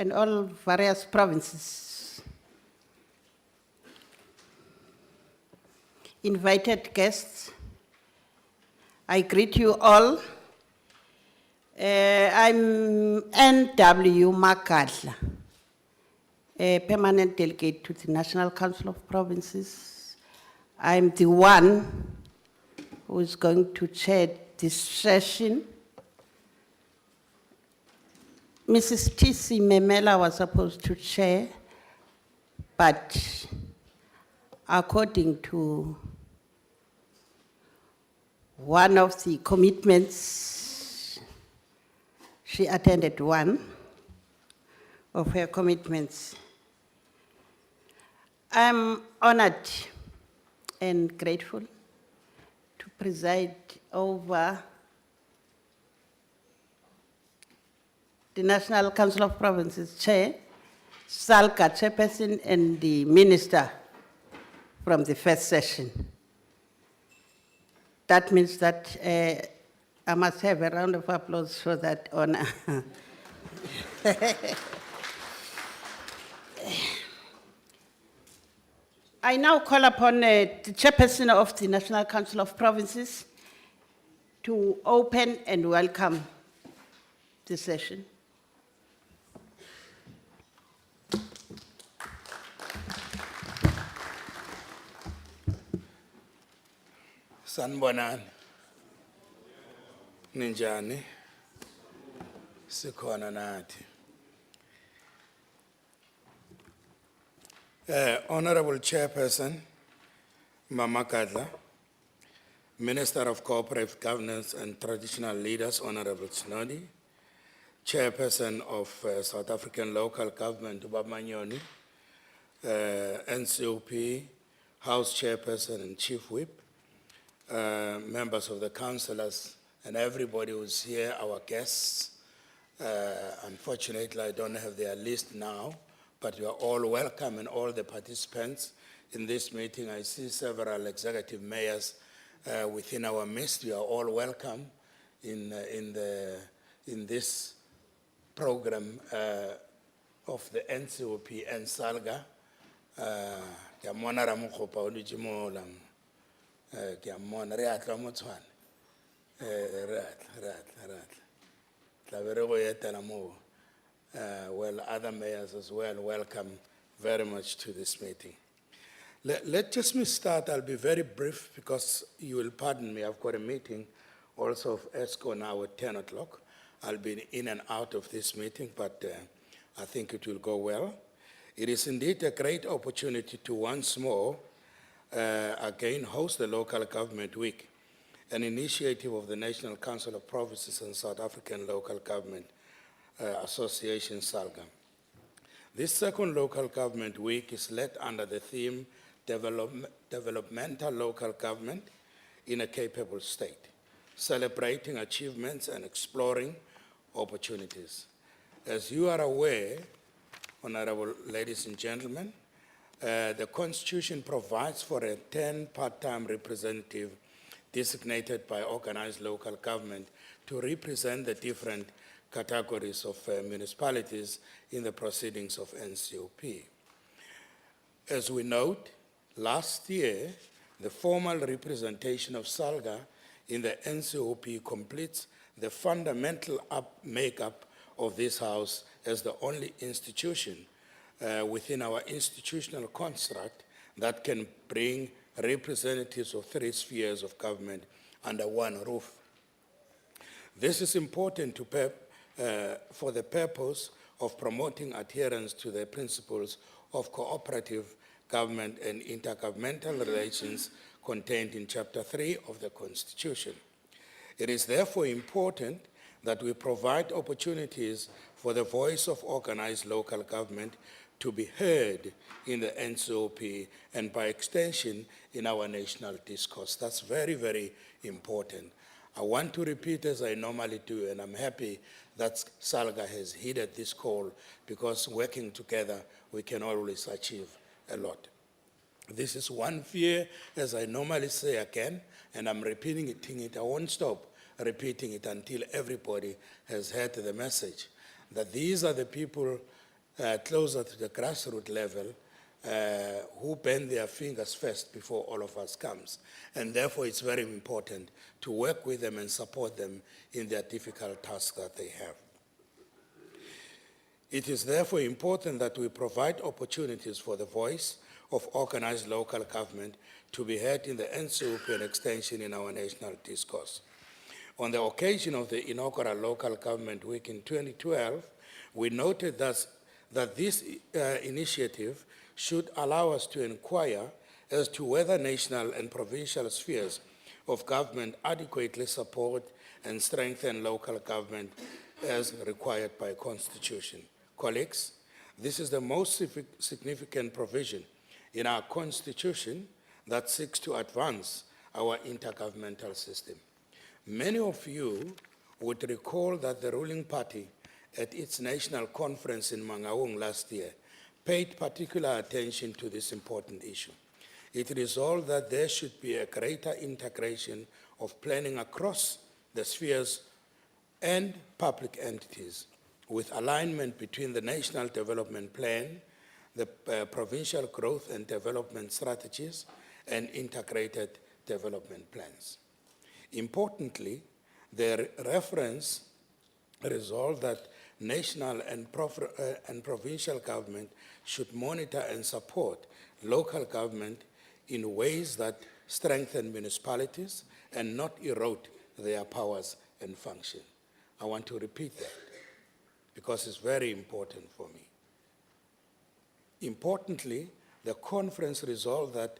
and all various provinces. Invited guests, I greet you all. I'm N.W. Makadla, a permanent delegate to the National Council of Provinces. I'm the one who is going to chair this session. Mrs. T.C. Memela was supposed to chair, but according to one of the commitments, she attended one of her commitments. I'm honored and grateful to preside over the National Council of Provinces Chair, SALGA Chairperson, and the Minister from the first session. That means that I must have a round of applause for that honor. I now call upon the Chairperson of the National Council of Provinces to open and welcome the session. Sanibonani. Ninjani. Sikhona nathi. Honorable Chairperson, Mama Kadla, Minister of Cooperative Governance and Traditional Leaders, Honorable Snodi, Chairperson of South African Local Government, Ubabamanyoni, NCOP, House Chairperson and Chief Whip, members of the councillors, and everybody who's here, our guests. Unfortunately, I don't have their list now, but you are all welcome, and all the participants in this meeting. I see several executive mayors within our midst. You are all welcome in this program of the NCOP and SALGA. Well, other mayors as well, welcome very much to this meeting. Let just me start. I'll be very brief because you will pardon me. I've got a meeting also of ESCO now at 10 o'clock. I'll be in and out of this meeting, but I think it will go well. It is indeed a great opportunity to once more again host the Local Government Week, an initiative of the National Council of Provinces and South African Local Government Association, SALGA. This second Local Government Week is led under the theme Developmental Local Government in a Capable State, celebrating achievements and exploring opportunities. As you are aware, honorable ladies and gentlemen, the Constitution provides for a 10 part-time representative designated by organized local government to represent the different categories of municipalities in the proceedings of NCOP. As we note, last year, the formal representation of SALGA in the NCOP completes the fundamental makeup of this House as the only institution within our institutional construct that can bring representatives of 3 spheres of government under one roof. This is important for the purpose of promoting adherence to the principles of cooperative government and intergovernmental relations contained in Chapter 3 of the Constitution. It is therefore important that we provide opportunities for the voice of organized local government to be heard in the NCOP and by extension in our national discourse. That's very, very important. I want to repeat as I normally do, and I'm happy that SALGA has heeded this call because working together, we can always achieve a lot. This is one fear, as I normally say again, and I'm repeating it. I won't stop repeating it until everybody has heard the message, that these are the people closer to the grassroots level, who bend their fingers first before all of us comes. And therefore, it's very important to work with them and support them in their difficult tasks that they have. It is therefore important that we provide opportunities for the voice of organized local government to be heard in the NCOP and extension in our national discourse. On the occasion of the inaugural Local Government Week in 2012, we noted that this initiative should allow us to inquire as to whether national and provincial spheres of government adequately support and strengthen local government as required by Constitution. Colleagues, this is the most significant provision in our Constitution that seeks to advance our intergovernmental system. Many of you would recall that the ruling party at its national conference in Mangaung last year paid particular attention to this important issue. It resolved that there should be a greater integration of planning across the spheres and public entities, with alignment between the National Development Plan, the provincial growth and development strategies, and integrated development plans. Importantly, the reference resolved that national and provincial government should monitor and support local government in ways that strengthen municipalities and not erode their powers and function. I want to repeat that because it's very important for me. Importantly, the conference resolved that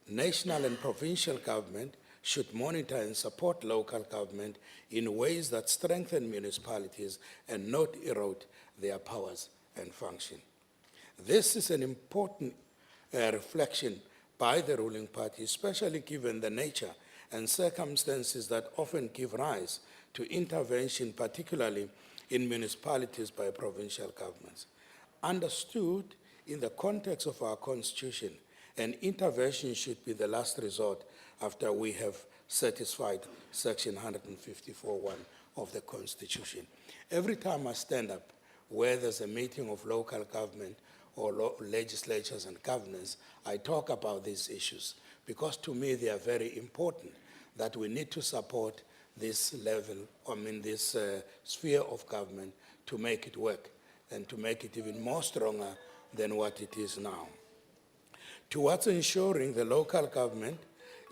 national and provincial government should monitor and support local government in ways that strengthen municipalities and not erode their powers and function. This is an important reflection by the ruling party, especially given the nature and circumstances that often give rise to intervention, particularly in municipalities by provincial governments. Understood in the context of our Constitution, an intervention should be the last resort after we have satisfied Section 154(1) of the Constitution. Every time I stand up where there's a meeting of local government or legislatures and governors, I talk about these issues because to me they are very important, that we need to support this level, this sphere of government to make it work and to make it even more stronger than what it is now. Towards ensuring the local government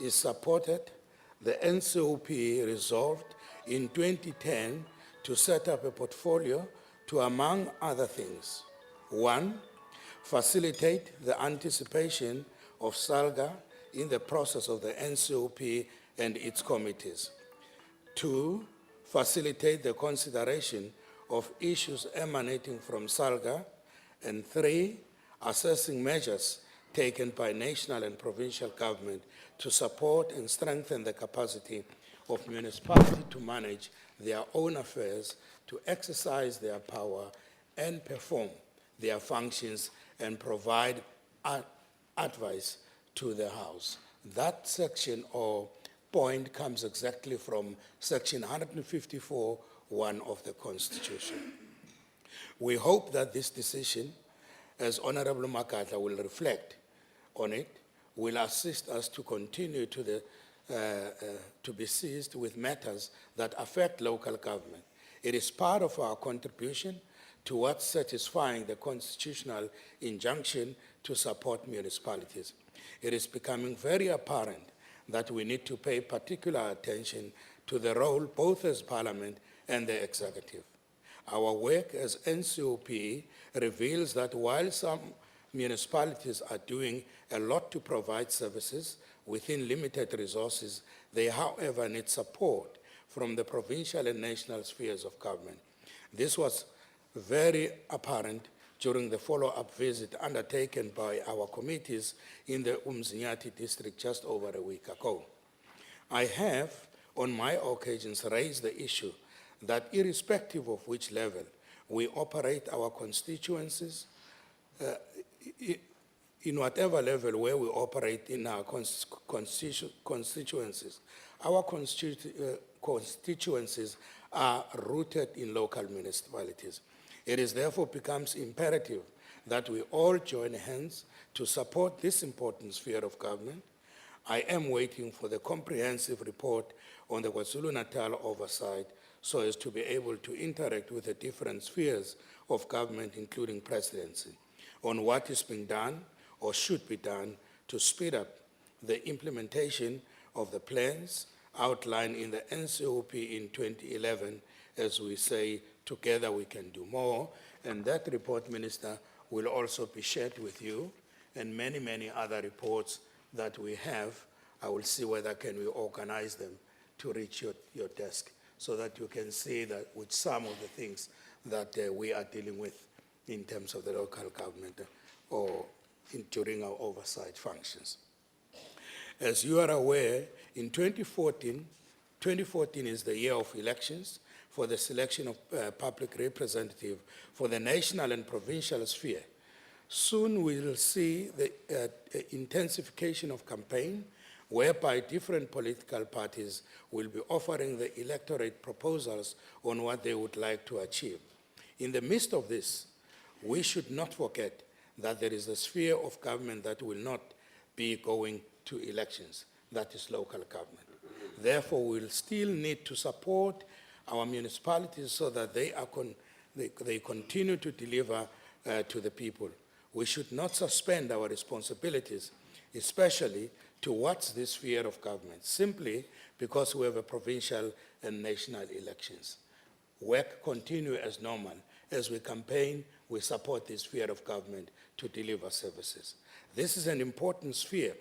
is supported, the NCOP resolved in 2010 to set up a portfolio to, among other things, 1, facilitate the anticipation of SALGA in the process of the NCOP and its committees. 2, facilitate the consideration of issues emanating from SALGA. And 3, assessing measures taken by national and provincial government to support and strengthen the capacity of municipalities to manage their own affairs, to exercise their power and perform their functions and provide advice to the House. That section or point comes exactly from Section 154(1) of the Constitution. We hope that this decision, as Honorable Makatla will reflect on it, will assist us to continue to be seized with matters that affect local government. It is part of our contribution towards satisfying the constitutional injunction to support municipalities. It is becoming very apparent that we need to pay particular attention to the role both as Parliament and the Executive. Our work as NCOP reveals that while some municipalities are doing a lot to provide services within limited resources, they, however, need support from the provincial and national spheres of government. This was very apparent during the follow-up visit undertaken by our committees in the Umzinyathi district just over a week ago. I have, on my occasions, raised the issue that irrespective of which level we operate our constituencies, in whatever level where we operate in our constituencies, our constituencies are rooted in local municipalities. It is therefore becomes imperative that we all join hands to support this important sphere of government. I am waiting for the comprehensive report on the KwaZulu-Natal oversight so as to be able to interact with the different spheres of government, including presidency, on what is being done or should be done to speed up the implementation of the plans outlined in the NCOP in 2011, as we say, together we can do more. And that report, Minister, will also be shared with you and many, many other reports that we have. I will see whether can we organize them to reach your desk so that you can see that with some of the things that we are dealing with in terms of the local government or during our oversight functions. As you are aware, in 2014 is the year of elections for the selection of public representative for the national and provincial sphere. Soon we will see the intensification of campaign whereby different political parties will be offering the electorate proposals on what they would like to achieve. In the midst of this, we should not forget that there is a sphere of government that will not be going to elections, that is local government. Therefore, we will still need to support our municipalities so that they continue to deliver to the people. We should not suspend our responsibilities, especially towards this sphere of government, simply because we have a provincial and national elections. Work continue as normal. As we campaign, we support this sphere of government to deliver services. This is an important sphere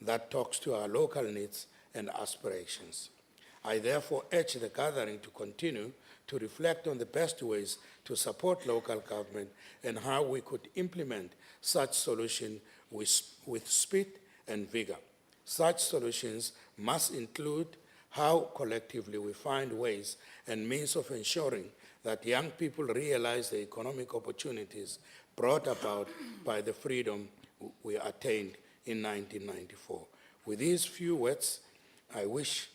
that talks to our local needs and aspirations. I therefore urge the gathering to continue to reflect on the best ways to support local government and how we could implement such solutions with speed and vigor. Such solutions must include how collectively we find ways and means of ensuring that young people realize the economic opportunities brought about by the freedom we attained in 1994. With these few words, I wish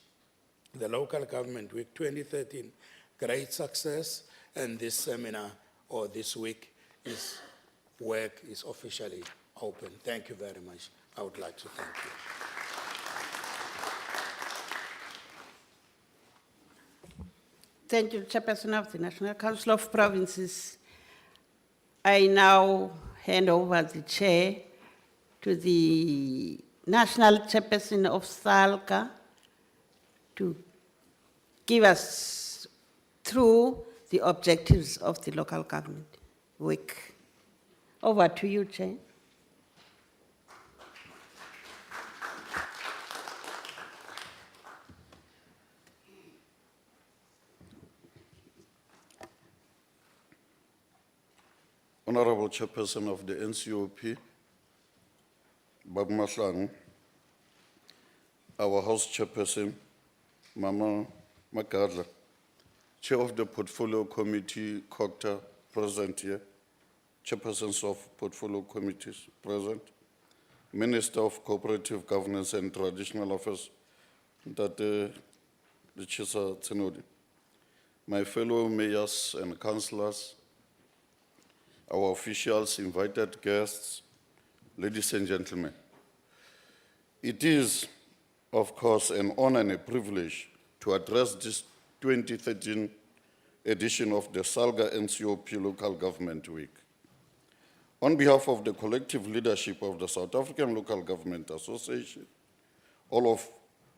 the Local Government Week 2013 great success, and this seminar or this week work is officially open. Thank you very much. I would like to thank you. Thank you, Chairperson of the National Council of Provinces. I now hand over the chair to the National Chairperson of SALGA to give us through the objectives of the local government week. Over to you, Chair. Honorable Chairperson of the NCOP, Bab Maslang, our House Chairperson, Mama Magadla, Chair of the Portfolio Committee, Cocta, present here, Chairpersons of Portfolio Committees, present, Minister of Cooperative Governance and Traditional Affairs, Tate Lechisa Tsenodi, my fellow mayors and councillors, our officials, invited guests, ladies and gentlemen. It is, of course, an honor and a privilege to address this 2013 edition of the SALGA NCOP Local Government Week. On behalf of the collective leadership of the South African Local Government Association, all of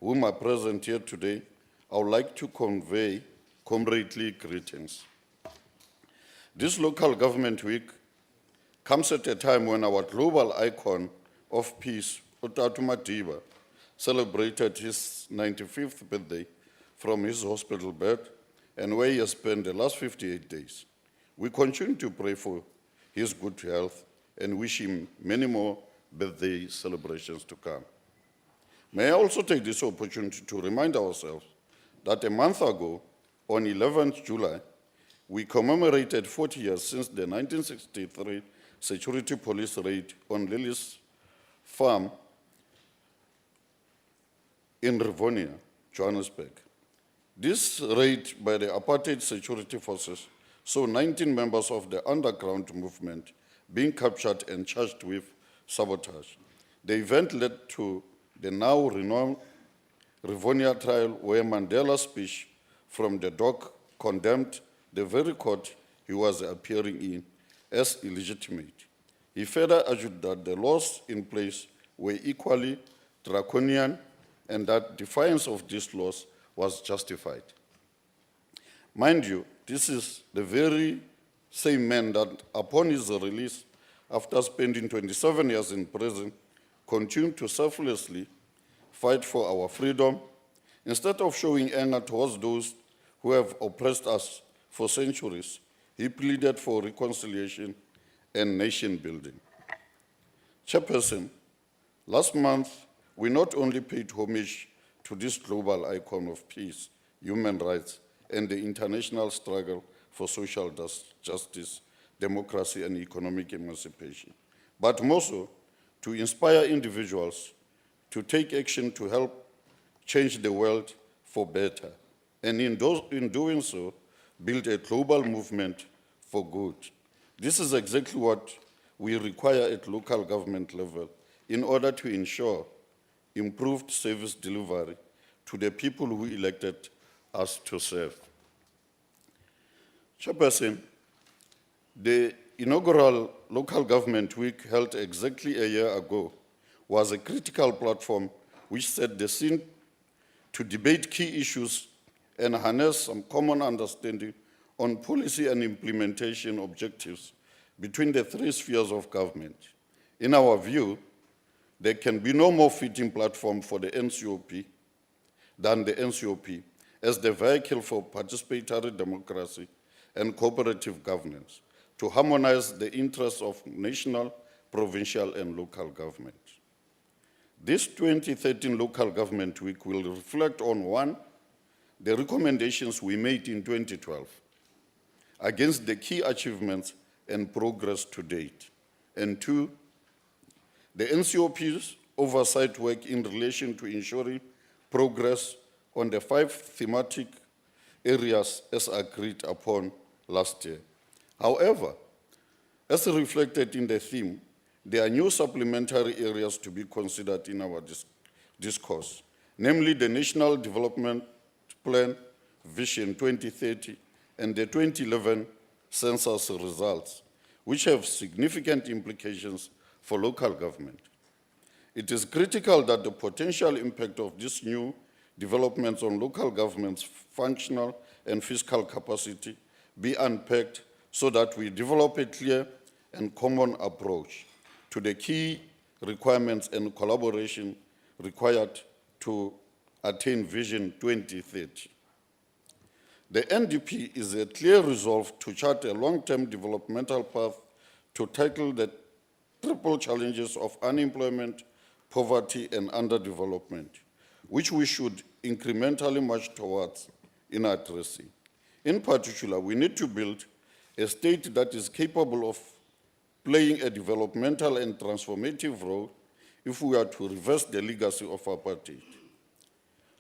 whom are present here today, I would like to convey comradely greetings. This Local Government Week comes at a time when our global icon of peace, Utatu Madiba, celebrated his 95th birthday from his hospital bed and where he has spent the last 58 days. We continue to pray for his good health and wish him many more birthday celebrations to come. May I also take this opportunity to remind ourselves that a month ago, on 11th July, we commemorated 40 years since the 1963 security police raid on Lily's farm in Rivonia, Johannesburg. This raid by the apartheid security forces saw 19 members of the underground movement being captured and charged with sabotage. The event led to the now renowned Rivonia trial, where Mandela's speech from the dock condemned the very court he was appearing in as illegitimate. He further argued that the laws in place were equally draconian and that defiance of these laws was justified. Mind you, this is the very same man that, upon his release, after spending 27 years in prison, continued to selflessly fight for our freedom. Instead of showing anger towards those who have oppressed us for centuries, he pleaded for reconciliation and nation building. Chairperson, last month, we not only paid homage to this global icon of peace, human rights, and the international struggle for social justice, democracy, and economic emancipation, but more so to inspire individuals to take action to help change the world for better, and in doing so, build a global movement for good. This is exactly what we require at local government level in order to ensure improved service delivery to the people who elected us to serve. Chairperson, the inaugural Local Government Week held exactly a year ago was a critical platform which set the scene to debate key issues and harness some common understanding on policy and implementation objectives between the three spheres of government. In our view, there can be no more fitting platform for the NCOP than the NCOP as the vehicle for participatory democracy and cooperative governance to harmonize the interests of national, provincial, and local government. This 2013 Local Government Week will reflect on, one, the recommendations we made in 2012 against the key achievements and progress to date, and two, the NCOP's oversight work in relation to ensuring progress on the 5 thematic areas as agreed upon last year. However, as reflected in the theme, there are new supplementary areas to be considered in our discourse, namely the National Development Plan Vision 2030 and the 2011 census results, which have significant implications for local government. It is critical that the potential impact of these new developments on local government's functional and fiscal capacity be unpacked so that we develop a clear and common approach to the key requirements and collaboration required to attain Vision 2030. The NDP is a clear resolve to chart a long-term developmental path to tackle the triple challenges of unemployment, poverty, and underdevelopment, which we should incrementally march towards in addressing. In particular, we need to build a state that is capable of playing a developmental and transformative role if we are to reverse the legacy of apartheid.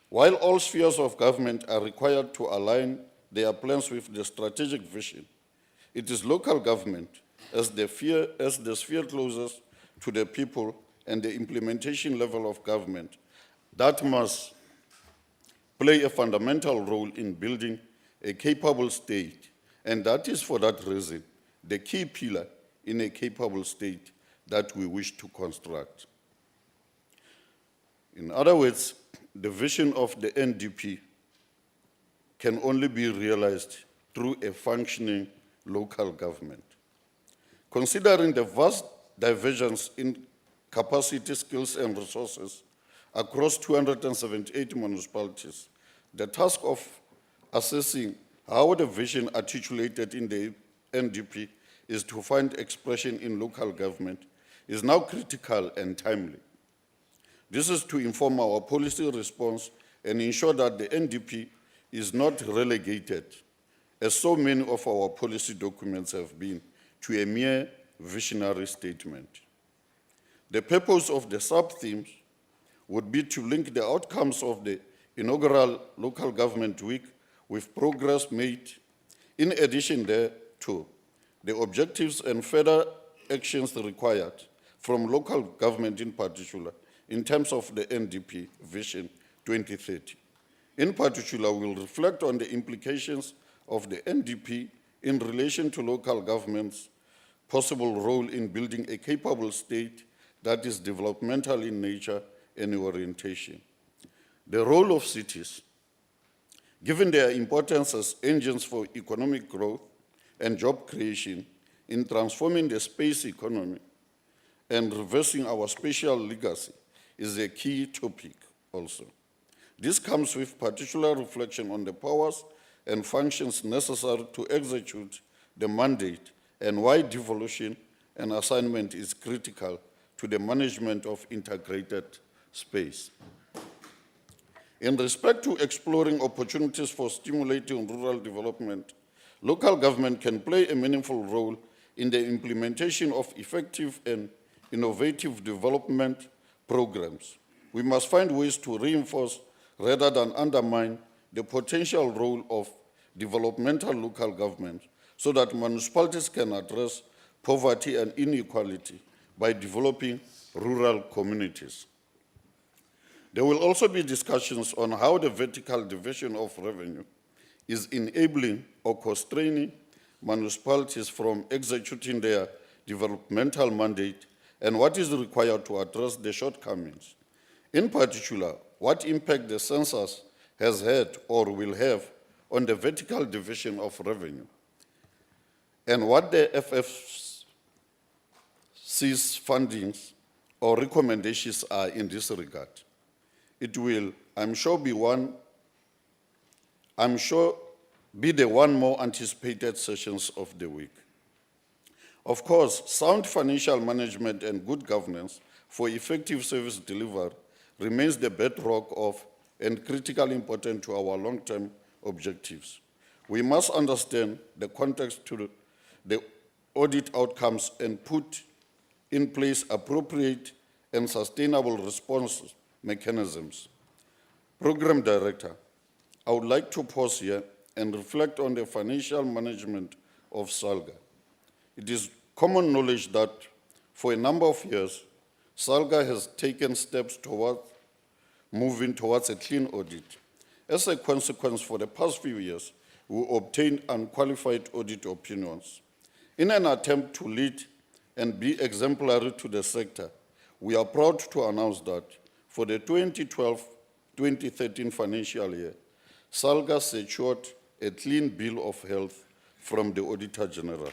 While all spheres of government are required to align their plans with the strategic vision, it is local government as the sphere closest to the people and the implementation level of government that must play a fundamental role in building a capable state, and that is for that reason the key pillar in a capable state that we wish to construct. In other words, the vision of the NDP can only be realized through a functioning local government. Considering the vast divergence in capacity, skills, and resources across 278 municipalities, the task of assessing how the vision articulated in the NDP is to find expression in local government is now critical and timely. This is to inform our policy response and ensure that the NDP is not relegated, as so many of our policy documents have been, to a mere visionary statement. The purpose of the sub-themes would be to link the outcomes of the inaugural Local Government Week with progress made In addition thereto, the objectives and further actions required from local government in particular in terms of the NDP Vision 2030. In particular, we'll reflect on the implications of the NDP in relation to local government's possible role in building a capable state that is developmental in nature and orientation. The role of cities, given their importance as engines for economic growth and job creation in transforming the space economy and reversing our spatial legacy, is a key topic also. This comes with particular reflection on the powers and functions necessary to execute the mandate and why devolution and assignment is critical to the management of integrated space. In respect to exploring opportunities for stimulating rural development, local government can play a meaningful role in the implementation of effective and innovative development programs. We must find ways to reinforce rather than undermine the potential role of developmental local government so that municipalities can address poverty and inequality by developing rural communities. There will also be discussions on how the vertical division of revenue is enabling or constraining municipalities from executing their developmental mandate and what is required to address the shortcomings. In particular, what impact the census has had or will have on the vertical division of revenue, and what the FFC's findings or recommendations are in this regard. It will, I'm sure, be the one more anticipated sessions of the week. Of course, sound financial management and good governance for effective service delivery remains the bedrock of and critically important to our long-term objectives. We must understand the context to the audit outcomes and put in place appropriate and sustainable response mechanisms. Program Director, I would like to pause here and reflect on the financial management of SALGA. It is common knowledge that for a number of years, SALGA has taken steps towards moving towards a clean audit. As a consequence, for the past few years, we obtained unqualified audit opinions. In an attempt to lead and be exemplary to the sector, we are proud to announce that for the 2012-2013 financial year, SALGA secured a clean bill of health from the Auditor General.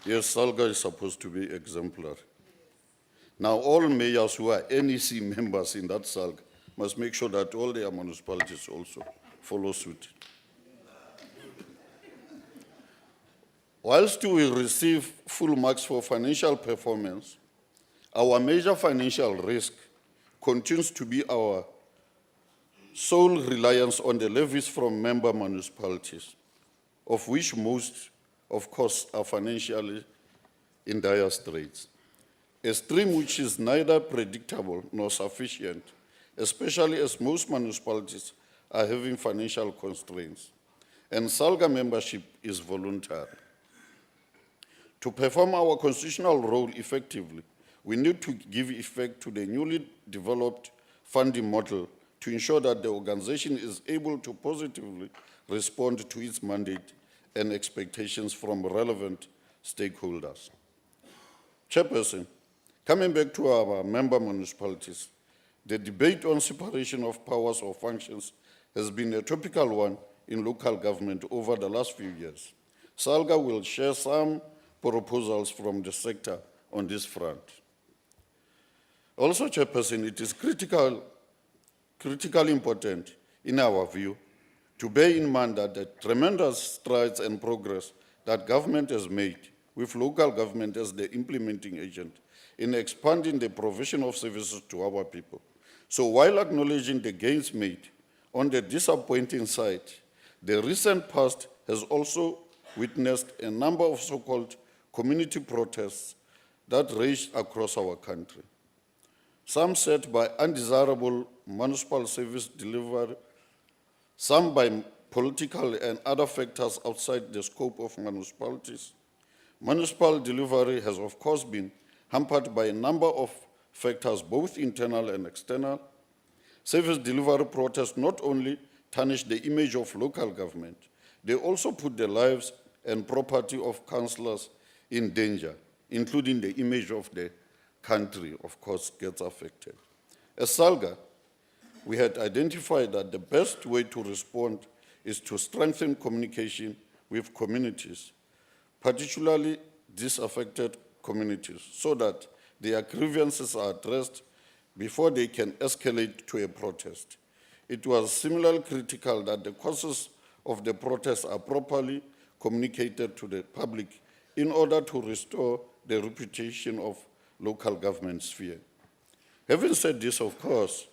Yes, SALGA is supposed to be exemplary. Now, all mayors who are NEC members in that SALGA must make sure that all their municipalities also follow suit. Whilst we receive full marks for financial performance, our major financial risk continues to be our sole reliance on the levies from member municipalities, of which most, of course, are financially in dire straits. A stream which is neither predictable nor sufficient, especially as most municipalities are having financial constraints, and SALGA membership is voluntary. To perform our constitutional role effectively, we need to give effect to the newly developed funding model to ensure that the organization is able to positively respond to its mandate and expectations from relevant stakeholders. Chairperson, coming back to our member municipalities, the debate on separation of powers or functions has been a topical one in local government over the last few years. SALGA will share some proposals from the sector on this front. Also, Chairperson, it is critically important, in our view, to bear in mind that the tremendous strides and progress that government has made with local government as the implementing agent in expanding the provision of services to our people. So while acknowledging the gains made, on the disappointing side, the recent past has also witnessed a number of so-called community protests that raged across our country. Some set by undesirable municipal service delivery some by political and other factors outside the scope of municipalities. Municipal delivery has, of course, been hampered by a number of factors, both internal and external. Service delivery protests not only tarnish the image of local government, they also put the lives and property of councillors in danger, including the image of the country, of course, gets affected. As SALGA, we had identified that the best way to respond is to strengthen communication with communities, particularly disaffected communities, so that their grievances are addressed before they can escalate to a protest. It was similarly critical that the causes of the protests are properly communicated to the public in order to restore the reputation of local government sphere. Having said this, of course,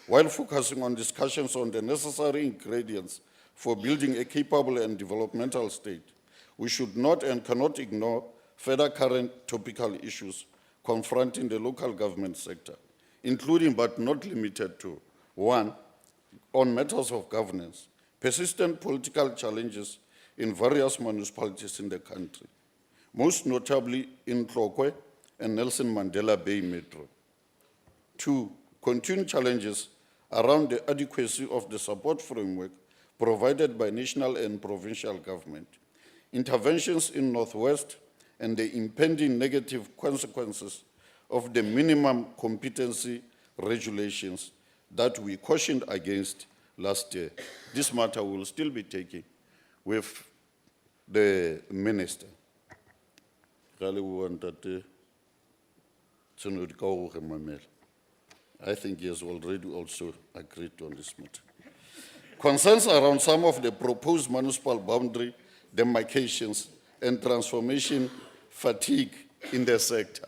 while focusing on discussions on the necessary ingredients for building a capable and developmental state, we should not and cannot ignore further current topical issues confronting the local government sector, including but not limited to, 1, on matters of governance, persistent political challenges in various municipalities in the country, most notably in Tlokwe and Nelson Mandela Bay Metro. 2, continued challenges around the adequacy of the support framework provided by national and provincial government, interventions in Northwest, and the impending negative consequences of the minimum competency regulations that we cautioned against last year. This matter will still be taken with the minister. I think he has already also agreed on this matter. Concerns around some of the proposed municipal boundary demarcations and transformation fatigue in the sector,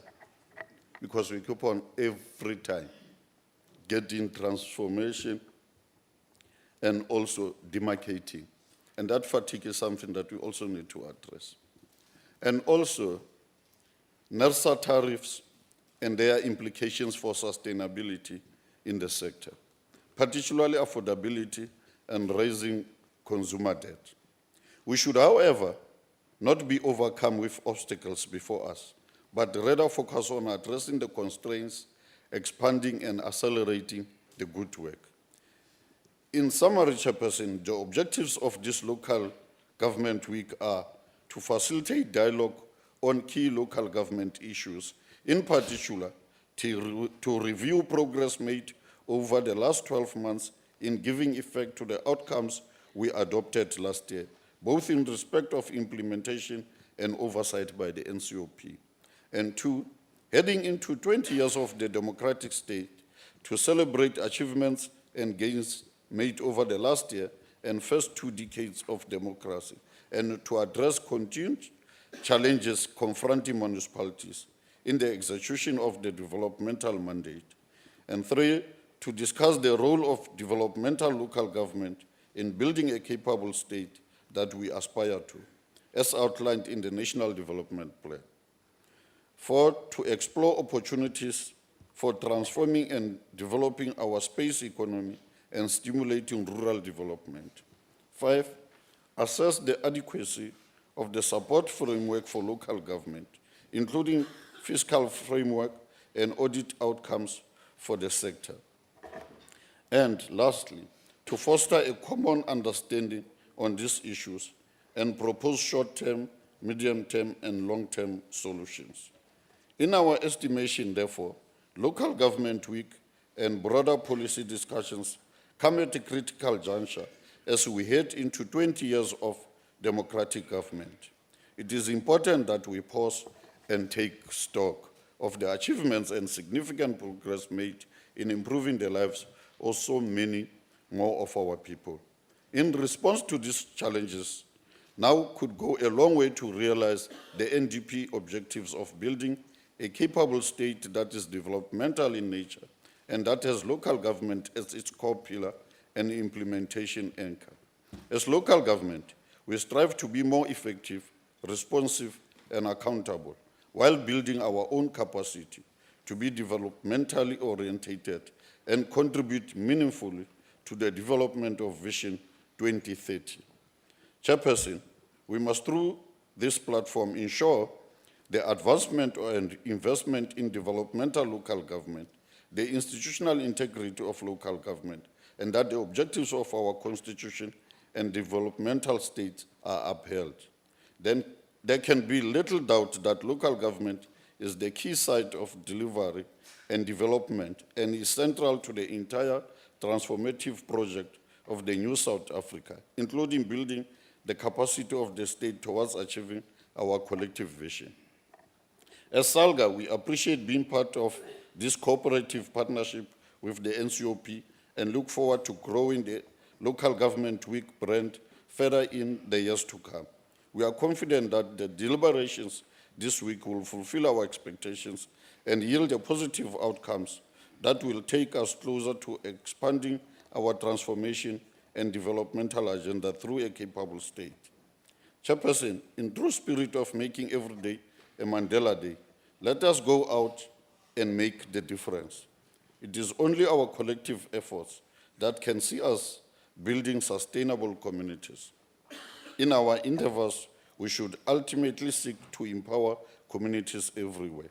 because we keep on every time getting transformation and also demarcating. And that fatigue is something that we also need to address. And also, NERSA tariffs and their implications for sustainability in the sector, particularly affordability and raising consumer debt. We should, however, not be overcome with obstacles before us, but rather focus on addressing the constraints, expanding and accelerating the good work. In summary, Chairperson, the objectives of this local government week are to facilitate dialogue on key local government issues, in particular, to review progress made over the last 12 months in giving effect to the outcomes we adopted last year, both in respect of implementation and oversight by the NCOP. And 2, heading into 20 years of the democratic state, to celebrate achievements and gains made over the last year and first 2 decades of democracy, and to address continued challenges confronting municipalities in the execution of the developmental mandate. And 3, to discuss the role of developmental local government in building a capable state that we aspire to, as outlined in the National Development Plan. 4, to explore opportunities for transforming and developing our space economy and stimulating rural development. 5, assess the adequacy of the support framework for local government, including fiscal framework and audit outcomes for the sector. And lastly, to foster a common understanding on these issues and propose short-term, medium-term, and long-term solutions. In our estimation, therefore, local government week and broader policy discussions come at a critical juncture as we head into 20 years of democratic government. It is important that we pause and take stock of the achievements and significant progress made in improving the lives of so many more of our people. In response to these challenges, now could go a long way to realize the NDP objectives of building a capable state that is developmental in nature and that has local government as its core pillar and implementation anchor. As local government, we strive to be more effective, responsive, and accountable while building our own capacity to be developmentally orientated and contribute meaningfully to the development of vision 2030. Chairperson, we must through this platform ensure the advancement and investment in developmental local government, the institutional integrity of local government, and that the objectives of our constitution and developmental state are upheld. Then there can be little doubt that local government is the key site of delivery and development and is central to the entire transformative project of the new South Africa, including building the capacity of the state towards achieving our collective vision. As SALGA, we appreciate being part of this cooperative partnership with the NCOP and look forward to growing the local government week brand further in the years to come. We are confident that the deliberations this week will fulfill our expectations and yield the positive outcomes that will take us closer to expanding our transformation and developmental agenda through a capable state. Chairperson, in true spirit of making every day a Mandela Day, let us go out and make the difference. It is only our collective efforts that can see us building sustainable communities. In our endeavors, we should ultimately seek to empower communities everywhere.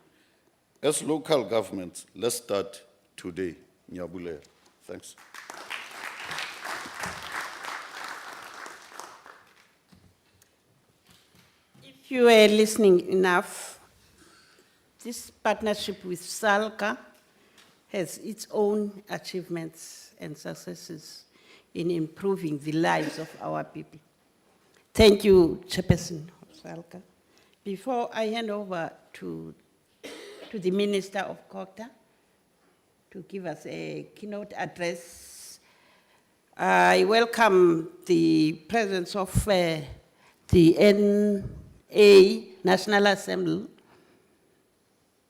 As local governments, let's start today. Nyabulela. Thanks. If you were listening enough, this partnership with SALGA has its own achievements and successes in improving the lives of our people. Thank you, Chairperson of SALGA. Before I hand over to the Minister of COGTA to give us a keynote address, I welcome the presence of the NA National Assembly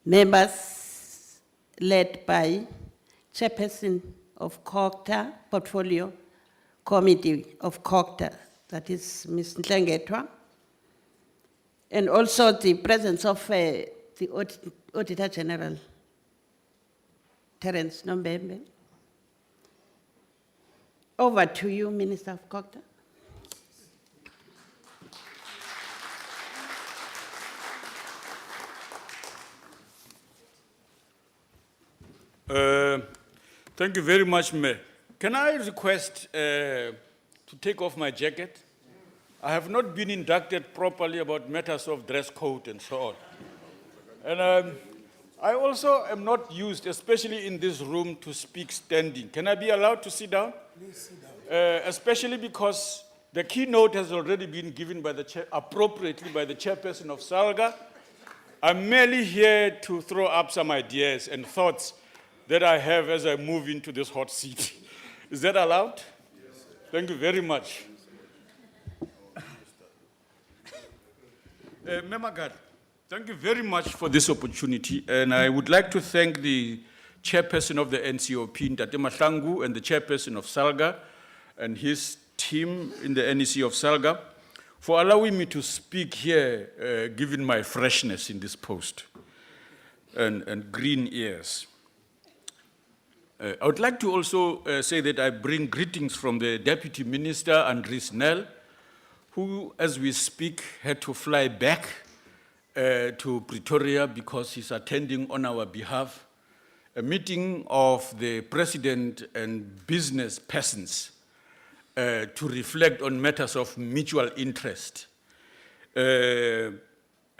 members led by Chairperson of COGTA, Portfolio Committee of COGTA, that is Ms. Nhlengetwa, and also the presence of the Auditor General, Terence Nombembe. Over to you, Minister of COGTA. Thank you very much, Mayor. Can I request to take off my jacket? I have not been inducted properly about matters of dress code and so on. And I also am not used, especially in this room, to speak standing. Can I be allowed to sit down? Please sit down. Especially because the keynote has already been given by appropriately by the chairperson of SALGA. I'm merely here to throw up some ideas and thoughts that I have as I move into this hot seat. Is that allowed? Yes, sir. Thank you very much. Memagad, thank you very much for this opportunity, and I would like to thank the chairperson of the NCOP, Ntate Mahlangu, and the chairperson of SALGA and his team in the NEC of SALGA for allowing me to speak here, given my freshness in this post and green ears. I would like to also say that I bring greetings from the Deputy Minister, Andries Nel, who, as we speak, had to fly back to Pretoria because he's attending on our behalf a meeting of the President and business persons to reflect on matters of mutual interest.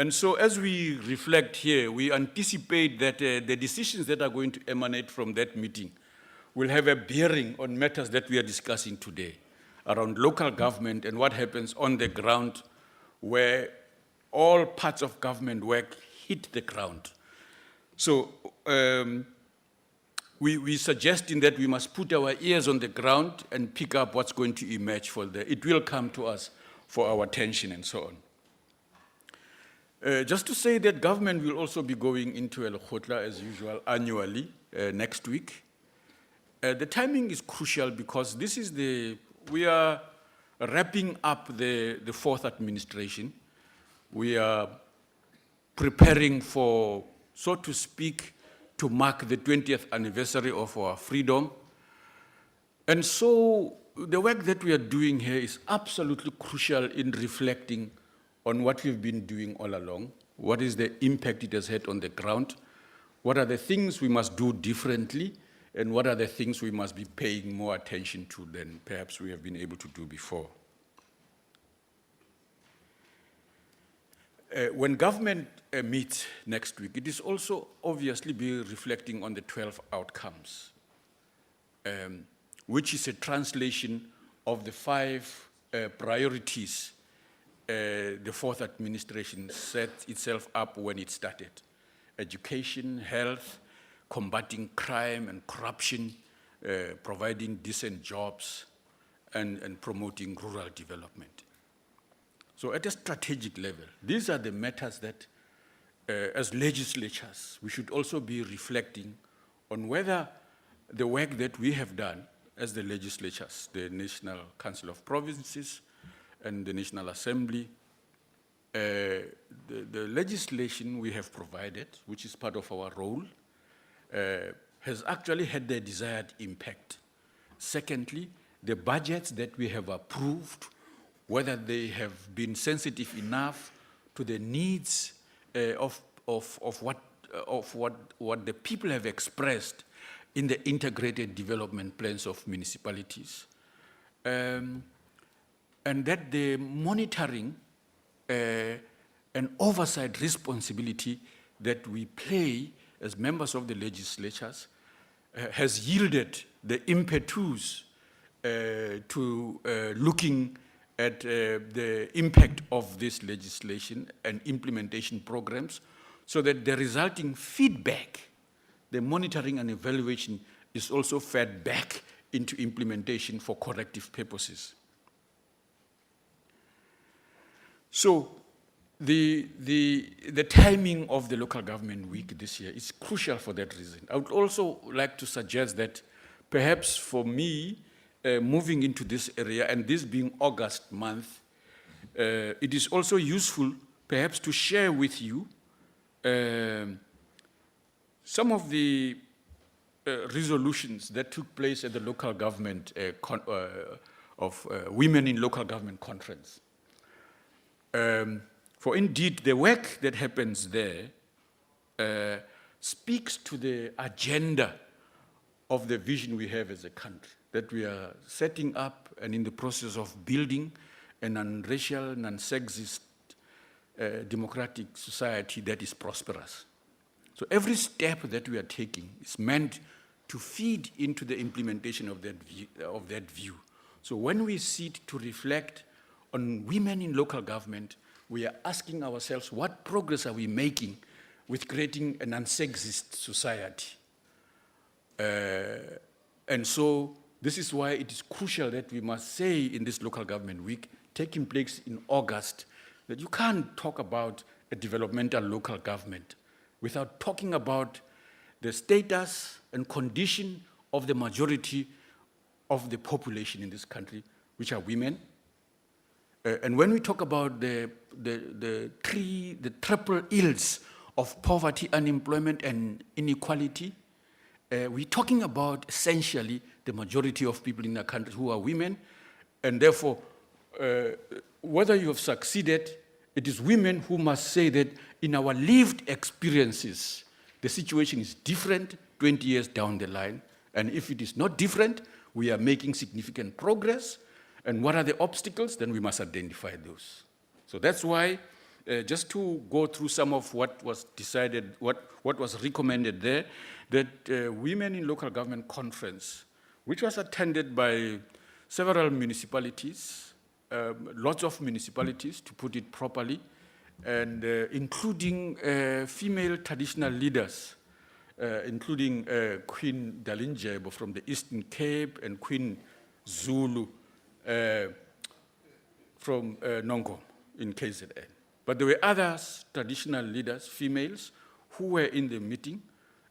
And so as we reflect here, we anticipate that the decisions that are going to emanate from that meeting will have a bearing on matters that we are discussing today around local government and what happens on the ground where all parts of government work hit the ground. So we suggesting that we must put our ears on the ground and pick up what's going to emerge for it will come to us for our attention and so on. Just to say that government will also be going into El Khotla as usual annually next week. The timing is crucial because we are wrapping up the fourth administration. We are preparing for, so to speak, to mark the 20th anniversary of our freedom. And so the work that we are doing here is absolutely crucial in reflecting on what we've been doing all along. What is the impact it has had on the ground? What are the things we must do differently? And what are the things we must be paying more attention to than perhaps we have been able to do before? When government meets next week, it is also obviously be reflecting on the 12 outcomes, which is a translation of the 5 priorities the fourth administration set itself up when it started: education, health, combating crime and corruption, providing decent jobs, and promoting rural development. So at a strategic level, these are the matters that, as legislatures, we should also be reflecting on whether the work that we have done as the legislatures, the National Council of Provinces and the National Assembly, the legislation we have provided, which is part of our role, has actually had the desired impact. Secondly, the budgets that we have approved, whether they have been sensitive enough to the needs of what the people have expressed in the integrated development plans of municipalities, and that the monitoring and oversight responsibility that we play as members of the legislatures has yielded the impetus to looking at the impact of this legislation and implementation programs, so that the resulting feedback, the monitoring and evaluation, is also fed back into implementation for corrective purposes. So the timing of the local government week this year is crucial for that reason. I would also like to suggest that perhaps for me, moving into this area, and this being August month, it is also useful perhaps to share with you some of the resolutions that took place at the local government Women in Local Government Conference. For indeed, the work that happens there speaks to the agenda of the vision we have as a country, that we are setting up and in the process of building a non-racial, non-sexist, democratic society that is prosperous. So every step that we are taking is meant to feed into the implementation of that view. So when we sit to reflect on women in local government, we are asking ourselves, what progress are we making with creating a non-sexist society? And so this is why it is crucial that we must say in this local government week, taking place in August, that you can't talk about a developmental local government without talking about the status and condition of the majority of the population in this country, which are women. And when we talk about the triple ills of poverty, unemployment, and inequality, we're talking about essentially the majority of people in the country who are women, and therefore, whether you have succeeded, it is women who must say that in our lived experiences, the situation is different 20 years down the line, and if it is not different, we are making significant progress, and what are the obstacles, then we must identify those. So that's why, just to go through some of what was decided, what was recommended there, that Women in Local Government Conference, which was attended by several municipalities, lots of municipalities, to put it properly, and including female traditional leaders, including Queen Dalinjebo from the Eastern Cape and Queen Zulu from Nongom in KZN. But there were others, traditional leaders, females, who were in the meeting,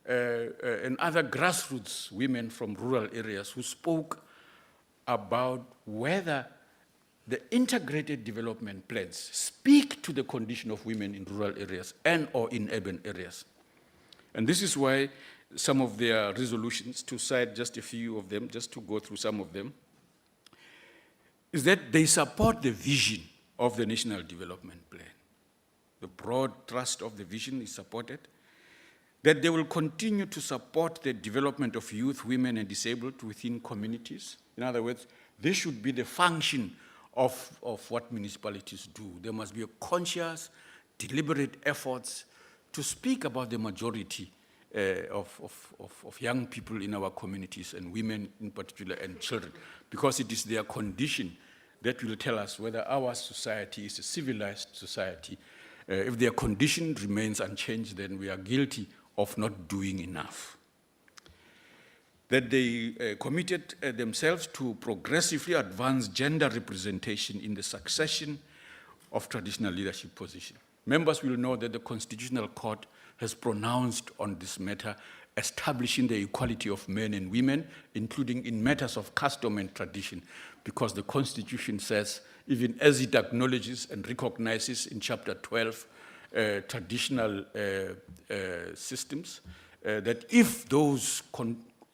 and other grassroots women from rural areas who spoke about whether the integrated development plans speak to the condition of women in rural areas and or in urban areas. And this is why some of their resolutions, to cite just a few of them, just to go through some of them, is that they support the vision of the National Development Plan. The broad thrust of the vision is supported. That they will continue to support the development of youth, women, and disabled within communities. In other words, this should be the function of what municipalities do. There must be a conscious, deliberate efforts to speak about the majority of young people in our communities, and women in particular, and children, because it is their condition that will tell us whether our society is a civilized society. If their condition remains unchanged, then we are guilty of not doing enough. That they committed themselves to progressively advance gender representation in the succession of traditional leadership positions. Members will know that the Constitutional Court has pronounced on this matter, establishing the equality of men and women, including in matters of custom and tradition, because the Constitution says, even as it acknowledges and recognizes in Chapter 12 traditional systems, that if those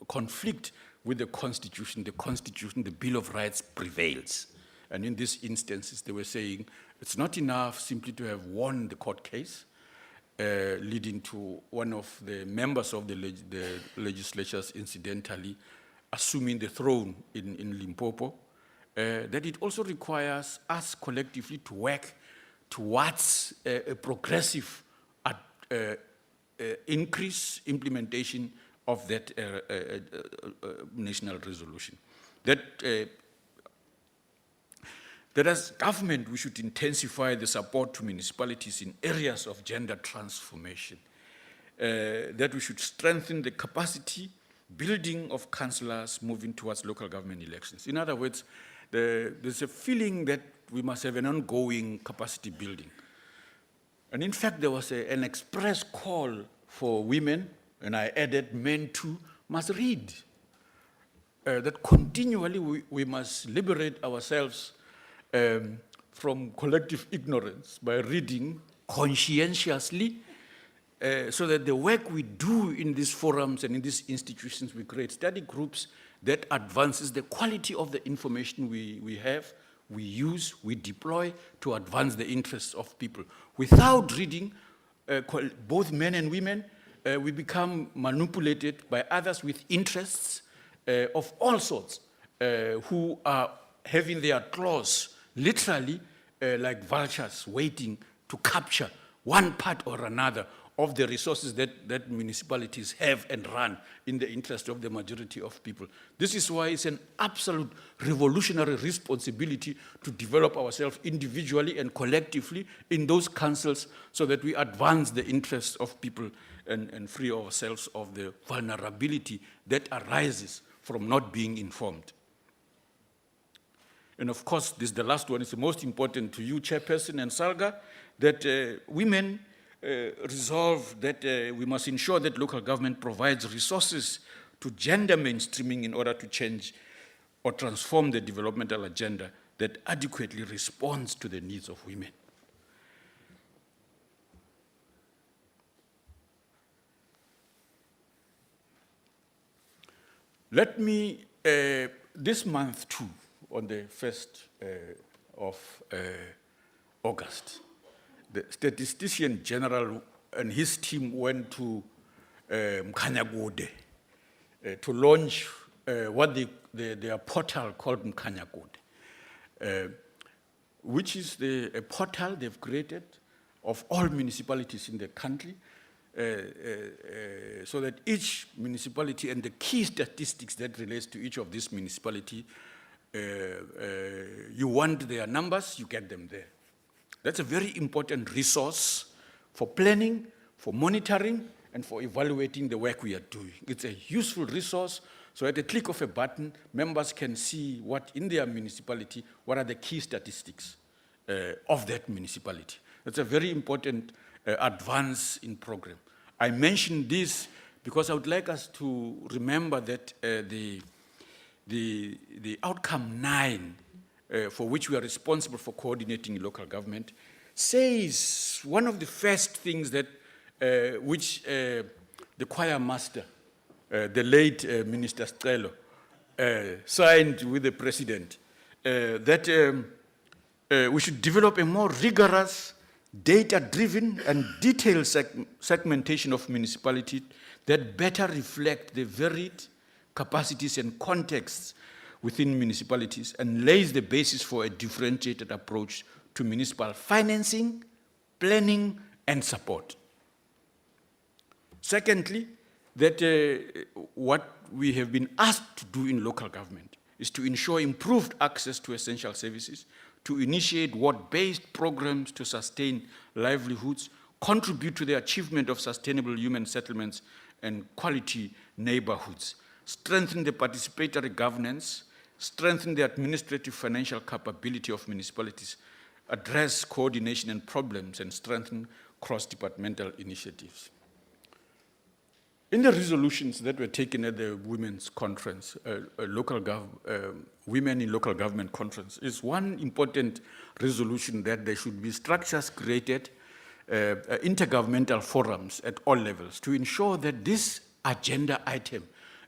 conflict with the Constitution, the Bill of Rights prevails. And in these instances, they were saying it's not enough simply to have won the court case, leading to one of the members of the legislatures incidentally assuming the throne in Limpopo, that it also requires us collectively to work towards a progressive increase implementation of that national resolution. That as government, we should intensify the support to municipalities in areas of gender transformation. That we should strengthen the capacity building of councillors moving towards local government elections. In other words, there's a feeling that we must have an ongoing capacity building. And in fact, there was an express call for women, and I added men too, must read. That continually we must liberate ourselves from collective ignorance by reading conscientiously, so that the work we do in these forums and in these institutions, we create study groups that advances the quality of the information we have, we use, we deploy to advance the interests of people. Without reading, both men and women, we become manipulated by others with interests of all sorts, who are having their claws literally like vultures waiting to capture one part or another of the resources that municipalities have and run in the interest of the majority of people. This is why it's an absolute revolutionary responsibility to develop ourselves individually and collectively in those councils so that we advance the interests of people and free ourselves of the vulnerability that arises from not being informed. And of course, this is the last one, it's the most important to you, Chairperson and SALGA, that women resolve that we must ensure that local government provides resources to gender mainstreaming in order to change or transform the developmental agenda that adequately responds to the needs of women. Let me, this month too, on the 1st of August, the statistician general and his team went to Mkanyagode to launch what their portal called Mkanyagode, which is a portal they've created of all municipalities in the country, so that each municipality and the key statistics that relates to each of these municipalities, you want their numbers, you get them there. That's a very important resource for planning, for monitoring, and for evaluating the work we are doing. It's a useful resource, so at the click of a button, members can see what in their municipality, what are the key statistics of that municipality. That's a very important advance in program. I mention this because I would like us to remember that the outcome 9, for which we are responsible for coordinating local government, says one of the first things that which the choir master, the late Minister Strelo, signed with the president that we should develop a more rigorous, data-driven and detailed segmentation of municipalities that better reflect the varied capacities and contexts within municipalities and lays the basis for a differentiated approach to municipal financing, planning, and support. Secondly, that what we have been asked to do in local government is to ensure improved access to essential services, to initiate ward-based programs to sustain livelihoods, contribute to the achievement of sustainable human settlements and quality neighborhoods, strengthen the participatory governance, strengthen the administrative financial capability of municipalities, address coordination and problems, and strengthen cross-departmental initiatives. In the resolutions that were taken at the Women's Conference, Women in Local Government Conference, is one important resolution that there should be structures created, intergovernmental forums at all levels to ensure that this agenda item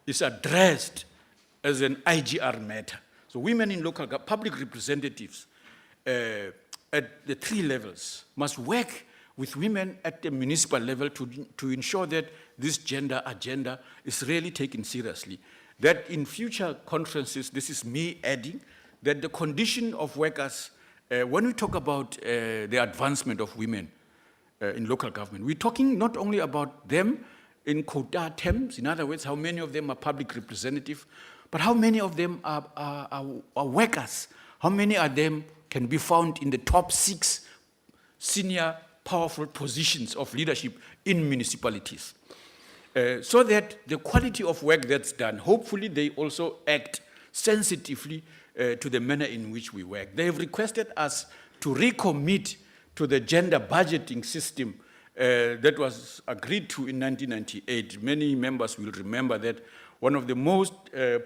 is addressed as an IGR matter. So women in local public representatives at the 3 levels must work with women at the municipal level to ensure that this gender agenda is really taken seriously. That in future conferences, this is me adding, that the condition of workers, when we talk about the advancement of women in local government, we're talking not only about them in quota terms, in other words, how many of them are public representatives, but how many of them are workers, how many of them can be found in the top 6 senior powerful positions of leadership in municipalities. So that the quality of work that's done, hopefully they also act sensitively to the manner in which we work. They have requested us to recommit to the gender budgeting system that was agreed to in 1998. Many members will remember that one of the most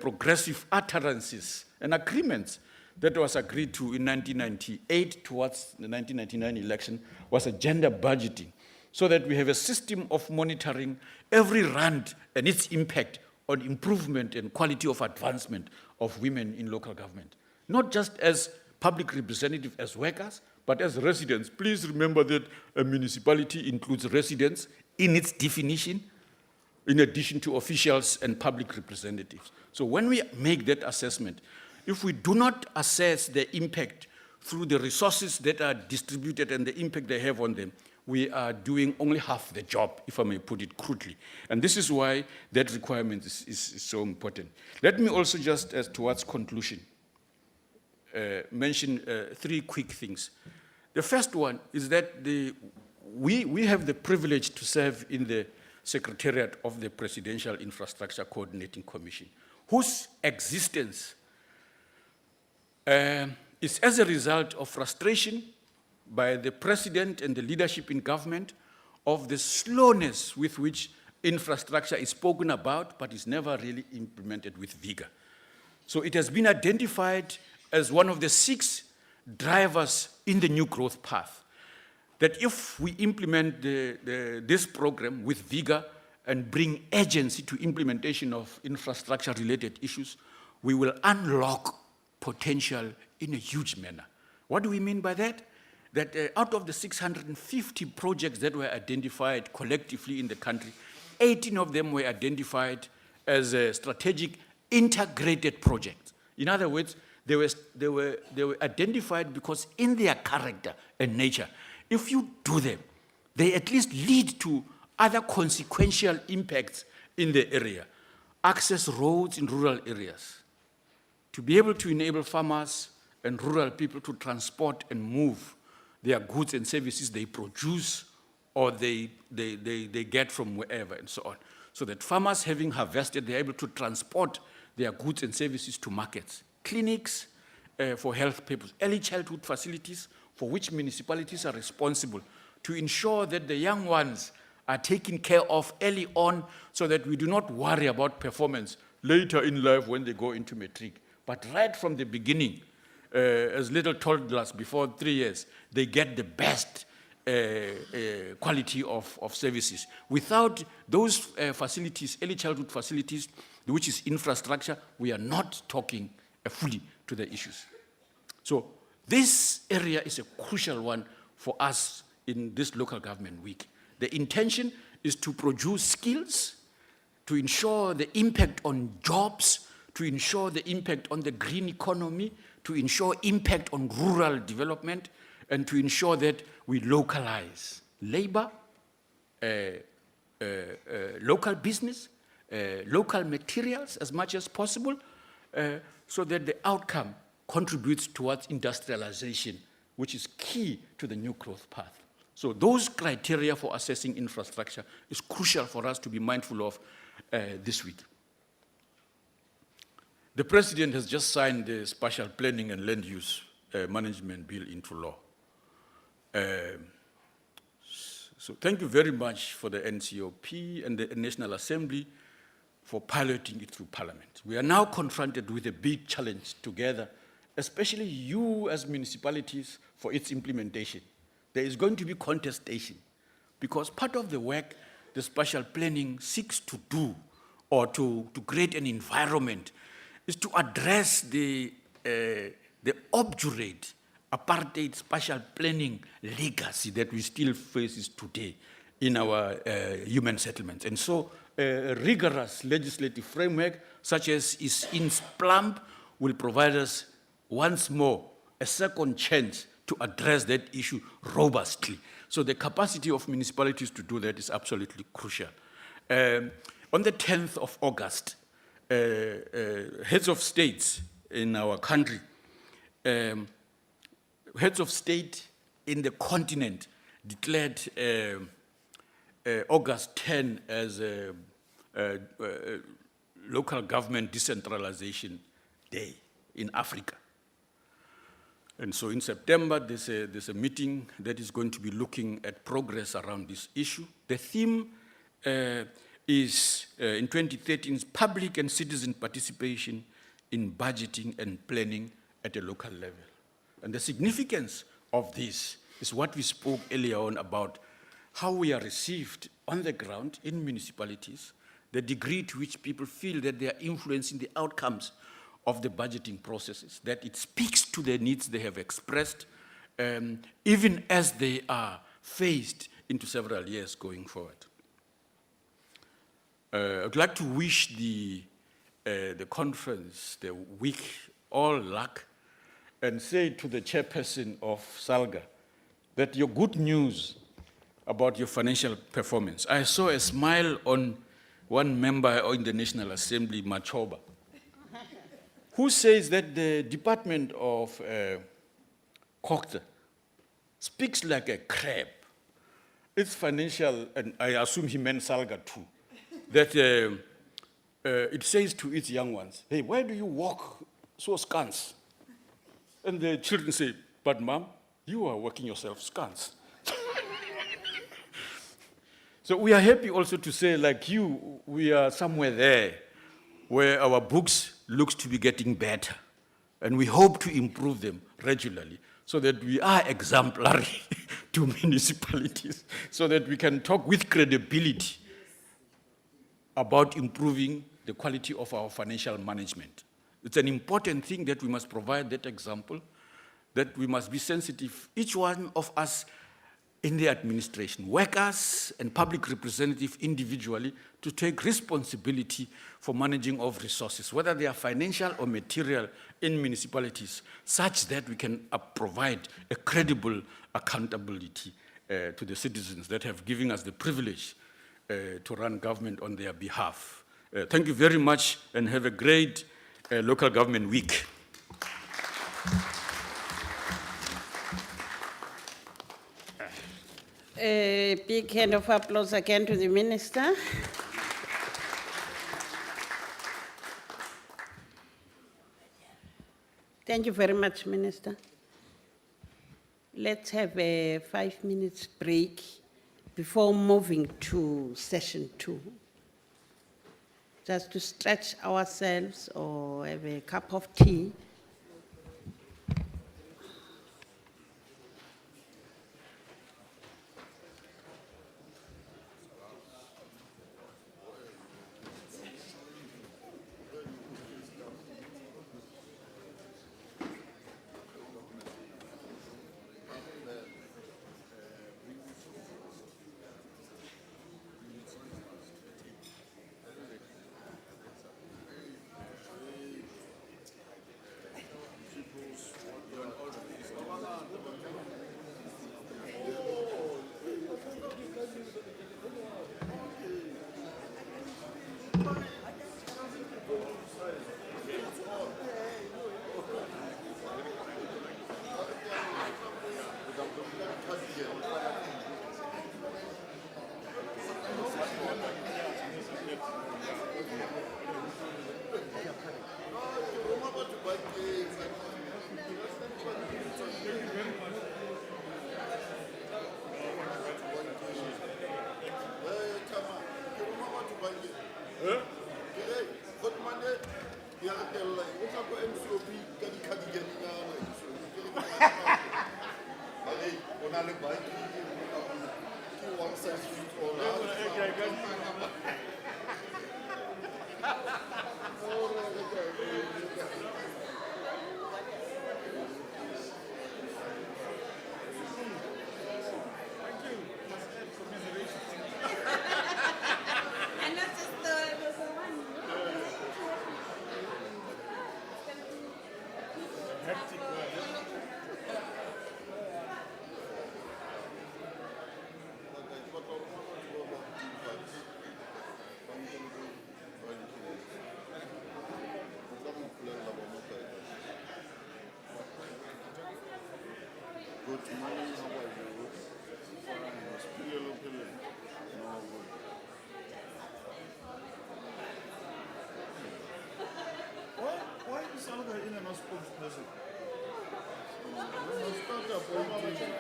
progressive utterances and agreements that was agreed to in 1998 towards the 1999 election was a gender budgeting, so that we have a system of monitoring every rand and its impact on improvement and quality of advancement of women in local government. Not just as public representatives, as workers, but as residents. Please remember that a municipality includes residents in its definition, in addition to officials and public representatives. So when we make that assessment, if we do not assess the impact through the resources that are distributed and the impact they have on them, we are doing only half the job, if I may put it crudely. And this is why that requirement is so important. Let me also just, as towards conclusion, mention 3 quick things. The first one is that we have the privilege to serve in the Secretariat of the Presidential Infrastructure Coordinating Commission, whose existence is as a result of frustration by the president and the leadership in government of the slowness with which infrastructure is spoken about, but is never really implemented with vigor. So it has been identified as one of the 6 drivers in the new growth path, that if we implement this program with vigor and bring urgency to implementation of infrastructure-related issues, we will unlock potential in a huge manner. What do we mean by that? That out of the 650 projects that were identified collectively in the country, 18 of them were identified as strategic integrated projects. In other words, they were identified because in their character and nature, if you do them, they at least lead to other consequential impacts in the area. Access roads in rural areas, to be able to enable farmers and rural people to transport and move their goods and services they produce or they get from wherever and so on. So that farmers having harvested, they're able to transport their goods and services to markets. Clinics for health purposes, early childhood facilities for which municipalities are responsible to ensure that the young ones are taken care of early on so that we do not worry about performance later in life when they go into matric. But right from the beginning, as little toddlers before 3 years, they get the best quality of services. Without those facilities, early childhood facilities, which is infrastructure, we are not talking fully to the issues. So this area is a crucial one for us in this local government week. The intention is to produce skills, to ensure the impact on jobs, to ensure the impact on the green economy, to ensure impact on rural development, and to ensure that we localize labor, local business, local materials as much as possible, so that the outcome contributes towards industrialization, which is key to the new growth path. So those criteria for assessing infrastructure is crucial for us to be mindful of this week. The President has just signed the Spatial Planning and Land Use Management Bill into law. So thank you very much for the NCOP and the National Assembly for piloting it through Parliament. We are now confronted with a big challenge together, especially you as municipalities, for its implementation. There is going to be contestation because part of the work the spatial planning seeks to do or to create an environment is to address the obdurate apartheid spatial planning legacy that we still face today in our human settlements. And so a rigorous legislative framework such as is in SPLAMP will provide us once more a second chance to address that issue robustly. So the capacity of municipalities to do that is absolutely crucial. On the 10th of August, heads of states in our country, heads of state in the continent declared August 10 as a local government decentralization day in Africa. And so in September, there's a meeting that is going to be looking at progress around this issue. The theme is, in 2013, is public and citizen participation in budgeting and planning at a local level. And the significance of this is what we spoke earlier on about how we are received on the ground in municipalities, the degree to which people feel that they are influencing the outcomes of the budgeting processes, that it speaks to the needs they have expressed, even as they are phased into several years going forward. I'd like to wish the conference, the week, all luck, and say to the chairperson of SALGA that your good news about your financial performance. I saw a smile on one member in the National Assembly, Machoba, who says that the Department of Cocta speaks like a crab. It's financial, and I assume he meant SALGA too, that it says to its young ones, hey, why do you walk so scant? And the children say, but mom, you are working yourself scant. So we are happy also to say, like you, we are somewhere there where our books looks to be getting better. And we hope to improve them regularly so that we are exemplary to municipalities, so that we can talk with credibility about improving the quality of our financial management. It's an important thing that we must provide that example, that we must be sensitive, each one of us in the administration, workers and public representatives individually, to take responsibility for managing of resources, whether they are financial or material in municipalities, such that we can provide a credible accountability to the citizens that have given us the privilege to run government on their behalf. Thank you very much and have a great local government week. A big hand of applause again to the Minister. Thank you very much, Minister. Let's have a 5 minutes break before moving to session 2. Just to stretch ourselves or have a cup of tea. na le bike, ke one size fits all. I noticed there was a one. Good morning, how are you? Fine, Spirielo Pele. No, good. Why is SALGA in a spokesperson? Start appointing.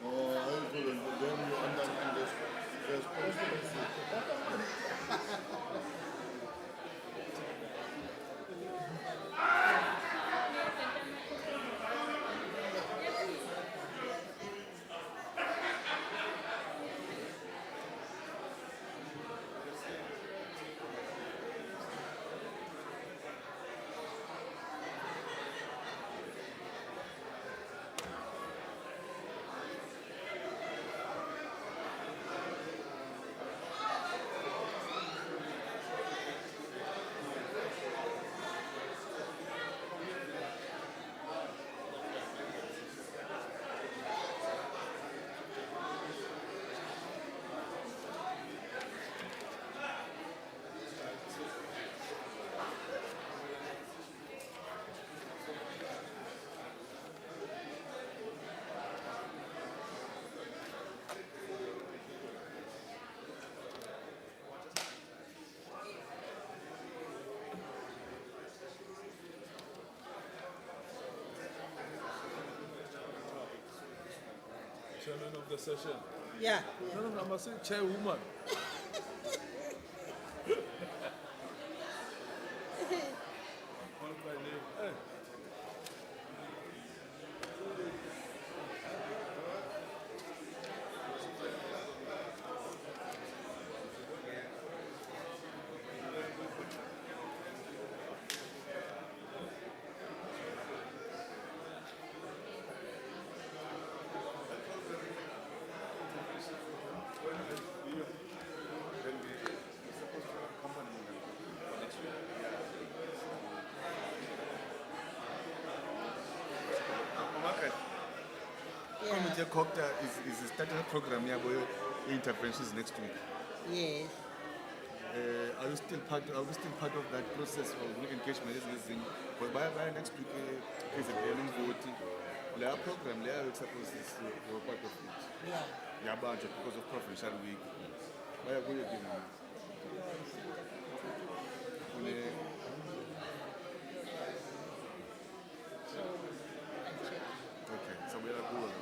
Oh, I couldn't. Then you understand this. The spokesperson. Chairman of the session. Yeah. No, I must say chairwoman. Call by name. Hey. Committee Cocta is starting a program here where interventions next week. Yes. Are we still part of that process of engagement? But by next week is a learning vote. Their program, they are supposed to be part of it. Yeah. Yeah, but because of provincial week. Why are we doing that? Okay, so we are good.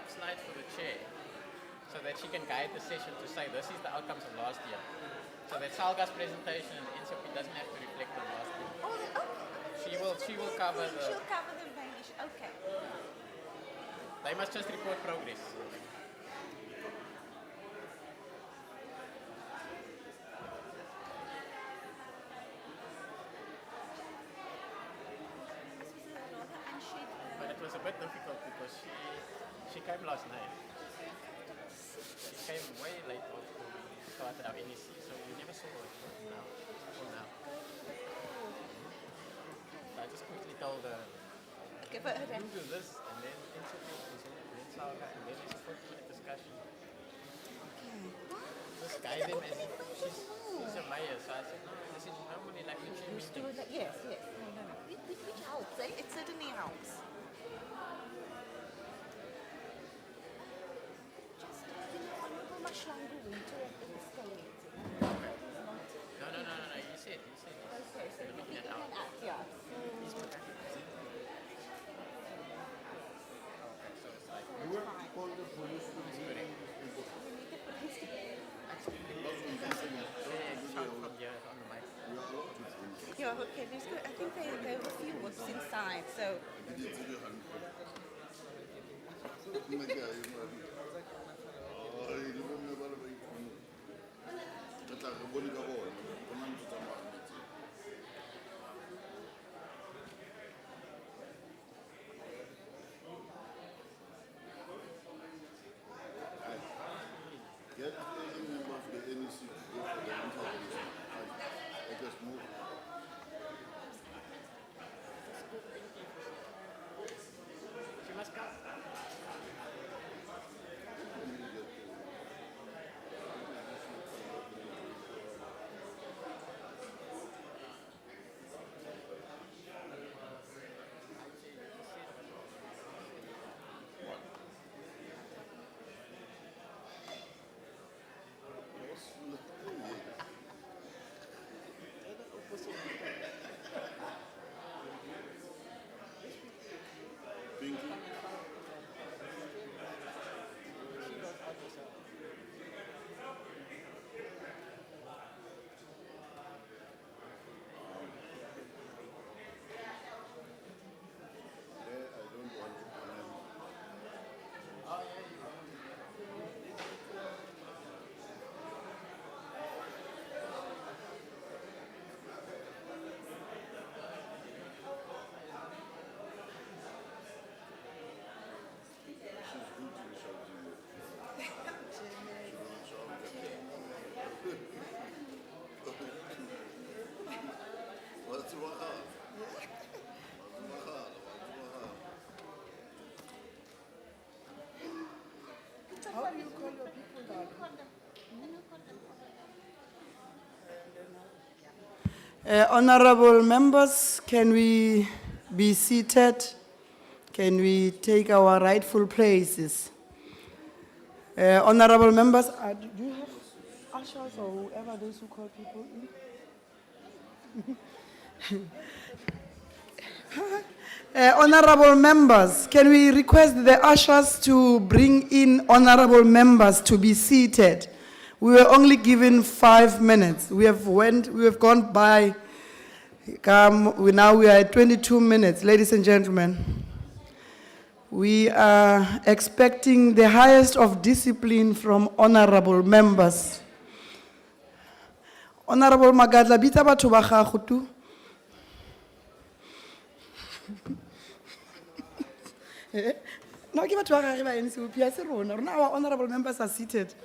enough slides for the chair so that she can guide the session to say this is the outcomes of last year. So that SALGA's presentation and NCOP doesn't have to reflect on last year. Oh, okay. She will cover the. She'll cover the main issue. Okay. They must just report progress. But it was a bit difficult because she came last night. She came way late after we started our NEC, so we never saw her until now. So I just quickly told her, Give her a you do this, and then NCOP, and then SALGA, and then there's a 40-minute discussion. Just guide them as if she's a mayor, so I said, no, this is normally like a chair meeting. Yes, yes. No. Which helps, eh? It certainly helps. Just, Honorable Mashlangu went to at the stage. No, you said. Okay, so You're looking at our. yeah. Okay, so it's like. You will call the police to Shout from here on the mic. Yeah, okay. I think there were a few what's inside, so. Get any member of the NEC to go for the intervention. I just move. She must come. Pinky. There, I don't want to comment. She's good in shouting. What's wrong? How do you call your people, darling? Honorable members, can we be seated? Can we take our rightful places? Honorable members, do you have ushers or whoever those who call people in? Honorable members, can we request the ushers to bring in honorable members to be seated? We were only given 5 minutes. We have gone by. Now we are at 22 minutes, ladies and gentlemen. We are expecting the highest of discipline from honorable members. Honorable Magadla, bitsa batho ba gago tu. No, ke batho ba gage ba NCOP, a se rona. Rona our honorable members are seated.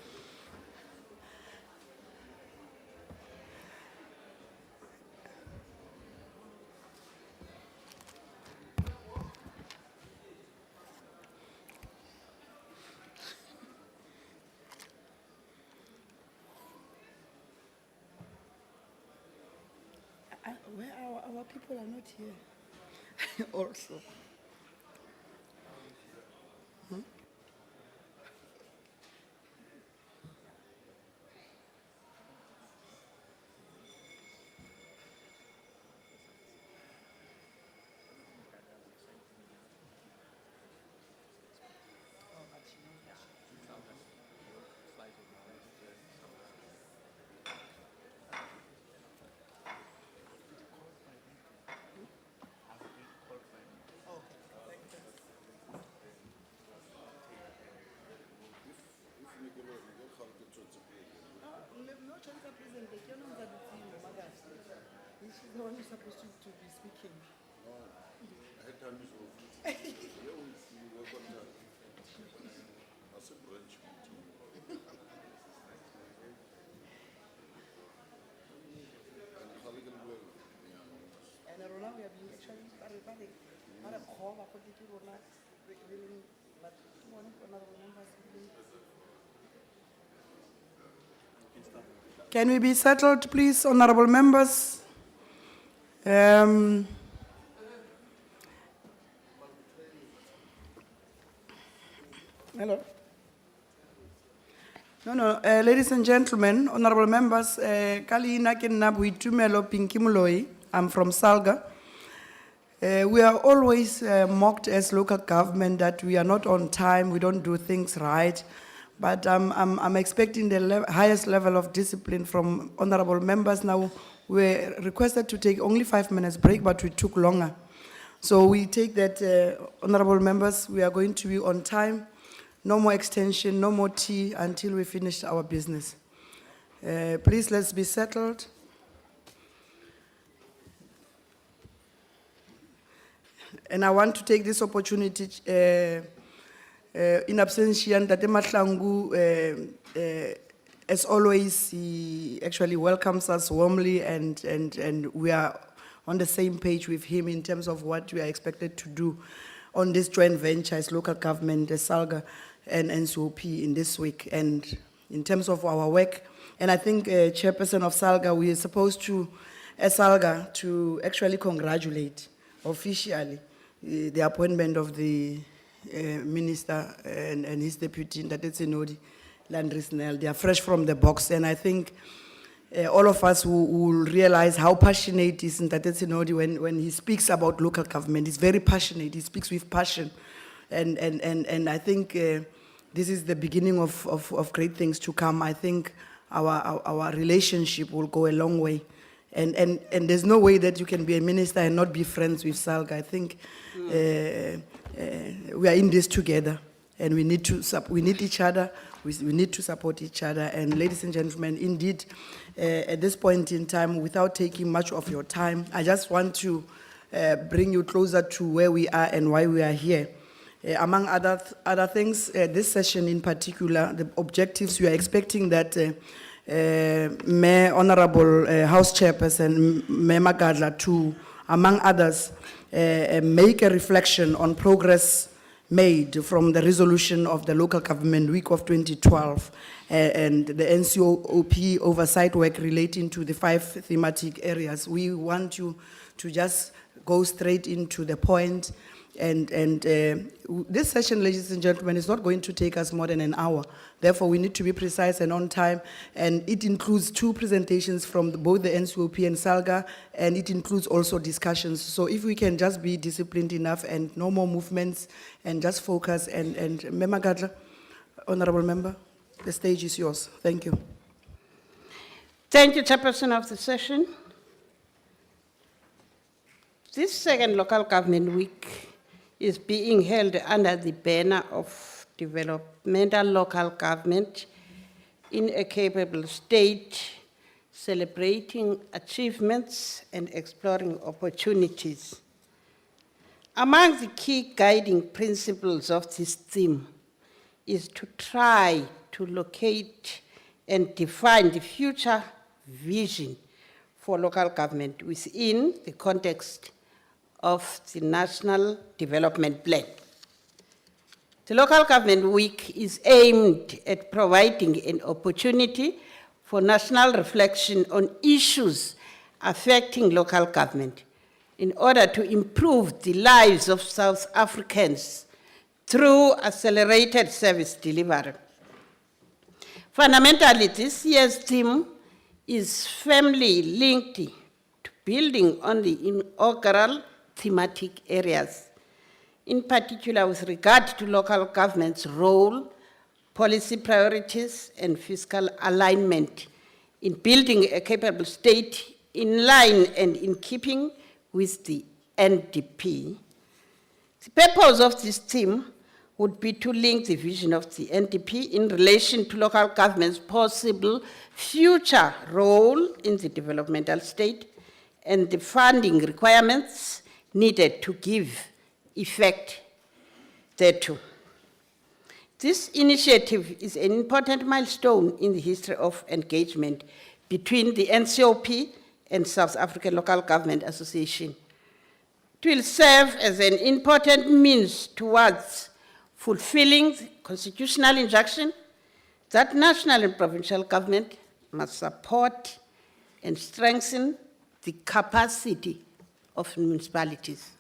Where our people are not here also. you're supposed to be speaking. And rona we have been actually ba re kgoba go ke rona re leng but ke bone honorable members Can we be settled, please, honorable members? Hello. No, ladies and gentlemen, honorable members, Kalina Kenna Buitumelo Pinky Muloi, I'm from SALGA. We are always mocked as local government that we are not on time, we don't do things right. But I'm expecting the highest level of discipline from honorable members. Now, we're requested to take only 5 minutes break, but we took longer. So we take that, honorable members, we are going to be on time. No more extension, no more tea until we finish our business. Please, let's be settled. And I want to take this opportunity, in absentia, Tate Mahlangu, as always, he actually welcomes us warmly, and we are on the same page with him in terms of what we are expected to do on this joint venture as local government, as SALGA and NCOP in this week, and in terms of our work. And I think, Chairperson of SALGA, we are supposed to, as SALGA, to actually congratulate officially the appointment of the Minister and his deputy, Ntate Tsenodi Landrisnel. They are fresh from the box, and I think all of us will realize how passionate is Ntate Tsenodi when he speaks about local government. He's very passionate, he speaks with passion. And I think this is the beginning of great things to come. I think our relationship will go a long way. And there's no way that you can be a minister and not be friends with SALGA. I think we are in this together, and we need each other, we need to support each other. And ladies and gentlemen, indeed, at this point in time, without taking much of your time, I just want to bring you closer to where we are and why we are here. Among other things, this session in particular, the objectives, we are expecting that Mayor Honorable House Chairperson, Mayor Magadla, to, among others, make a reflection on progress made from the resolution of the local government week of 2012 and the NCOP oversight work relating to the 5 thematic areas. We want you to just go straight into the point. And this session, ladies and gentlemen, is not going to take us more than an hour. Therefore, we need to be precise and on time. And it includes 2 presentations from both the NCOP and SALGA, and it includes also discussions. So if we can just be disciplined enough and no more movements and just focus. And Member Gadla, Honorable Member, the stage is yours. Thank you. Thank you, Chairperson of the session. This second local government week is being held under the banner of developmental local government in a capable state, celebrating achievements and exploring opportunities. Among the key guiding principles of this theme is to try to locate and define the future vision for local government within the context of the National Development Plan. The Local Government Week is aimed at providing an opportunity for national reflection on issues affecting local government in order to improve the lives of South Africans through accelerated service delivery. Fundamentally, this year's theme is firmly linked to building on the inaugural thematic areas, in particular with regard to local government's role, policy priorities, and fiscal alignment in building a capable state in line and in keeping with the NDP. The purpose of this theme would be to link the vision of the NDP in relation to local government's possible future role in the developmental state and the funding requirements needed to give effect thereto. This initiative is an important milestone in the history of engagement between the NCOP and South African Local Government Association. It will serve as an important means towards fulfilling the constitutional injunction that national and provincial government must support and strengthen the capacity of municipalities.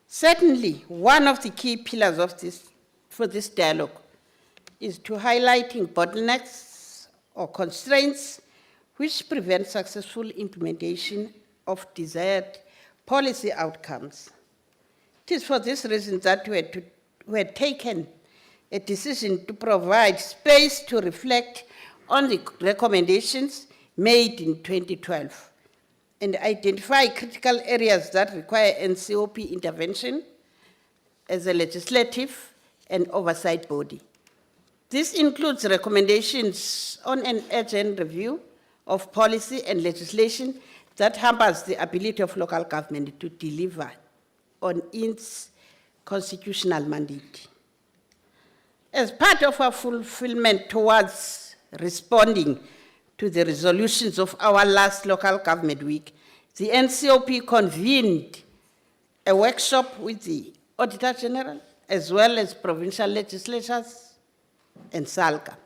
Certainly, one of the key pillars of for this dialogue is to highlighting bottlenecks or constraints which prevent successful implementation of desired policy outcomes. It is for this reason that we had taken a decision to provide space to reflect on the recommendations made in 2012 and identify critical areas that require NCOP intervention as a legislative and oversight body. This includes recommendations on an urgent review of policy and legislation that hampers the ability of local government to deliver on its constitutional mandate. As part of our fulfillment towards responding to the resolutions of our last local government week, the NCOP convened a workshop with the Auditor General, as well as provincial legislatures and SALGA.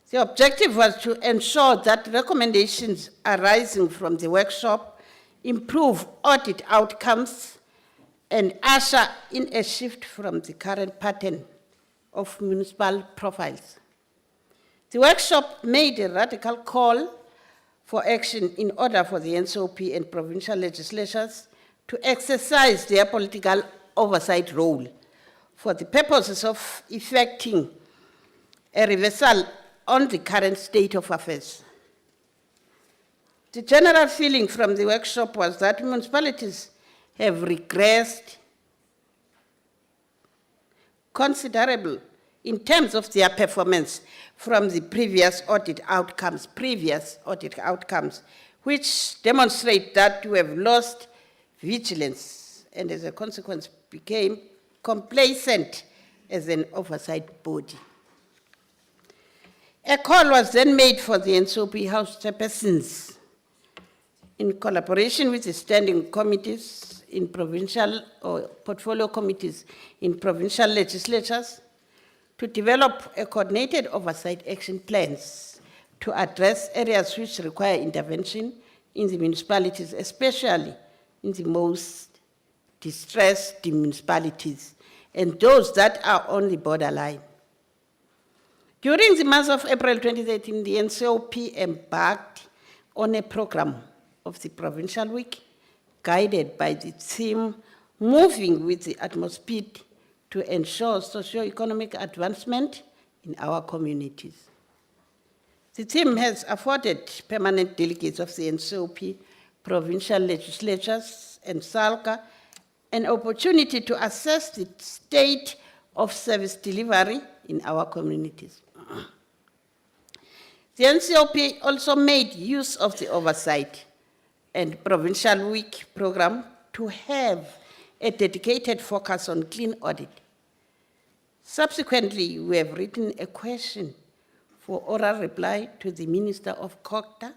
The objective was to ensure that recommendations arising from the workshop improve audit outcomes and usher in a shift from the current pattern of municipal profiles. The workshop made a radical call for action in order for the NCOP and provincial legislatures to exercise their political oversight role for the purposes of effecting a reversal on the current state of affairs. The general feeling from the workshop was that municipalities have regressed considerable in terms of their performance from the previous audit outcomes, which demonstrate that we have lost vigilance and as a consequence became complacent as an oversight body. A call was then made for the NCOP House chairpersons in collaboration with the standing committees in provincial or portfolio committees in provincial legislatures to develop a coordinated oversight action plans to address areas which require intervention in the municipalities, especially in the most distressed municipalities and those that are on the borderline. During the month of April 2013, the NCOP embarked on a program of the Provincial Week, guided by the theme, Moving with the Utmost Speed to ensure socio-economic advancement in our communities. The theme has afforded permanent delegates of the NCOP, provincial legislatures, and SALGA an opportunity to assess the state of service delivery in our communities. The NCOP also made use of the oversight and Provincial Week program to have a dedicated focus on clean audit. Subsequently, we have written a question for oral reply to the Minister of COCTA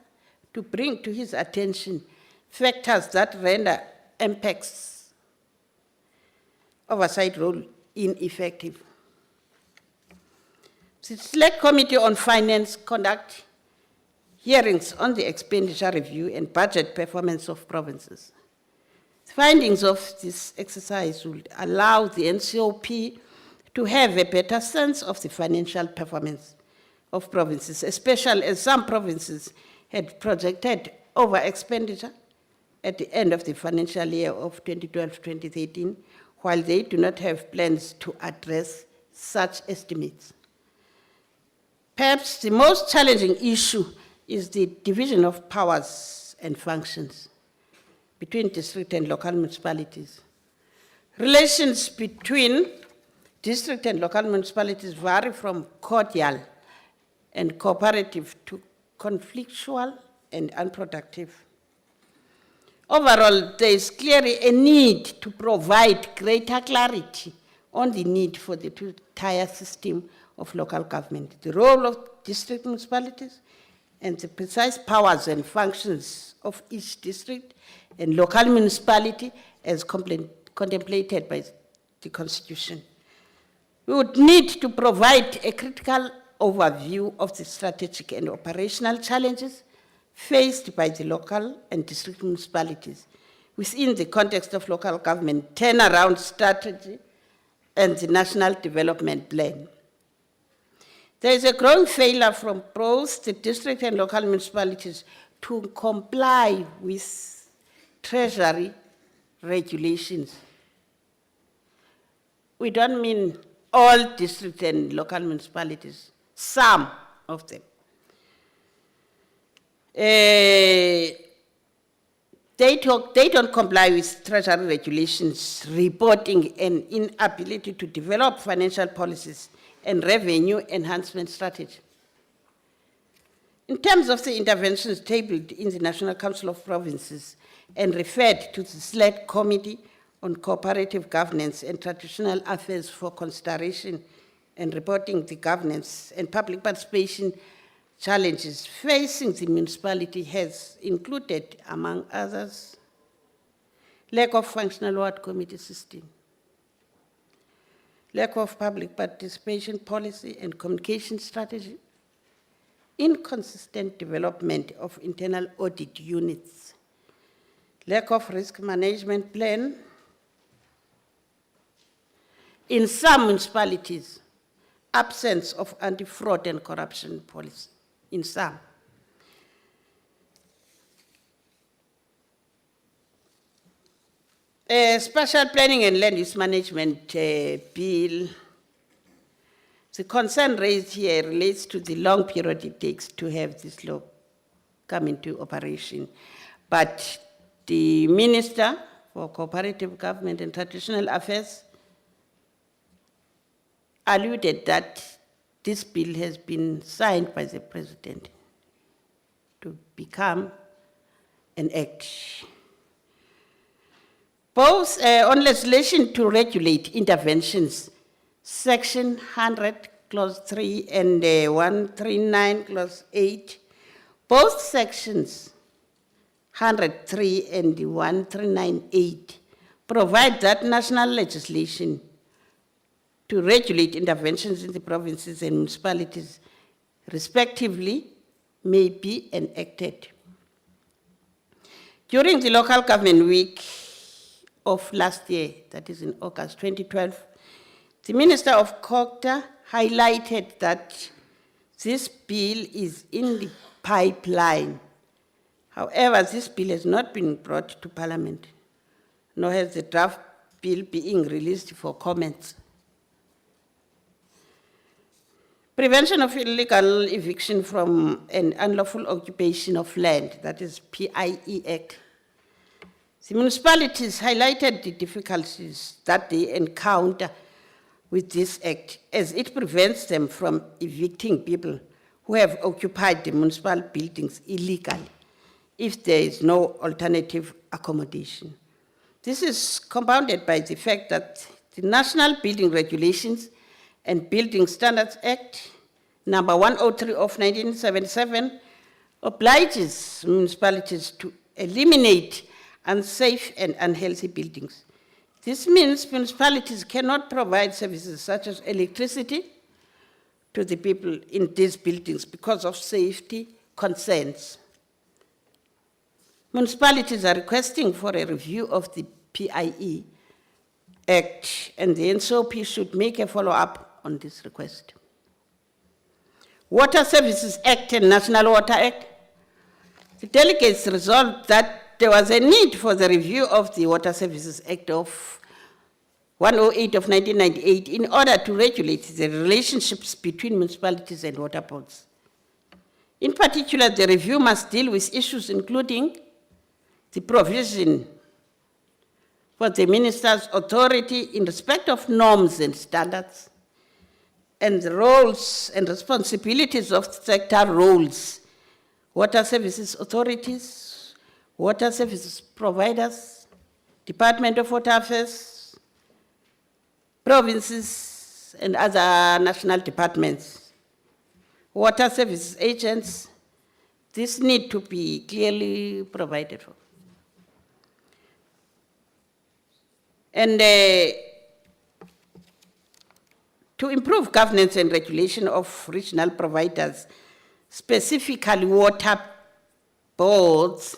to bring to his attention factors that render MPEC's oversight role ineffective. The Select Committee on Finance conduct hearings on the expenditure review and budget performance of provinces. The findings of this exercise will allow the NCOP to have a better sense of the financial performance of provinces, especially as some provinces had projected over expenditure at the end of the financial year of 2012-2013, while they do not have plans to address such estimates. Perhaps the most challenging issue is the division of powers and functions between district and local municipalities. Relations between district and local municipalities vary from cordial and cooperative to conflictual and unproductive. Overall, there is clearly a need to provide greater clarity on the need for the two-tier system of local government, the role of district municipalities, and the precise powers and functions of each district and local municipality as contemplated by the Constitution. We would need to provide a critical overview of the strategic and operational challenges faced by the local and district municipalities within the context of local government turnaround strategy and the National Development Plan. There is a growing failure from both the district and local municipalities to comply with Treasury regulations. We don't mean all district and local municipalities, some of them. They don't comply with Treasury regulations, reporting an inability to develop financial policies and revenue enhancement strategy. In terms of the interventions tabled in the National Council of Provinces and referred to the Select Committee on Cooperative Governance and Traditional Affairs for consideration and reporting the governance and public participation challenges facing the municipality has included, among others, lack of functional ward committee system, lack of public participation policy and communication strategy, inconsistent development of internal audit units, lack of risk management plan. In some municipalities, absence of anti-fraud and corruption policy. In some. A special planning and land use management bill. The concern raised here relates to the long period it takes to have this law come into operation. But the Minister for Cooperative Government and Traditional Affairs alluded that this bill has been signed by the President to become an act. Both on legislation to regulate interventions, Section 100, Clause 3, and 139, Clause 8, both sections 103 and 139.8 provide that national legislation to regulate interventions in the provinces and municipalities, respectively, may be enacted. During the local government week of last year, that is in August 2012, the Minister of COGTA highlighted that this bill is in the pipeline. However, this bill has not been brought to Parliament, nor has the draft bill being released for comments. Prevention of illegal eviction from an unlawful occupation of land, that is PIE Act. The municipalities highlighted the difficulties that they encounter with this act as it prevents them from evicting people who have occupied the municipal buildings illegally if there is no alternative accommodation. This is compounded by the fact that the National Building Regulations and Building Standards Act, number 103 of 1977, obliges municipalities to eliminate unsafe and unhealthy buildings. This means municipalities cannot provide services such as electricity to the people in these buildings because of safety concerns. Municipalities are requesting for a review of the PIE Act, and the NCOP should make a follow-up on this request. Water Services Act and National Water Act. The delegates resolved that there was a need for the review of the Water Services Act of 108 of 1998 in order to regulate the relationships between municipalities and water boards. In particular, the review must deal with issues including the provision for the minister's authority in respect of norms and standards, and the roles and responsibilities of sector roles, water services authorities, water services providers, Department of Water Affairs, provinces and other national departments, water services agents. This need to be clearly provided for. And to improve governance and regulation of regional providers, specifically water boards,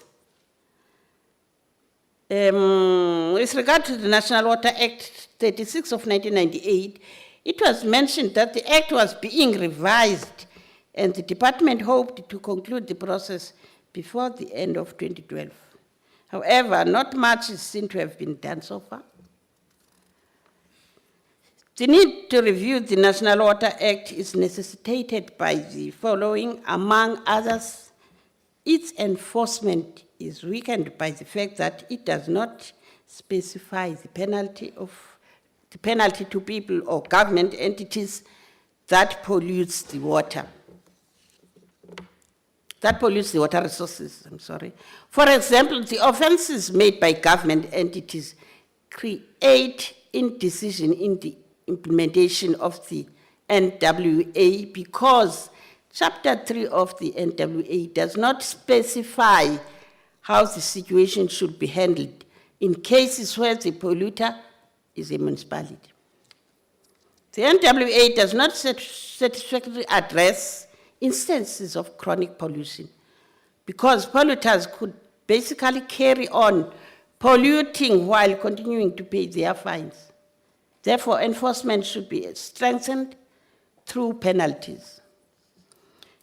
with regard to the National Water Act 36 of 1998, it was mentioned that the act was being revised and the department hoped to conclude the process before the end of 2012. However, not much is seen to have been done so far. The need to review the National Water Act is necessitated by the following. Among others, its enforcement is weakened by the fact that it does not specify the penalty to people or government entities that pollutes the water. That pollutes the water resources, I'm sorry. For example, the offenses made by government entities create indecision in the implementation of the NWA because Chapter 3 of the NWA does not specify how the situation should be handled in cases where the polluter is a municipality. The NWA does not satisfactorily address instances of chronic pollution because polluters could basically carry on polluting while continuing to pay their fines. Therefore, enforcement should be strengthened through penalties.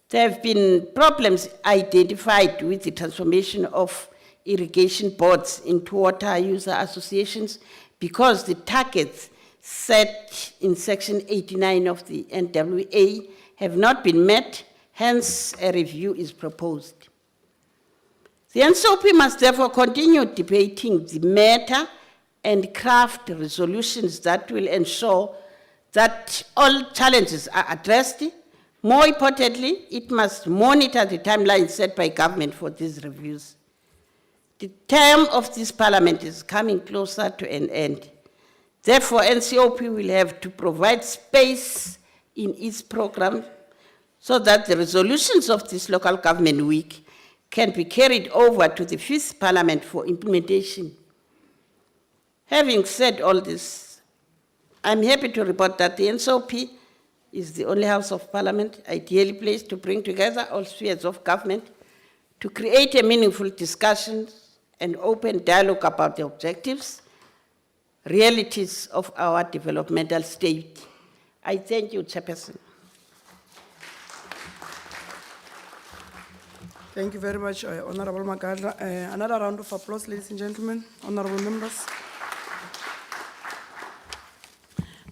There have been problems identified with the transformation of irrigation boards into water user associations because the targets set in Section 89 of the NWA have not been met, hence a review is proposed. The NCOP must therefore continue debating the matter and craft resolutions that will ensure that all challenges are addressed. More importantly, it must monitor the timeline set by government for these reviews. The term of this parliament is coming closer to an end. Therefore, NCOP will have to provide space in its program so that the resolutions of this local government week can be carried over to the 5th parliament for implementation. Having said all this, I'm happy to report that the NCOP is the only house of parliament ideally placed to bring together all spheres of government to create a meaningful discussion and open dialogue about the objectives, realities of our developmental state. I thank you, Chairperson. Thank you very much, Honorable Magadla. Another round of applause, ladies and gentlemen, honorable members.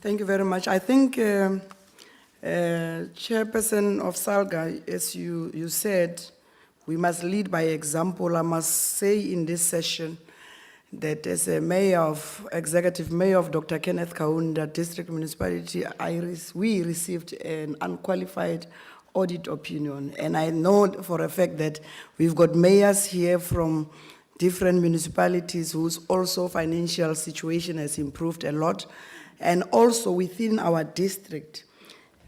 Thank you very much. I think, Chairperson of SALGA, as you said, we must lead by example. I must say in this session that as a executive mayor of Dr. Kenneth Kaunda District Municipality, we received an unqualified audit opinion. And I know for a fact that we've got mayors here from different municipalities whose also financial situation has improved a lot. And also within our district,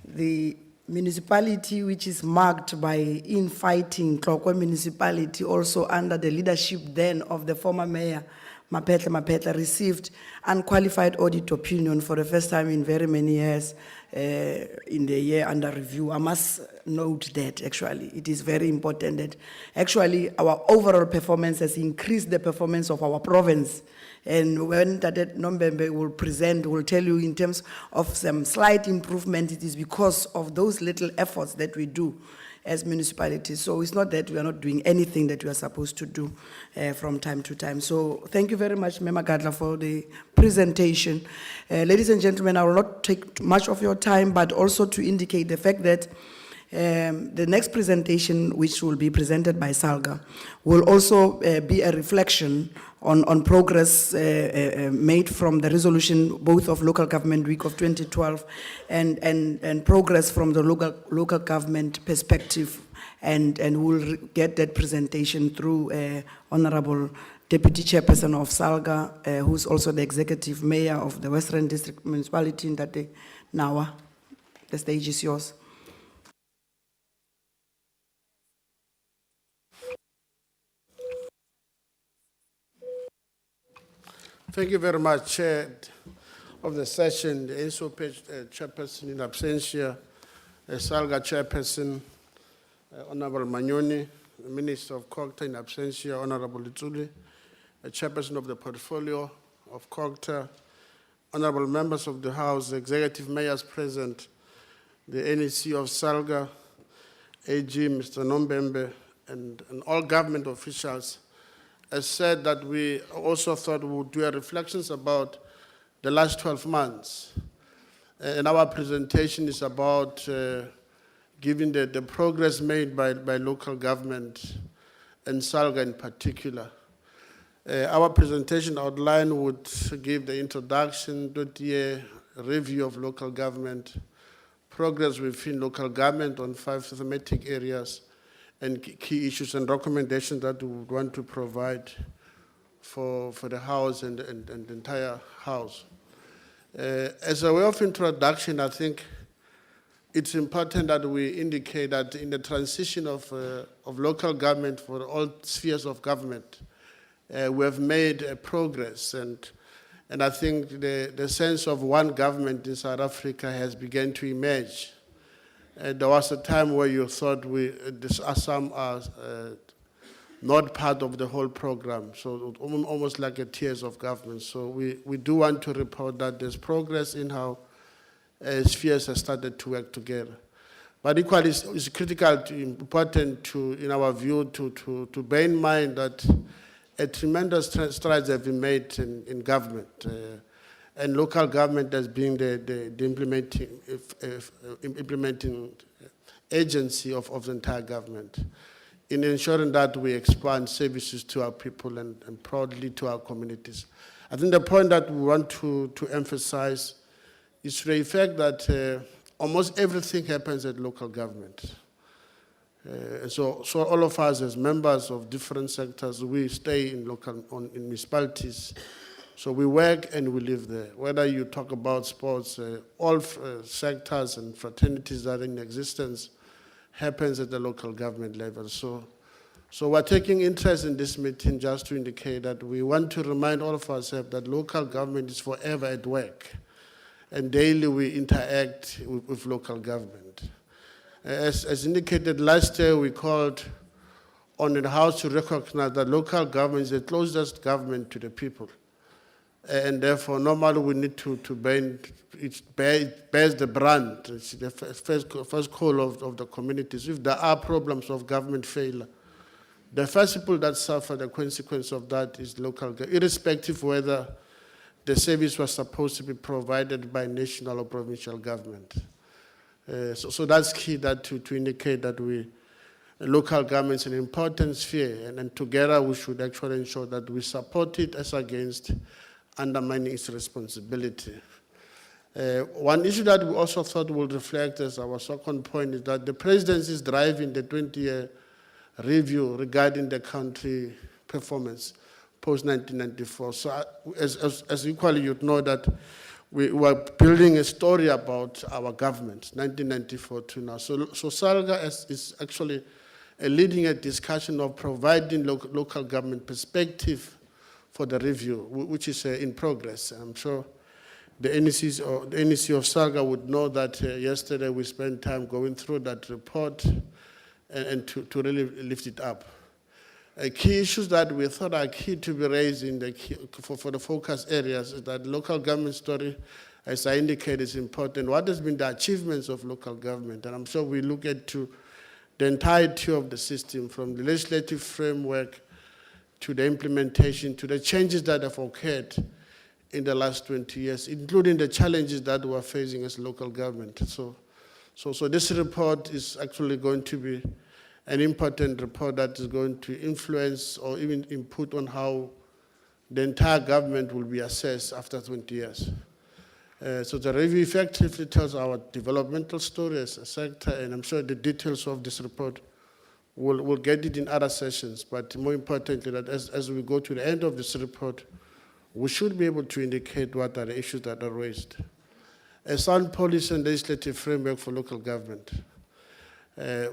the municipality which is marked by infighting, Tlokwe municipality, also under the leadership then of the former mayor, Mapetla, received unqualified audit opinion for the first time in very many years in the year under review. I must note that actually it is very important that actually our overall performance has increased the performance of our province. And when Tadet Nombembe will present, will tell you in terms of some slight improvement, it is because of those little efforts that we do as municipalities. So it's not that we are not doing anything that we are supposed to do from time to time. So thank you very much, Mema Gadla, for the presentation. Ladies and gentlemen, I will not take much of your time, but also to indicate the fact that the next presentation, which will be presented by SALGA, will also be a reflection on progress made from the resolution both of Local Government Week of 2012 and progress from the local government perspective and we'll get that presentation through Honorable Deputy Chairperson of SALGA, who's also the Executive Mayor of the Western District Municipality in Tate Nawa. The stage is yours. Thank you very much, Chair of the session, the NCOP Chairperson in absentia, SALGA Chairperson, Honorable Manyoni, the Minister of COGTA in absentia, Honorable Litsuli, Chairperson of the Portfolio of COGTA, Honorable Members of the House, the Executive Mayors present, the NEC of SALGA, AG, Mr. Nombembe, and all government officials, has said that we also thought we would do a reflections about the last 12 months. And our presentation is about giving the progress made by local government and SALGA in particular. Our presentation outline would give the introduction, a review of local government, progress within local government on 5 thematic areas, and key issues and recommendations that we would want to provide for the House and the entire House. As a way of introduction, I think it's important that we indicate that in the transition of local government for all spheres of government, we have made progress, and I think the sense of one government in South Africa has begun to emerge. There was a time where you thought some are not part of the whole program, so almost like a tiers of government. So we do want to report that there's progress in how spheres have started to work together. But equally, it's critical, important in our view, to bear in mind that a tremendous strides have been made in government. And local government as being the implementing agency of the entire government in ensuring that we expand services to our people and proudly to our communities. I think the point that we want to emphasize is the effect that almost everything happens at local government. So all of us as members of different sectors, we stay in in municipalities. So we work and we live there. Whether you talk about sports, all sectors and fraternities that are in existence happens at the local government level. So we're taking interest in this meeting just to indicate that we want to remind all of ourselves that local government is forever at work. And daily we interact with local government. As indicated last year, we called on the House to recognize that local government is the closest government to the people. And therefore, normally we need to bears the brand. It's the first call of the communities. If there are problems of government failure, the first people that suffer the consequence of that is local government, irrespective whether the service was supposed to be provided by national or provincial government. So that's key, that to indicate that local government is an important sphere, and together we should actually ensure that we support it as against undermining its responsibility. One issue that we also thought would reflect as our second point is that the presidency is driving the 20-year review regarding the country performance post-1994. So as equally you'd know that we were building a story about our government, 1994 to now. So SALGA is actually leading a discussion of providing local government perspective for the review, which is in progress. I'm sure the NEC of SALGA would know that yesterday we spent time going through that report and to really lift it up. Key issues that we thought are key to be raised for the focus areas is that local government story, as I indicated, is important. What has been the achievements of local government? And I'm sure we look at the entirety of the system, from the legislative framework to the implementation, to the changes that have occurred in the last 20 years, including the challenges that we're facing as local government. So this report is actually going to be an important report that is going to influence or even input on how the entire government will be assessed after 20 years. So the review effectively tells our developmental story as a sector, and I'm sure the details of this report we'll get it in other sessions, but more importantly, that as we go to the end of this report, we should be able to indicate what are the issues that are raised. A sound policy and legislative framework for local government.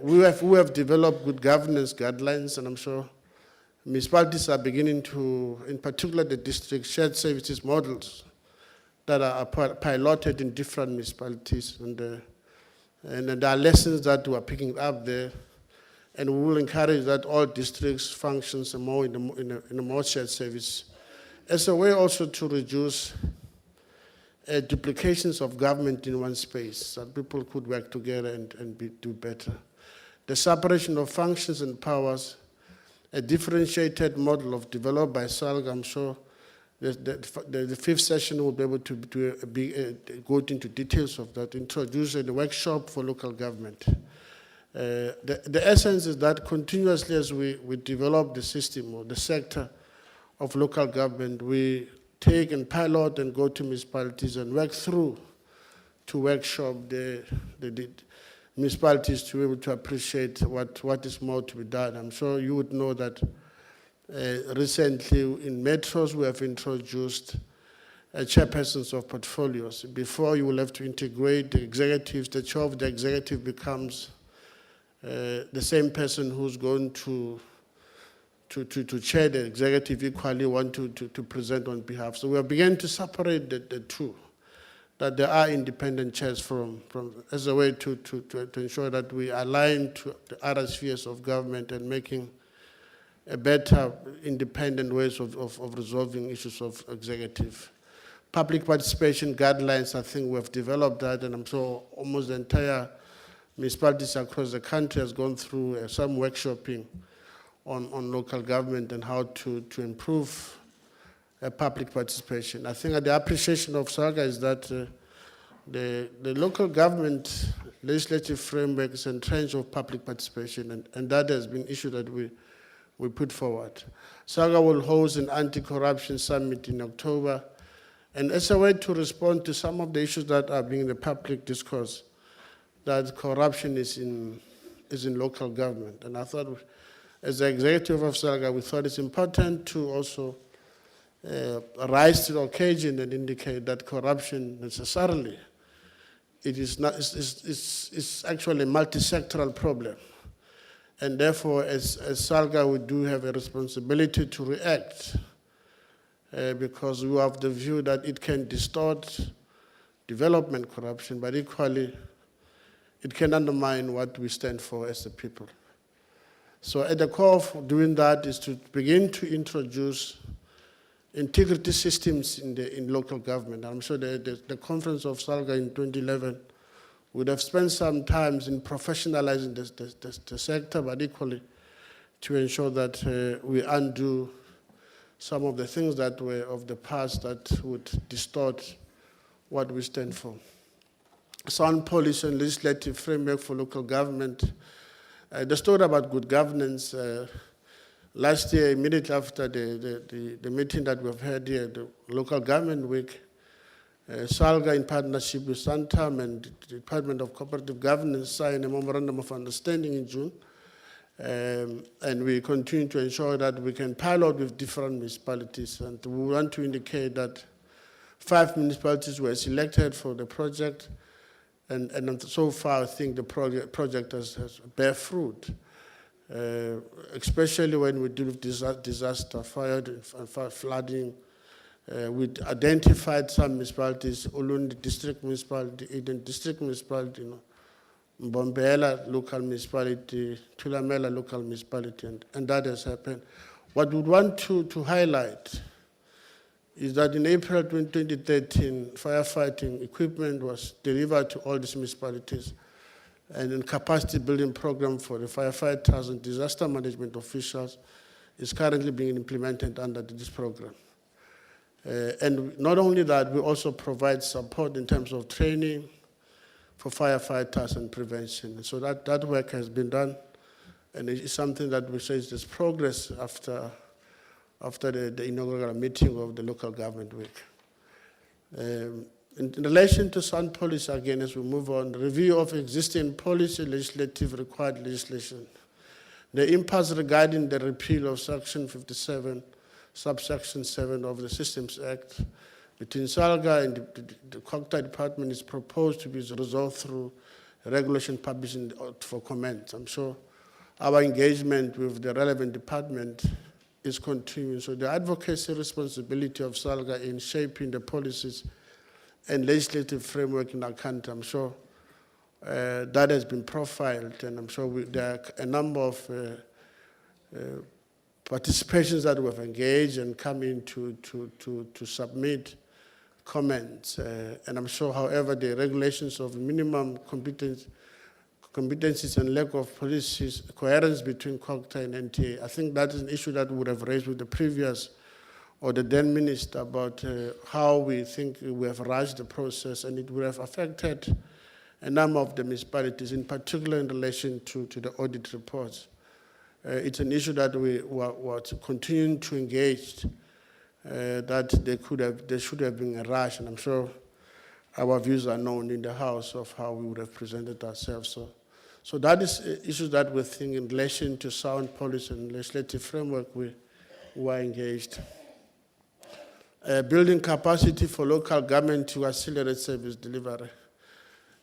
We have developed good governance guidelines, and I'm sure municipalities are beginning to, in particular the district shared services models that are piloted in different municipalities, and there are lessons that we are picking up there, and we will encourage that all districts functions more in a more shared service, as a way also to reduce duplications of government in one space, that people could work together and do better. The separation of functions and powers, a differentiated model of developed by SALGA. I'm sure the fifth session will be able to go into details of that, introduce a workshop for local government. The essence is that continuously as we develop the system or the sector of local government, we take and pilot and go to municipalities and work through to workshop the municipalities to be able to appreciate what is more to be done. I'm sure you would know that recently in metros we have introduced chairpersons of portfolios. Before, you will have to integrate the executives. The chair of the executive becomes the same person who's going to chair the executive, equally want to present on behalf. So we are beginning to separate the two, that there are independent chairs from as a way to ensure that we align to the other spheres of government and making a better independent ways of resolving issues of executive. Public participation guidelines, I think we have developed that, and I'm sure almost the entire municipalities across the country has gone through some workshopping on local government and how to improve public participation. I think the appreciation of SALGA is that the local government legislative framework is entrenched of public participation, and that has been an issue that we put forward. SALGA will host an anti-corruption summit in October, and as a way to respond to some of the issues that are being in the public discourse, that corruption is in local government. And I thought, as the executive of SALGA, we thought it's important to also rise to the occasion and indicate that corruption necessarily, it's actually a multi-sectoral problem. And therefore, as SALGA, we do have a responsibility to react because we have the view that it can distort development corruption, but equally, it can undermine what we stand for as a people. So at the core of doing that is to begin to introduce integrity systems in local government. I'm sure the conference of SALGA in 2011 would have spent some time in professionalizing the sector, but equally to ensure that we undo some of the things that were of the past that would distort what we stand for. Sound policy and legislative framework for local government. The story about good governance, last year, immediately after the meeting that we've had here, the Local Government Week, SALGA in partnership with Santam and the Department of Cooperative Governance signed a memorandum of understanding in June. And we continue to ensure that we can pilot with different municipalities. And we want to indicate that 5 municipalities were selected for the project. And so far, I think the project has bear fruit, especially when we deal with disaster, fire, flooding. We identified some municipalities, Ulundi District Municipality, Eden District Municipality, Mbombela Local Municipality, Tulamela Local Municipality, and that has happened. What we want to highlight is that in April 2013, firefighting equipment was delivered to all these municipalities, and a capacity building program for the firefighters and disaster management officials is currently being implemented under this program. And not only that, we also provide support in terms of training for firefighters and prevention. And so that work has been done, and it is something that we say is progress after the inaugural meeting of the Local Government Week. In relation to sound policy, again, as we move on, review of existing policy, legislative required legislation. the impasse regarding the repeal of Section 57, subsection 7 of the Systems Act between SALGA and the COCTA department is proposed to be resolved through regulation publishing for comment. I'm sure our engagement with the relevant department is continuing. So the advocacy responsibility of SALGA in shaping the policies and legislative framework in our country, I'm sure that has been profiled, and I'm sure there are a number of participations that we have engaged and come in to submit comments. And I'm sure, however, the regulations of minimum competencies and lack of policies, coherence between COCTA and NTA, I think that is an issue that we would have raised with the previous or the then minister about how we think we have rushed the process, and it would have affected a number of the municipalities, in particular in relation to the audit reports. It's an issue that we were continuing to engage, that there should have been a rush, and I'm sure our views are known in the House of how we would have presented ourselves. So that is issues that we think in relation to sound policy and legislative framework we were engaged. Building capacity for local government to accelerate service delivery.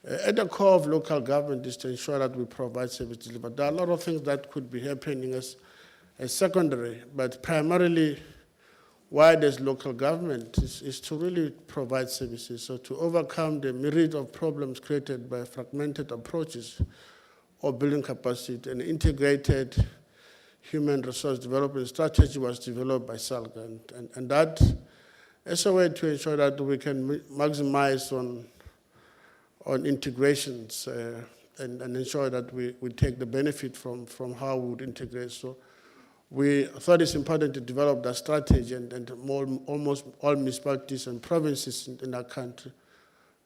At the core of local government is to ensure that we provide service delivery. There are a lot of things that could be happening as secondary, but primarily why there's local government is to really provide services. So to overcome the myriad of problems created by fragmented approaches of building capacity, an integrated human resource development strategy was developed by SALGA, and that is a way to ensure that we can maximize on integrations and ensure that we take the benefit from how we would integrate. So we thought it's important to develop that strategy, and almost all municipalities and provinces in our country,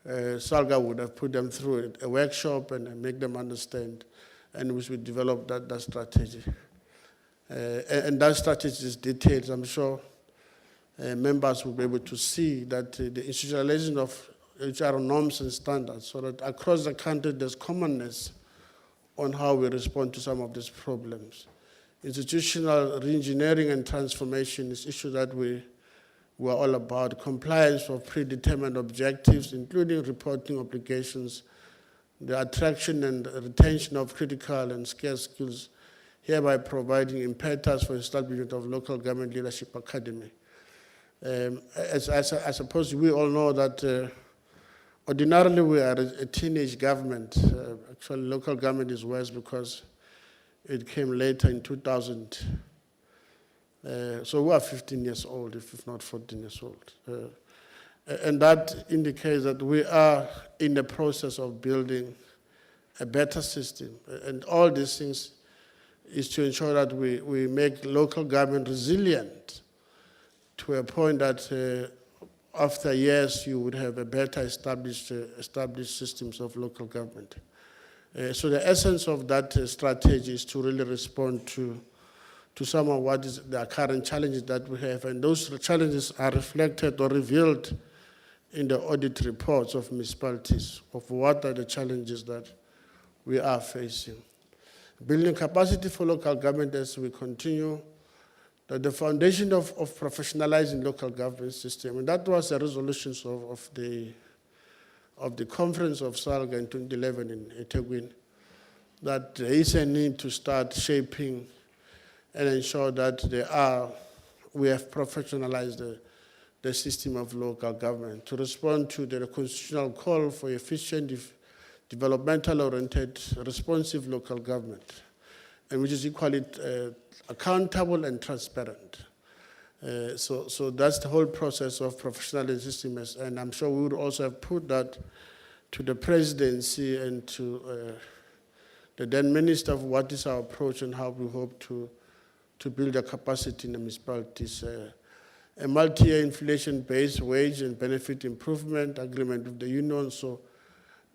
SALGA would have put them through a workshop and make them understand, and we should develop that strategy. And that strategy is detailed. I'm sure members will be able to see that the institutionalization of HR norms and standards, so that across the country there's commonness on how we respond to some of these problems. Institutional reengineering and transformation is issue that we're all about. Compliance of predetermined objectives, including reporting obligations, the attraction and retention of critical and scarce skills, hereby providing impetus for establishment of local government leadership academy. I suppose we all know that ordinarily we are a teenage government. Actually, local government is worse because it came later in 2000. So we are 15 years old, if not 14 years old. And that indicates that we are in the process of building a better system. And all these things is to ensure that we make local government resilient to a point that after years you would have a better established systems of local government. So the essence of that strategy is to really respond to some of what is the current challenges that we have, and those challenges are reflected or revealed in the audit reports of municipalities of what are the challenges that we are facing. Building capacity for local government as we continue, that the foundation of professionalizing local government system, and that was the resolutions of the conference of SALGA in 2011 in eThekwini, that there is a need to start shaping and ensure that we have professionalized the system of local government to respond to the constitutional call for efficient, developmental-oriented, responsive local government, and which is equally accountable and transparent. So that's the whole process of professionalizing systems, and I'm sure we would also have put that to the presidency and to the then minister of what is our approach and how we hope to build a capacity in the municipalities. A multi-year inflation-based wage and benefit improvement agreement with the union. So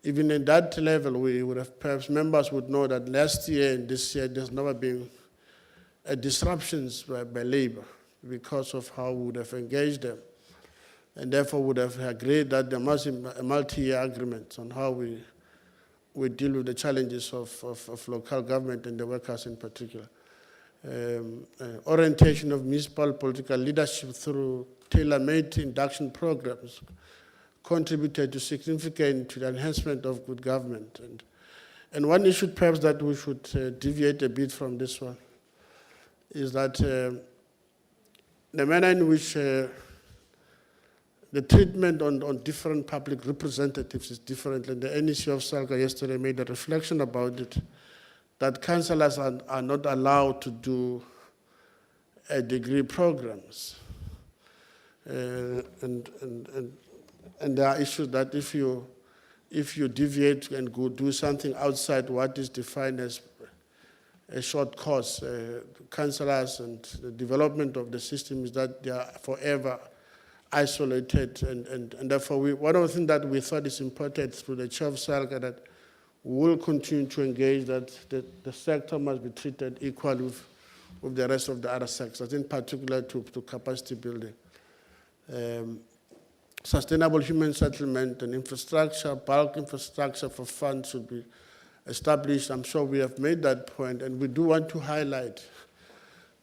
even in that level, we would have, perhaps members would know that last year and this year, there's never been disruptions by labor because of how we would have engaged them. And therefore would have agreed that there must be a multi-year agreement on how we deal with the challenges of local government and the workers in particular. orientation of municipal political leadership through tailor-made induction programs contributed to significant to the enhancement of good government. And one issue perhaps that we should deviate a bit from this one is that the manner in which the treatment on different public representatives is different. And the NEC of SALGA yesterday made a reflection about it, that councillors are not allowed to do degree programs. And there are issues that if you deviate and go do something outside what is defined as a short course, councillors and the development of the system is that they are forever isolated, and therefore one of the things that we thought is important through the chair of SALGA that we will continue to engage that the sector must be treated equally with the rest of the other sectors, in particular to capacity building. Sustainable human settlement and infrastructure, bulk infrastructure for funds should be established. I'm sure we have made that point, and we do want to highlight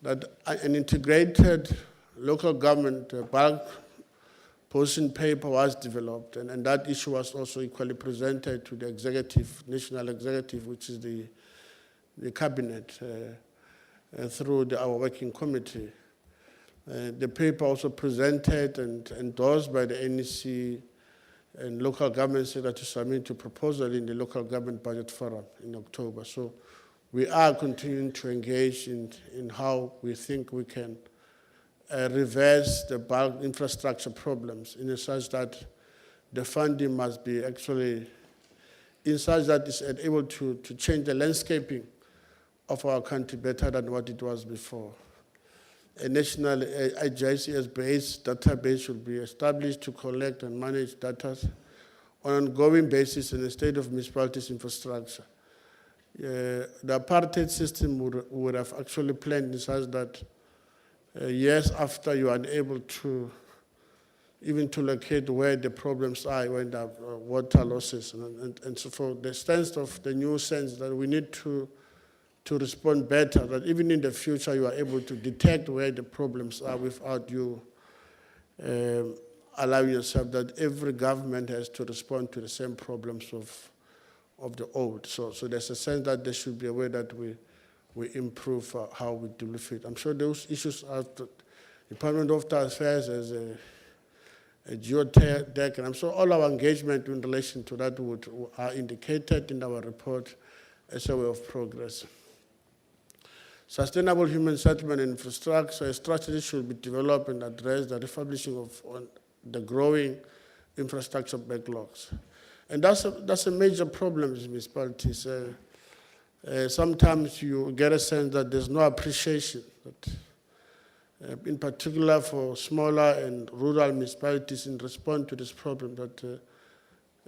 that an integrated local government bulk position paper was developed, and that issue was also equally presented to the executive, national executive, which is the cabinet, through our working committee. The paper also presented and endorsed by the NEC and local governments that to submit a proposal in the local government budget forum in October. So we are continuing to engage in how we think we can reverse the bulk infrastructure problems in such that the funding must be actually in such that it's able to change the landscaping of our country better than what it was before. A national IGICS-based database should be established to collect and manage data on an ongoing basis in the state of municipalities' infrastructure. The apartheid system would have actually planned in such that years after you are unable to even to locate where the problems are, when there are water losses, and so forth. The sense of the new sense that we need to respond better, that even in the future you are able to detect where the problems are without you allowing yourself that every government has to respond to the same problems of the old. So there's a sense that there should be a way that we improve how we deal with it. I'm sure those issues are the Department of Affairs as a geotech, and I'm sure all our engagement in relation to that are indicated in our report as a way of progress. Sustainable human settlement and infrastructure, a strategy should be developed and address the refurbishing of the growing infrastructure backlogs. And that's a major problem in municipalities. Sometimes you get a sense that there's no appreciation, that, in particular for smaller and rural municipalities in response to this problem, that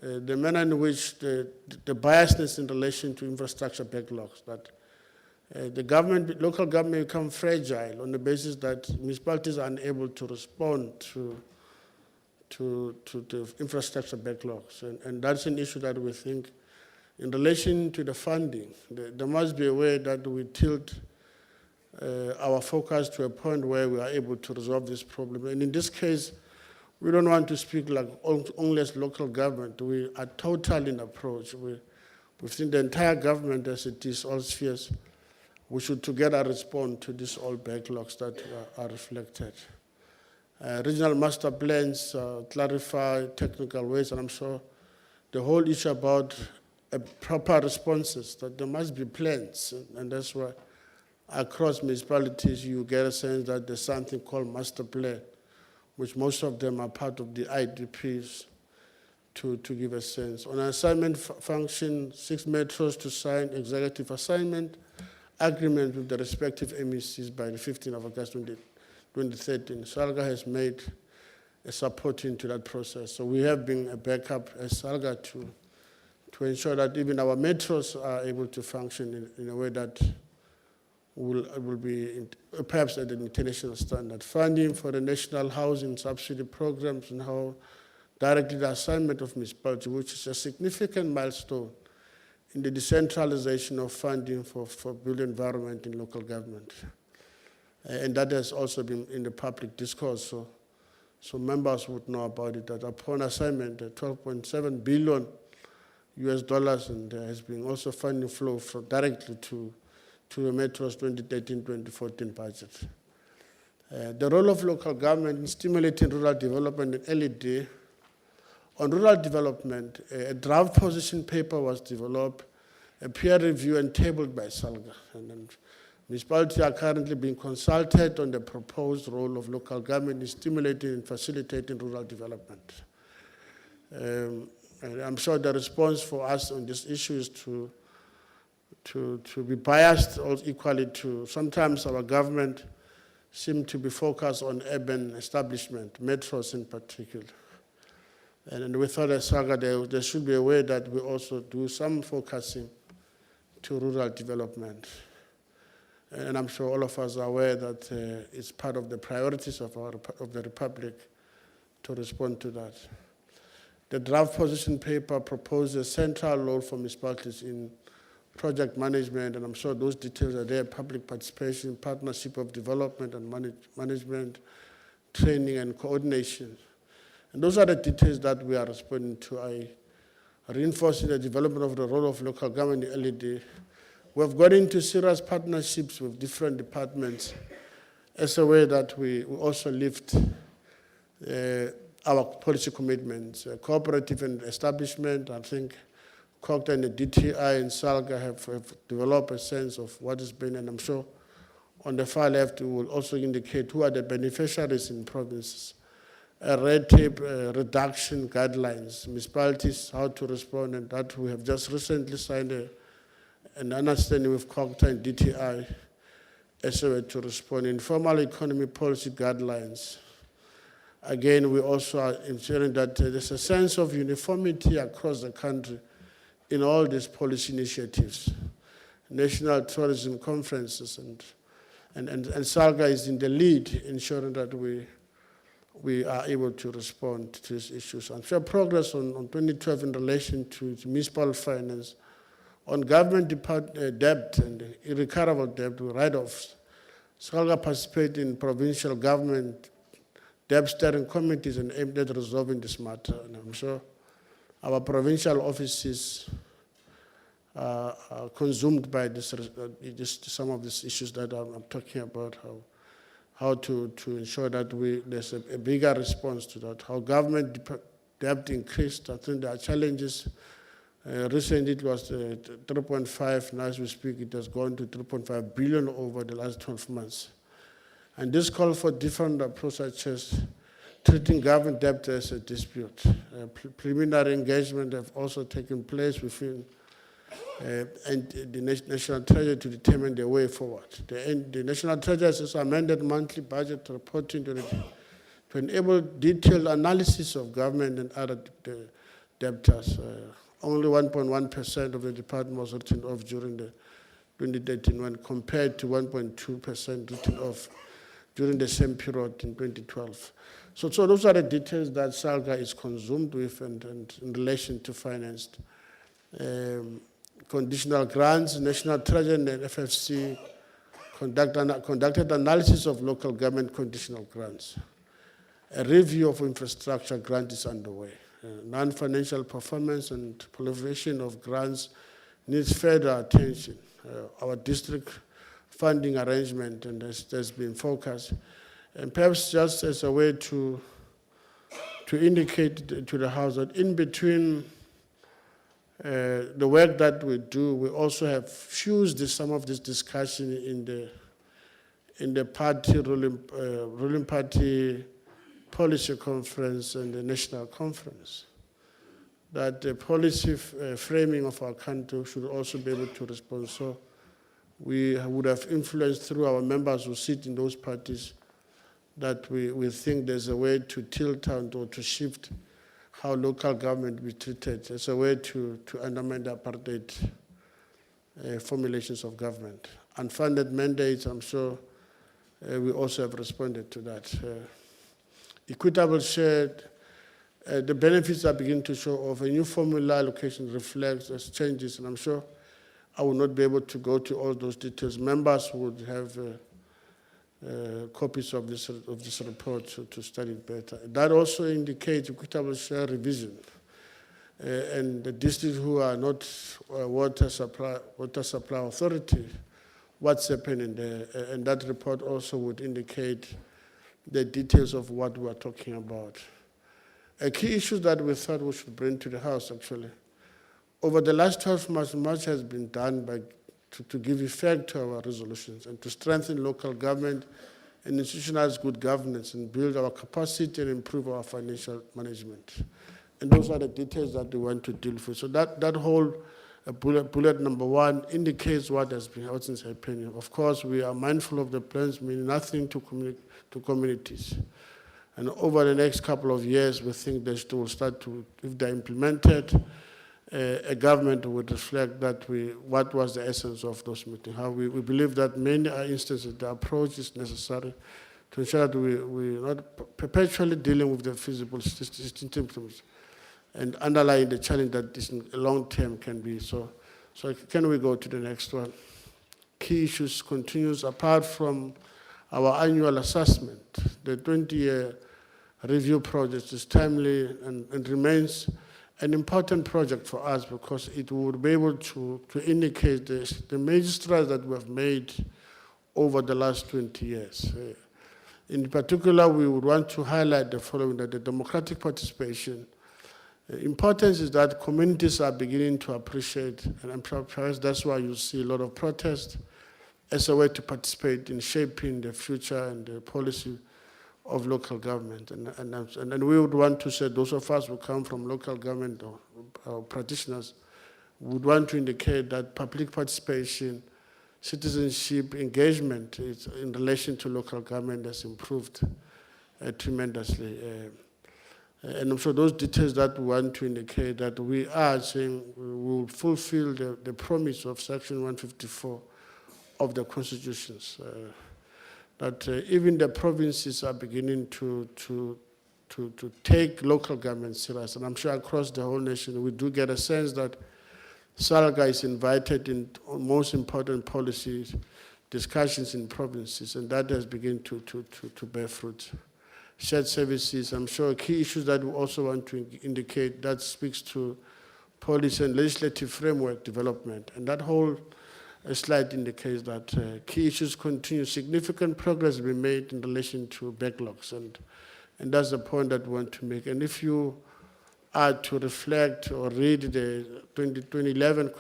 the manner in which the biasness in relation to infrastructure backlogs, that the government, local government become fragile on the basis that municipalities are unable to respond to the infrastructure backlogs. And that's an issue that we think in relation to the funding, there must be a way that we tilt our focus to a point where we are able to resolve this problem. And in this case, we don't want to speak like only as local government. We are total in approach. We've seen the entire government as it is, all spheres. We should together respond to these all backlogs that are reflected. Regional master plans clarify technical ways, and I'm sure the whole issue about proper responses, that there must be plans, and that's why across municipalities you get a sense that there's something called master plan, which most of them are part of the IDPs to give a sense. On assignment function, 6 metros to sign executive assignment agreement with the respective MECs by the 15th of August 2013. SALGA has made a support into that process. So we have been a backup as SALGA to ensure that even our metros are able to function in a way that will be perhaps at an international standard. Funding for the national housing subsidy programs and how directly the assignment of municipality, which is a significant milestone in the decentralization of funding for built environment in local government. And that has also been in the public discourse, so members would know about it, that upon assignment, 12.7 billion US dollars, and there has been also funding flow directly to the Metro's 2013-2014 budget. The role of local government in stimulating rural development in early day. On rural development, a draft position paper was developed, a peer review and tabled by SALGA. And municipalities are currently being consulted on the proposed role of local government in stimulating and facilitating rural development. And I'm sure the response for us on this issue is to be biased or equally to, sometimes our government seem to be focused on urban establishment, metros in particular. And we thought at SALGA there should be a way that we also do some focusing to rural development. And I'm sure all of us are aware that it's part of the priorities of the Republic to respond to that. The draft position paper proposes a central role for municipalities in project management, and I'm sure those details are there: public participation, partnership of development and management, training and coordination. And those are the details that we are responding to. I reinforcing the development of the role of local government in LED. We have got into serious partnerships with different departments as a way that we also lift our policy commitments. Cooperative and establishment, I think COCTA and the DTI and SALGA have developed a sense of what has been, and I'm sure on the far left we will also indicate who are the beneficiaries in provinces. Red tape reduction guidelines, municipalities, how to respond, and that we have just recently signed an understanding with COCTA and DTI as a way to respond. Informal economy policy guidelines. Again, we also are ensuring that there's a sense of uniformity across the country in all these policy initiatives, national tourism conferences, and SALGA is in the lead, ensuring that we are able to respond to these issues. I'm sure progress on 2012 in relation to municipal finance, on government debt and irrecoverable debt write-offs. SALGA participated in provincial government debt steering committees and aimed at resolving this matter. And I'm sure our provincial offices are consumed by some of these issues that I'm talking about, how to ensure that there's a bigger response to that, how government debt increased. I think there are challenges. Recently it was 3.5, now as we speak it has gone to 3.5 billion over the last 12 months. And this calls for different approaches, treating government debt as a dispute. Preliminary engagement have also taken place within and the National Treasury to determine the way forward. The National Treasury has amended monthly budget reporting to enable detailed analysis of government and other debtors. Only 1.1% of the department was written off during the 2013 when compared to 1.2% written off during the same period in 2012. So those are the details that SALGA is consumed with and in relation to financed. Conditional grants, National Treasury and FFC conducted analysis of local government conditional grants. A review of infrastructure grant is underway. Non-financial performance and proliferation of grants needs further attention. Our district funding arrangement and has been focused. And perhaps just as a way to indicate to the House that in between the work that we do, we also have fused some of this discussion in the party ruling party policy conference and the national conference. That the policy framing of our country should also be able to respond. So we would have influenced through our members who sit in those parties that we think there's a way to tilt out or to shift how local government be treated as a way to undermine the apartheid formulations of government. Unfunded mandates, I'm sure we also have responded to that. Equitable shared, the benefits are beginning to show off. A new formula allocation reflects as changes, and I'm sure I will not be able to go to all those details. Members would have copies of this report to study it better. That also indicates equitable share revision. And the districts who are not water supply authority, what's happening there. And that report also would indicate the details of what we are talking about. A key issue that we thought we should bring to the House, actually. Over the last 12 months, much has been done to give effect to our resolutions and to strengthen local government and institutionalize good governance and build our capacity and improve our financial management. And those are the details that we want to deal with. So that whole bullet number 1 indicates what has been happening. Of course, we are mindful of the plans mean nothing to communities. And over the next couple of years, we think they will start to, if they're implemented, a government would reflect that what was the essence of those meetings. How we believe that many instances the approach is necessary to ensure that we're not perpetually dealing with the feasible symptoms and underlying the challenge that this long term can be. So can we go to the next one? Key issues continues apart from our annual assessment. The 20-year review project is timely and remains an important project for us because it would be able to indicate the major strides that we have made over the last 20 years. In particular, we would want to highlight the following, that the democratic participation, importance is that communities are beginning to appreciate, and perhaps that's why you see a lot of protest as a way to participate in shaping the future and the policy of local government. And we would want to say, those of us who come from local government or practitioners would want to indicate that public participation, citizenship engagement is in relation to local government has improved tremendously. And I'm sure those details that we want to indicate that we are saying we will fulfill the promise of Section 154 of the constitutions. That even the provinces are beginning to take local government serious. And I'm sure across the whole nation, we do get a sense that SALGA is invited in most important policies, discussions in provinces, and that has begun to bear fruit. Shared services, I'm sure key issues that we also want to indicate that speaks to policy and legislative framework development. And that whole slide indicates that key issues continue. Significant progress has been made in relation to backlogs, and that's the point that we want to make. And if you are to reflect or read the 2011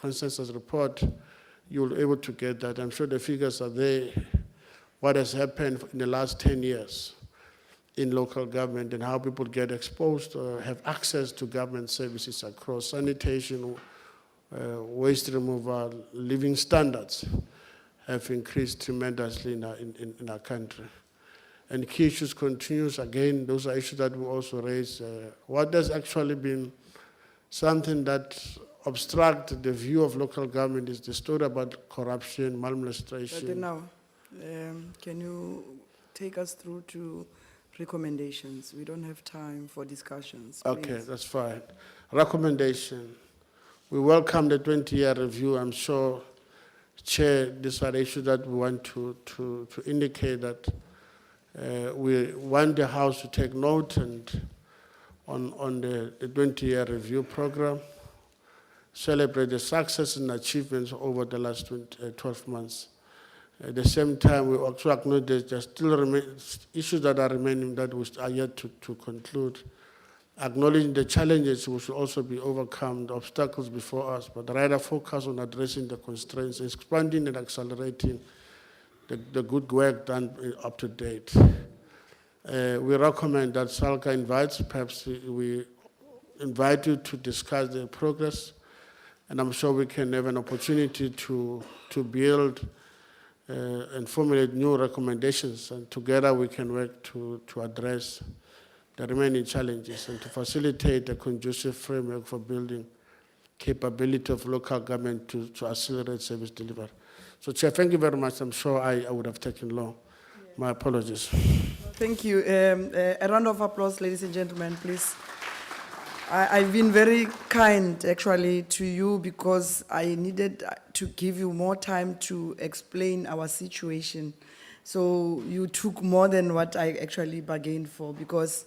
consensus report, you'll be able to get that. I'm sure the figures are there, what has happened in the last 10 years in local government and how people get exposed or have access to government services across sanitation, waste removal, living standards have increased tremendously in our country. And key issues continues, again, those are issues that we also raise. What has actually been something that obstruct the view of local government is the story about corruption, maladministration. But now, can you take us through to recommendations? We don't have time for discussions. Okay, please. that's fine. Recommendation. We welcome the 20-year review. I'm sure, Chair, these are issues that we want to indicate that we want the House to take note and on the 20-year review program, celebrate the success and achievements over the last 12 months. At the same time, we also acknowledge that there still issues that are remaining that we are yet to conclude. Acknowledging the challenges which will also be overcome, the obstacles before us, but rather focus on addressing the constraints, expanding and accelerating the good work done up to date. We recommend that SALGA invites, perhaps we invite you to discuss the progress, and I'm sure we can have an opportunity to build and formulate new recommendations, and together we can work to address the remaining challenges and to facilitate a conducive framework for building capability of local government to accelerate service delivery. So, Chair, thank you very much. I'm sure I would have taken long. My apologies. Thank you. A round of applause, ladies and gentlemen, please. I've been very kind, actually, to you because I needed to give you more time to explain our situation So you took more than what I actually bargained for because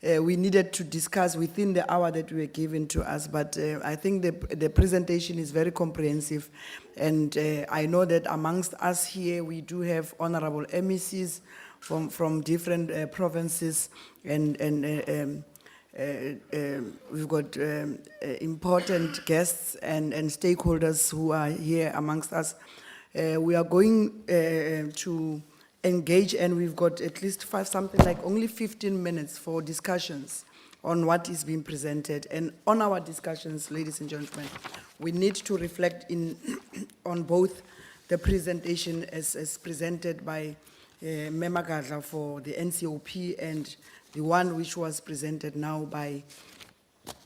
we needed to discuss within the hour that we were given to us. But I think the presentation is very comprehensive. And I know that amongst us here, we do have honorable MECs from different provinces and we've got important guests and stakeholders who are here amongst us. We are going to engage, and we've got at least something like only 15 minutes for discussions on what is being presented. And on our discussions, ladies and gentlemen, we need to reflect on both the presentation as presented by Mema Gadla for the NCOP and the one which was presented now by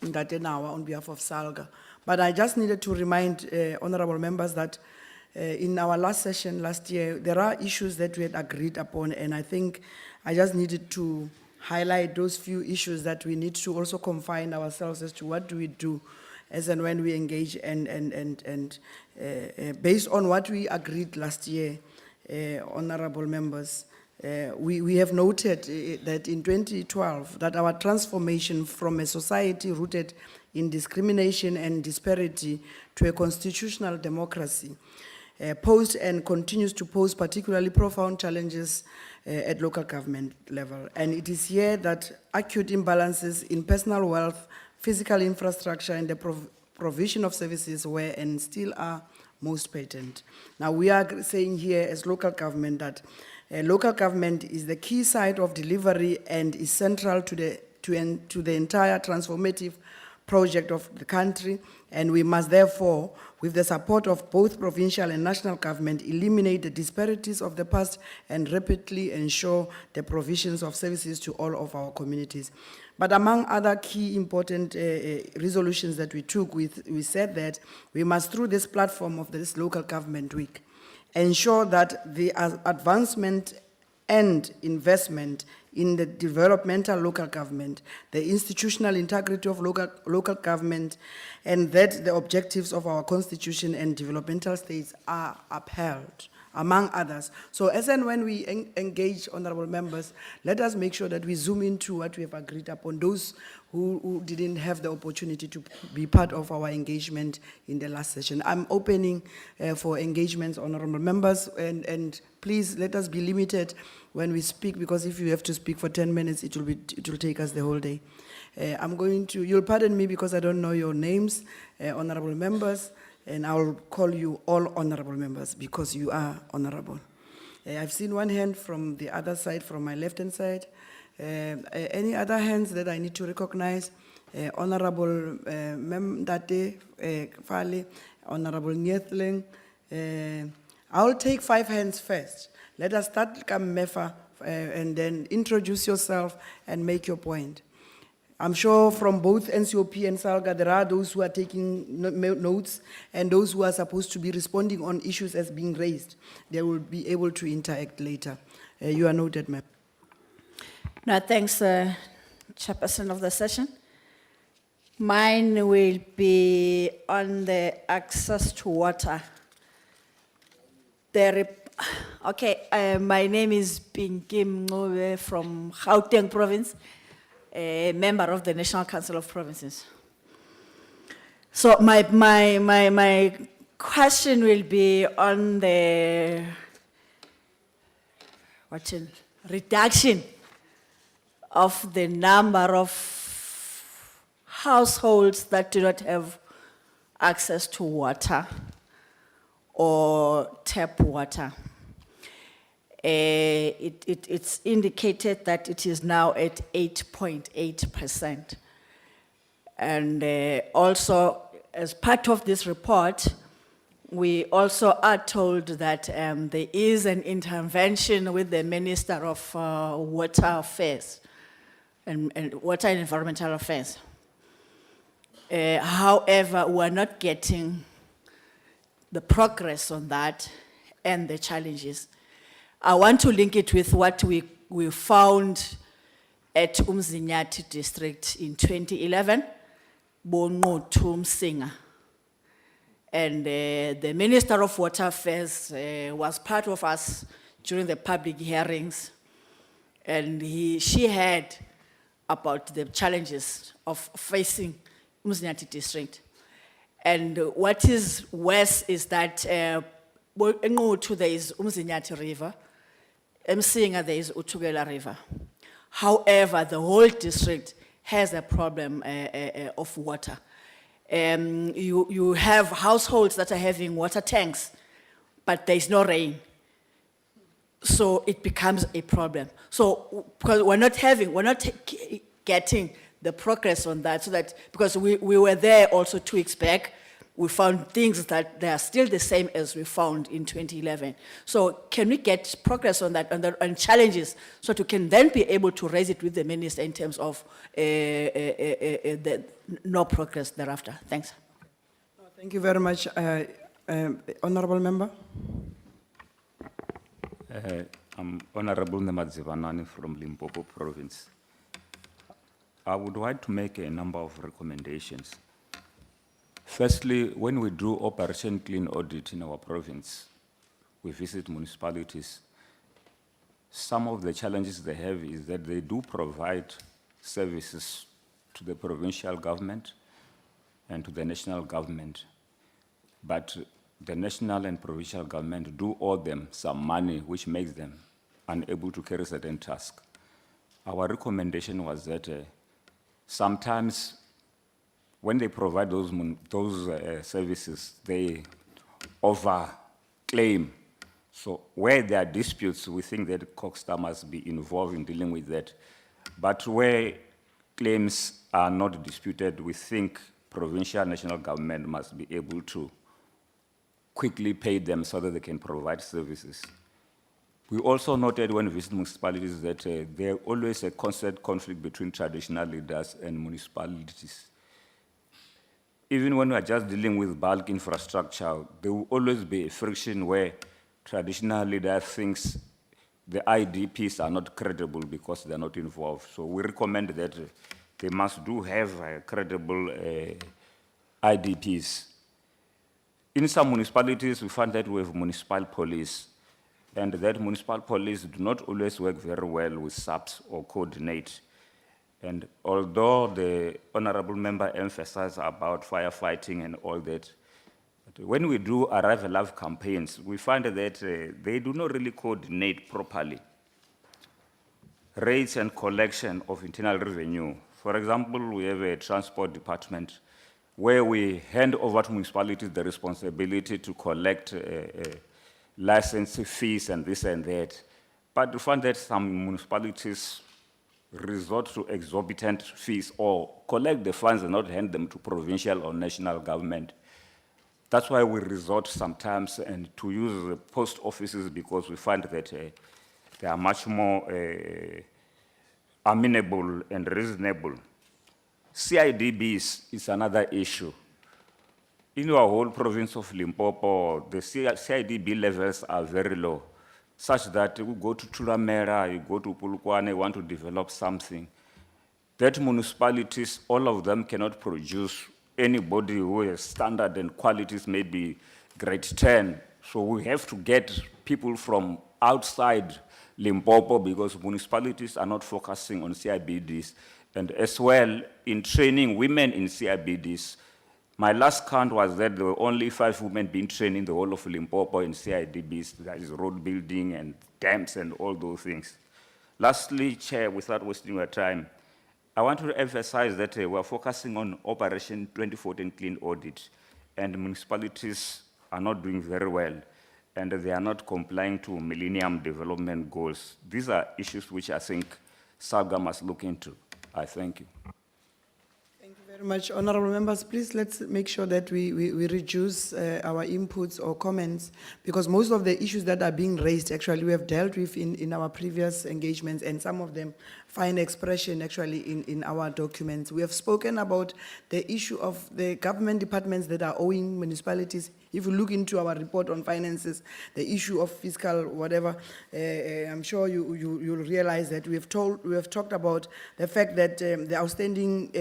Ndate Nawa on behalf of SALGA. But I just needed to remind honorable members that in our last session last year, there are issues that we had agreed upon, and I think I just needed to highlight those few issues that we need to also confine ourselves as to what do we do as and when we engage, and based on what we agreed last year, honorable members, we have noted that in 2012, that our transformation from a society rooted in discrimination and disparity to a constitutional democracy posed and continues to pose particularly profound challenges at local government level. And it is here that acute imbalances in personal wealth, physical infrastructure, and the provision of services were and still are most patent. Now, we are saying here as local government that local government is the key site of delivery and is central to the entire transformative project of the country, and we must therefore, with the support of both provincial and national government, eliminate the disparities of the past and rapidly ensure the provisions of services to all of our communities. But among other key important resolutions that we took, we said that we must, through this platform of this local government week, ensure that the advancement and investment in the developmental local government, the institutional integrity of local government, and that the objectives of our constitution and developmental states are upheld, among others. So as and when we engage honorable members, let us make sure that we zoom into what we have agreed upon, those who didn't have the opportunity to be part of our engagement in the last session. I'm opening for engagements, honorable members, and please let us be limited when we speak, because if you have to speak for 10 minutes, it will take us the whole day. You'll pardon me because I don't know your names, honorable members, and I'll call you all honorable members because you are honorable. I've seen one hand from the other side, from my left-hand side. Any other hands that I need to recognize? Honorable Date Fale, Honorable Nyetling. I'll take 5 hands first. Let us start Kamefa and then introduce yourself and make your point. I'm sure from both NCOP and SALGA, there are those who are taking notes and those who are supposed to be responding on issues as being raised. They will be able to interact later. You are noted, ma'am. No, thanks, Chairperson of the session. Mine will be on the access to water. My name is Pinky Mngube from Gauteng Province, a member of the National Council of Provinces. So my question will be on the reduction of the number of households that do not have access to water or tap water. It's indicated that it is now at 8.8%. And also, as part of this report, we also are told that there is an intervention with the Minister of Water Affairs and Water and Environmental Affairs. However, we're not getting the progress on that and the challenges. I want to link it with what we found at Umzinyati district in 2011, Bongotu Msinga. And the Minister of Water Affairs was part of us during the public hearings, and she heard about the challenges of facing Umzinyathi district. And what is worse is that in Ngquthu there is Umzinyathi River, Msinga there is Utugela River. However, the whole district has a problem of water. You have households that are having water tanks, but there is no rain. So it becomes a problem. So because we're not getting the progress on that, so that, because we were there also 2 weeks back, we found things that they are still the same as we found in 2011. So can we get progress on that, and challenges, so we can then be able to raise it with the minister in terms of the no progress thereafter? Thanks. Thank you very much, Honorable Member. I'm Honorable Nemadzivanani from Limpopo Province. I would like to make a number of recommendations. Firstly, when we do Operation Clean Audit in our province, we visit municipalities. Some of the challenges they have is that they do provide services to the provincial government and to the national government, but the national and provincial government do owe them some money, which makes them unable to carry certain tasks. Our recommendation was that sometimes when they provide those services, they overclaim. So where there are disputes, we think that COGSTA must be involved in dealing with that. But where claims are not disputed, we think provincial national government must be able to quickly pay them so that they can provide services. We also noted when visiting municipalities that there always a constant conflict between traditional leaders and municipalities. Even when we are just dealing with bulk infrastructure, there will always be a friction where traditional leaders think the IDPs are not credible because they're not involved. So we recommend that they must do have credible IDPs. In some municipalities, we find that we have municipal police, and that municipal police do not always work very well with SAPs or coordinate. And although the honorable member emphasized about firefighting and all that, but when we do Arrive Alive campaigns, we find that they do not really coordinate properly rates and collection of internal revenue. For example, we have a transport department where we hand over to municipalities the responsibility to collect license fees and this and that. But we find that some municipalities resort to exorbitant fees or collect the funds and not hand them to provincial or national government. That's why we resort sometimes and to use the post offices, because we find that they are much more amenable and reasonable. CIDBs is another issue. In our whole province of Limpopo, the CIDB levels are very low, such that you go to Tulamera, you go to Pulukwane, you want to develop something. That municipalities, all of them cannot produce anybody who has standard and qualities, maybe grade 10. So we have to get people from outside Limpopo because municipalities are not focusing on CIBDs. And as well, in training women in CIBDs, my last count was that there were only 5 women being trained in the whole of Limpopo in CIDBs, that is road building and dams and all those things. Lastly, Chair, without wasting your time, I want to emphasize that we're focusing on Operation 2014 Clean Audit, and municipalities are not doing very well, and they are not complying to Millennium Development Goals. These are issues which I think SALGA must look into. I thank you. Thank you very much. Honorable members, please let's make sure that we reduce our inputs or comments, because most of the issues that are being raised, actually, we have dealt with in our previous engagements, and some of them find expression actually in our documents. We have spoken about the issue of the government departments that are owing municipalities. If you look into our report on finances, the issue of fiscal whatever, I'm sure you'll realize that we have talked about the fact that the outstanding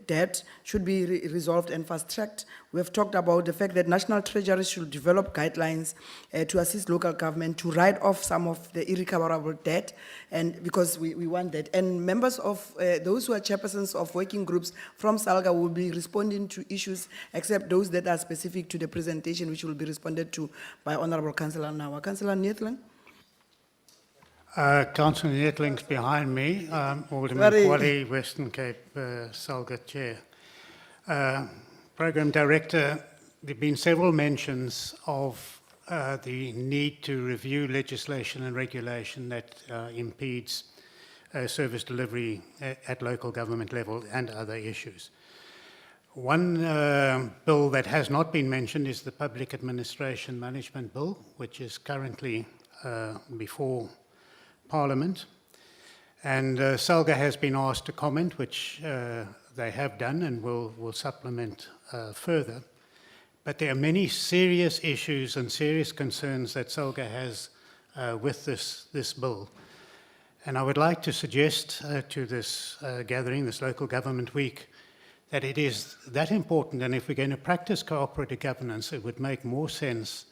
debt should be resolved and fast-tracked. We have talked about the fact that National Treasury should develop guidelines to assist local government to write off some of the irrecoverable debt, and because we want that. And members of, those who are chairpersons of working groups from SALGA will be responding to issues except those that are specific to the presentation, which will be responded to by Honorable Councillor Nawa. Councillor Neethling? Councillor Netling's behind me, Alderman Sorry. Kwali, Western Cape, SALGA Chair. Program Director, there have been several mentions of the need to review legislation and regulation that impedes service delivery at local government level and other issues. One bill that has not been mentioned is the Public Administration Management Bill, which is currently before Parliament. And SALGA has been asked to comment, which they have done and will supplement further. But there are many serious issues and serious concerns that SALGA has with this bill. And I would like to suggest to this gathering, this Local Government Week, that it is that important, and if we're going to practice cooperative governance, it would make more sense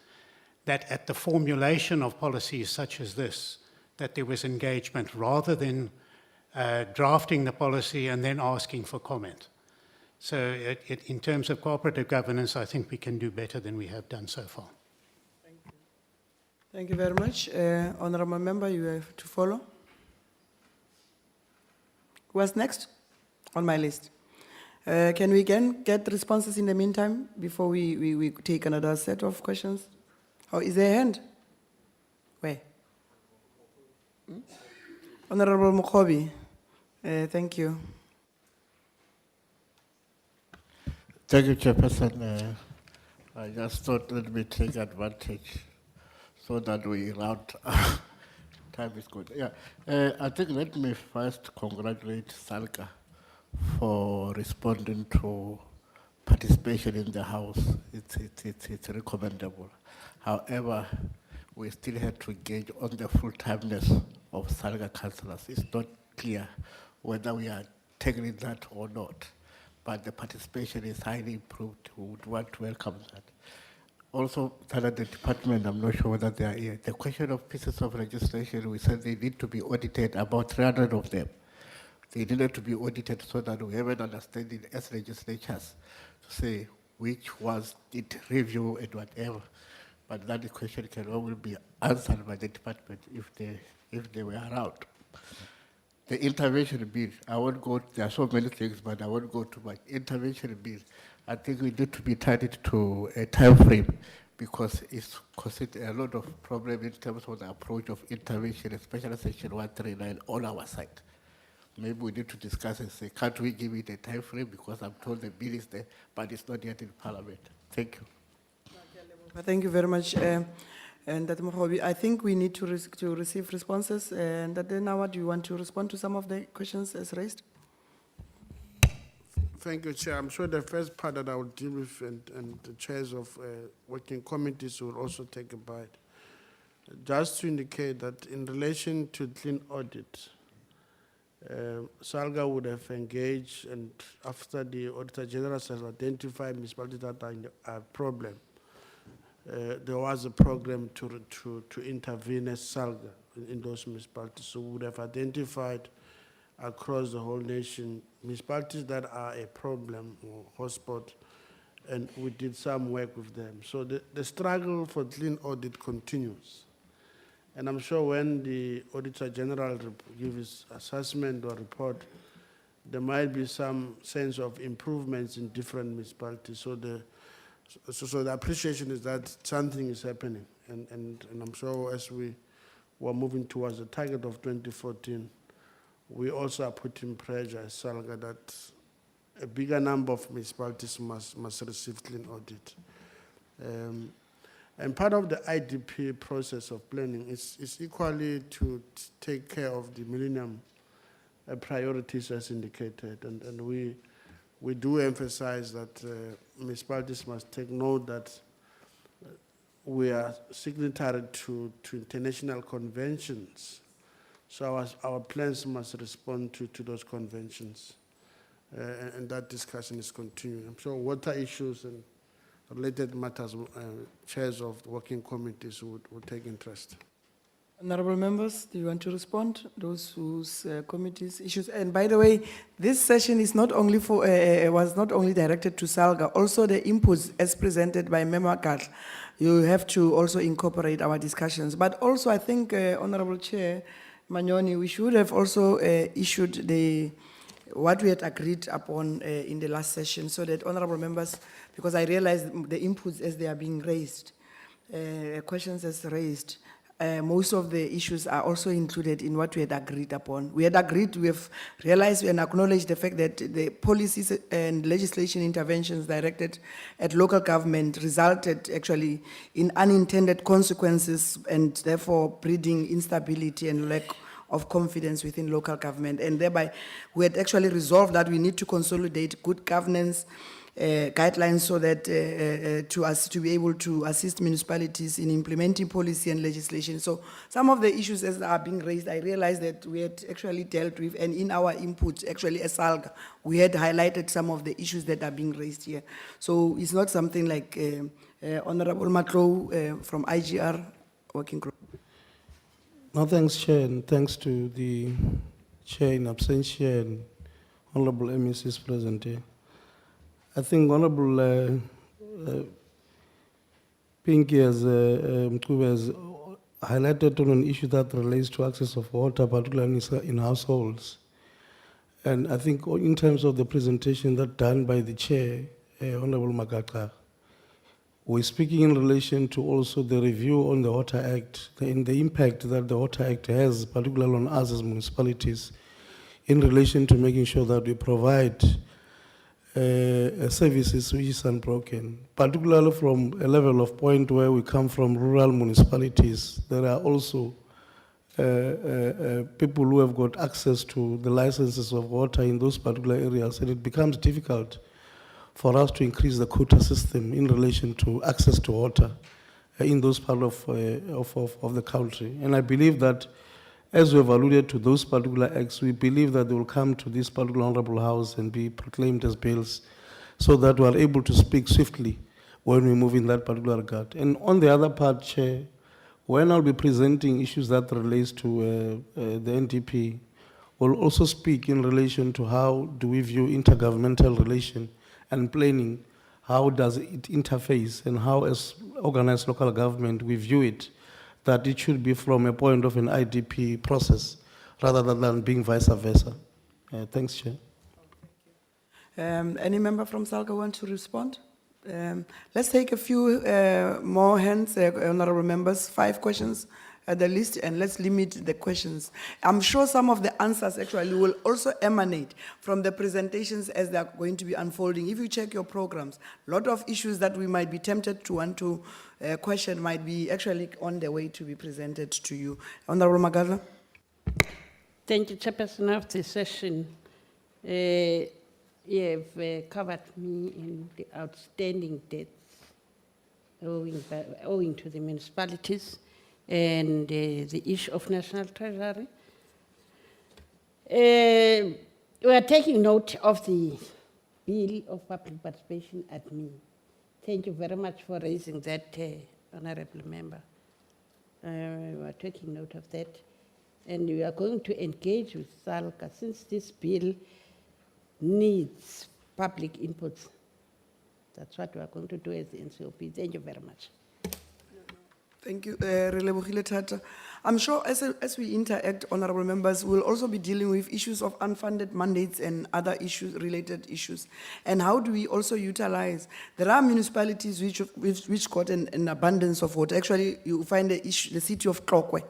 that at the formulation of policies such as this, that there was engagement rather than drafting the policy and then asking for comment. So in terms of cooperative governance, I think we can do better than we have done so far. Thank you very much. Honorable Member, you have to follow. Who was next on my list? Can we again get responses in the meantime before we take another set of questions? Oh, is there a hand? Where? Honorable Mokhobi, thank you. Thank you, Chairperson. I just thought let me take advantage so that we round. Time is good. Yeah, I think let me first congratulate SALGA for responding to participation in the House. It's recommendable. However, we still have to gauge on the full-timeness of SALGA councillors. It's not clear whether we are tackling that or not, but the participation is highly improved. We would want to welcome that. Also, the department, I'm not sure whether they are here. The question of pieces of legislation, we said they need to be audited, about 300 of them. They needed to be audited so that we have an understanding as legislatures to say which ones did review and whatever. But that question can only be answered by the department if they were around. The intervention bill, I won't go, there are so many things, but I won't go to my intervention bill. I think we need to be tied to a time frame because it's causing a lot of problem in terms of the approach of intervention, especially Section 139 on our side. Maybe we need to discuss and say, can't we give it a time frame because I'm told the bill is there, but it's not yet in Parliament. Thank you. Thank you very much. And that Mokhobi, I think we need to receive responses. And that then now, do you want to respond to some of the questions as raised? Thank you, Chair. I'm sure the first part that I will deal with and the chairs of working committees will also take a bite. Just to indicate that in relation to clean audit, SALGA would have engaged, and after the Auditor General has identified municipalities that are in a problem, there was a program to intervene as SALGA in those municipalities. So we would have identified across the whole nation municipalities that are a problem or hotspot, and we did some work with them. So the struggle for clean audit continues. And I'm sure when the Auditor General gives his assessment or report, there might be some sense of improvements in different municipalities. So the appreciation is that something is happening. And I'm sure as we were moving towards the target of 2014, we also are putting pressure as SALGA that a bigger number of municipalities must receive clean audit. And part of the IDP process of planning is equally to take care of the millennium priorities as indicated. And we do emphasize that municipalities must take note that we are signatory to international conventions. So our plans must respond to those conventions. and that discussion is continuing. I'm sure water issues and related matters, chairs of the working committees would take interest. Honorable members, do you want to respond? Those whose committees issues. And by the way, this session is not only for was not only directed to SALGA. Also, the inputs as presented by Member Katla, you have to also incorporate our discussions. But also, I think, Honorable Chair Manyoni, we should have also issued what we had agreed upon in the last session, so that honorable members, because I realized the inputs as they are being raised, questions as raised. Most of the issues are also included in what we had agreed upon. We had agreed, we have realized and acknowledged the fact that the policies and legislation interventions directed at local government resulted actually in unintended consequences and therefore breeding instability and lack of confidence within local government. And thereby, we had actually resolved that we need to consolidate good governance guidelines so that to be able to assist municipalities in implementing policy and legislation. So some of the issues as are being raised, I realized that we had actually dealt with, and in our input, actually as SALGA, we had highlighted some of the issues that are being raised here. So it's not something like Honorable Matlow from IGR working group. No, thanks, Chair, and thanks to the Chair in absentia and Honorable MECs present here. I think Honorable Pinky has highlighted on an issue that relates to access of water, particularly in households. And I think in terms of the presentation that done by the Chair, Honorable Makaka, we're speaking in relation to also the review on the Water Act and the impact that the Water Act has, particularly on us as municipalities, in relation to making sure that we provide services which is unbroken, particularly from a level of point where we come from rural municipalities. There are also people who have got access to the licenses of water in those particular areas, and it becomes difficult for us to increase the quota system in relation to access to water in those parts of the country. And I believe that as we have alluded to those particular acts, we believe that they will come to this particular honorable house and be proclaimed as bills so that we are able to speak swiftly when we move in that particular regard. And on the other part, Chair, when I'll be presenting issues that relates to the NDP, we'll also speak in relation to how do we view intergovernmental relation and planning, how does it interface, and how as organized local government we view it, that it should be from a point of an IDP process rather than being vice versa. Thanks, Chair. Any member from SALGA want to respond? Let's take a few more hands, honorable members, 5 questions at the list, and let's limit the questions. I'm sure some of the answers actually will also emanate from the presentations as they are going to be unfolding. If you check your programs, a lot of issues that we might be tempted to want to question might be actually on the way to be presented to you. Honorable Magala. Thank you, Chairperson of the session. You have covered me in the outstanding debts owing to the municipalities and the issue of National Treasury. We are taking note of the bill of public participation at me. Thank you very much for raising that, honorable member. We are taking note of that. And we are going to engage with SALGA since this bill needs public inputs. That's what we are going to do as the NCOP. Thank you very much. Thank you, Relebohile Tata. I'm sure as we interact, honorable members, we'll also be dealing with issues of unfunded mandates and other issues, related issues. And how do we also utilize? There are municipalities which got an abundance of water. Actually, you find the city of Tlokwe.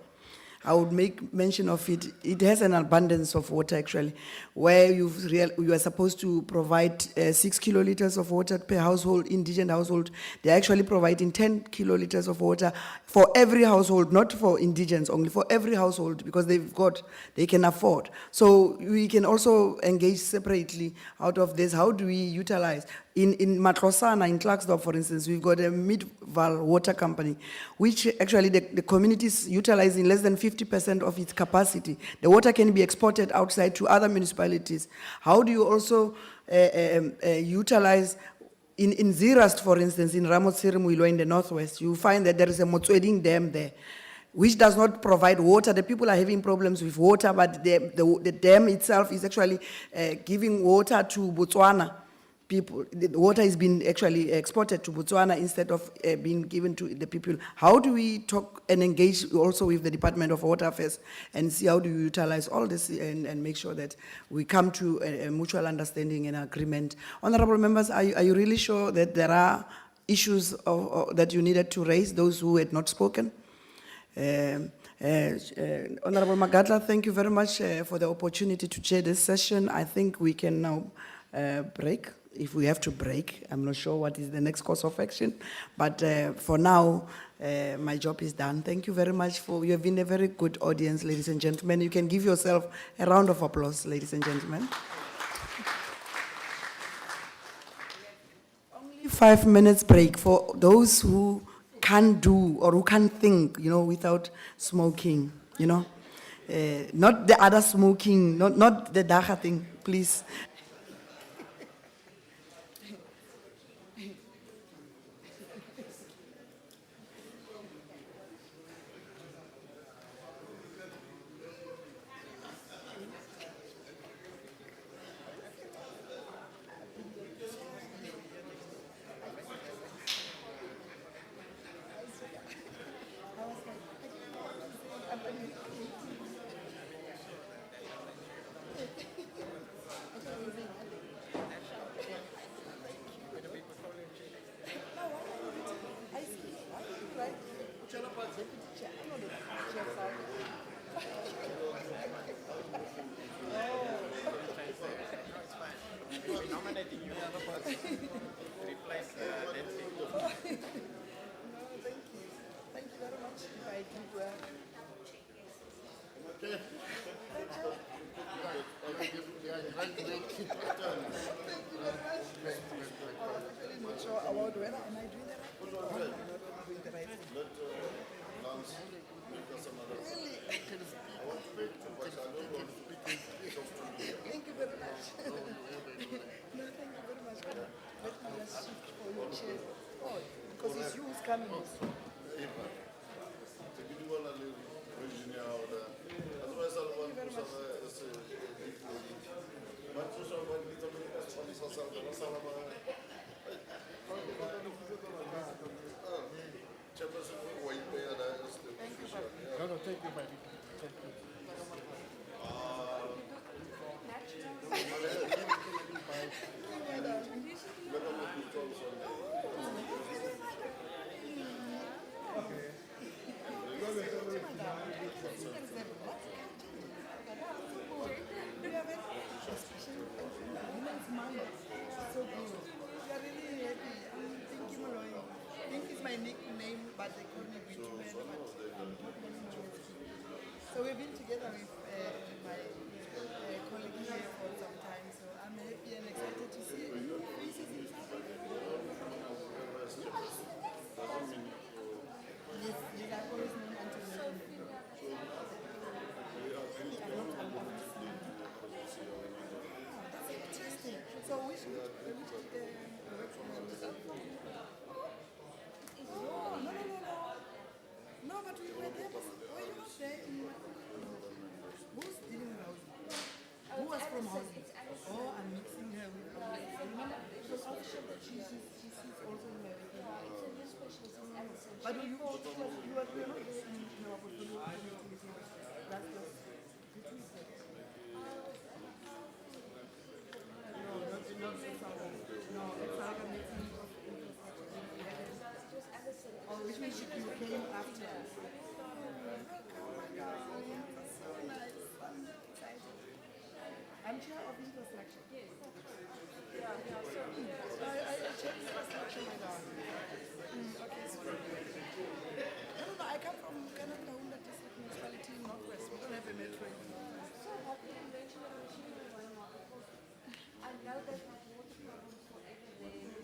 I would make mention of it. It has an abundance of water actually, where you are supposed to provide 6 kiloliters of water per household, indigent household. They're actually providing 10 kiloliters of water for every household, not for indigents only, for every household, because they can afford. So we can also engage separately out of this. How do we utilize? In Matlosana, in Clarksdorp, for instance, we've got a Midval water company, which actually the community is utilizing less than 50% of its capacity. The water can be exported outside to other municipalities. How do you also utilize in Zirast, for instance, in Ramotsirumuilo in the northwest, you find that there is a Motsweding dam there, which does not provide water. The people are having problems with water, but the dam itself is actually giving water to Botswana people. The water is being actually exported to Botswana instead of being given to the people. How do we talk and engage also with the Department of Water Affairs and see how do you utilize all this and make sure that we come to a mutual understanding and agreement? Honorable members, are you really sure that there are issues that you needed to raise, those who had not spoken? Honorable Magadla, thank you very much for the opportunity to chair this session. I think we can now break, if we have to break. I'm not sure what is the next course of action, but for now, my job is done. Thank you very much you have been a very good audience, ladies and gentlemen. You can give yourself a round of applause, ladies and gentlemen. Only 5 minutes break for those who can't do or who can't think, without smoking, Not the other smoking, not the dacha thing, please. We're nominating you to replace Nancy. Thank you very much. I did well. I'm not sure about whether am I doing the right thing or am I not doing the right thing. Really? Thank you very much. No, thank you very much. Let me just shift for your chair. Oh, because it's you who's coming. No, thank you, my dear. Thank you. Nickname, but they call me Bitumen, so we've been together with my colleague here for some time, so I'm happy and excited to see new faces in South Africa. Yes, I've always known until now. That's interesting. So which No, but we were there. Were you not there? Who's dealing with housing? Who was from housing? Oh, I'm mixing her with remember? Because she's also in my but you were not there in our portfolio. That's just no, it's SALGA meeting. Oh, which means you came after us. So nice. I'm excited. I'm chair of infrastructure. Yes. Yeah, so I chair infrastructure, my God. Okay, sorry. No, I come from Canada, district municipality in Northwest. We don't have a metro in Northwest. So happy to mention that I know there's not water problems for everywhere.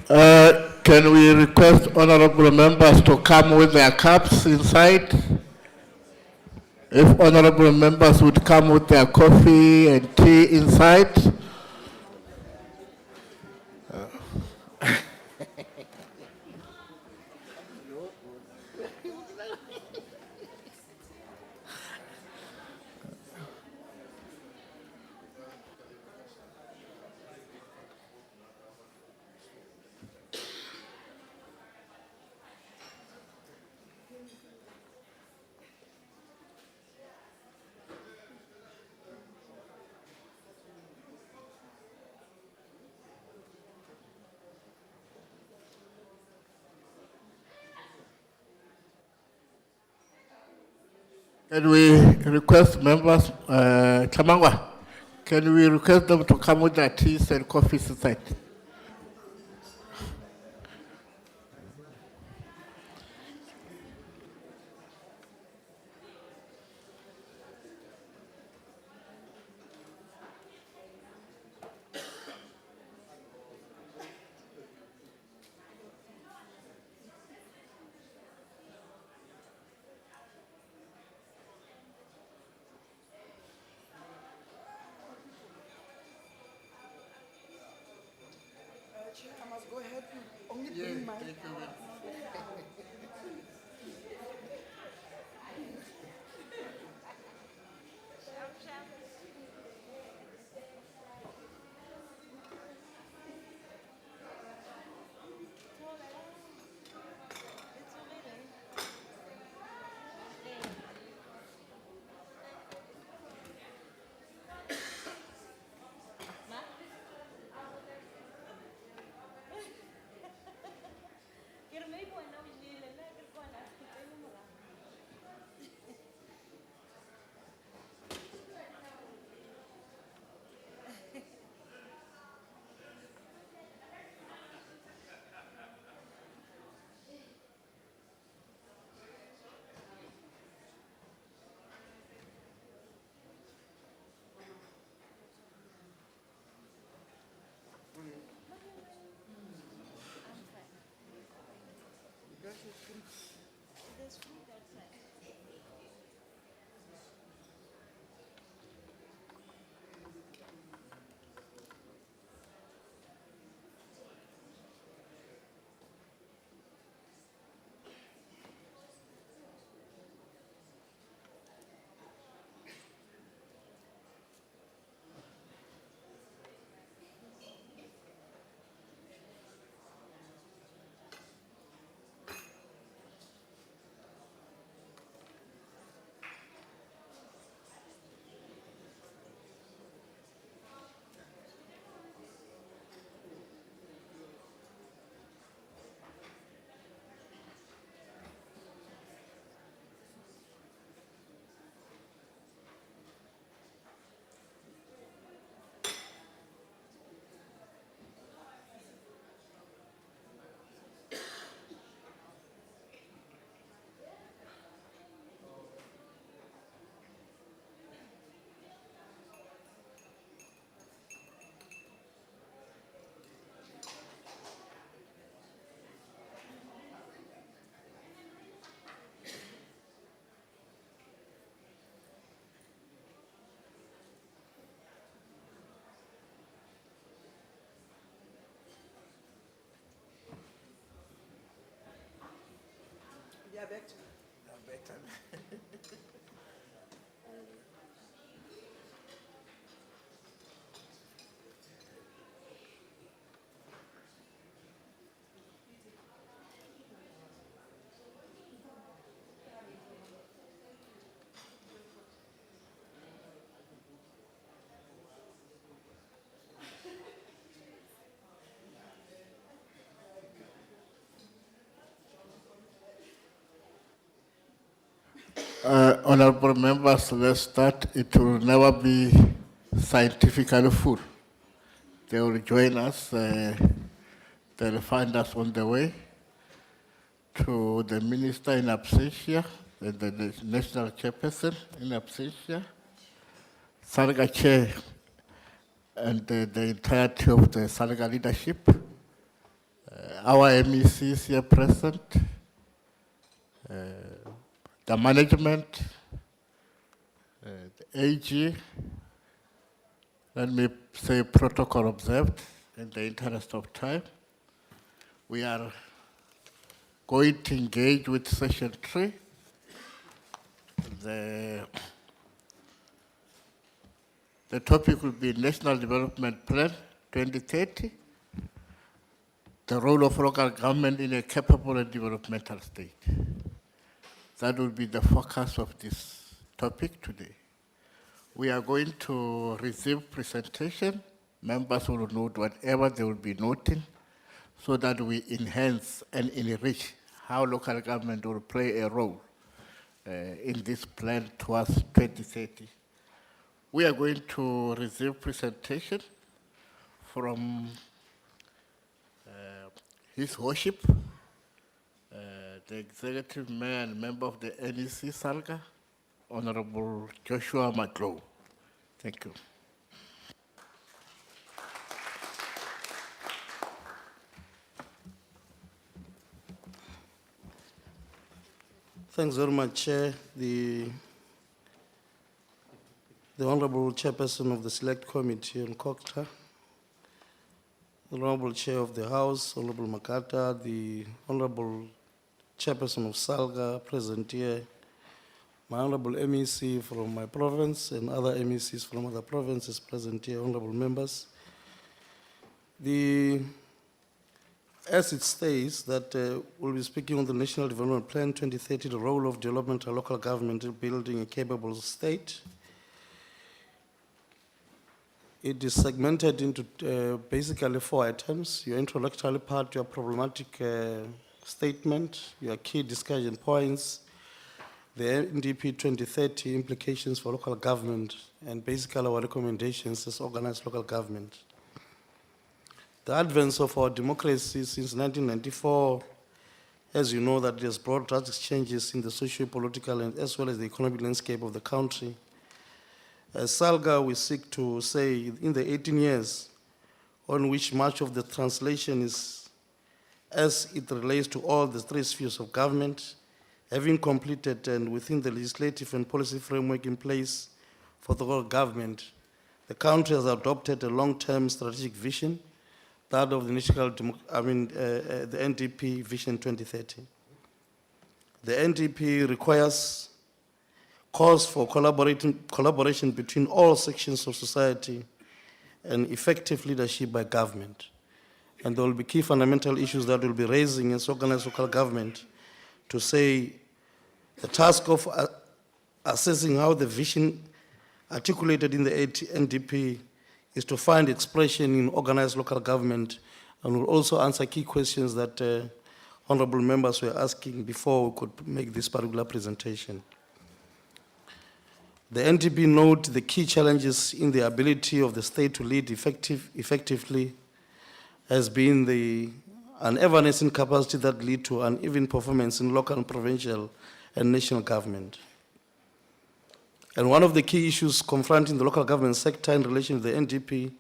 Can we request honorable members to come with their cups inside? If honorable members would come with their coffee and tea inside. Can we request members, Tamangwa, can we request them to come with their teas and coffees inside? I must go ahead. Only bring my. Yeah, back to. Honorable members, let's start. It will never be scientifically full. They will join us. They'll find us on the way to the minister in absentia, the national chairperson in absentia, SALGA chair, and the entirety of the SALGA leadership. our MECs here present, the management, the AG, let me say protocol observed in the interest of time. We are going to engage with session 3. The topic will be National Development Plan 2030, the role of local government in a capable and developmental state. That will be the focus of this topic today. We are going to receive presentation. Members will note whatever they will be noting so that we enhance and enrich how local government will play a role in this plan towards 2030. We are going to receive presentation from His Worship, the Executive Mayor and Member of the NEC SALGA, Honorable Joshua Matlow. Thank you. Thanks very much, Chair. The Honorable Chairperson of the Select Committee on COCTA, the Honorable Chair of the House, Honorable Makata, the Honorable Chairperson of SALGA, present here, my Honorable MEC from my province and other MECs from other provinces present here, Honorable Members. As it states that we'll be speaking on the National Development Plan 2030, the role of developmental local government in building a capable state. It is segmented into basically 4 items: your introductory part, your problematic statement, your key discussion points, the NDP 2030 implications for local government, and basically our recommendations as organized local government. The advance of our democracy since 1994, as you know, that it has brought drastic changes in the socio-political and as well as the economic landscape of the country. As SALGA, we seek to say in the 18 years on which much of the translation is as it relates to all the 3 spheres of government, having completed and within the legislative and policy framework in place for the whole government, the country has adopted a long-term strategic vision, that of the the NDP Vision 2030. The NDP requires calls for collaboration between all sections of society and effective leadership by government. And there will be key fundamental issues that we'll be raising as organized local government to say the task of assessing how the vision articulated in the NDP is to find expression in organized local government, and will also answer key questions that honorable members were asking before we could make this particular presentation. The NDP note the key challenges in the ability of the state to lead effectively has been the uneven capacity that lead to uneven performance in local and provincial and national government. And one of the key issues confronting the local government sector in relation to the NDP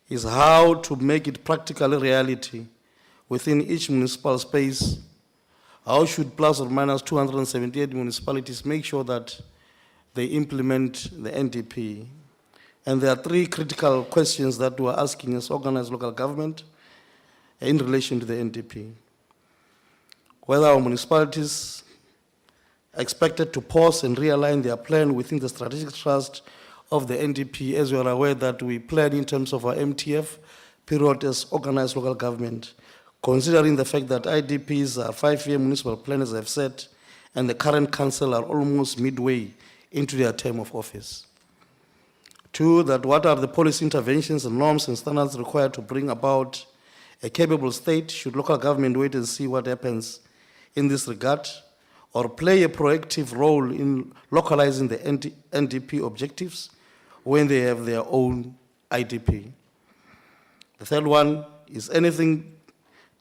is how to make it practically reality within each municipal space. How should plus or minus 278 municipalities make sure that they implement the NDP? And there are 3 critical questions that we're asking as organized local government in relation to the NDP. Whether our municipalities expected to pause and realign their plan within the strategic trust of the NDP, as you are aware that we plan in terms of our MTF period as organized local government, considering the fact that IDPs are 5-year municipal planners have set, and the current council are almost midway into their term of office. 2, that what are the policy interventions and norms and standards required to bring about a capable state? Should local government wait and see what happens in this regard, or play a proactive role in localizing the NDP objectives when they have their own IDP? The 3rd one, is anything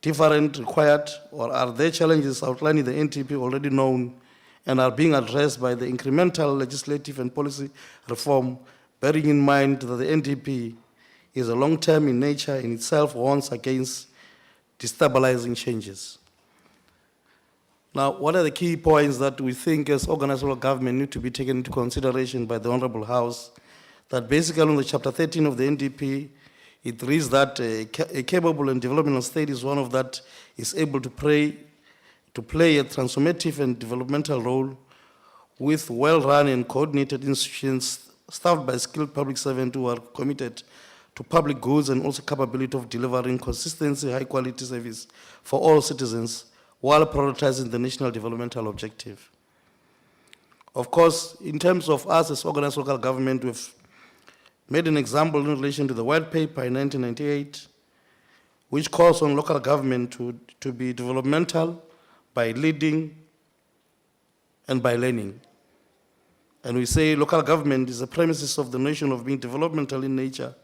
different required, or are there challenges outlined in the NDP already known and are being addressed by the incremental legislative and policy reform, bearing in mind that the NDP is a long-term in nature, in itself warns against destabilizing changes. Now, what are the key points that we think as organized local government need to be taken into consideration by the Honorable House? That basically on the chapter 13 of the NDP, it reads that a capable and developmental state is one of that is able to play a transformative and developmental role with well-run and coordinated institutions staffed by skilled public servants who are committed to public goods and also capability of delivering consistency, high-quality service for all citizens while prioritizing the national developmental objective. Of course, in terms of us as organized local government, we've made an example in relation to the white paper in 1998, which calls on local government to be developmental by leading and by learning. And we say local government is the premises of the nation of being developmental in nature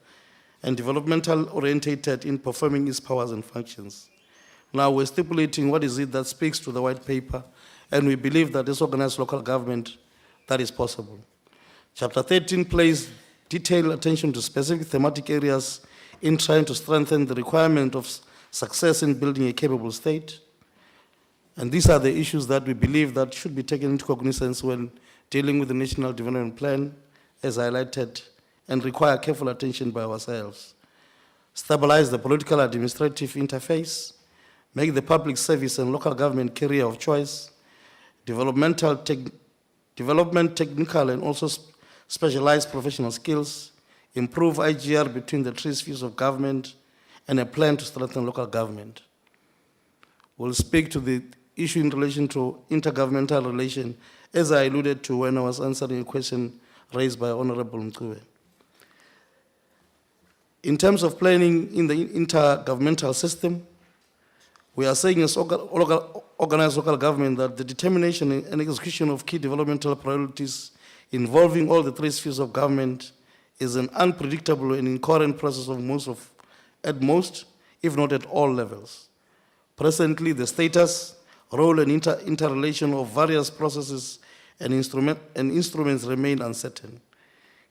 and developmental orientated in performing its powers and functions. Now we're stipulating what is it that speaks to the white paper, and we believe that this organized local government, that is possible. Chapter 13 plays detailed attention to specific thematic areas in trying to strengthen the requirement of success in building a capable state. And these are the issues that we believe that should be taken into cognizance when dealing with the National Development Plan, as highlighted, and require careful attention by ourselves. Stabilize the political administrative interface, make the public service and local government career of choice, development technical and also specialized professional skills, improve IGR between the three spheres of government, and a plan to strengthen local government. We'll speak to the issue in relation to intergovernmental relation, as I alluded to when I was answering a question raised by Honorable Mkuwe. In terms of planning in the intergovernmental system, we are saying as organized local government that the determination and execution of key developmental priorities involving all the three spheres of government is an unpredictable and incoherent process at most, if not at all levels. Presently, the status, role, and interrelation of various processes and instruments remain uncertain.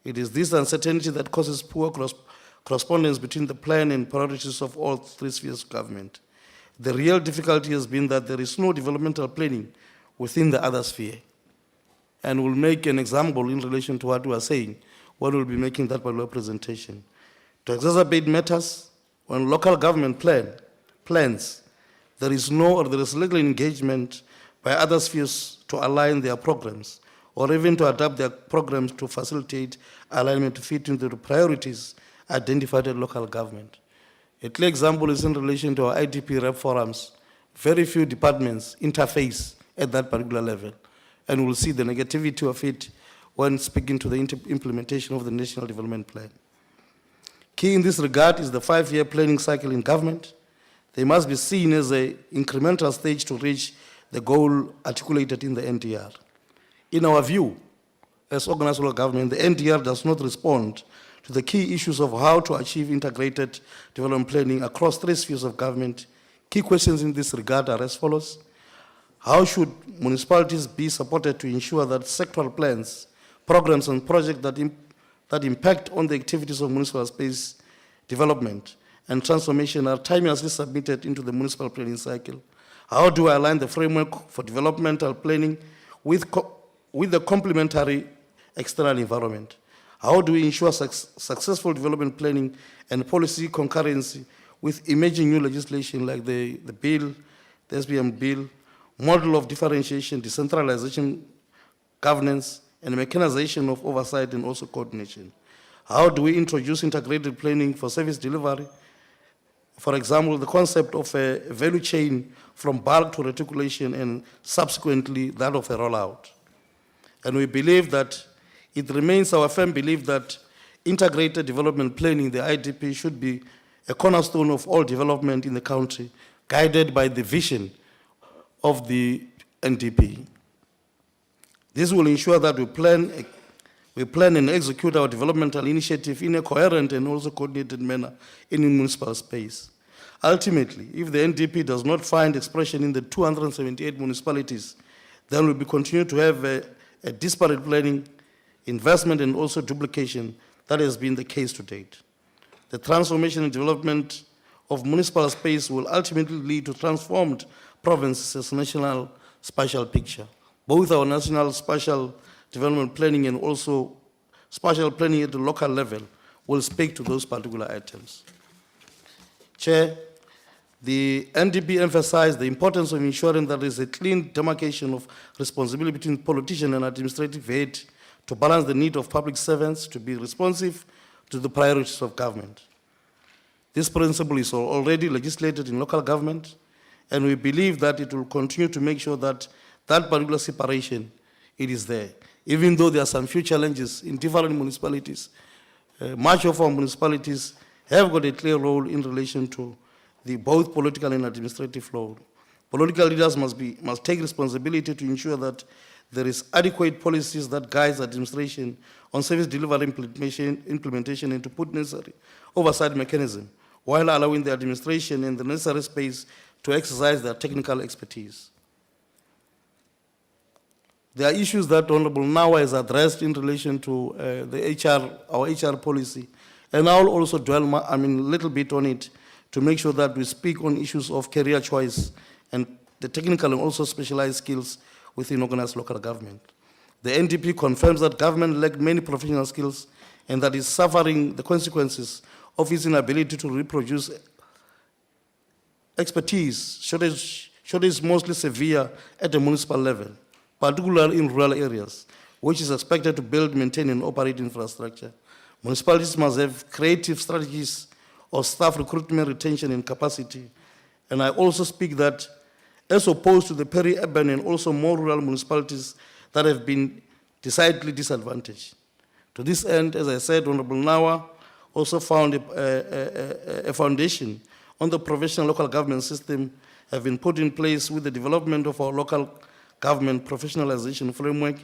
It is this uncertainty that causes poor correspondence between the plan and priorities of all three spheres of government. The real difficulty has been that there is no developmental planning within the other sphere. And we'll make an example in relation to what we are saying when we'll be making that particular presentation. To exacerbate matters, when local government plans, there is little engagement by other spheres to align their programs or even to adapt their programs to facilitate alignment to fit into the priorities identified at local government. A clear example is in relation to our IDP rep forums. Very few departments interface at that particular level, and we'll see the negativity of it when speaking to the implementation of the National Development Plan. Key in this regard is the 5-year planning cycle in government. They must be seen as an incremental stage to reach the goal articulated in the NDR. In our view, as organized local government, the NDR does not respond to the key issues of how to achieve integrated development planning across three spheres of government. Key questions in this regard are as follows. How should municipalities be supported to ensure that sectoral plans, programs, and projects that impact on the activities of municipal space development and transformation are timelessly submitted into the municipal planning cycle? How do I align the framework for developmental planning with the complementary external environment? How do we ensure successful development planning and policy concurrency with emerging new legislation like the bill, the SBM bill, model of differentiation, decentralization, governance, and mechanization of oversight and also coordination? How do we introduce integrated planning for service delivery? For example, the concept of a value chain from bulk to reticulation and subsequently that of a rollout. And we believe that it remains our firm belief that integrated development planning, the IDP, should be a cornerstone of all development in the country, guided by the vision of the NDP. This will ensure that we plan and execute our developmental initiative in a coherent and also coordinated manner in the municipal space. Ultimately, if the NDP does not find expression in the 278 municipalities, then we will continue to have a disparate planning, investment, and also duplication that has been the case to date. The transformation and development of municipal space will ultimately lead to transformed provinces as national spatial picture. Both our national spatial development planning and also spatial planning at the local level will speak to those particular items. Chair, the NDP emphasized the importance of ensuring that there is a clean demarcation of responsibility between politician and administrative head to balance the need of public servants to be responsive to the priorities of government. This principle is already legislated in local government, and we believe that it will continue to make sure that that particular separation, it is there. Even though there are some few challenges in different municipalities, much of our municipalities have got a clear role in relation to the both political and administrative role. Political leaders must take responsibility to ensure that there is adequate policies that guides administration on service delivery implementation and to put necessary oversight mechanism while allowing the administration and the necessary space to exercise their technical expertise. There are issues that Honorable Nawa has addressed in relation to our HR policy, and I'll also dwell a little bit on it to make sure that we speak on issues of career choice and the technical and also specialized skills within organized local government. The NDP confirms that government lacks many professional skills and that is suffering the consequences of its inability to reproduce expertise. Shortage is mostly severe at the municipal level, particularly in rural areas, which is expected to build, maintain, and operate infrastructure. Municipalities must have creative strategies of staff recruitment, retention, and capacity. And I also speak that as opposed to the peri-urban and also more rural municipalities that have been decidedly disadvantaged. To this end, as I said, Honorable Nawa also found a foundation on the professional local government system have been put in place with the development of our local government professionalization framework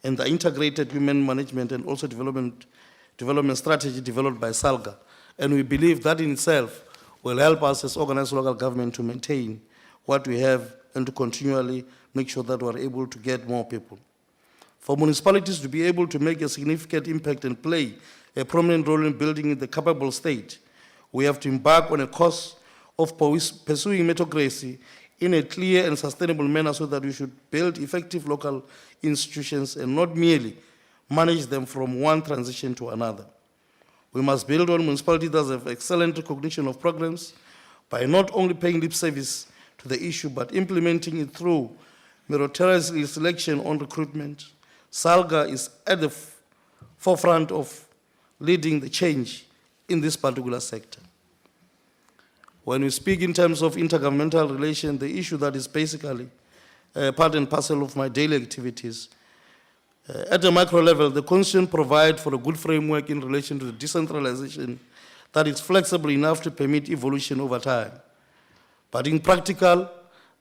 and the integrated human management and also development strategy developed by SALGA. And we believe that in itself will help us as organized local government to maintain what we have and to continually make sure that we're able to get more people. For municipalities to be able to make a significant impact and play a prominent role in building the capable state, we have to embark on a course of pursuing meritocracy in a clear and sustainable manner so that we should build effective local institutions and not merely manage them from one transition to another. We must build on municipalities that have excellent recognition of programs by not only paying lip service to the issue, but implementing it through meritorious selection on recruitment. SALGA is at the forefront of leading the change in this particular sector. When we speak in terms of intergovernmental relation, the issue that is basically part and parcel of my daily activities, at the macro level, the Constitution provides for a good framework in relation to the decentralization that is flexible enough to permit evolution over time. But in practical,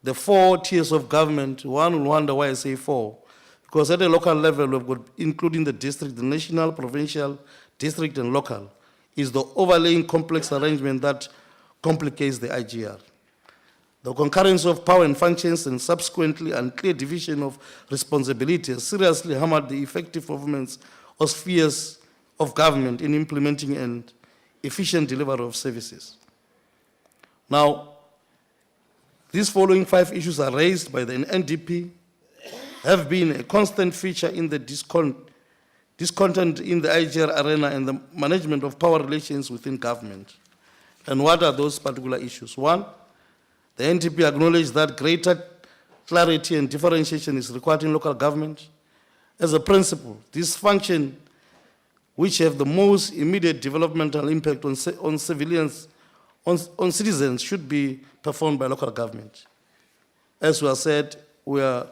the 4 tiers of government, one will wonder why I say 4, because at the local level, we've got, including the district, the national, provincial, district, and local, is the overlaying complex arrangement that complicates the IGR. The concurrence of power and functions and subsequently unclear division of responsibility has seriously hammered the effective performance of spheres of government in implementing and efficient delivery of services. Now, these following 5 issues are raised by the NDP, have been a constant feature in the discontent in the IGR arena and the management of power relations within government. And what are those particular issues? 1, the NDP acknowledged that greater clarity and differentiation is required in local government. As a principle, these functions, which have the most immediate developmental impact on civilians, on citizens, should be performed by local government. As we have said, we are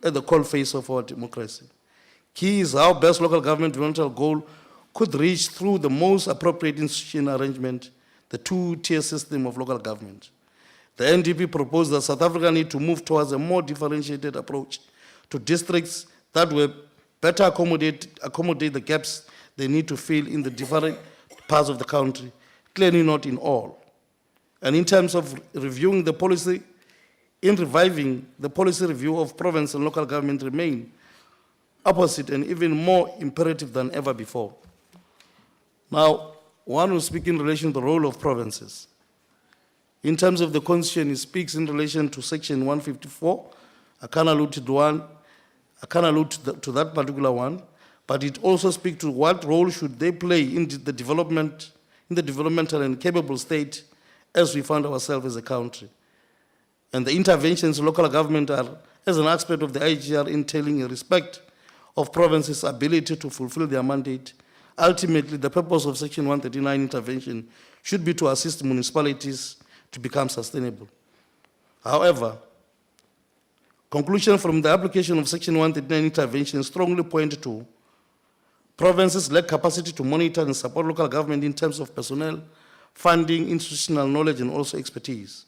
at the cold face of our democracy. Key is how best local government developmental goal could reach through the most appropriate institution arrangement, the 2-tier system of local government. The NDP proposed that South Africa need to move towards a more differentiated approach to districts that will better accommodate the gaps they need to fill in the different parts of the country, clearly not in all. And in terms of reviewing the policy, in reviving the policy review of province and local government remain opposite and even more imperative than ever before. Now, one will speak in relation to the role of provinces. In terms of the constitution, it speaks in relation to section 154. I can't allude to that particular one, but it also speaks to what role should they play in the developmental and capable state as we find ourselves as a country. And the interventions of local government are, as an aspect of the IGR, entailing a respect of provinces' ability to fulfill their mandate. Ultimately, the purpose of Section 139 intervention should be to assist municipalities to become sustainable. However, conclusion from the application of Section 139 intervention strongly point to provinces lack capacity to monitor and support local government in terms of personnel, funding, institutional knowledge, and also expertise.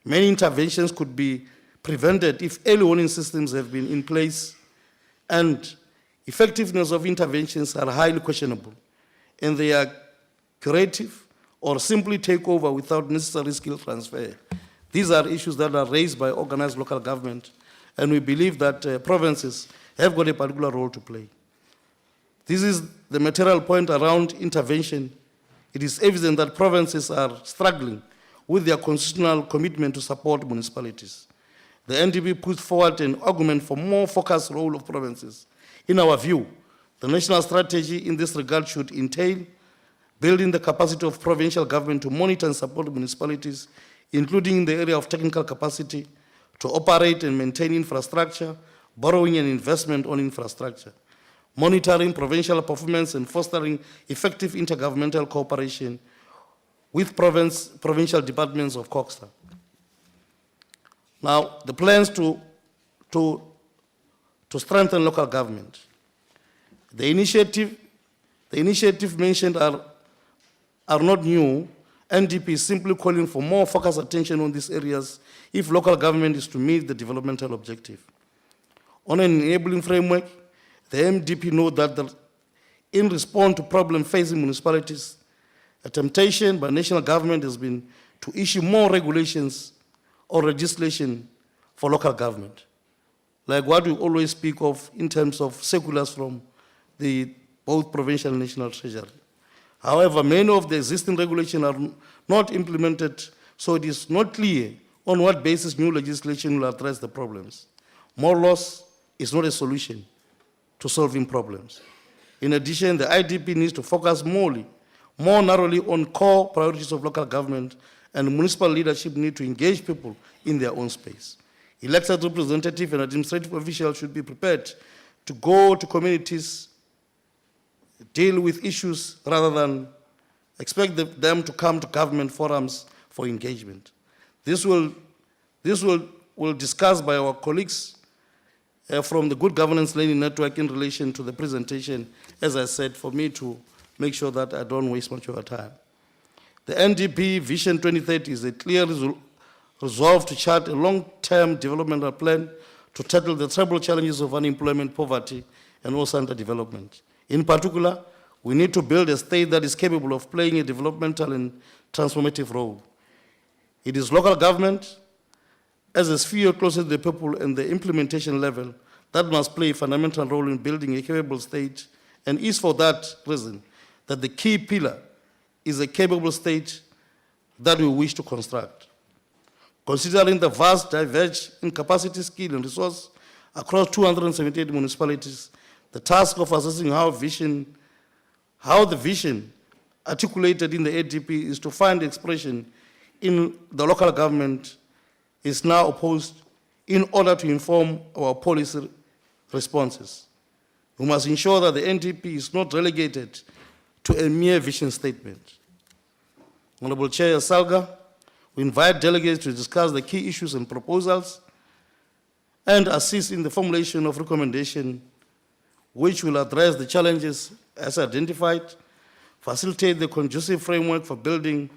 Many interventions could be prevented if early warning systems have been in place, and effectiveness of interventions are highly questionable, and they are curative or simply take over without necessary skill transfer. These are issues that are raised by organized local government, and we believe that provinces have got a particular role to play. This is the material point around intervention. It is evident that provinces are struggling with their constitutional commitment to support municipalities. The NDP puts forward an argument for more focused role of provinces. In our view, the national strategy in this regard should entail building the capacity of provincial government to monitor and support municipalities, including in the area of technical capacity, to operate and maintain infrastructure, borrowing and investment on infrastructure, monitoring provincial performance and fostering effective intergovernmental cooperation with provincial departments of COXA. Now, the plans to strengthen local government. The initiative mentioned are not new. NDP is simply calling for more focused attention on these areas if local government is to meet the developmental objective. On an enabling framework, the MDP note that in response to problems facing municipalities, a temptation by national government has been to issue more regulations or legislation for local government, like what we always speak of in terms of circulars from both provincial and national treasury. However, many of the existing regulations are not implemented, so it is not clear on what basis new legislation will address the problems. More laws is not a solution to solving problems. In addition, the IDP needs to focus more narrowly on core priorities of local government, and municipal leadership need to engage people in their own space. Elected representatives and administrative officials should be prepared to go to communities, deal with issues rather than expect them to come to government forums for engagement. This will discuss by our colleagues from the Good Governance Learning Network in relation to the presentation, as I said, for me to make sure that I don't waste much of our time. The NDP Vision 2030 is a clear resolve to chart a long-term developmental plan to tackle the treble challenges of unemployment, poverty, and also underdevelopment. In particular, we need to build a state that is capable of playing a developmental and transformative role. It is local government, as a sphere closer to the people and the implementation level, that must play a fundamental role in building a capable state, and is for that reason that the key pillar is a capable state that we wish to construct. Considering the vast diverge in capacity, skill, and resource across 278 municipalities, the task of assessing how the vision articulated in the ADP is to find expression in the local government is now opposed in order to inform our policy responses. We must ensure that the NDP is not relegated to a mere vision statement. Honorable Chair SALGA, we invite delegates to discuss the key issues and proposals and assist in the formulation of recommendations which will address the challenges as identified, facilitate the conducive framework for building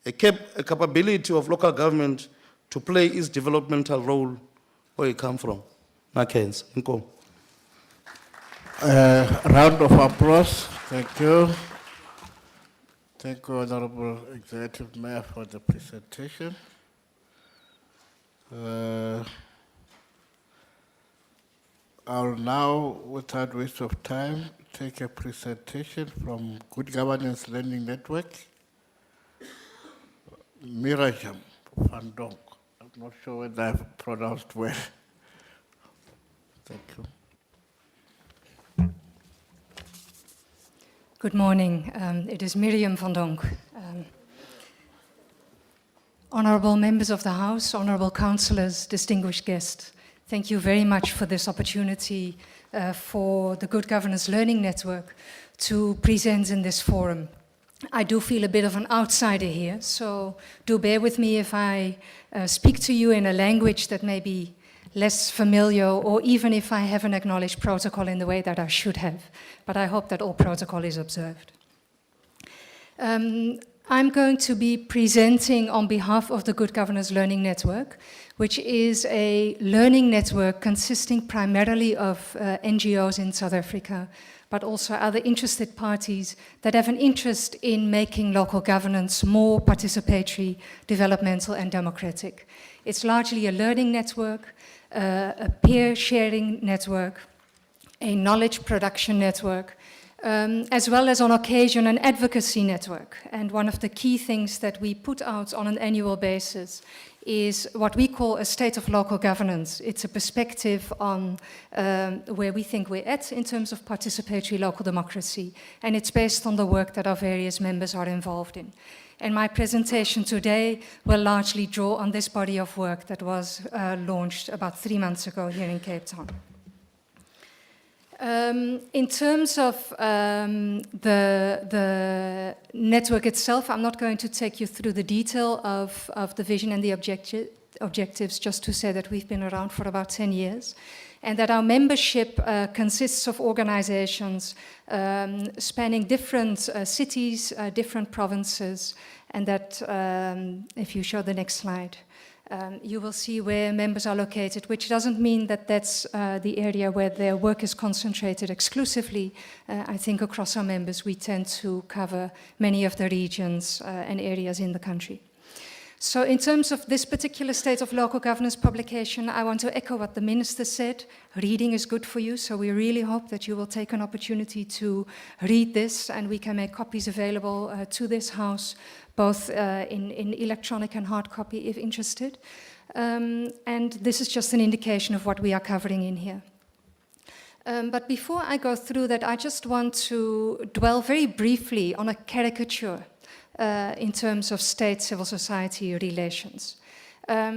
a capability of local government to play its developmental role where it comes from. Nakens, Inko. Round of applause. Thank you. Thank you, Honorable Executive Mayor, for the presentation. I'll now, without waste of time, take a presentation from Good Governance Learning Network. Miriam van Donk. I'm not sure whether I've pronounced well. Thank you. Good morning. It is Miriam van Donk. Honorable members of the House, honorable councillors, distinguished guests, thank you very much for this opportunity for the Good Governance Learning Network to present in this forum. I do feel a bit of an outsider here, so do bear with me if I speak to you in a language that may be less familiar, or even if I haven't acknowledged protocol in the way that I should have. But I hope that all protocol is observed. I'm going to be presenting on behalf of the Good Governance Learning Network, which is a learning network consisting primarily of NGOs in South Africa, but also other interested parties that have an interest in making local governance more participatory, developmental and democratic. It's largely a learning network, a peer sharing network, a knowledge production network, as well as on occasion an advocacy network. And one of the key things that we put out on an annual basis is what we call a state of local governance. It's a perspective on where we think we're at in terms of participatory local democracy, and it's based on the work that our various members are involved in. And my presentation today will largely draw on this body of work that was launched about 3 months ago here in Cape Town. In terms of the network itself, I'm not going to take you through the detail of the vision and the objectives, just to say that we've been around for about 10 years, and that our membership consists of organizations spanning different cities, different provinces, and that, if you show the next slide, you will see where members are located, which doesn't mean that that's the area where their work is concentrated exclusively. I think across our members we tend to cover many of the regions and areas in the country. So in terms of this particular State of Local Governance publication, I want to echo what the Minister said. Reading is good for you, so we really hope that you will take an opportunity to read this, and we can make copies available to this House, both in electronic and hard copy if interested. And this is just an indication of what we are covering in here. But before I go through that, I just want to dwell very briefly on a caricature in terms of state-civil society relations.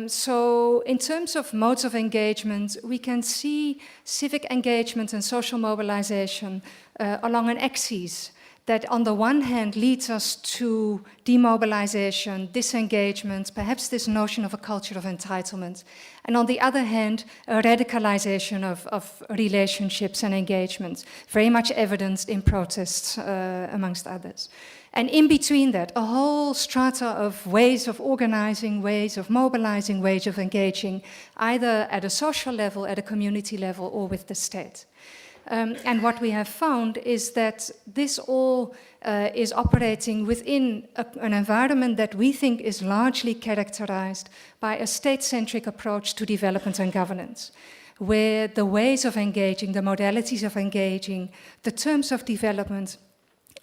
So in terms of modes of engagement, we can see civic engagement and social mobilization along an axis that on the one hand leads us to demobilization, disengagement, perhaps this notion of a culture of entitlement, and on the other hand, a radicalization of relationships and engagements, very much evidenced in protests, amongst others. And in between that, a whole strata of ways of organizing, ways of mobilizing, ways of engaging, either at a social level, at a community level, or with the state. And what we have found is that this all is operating within an environment that we think is largely characterized by a state-centric approach to development and governance, where the ways of engaging, the modalities of engaging, the terms of development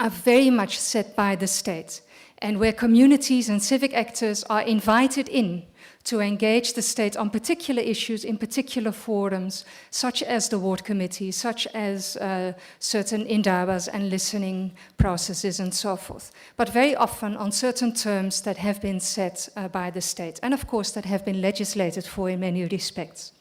are very much set by the state, and where communities and civic actors are invited in to engage the state on particular issues in particular forums, such as the ward committee, such as certain indabas and listening processes and so forth, but very often on certain terms that have been set by the state, and of course that have been legislated for in many respects.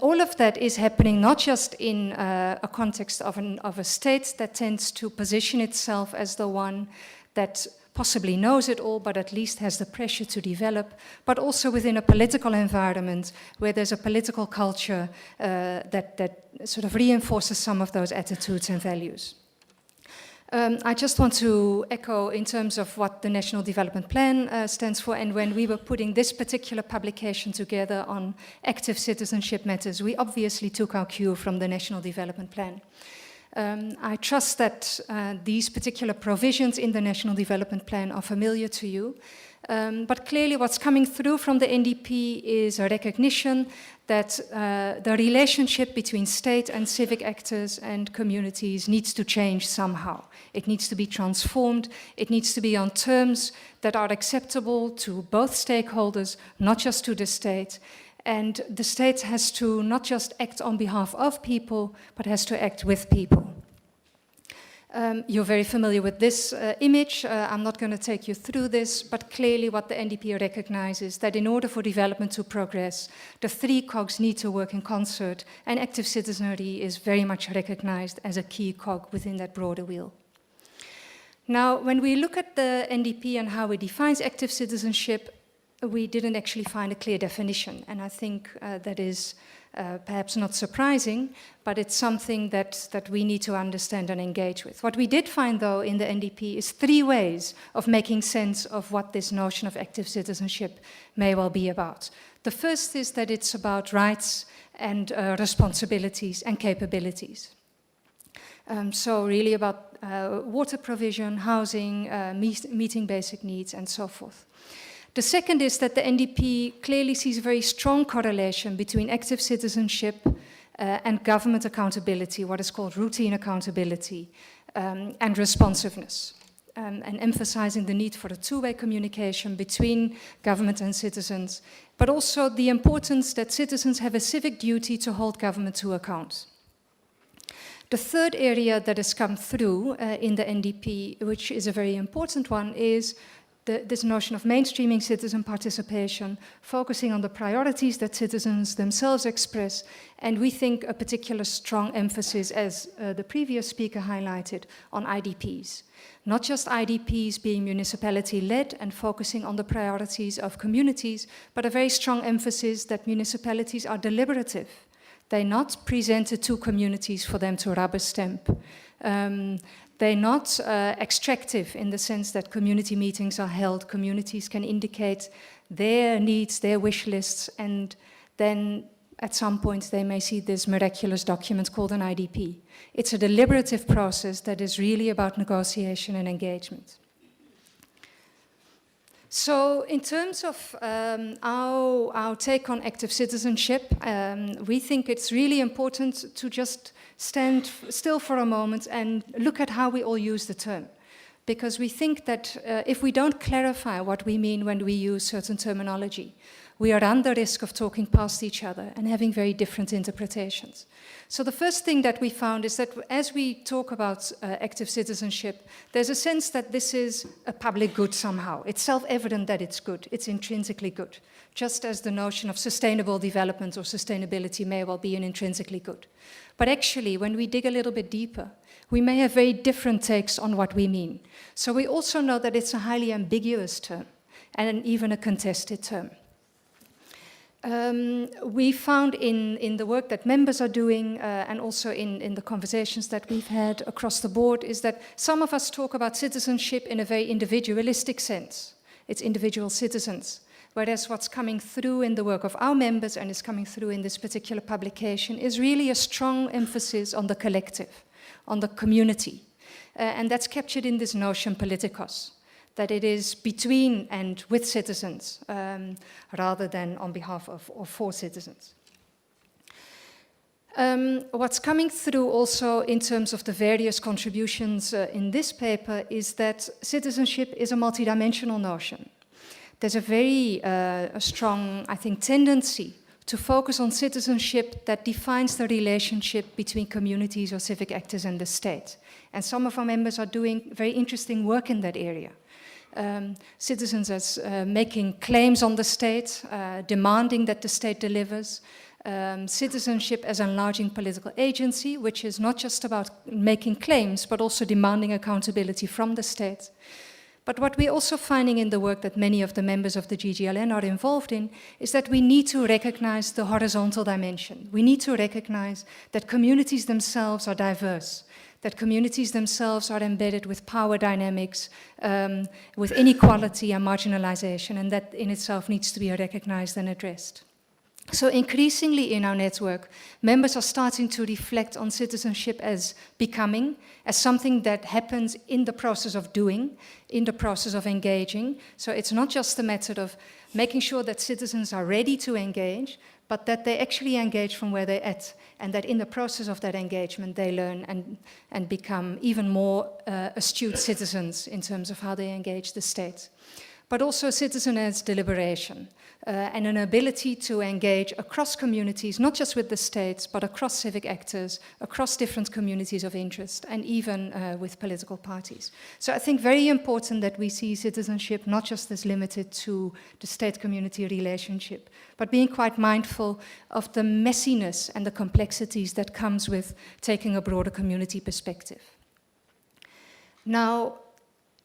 All of that is happening not just in a context of a state that tends to position itself as the one that possibly knows it all, but at least has the pressure to develop, but also within a political environment where there's a political culture that sort of reinforces some of those attitudes and values. I just want to echo in terms of what the National Development Plan stands for, and when we were putting this particular publication together on active citizenship matters, we obviously took our cue from the National Development Plan. I trust that these particular provisions in the National Development Plan are familiar to you. But clearly what's coming through from the NDP is a recognition that the relationship between state and civic actors and communities needs to change somehow. It needs to be transformed. It needs to be on terms that are acceptable to both stakeholders, not just to the state. And the state has to not just act on behalf of people, but has to act with people. You're very familiar with this image. I'm not going to take you through this, but clearly what the NDP recognizes that in order for development to progress, the three cogs need to work in concert, and active citizenry is very much recognized as a key cog within that broader wheel. Now, when we look at the NDP and how it defines active citizenship, we didn't actually find a clear definition, and I think that is perhaps not surprising, but it's something that we need to understand and engage with. What we did find, though, in the NDP is 3 ways of making sense of what this notion of active citizenship may well be about. The first is that it's about rights and responsibilities and capabilities. So really about water provision, housing, meeting basic needs, and so forth. The second is that the NDP clearly sees a very strong correlation between active citizenship and government accountability, what is called routine accountability, and responsiveness, and emphasizing the need for a two-way communication between government and citizens, but also the importance that citizens have a civic duty to hold government to account. The third area that has come through in the NDP, which is a very important one, is this notion of mainstreaming citizen participation, focusing on the priorities that citizens themselves express, and we think a particular strong emphasis, as the previous speaker highlighted, on IDPs. Not just IDPs being municipality-led and focusing on the priorities of communities, but a very strong emphasis that municipalities are deliberative. They're not presented to communities for them to rubber stamp. They're not extractive in the sense that community meetings are held. Communities can indicate their needs, their wish lists, and then at some point they may see this miraculous document called an IDP. It's a deliberative process that is really about negotiation and engagement. So in terms of our take on active citizenship, we think it's really important to just stand still for a moment and look at how we all use the term. Because we think that if we don't clarify what we mean when we use certain terminology, we are run the risk of talking past each other and having very different interpretations. So the first thing that we found is that as we talk about active citizenship, there's a sense that this is a public good somehow. It's self-evident that it's good. It's intrinsically good. Just as the notion of sustainable development or sustainability may well be an intrinsically good. But actually, when we dig a little bit deeper, we may have very different takes on what we mean. So we also know that it's a highly ambiguous term and even a contested term. We found in the work that members are doing and also in the conversations that we've had across the board is that some of us talk about citizenship in a very individualistic sense. It's individual citizens. Whereas what's coming through in the work of our members and is coming through in this particular publication is really a strong emphasis on the collective, on the community. And that's captured in this notion politikos, that it is between and with citizens rather than on behalf of or for citizens. What's coming through also in terms of the various contributions in this paper is that citizenship is a multidimensional notion. There's a very strong, I think, tendency to focus on citizenship that defines the relationship between communities or civic actors and the state. And some of our members are doing very interesting work in that area. Citizens as making claims on the state, demanding that the state delivers. Citizenship as enlarging political agency, which is not just about making claims, but also demanding accountability from the state. But what we're also finding in the work that many of the members of the GGLN are involved in is that we need to recognize the horizontal dimension. We need to recognize that communities themselves are diverse, that communities themselves are embedded with power dynamics, with inequality and marginalization, and that in itself needs to be recognized and addressed. So increasingly in our network, members are starting to reflect on citizenship as becoming, as something that happens in the process of doing, in the process of engaging. So it's not just a method of making sure that citizens are ready to engage, but that they actually engage from where they're at, and that in the process of that engagement they learn and become even more astute citizens in terms of how they engage the state. But also citizen as deliberation, and an ability to engage across communities, not just with the states, but across civic actors, across different communities of interest, and even with political parties. So I think very important that we see citizenship not just as limited to the state-community relationship, but being quite mindful of the messiness and the complexities that comes with taking a broader community perspective. Now,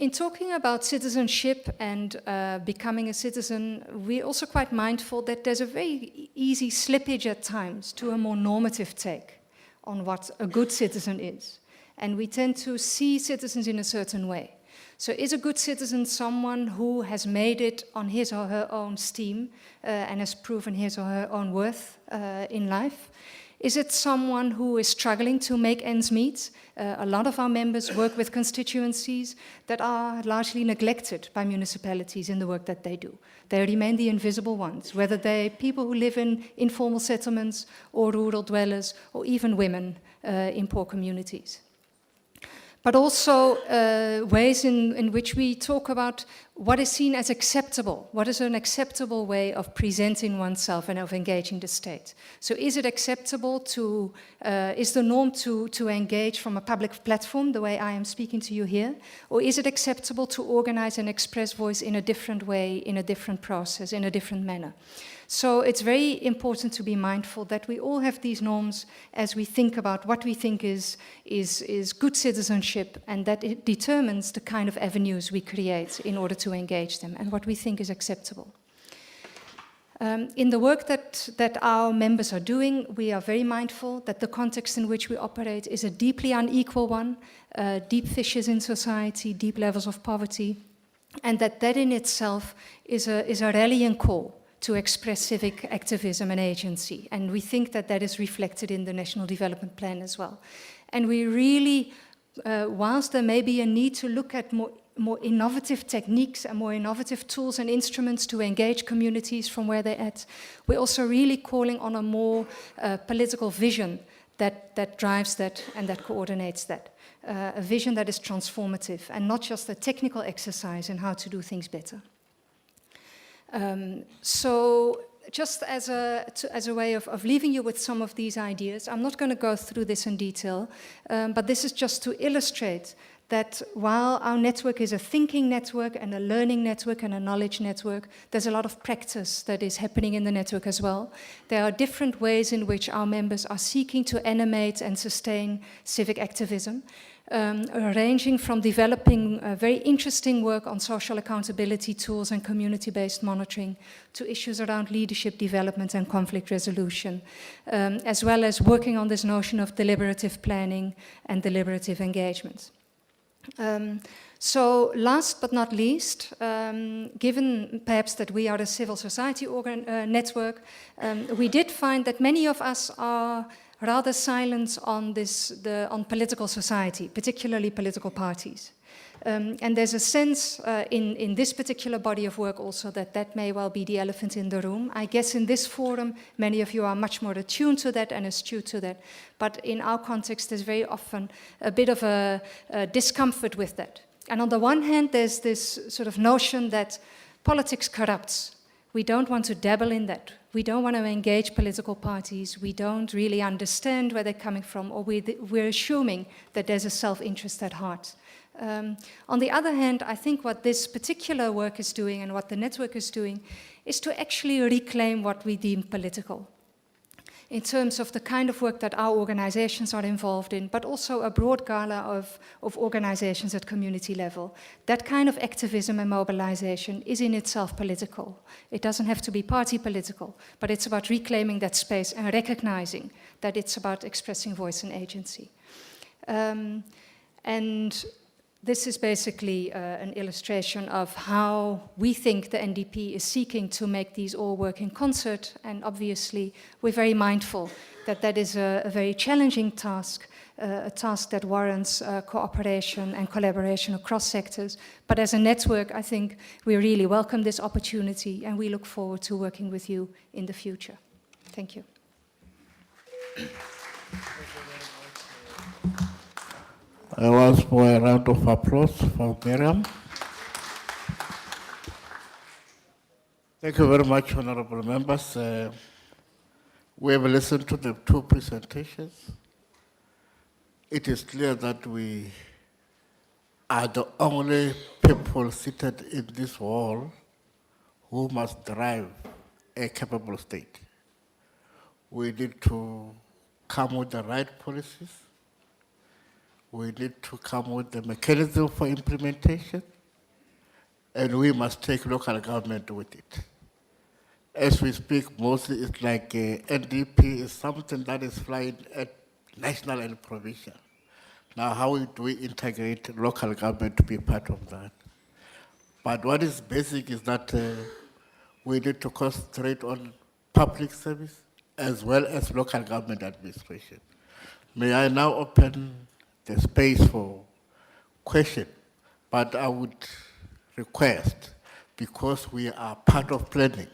in talking about citizenship and becoming a citizen, we're also quite mindful that there's a very easy slippage at times to a more normative take on what a good citizen is. And we tend to see citizens in a certain way. So is a good citizen someone who has made it on his or her own steam and has proven his or her own worth in life? Is it someone who is struggling to make ends meet? A lot of our members work with constituencies that are largely neglected by municipalities in the work that they do. They remain the invisible ones, whether they're people who live in informal settlements or rural dwellers or even women in poor communities. But also ways in which we talk about what is seen as acceptable. What is an acceptable way of presenting oneself and of engaging the state? So is it acceptable to, is the norm to engage from a public platform, the way I am speaking to you here? Or is it acceptable to organize and express voice in a different way, in a different process, in a different manner? So it's very important to be mindful that we all have these norms as we think about what we think is good citizenship, and that it determines the kind of avenues we create in order to engage them and what we think is acceptable. In the work that our members are doing, we are very mindful that the context in which we operate is a deeply unequal one, deep fissures in society, deep levels of poverty, and that in itself is a rallying call to express civic activism and agency. And we think that is reflected in the National Development Plan as well. And we really, whilst there may be a need to look at more innovative techniques and more innovative tools and instruments to engage communities from where they're at, we're also really calling on a more political vision that drives that and that coordinates that. A vision that is transformative and not just a technical exercise in how to do things better. So just as a way of leaving you with some of these ideas, I'm not going to go through this in detail, but this is just to illustrate that while our network is a thinking network and a learning network and a knowledge network, there's a lot of practice that is happening in the network as well. There are different ways in which our members are seeking to animate and sustain civic activism, ranging from developing very interesting work on social accountability tools and community-based monitoring to issues around leadership development and conflict resolution, as well as working on this notion of deliberative planning and deliberative engagement. So last but not least, given perhaps that we are a civil society network, we did find that many of us are rather silent on on political society, particularly political parties. And there's a sense in this particular body of work also that may well be the elephant in the room. I guess in this forum, many of you are much more attuned to that and astute to that. But in our context, there's very often a bit of a discomfort with that. And on the one hand, there's this sort of notion that politics corrupts. We don't want to dabble in that. We don't want to engage political parties. We don't really understand where they're coming from, or we're assuming that there's a self-interest at heart. On the other hand, I think what this particular work is doing and what the network is doing is to actually reclaim what we deem political in terms of the kind of work that our organizations are involved in, but also a broad gala of organizations at community level. That kind of activism and mobilization is in itself political. It doesn't have to be party political, but it's about reclaiming that space and recognizing that it's about expressing voice and agency. And This is basically an illustration of how we think the NDP is seeking to make these all work in concert, and obviously we're very mindful that that is a very challenging task, a task that warrants cooperation and collaboration across sectors. But as a network, I think we really welcome this opportunity and we look forward to working with you in the future. Thank you. I ask for a round of applause for Miriam. Thank you very much, honorable members. We have listened to the two presentations. It is clear that we are the only people seated in this hall who must drive a capable state. We need to come with the right policies. We need to come with the mechanism for implementation, and we must take local government with it. As we speak, mostly it's like NDP is something that is flying at national and provincial. Now, how do we integrate local government to be part of that? But what is basic is that we need to concentrate on public service as well as local government administration. May I now open the space for question, but I would request, because we are part of planning,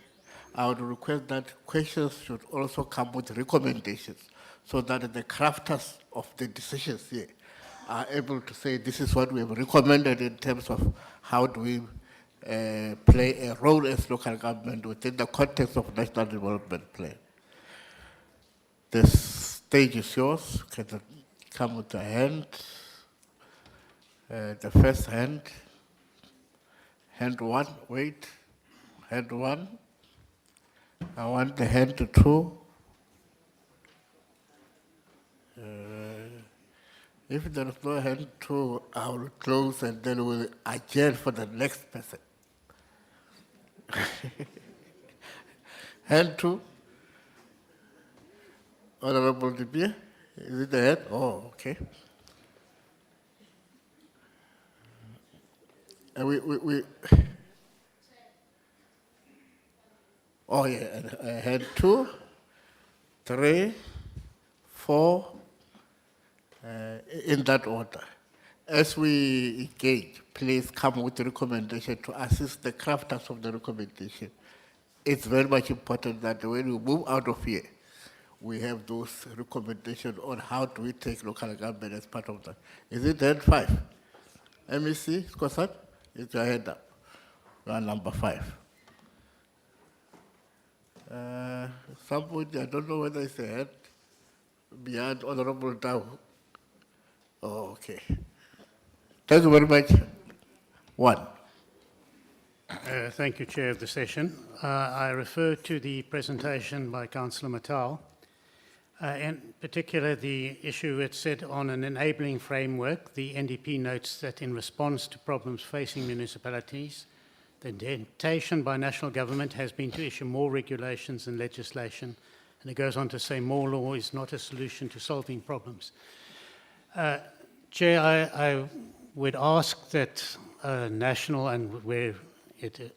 I would request that questions should also come with recommendations so that the crafters of the decisions here are able to say this is what we have recommended in terms of how do we play a role as local government within the context of National Development Plan. The stage is yours. Can you come with a hand? The first hand. Hand one, wait. Hand one. I want the hand two. If there is no hand two, I will close and then we'll adjourn for the next person. Hand two. Honorable Dibia, is it the head? Oh, okay. And oh yeah, head 2, 3, 4, in that order. As we engage, please come with the recommendation to assist the crafters of the recommendation. It's very much important that when we move out of here, we have those recommendations on how do we take local government as part of that. Is it head 5? MEC, Skosat, it's your head up. You are number 5. Somebody, I don't know whether it's a head beyond Honorable Dow. Oh, okay. Thank you very much. 1. Thank you, Chair of the session. I refer to the presentation by Councillor Mattal. In particular, the issue it said on an enabling framework, the NDP notes that in response to problems facing municipalities, the temptation by national government has been to issue more regulations and legislation, and it goes on to say more law is not a solution to solving problems. Chair, I would ask that national and where it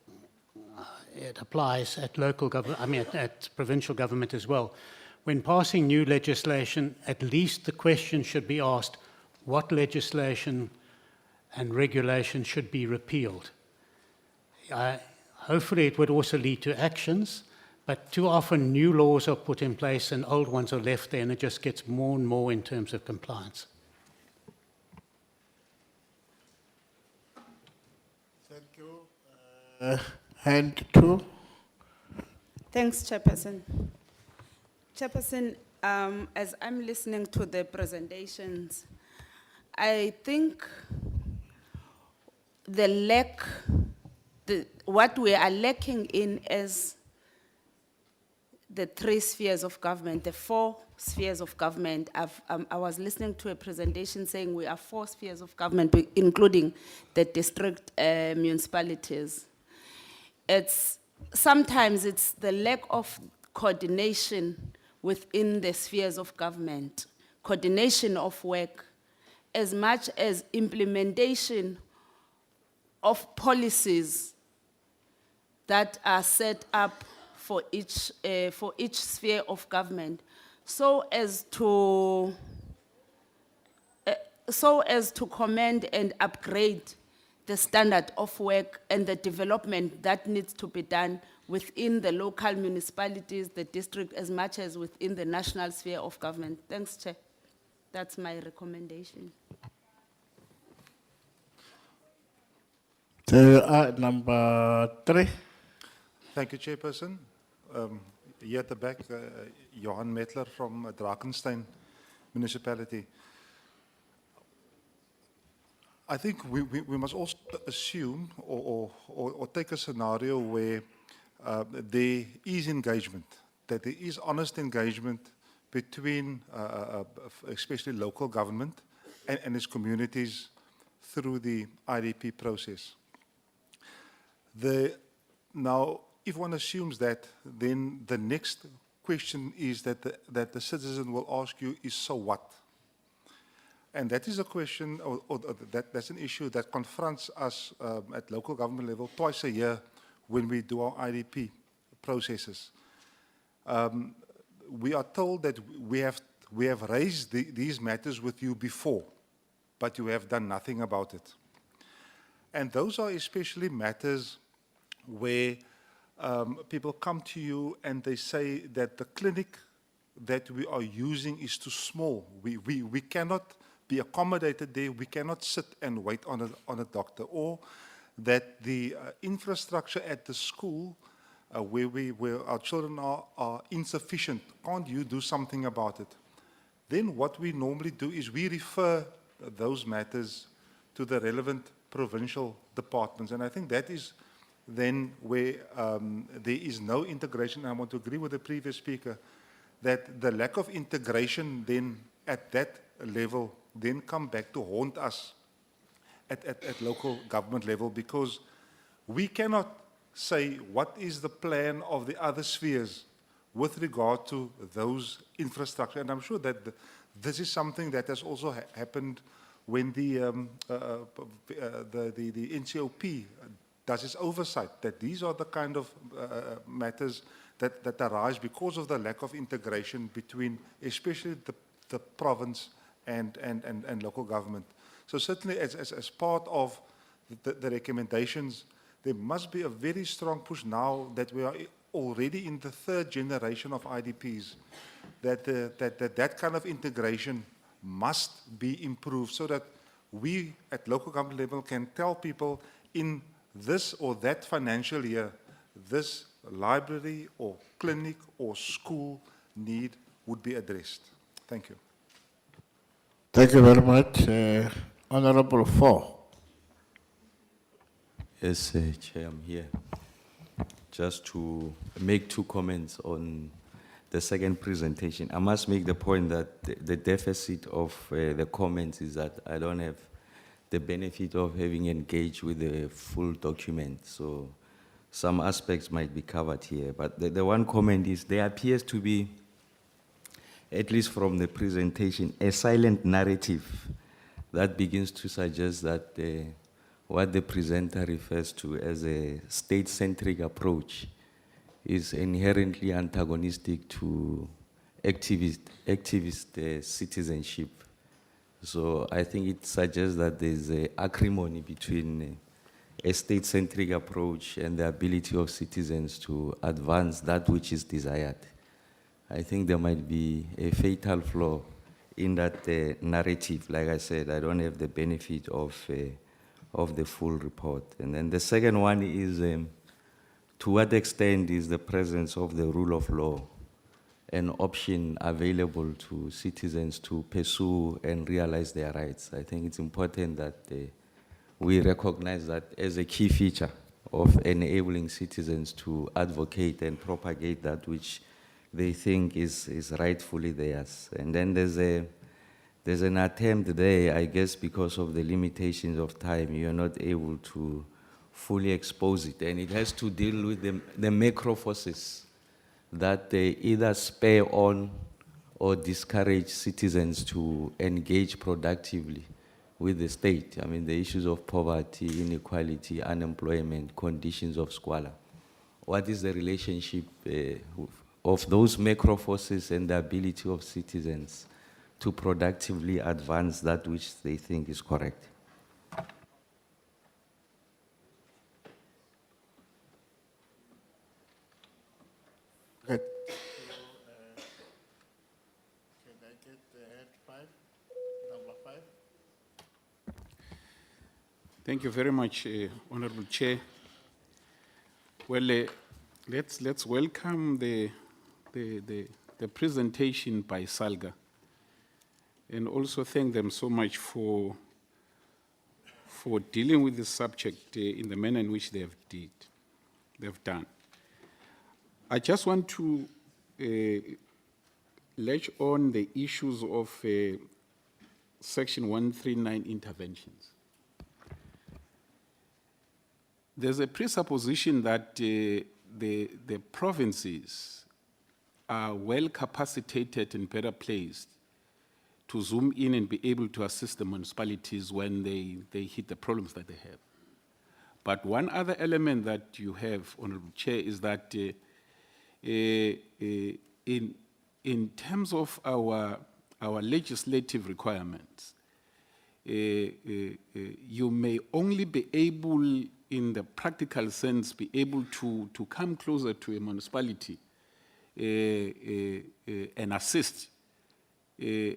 applies at local government, I mean at provincial government as well, when passing new legislation, at least the question should be asked, what legislation and regulation should be repealed? Hopefully it would also lead to actions, but too often new laws are put in place and old ones are left there, and it just gets more and more in terms of compliance. Thank you. Hand 2. Thanks, Chairperson. Chairperson, as I'm listening to the presentations, I think what we are lacking in is the 3 spheres of government, the 4 spheres of government. I was listening to a presentation saying we are 4 spheres of government, including the district municipalities. Sometimes it's the lack of coordination within the spheres of government, coordination of work, as much as implementation of policies that are set up for each sphere of government, so as to commend and upgrade the standard of work and the development that needs to be done within the local municipalities, the district, as much as within the national sphere of government. Thanks, Chair. That's my recommendation. Number 3. Thank you, Chairperson. Here at the back, Johan Metler from Drakenstein Municipality. I think we must also assume or take a scenario where there is engagement, that there is honest engagement between especially local government and its communities through the IDP process. Now, if one assumes that, then the next question is that the citizen will ask you is, so what? And that is a question, that's an issue that confronts us at local government level twice a year when we do our IDP processes. We are told that we have raised these matters with you before, but you have done nothing about it. And those are especially matters where people come to you and they say that the clinic that we are using is too small. We cannot be accommodated there. We cannot sit and wait on a doctor. Or that the infrastructure at the school where our children are insufficient. Can't you do something about it? Then what we normally do is we refer those matters to the relevant provincial departments. And I think that is then where there is no integration. I want to agree with the previous speaker that the lack of integration then at that level then come back to haunt us at local government level, because we cannot say what is the plan of the other spheres with regard to those infrastructure. And I'm sure that this is something that has also happened when the NCOP does its oversight, that these are the kind of matters that arise because of the lack of integration between especially the province and local government. So certainly as part of the recommendations, there must be a very strong push now that we are already in the 3rd generation of IDPs, that kind of integration must be improved so that we at local government level can tell people in this or that financial year, this library or clinic or school need would be addressed. Thank you. Thank you very much. Honorable 4. Yes, Chair, I'm here. Just to make 2 comments on the second presentation. I must make the point that the deficit of the comments is that I don't have the benefit of having engaged with the full document. So some aspects might be covered here. But the one comment is there appears to be, at least from the presentation, a silent narrative that begins to suggest that what the presenter refers to as a state-centric approach is inherently antagonistic to activist citizenship. So I think it suggests that there's an acrimony between a state-centric approach and the ability of citizens to advance that which is desired. I think there might be a fatal flaw in that narrative. Like I said, I don't have the benefit of the full report. And then the second one is, to what extent is the presence of the rule of law an option available to citizens to pursue and realize their rights? I think it's important that we recognize that as a key feature of enabling citizens to advocate and propagate that which they think is rightfully theirs. And then there's an attempt there, I guess because of the limitations of time, you're not able to fully expose it. And it has to deal with the macro forces that they either spur on or discourage citizens to engage productively with the state. I mean, the issues of poverty, inequality, unemployment, conditions of squalor. What is the relationship of those macro forces and the ability of citizens to productively advance that which they think is correct? Good. Can I get the head 5, number 5? Thank you very much, Honorable Chair. Well, let's welcome the presentation by SALGA, and also thank them so much for dealing with this subject in the manner in which they've done. I just want to latch on the issues of Section 139 interventions. There's a presupposition that the provinces are well capacitated and better placed to zoom in and be able to assist the municipalities when they hit the problems that they have. But one other element that you have, Honorable Chair, is that in terms of our legislative requirements, you may only be able, in the practical sense, be able to come closer to a municipality and assist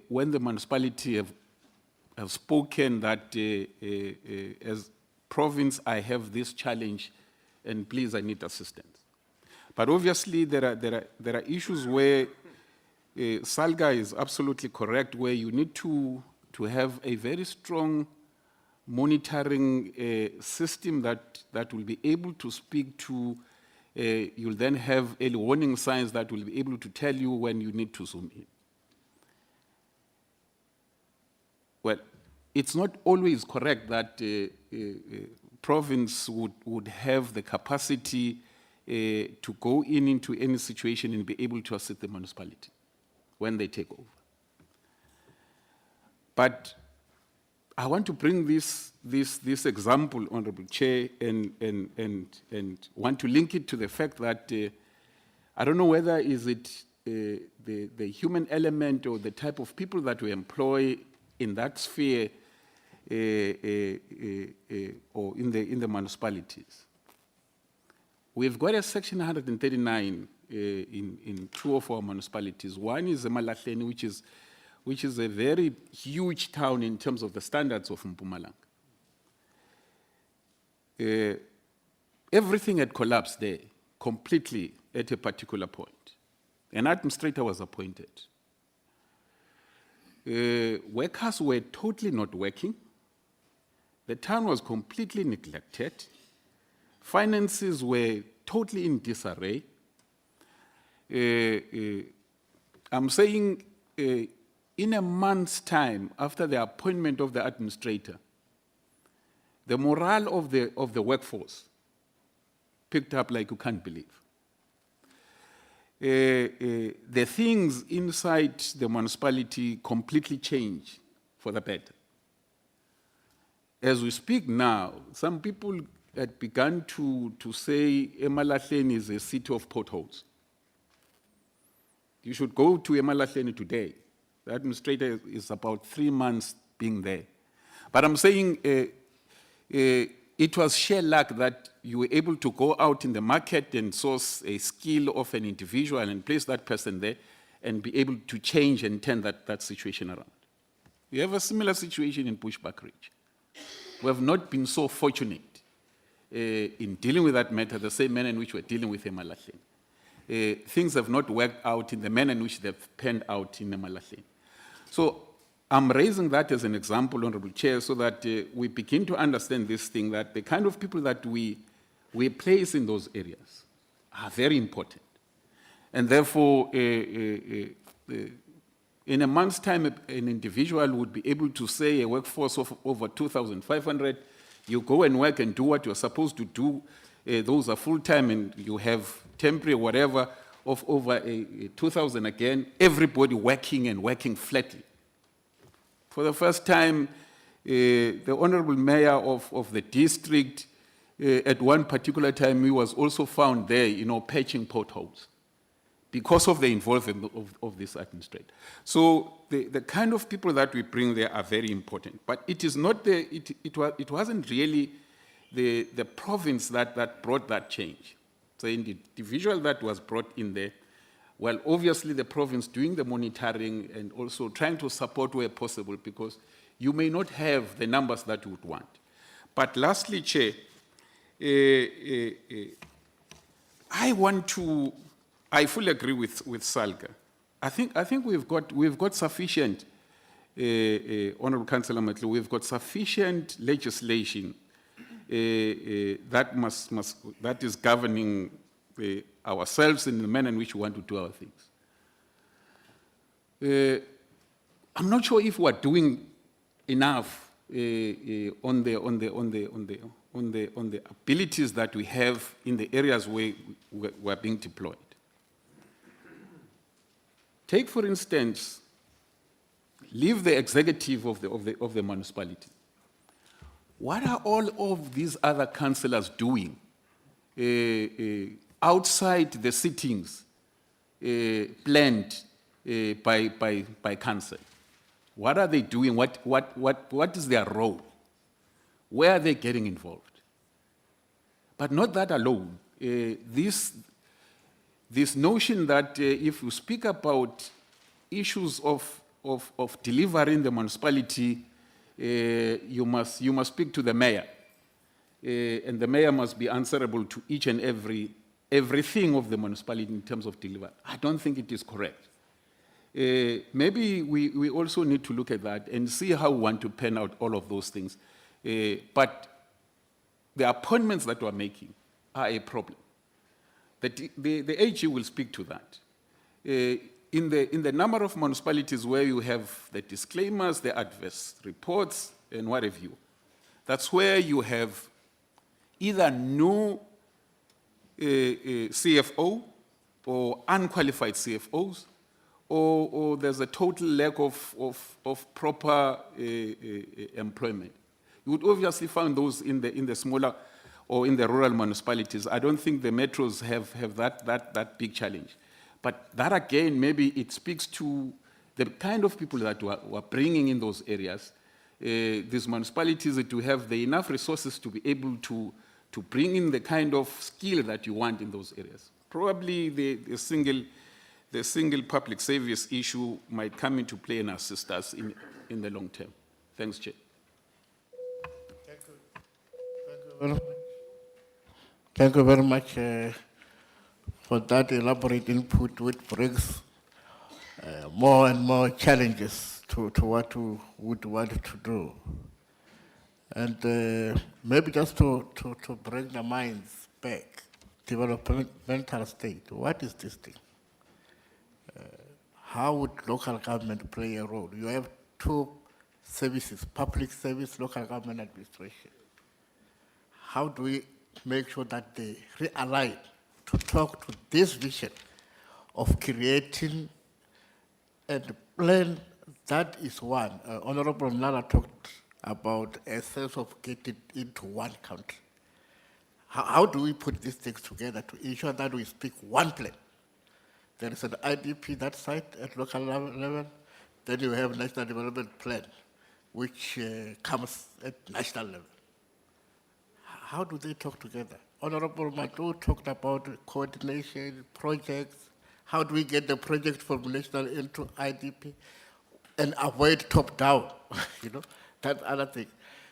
when the municipality have spoken that as province, I have this challenge and please, I need assistance. But obviously there are issues where SALGA is absolutely correct, where you need to have a very strong monitoring system that will be able to speak to, you'll then have early warning signs that will be able to tell you when you need to zoom in. Well, it's not always correct that province would have the capacity to go into any situation and be able to assist the municipality when they take over. But I want to bring this example, Honorable Chair, and want to link it to the fact that I don't know whether is it the human element or the type of people that we employ in that sphere or in the municipalities. We've got a Section 139 in 2 of our municipalities. One is Emalahleni, which is a very huge town in terms of the standards of Mpumalanga. Everything had collapsed there completely at a particular point. An administrator was appointed. Workers were totally not working. The town was completely neglected. Finances were totally in disarray. I'm saying in a month's time after the appointment of the administrator, the morale of the workforce picked up like you can't believe. The things inside the municipality completely changed for the better. As we speak now, some people had begun to say Emalahleni is a city of potholes. You should go to Emalahleni today. The administrator is about 3 months being there. But I'm saying it was sheer luck that you were able to go out in the market and source a skill of an individual and place that person there and be able to change and turn that situation around. We have a similar situation in Bushbuck Ridge. We have not been so fortunate in dealing with that matter the same manner in which we're dealing with Emalahleni. Things have not worked out in the manner in which they've panned out in Emalahleni. So I'm raising that as an example, Honorable Chair, so that we begin to understand this thing, that the kind of people that we place in those areas are very important. And therefore, in a month's time, an individual would be able to say a workforce of over 2,500, you go and work and do what you're supposed to do. Those are full-time and you have temporary, whatever, of over 2,000 again, everybody working and working flatly. For the first time, The Honorable Mayor of the district, at one particular time, he was also found there, patching potholes because of the involvement of this administrator. So the kind of people that we bring there are very important. But it is not it wasn't really the province that brought that change. So in the individual that was brought in there, well, obviously the province doing the monitoring and also trying to support where possible, because you may not have the numbers that you would want. But lastly, Chair, I fully agree with SALGA. I think we've got sufficient, Honourable Councillor Matlu, we've got sufficient legislation that is governing ourselves in the manner in which we want to do our things. I'm not sure if we're doing enough on the abilities that we have in the areas where we're being deployed. Take, for instance, leave the executive of the municipality. What are all of these other councillors doing outside the sittings planned by council? What are they doing? What is their role? Where are they getting involved? But not that alone. This notion that if you speak about issues of delivering the municipality, you must speak to the mayor, and the mayor must be answerable to each and everything of the municipality in terms of delivery. I don't think it is correct. Maybe we also need to look at that and see how we want to pen out all of those things. But the appointments that we're making are a problem. The AG will speak to that. In the number of municipalities where you have the disclaimers, the adverse reports, and what have you, that's where you have either no CFO or unqualified CFOs, or there's a total lack of proper employment. You would obviously find those in the smaller or in the rural municipalities. I don't think the metros have that big challenge. But that again, maybe it speaks to the kind of people that we're bringing in those areas. These municipalities to have the enough resources to be able to bring in the kind of skill that you want in those areas. Probably the single public service issue might come into play and assist us in the long term. Thanks, Chair. Thank you very much for that elaborate input, which brings more and more challenges to what we would want to do. And maybe just to bring the minds back, developmental state, what is this thing? How would local government play a role? You have two services, public service, local government administration. How do we make sure that they realign to talk to this vision of creating a plan that is one? Honorable Nala talked about a sense of getting into one country. How do we put these things together to ensure that we speak one plan? There is an IDP that side at local level, then you have National Development Plan, which comes at national level. How do they talk together? Honorable Matu talked about coordination, projects. How do we get the project from national into IDP and avoid top-down, that other thing.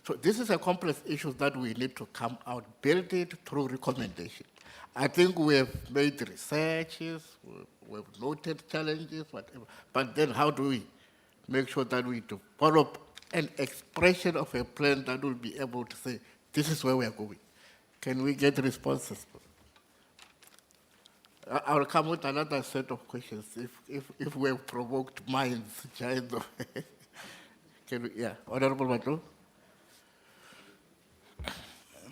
So this is a complex issue that we need to come out, build it through recommendation. I think we have made researches, we've noted challenges, whatever, but then how do we make sure that we develop an expression of a plan that will be able to say, this is where we are going? Can we get responses? I'll come with another set of questions if we have provoked minds. Can we, Honorable Matu.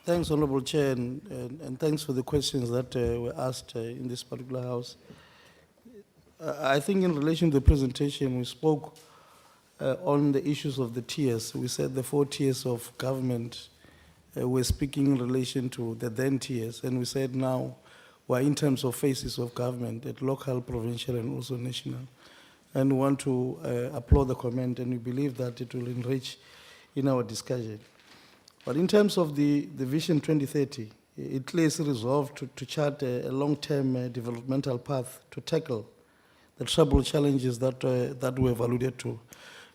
Thanks, Honorable Chair, and thanks for the questions that were asked in this particular house. I think in relation to the presentation, we spoke on the issues of the tiers. We said the 4 tiers of government. We're speaking in relation to the then tiers, and we said now we're in terms of phases of government at local, provincial, and also national. And we want to applaud the comment, and we believe that it will enrich in our discussion. But in terms of the Vision 2030, it clearly resolved to chart a long-term developmental path to tackle the troubled challenges that we have alluded to.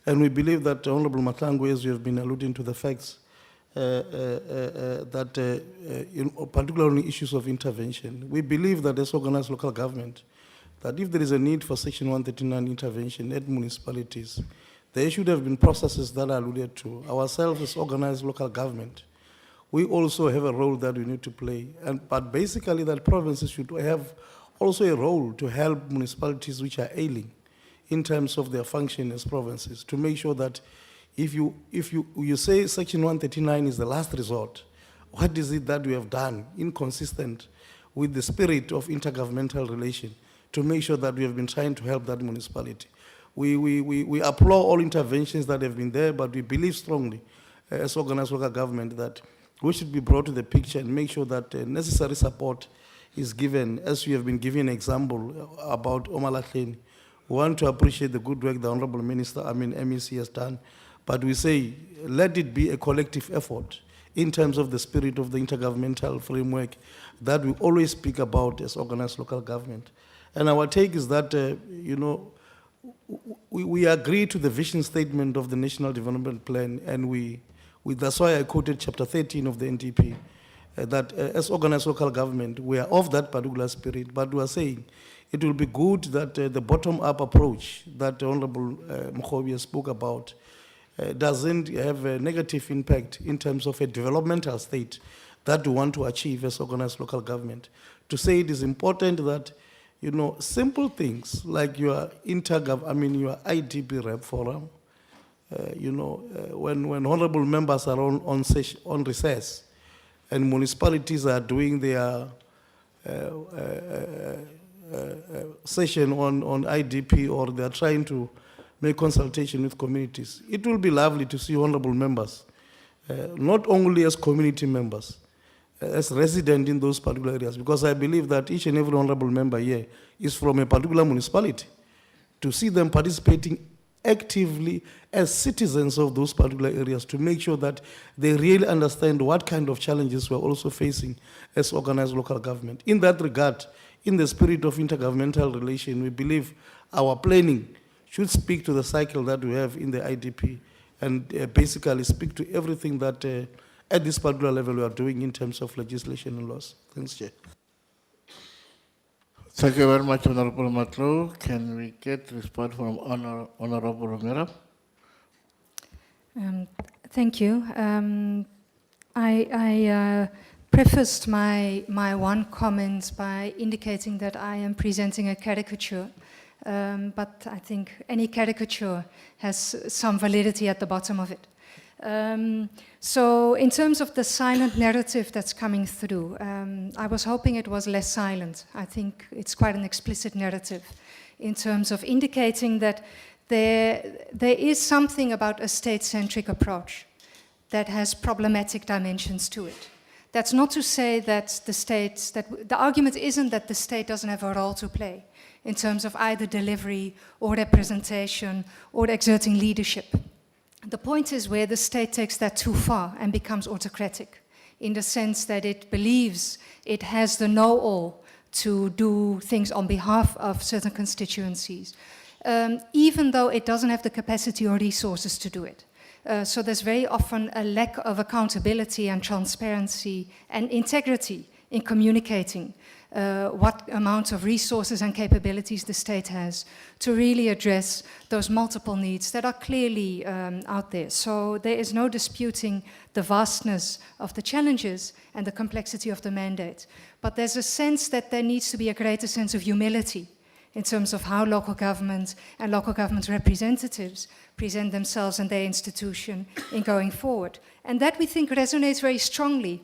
And we believe that, Honorable Mahlangu, as you have been alluding to the facts, that particularly on issues of intervention, we believe that as organized local government, that if there is a need for Section 139 intervention at municipalities, there should have been processes that are alluded to. Ourselves as organized local government, we also have a role that we need to play. But basically that provinces should have also a role to help municipalities which are ailing in terms of their function as provinces, to make sure that if you say Section 139 is the last resort, what is it that we have done inconsistent with the spirit of intergovernmental relation to make sure that we have been trying to help that municipality? We applaud all interventions that have been there, but we believe strongly as organized local government that we should be brought to the picture and make sure that necessary support is given, as you have been giving an example about Omalahleni. We want to appreciate the good work the Honorable Minister, MEC has done, but we say, let it be a collective effort in terms of the spirit of the intergovernmental framework that we always speak about as organized local government. And our take is that, we agree to the vision statement of the National Development Plan, and that's why I quoted chapter 13 of the NDP, that as organized local government, we are of that particular spirit, but we are saying it will be good that the bottom-up approach that Honorable Mokhobi spoke about doesn't have a negative impact in terms of a developmental state that we want to achieve as organized local government. To say it is important that, simple things like your your IDP rep forum, when honorable members are on recess and municipalities are doing their session on IDP, or they are trying to make consultation with communities, it will be lovely to see honorable members, not only as community members, as resident in those particular areas, because I believe that each and every honorable member here is from a particular municipality. To see them participating actively as citizens of those particular areas, to make sure that they really understand what kind of challenges we're also facing as organized local government. In that regard, in the spirit of intergovernmental relation, we believe our planning should speak to the cycle that we have in the IDP, and basically speak to everything that at this particular level we are doing in terms of legislation and laws. Thanks, Chair. Thank you very much, Honorable Matlo. Can we get response from Honorable Romero? Thank you. I prefaced my one comment by indicating that I am presenting a caricature, but I think any caricature has some validity at the bottom of it. So in terms of the silent narrative that's coming through, I was hoping it was less silent. I think it's quite an explicit narrative in terms of indicating that there is something about a state-centric approach that has problematic dimensions to it. That's not to say that the argument isn't that the state doesn't have a role to play in terms of either delivery or representation or exerting leadership. The point is where the state takes that too far and becomes autocratic, in the sense that it believes it has the know-all to do things on behalf of certain constituencies, even though it doesn't have the capacity or resources to do it. So there's very often a lack of accountability and transparency and integrity in communicating what amount of resources and capabilities the state has to really address those multiple needs that are clearly out there. So there is no disputing the vastness of the challenges and the complexity of the mandate. But there's a sense that there needs to be a greater sense of humility in terms of how local government and local government representatives present themselves and their institution in going forward. And that, we think, resonates very strongly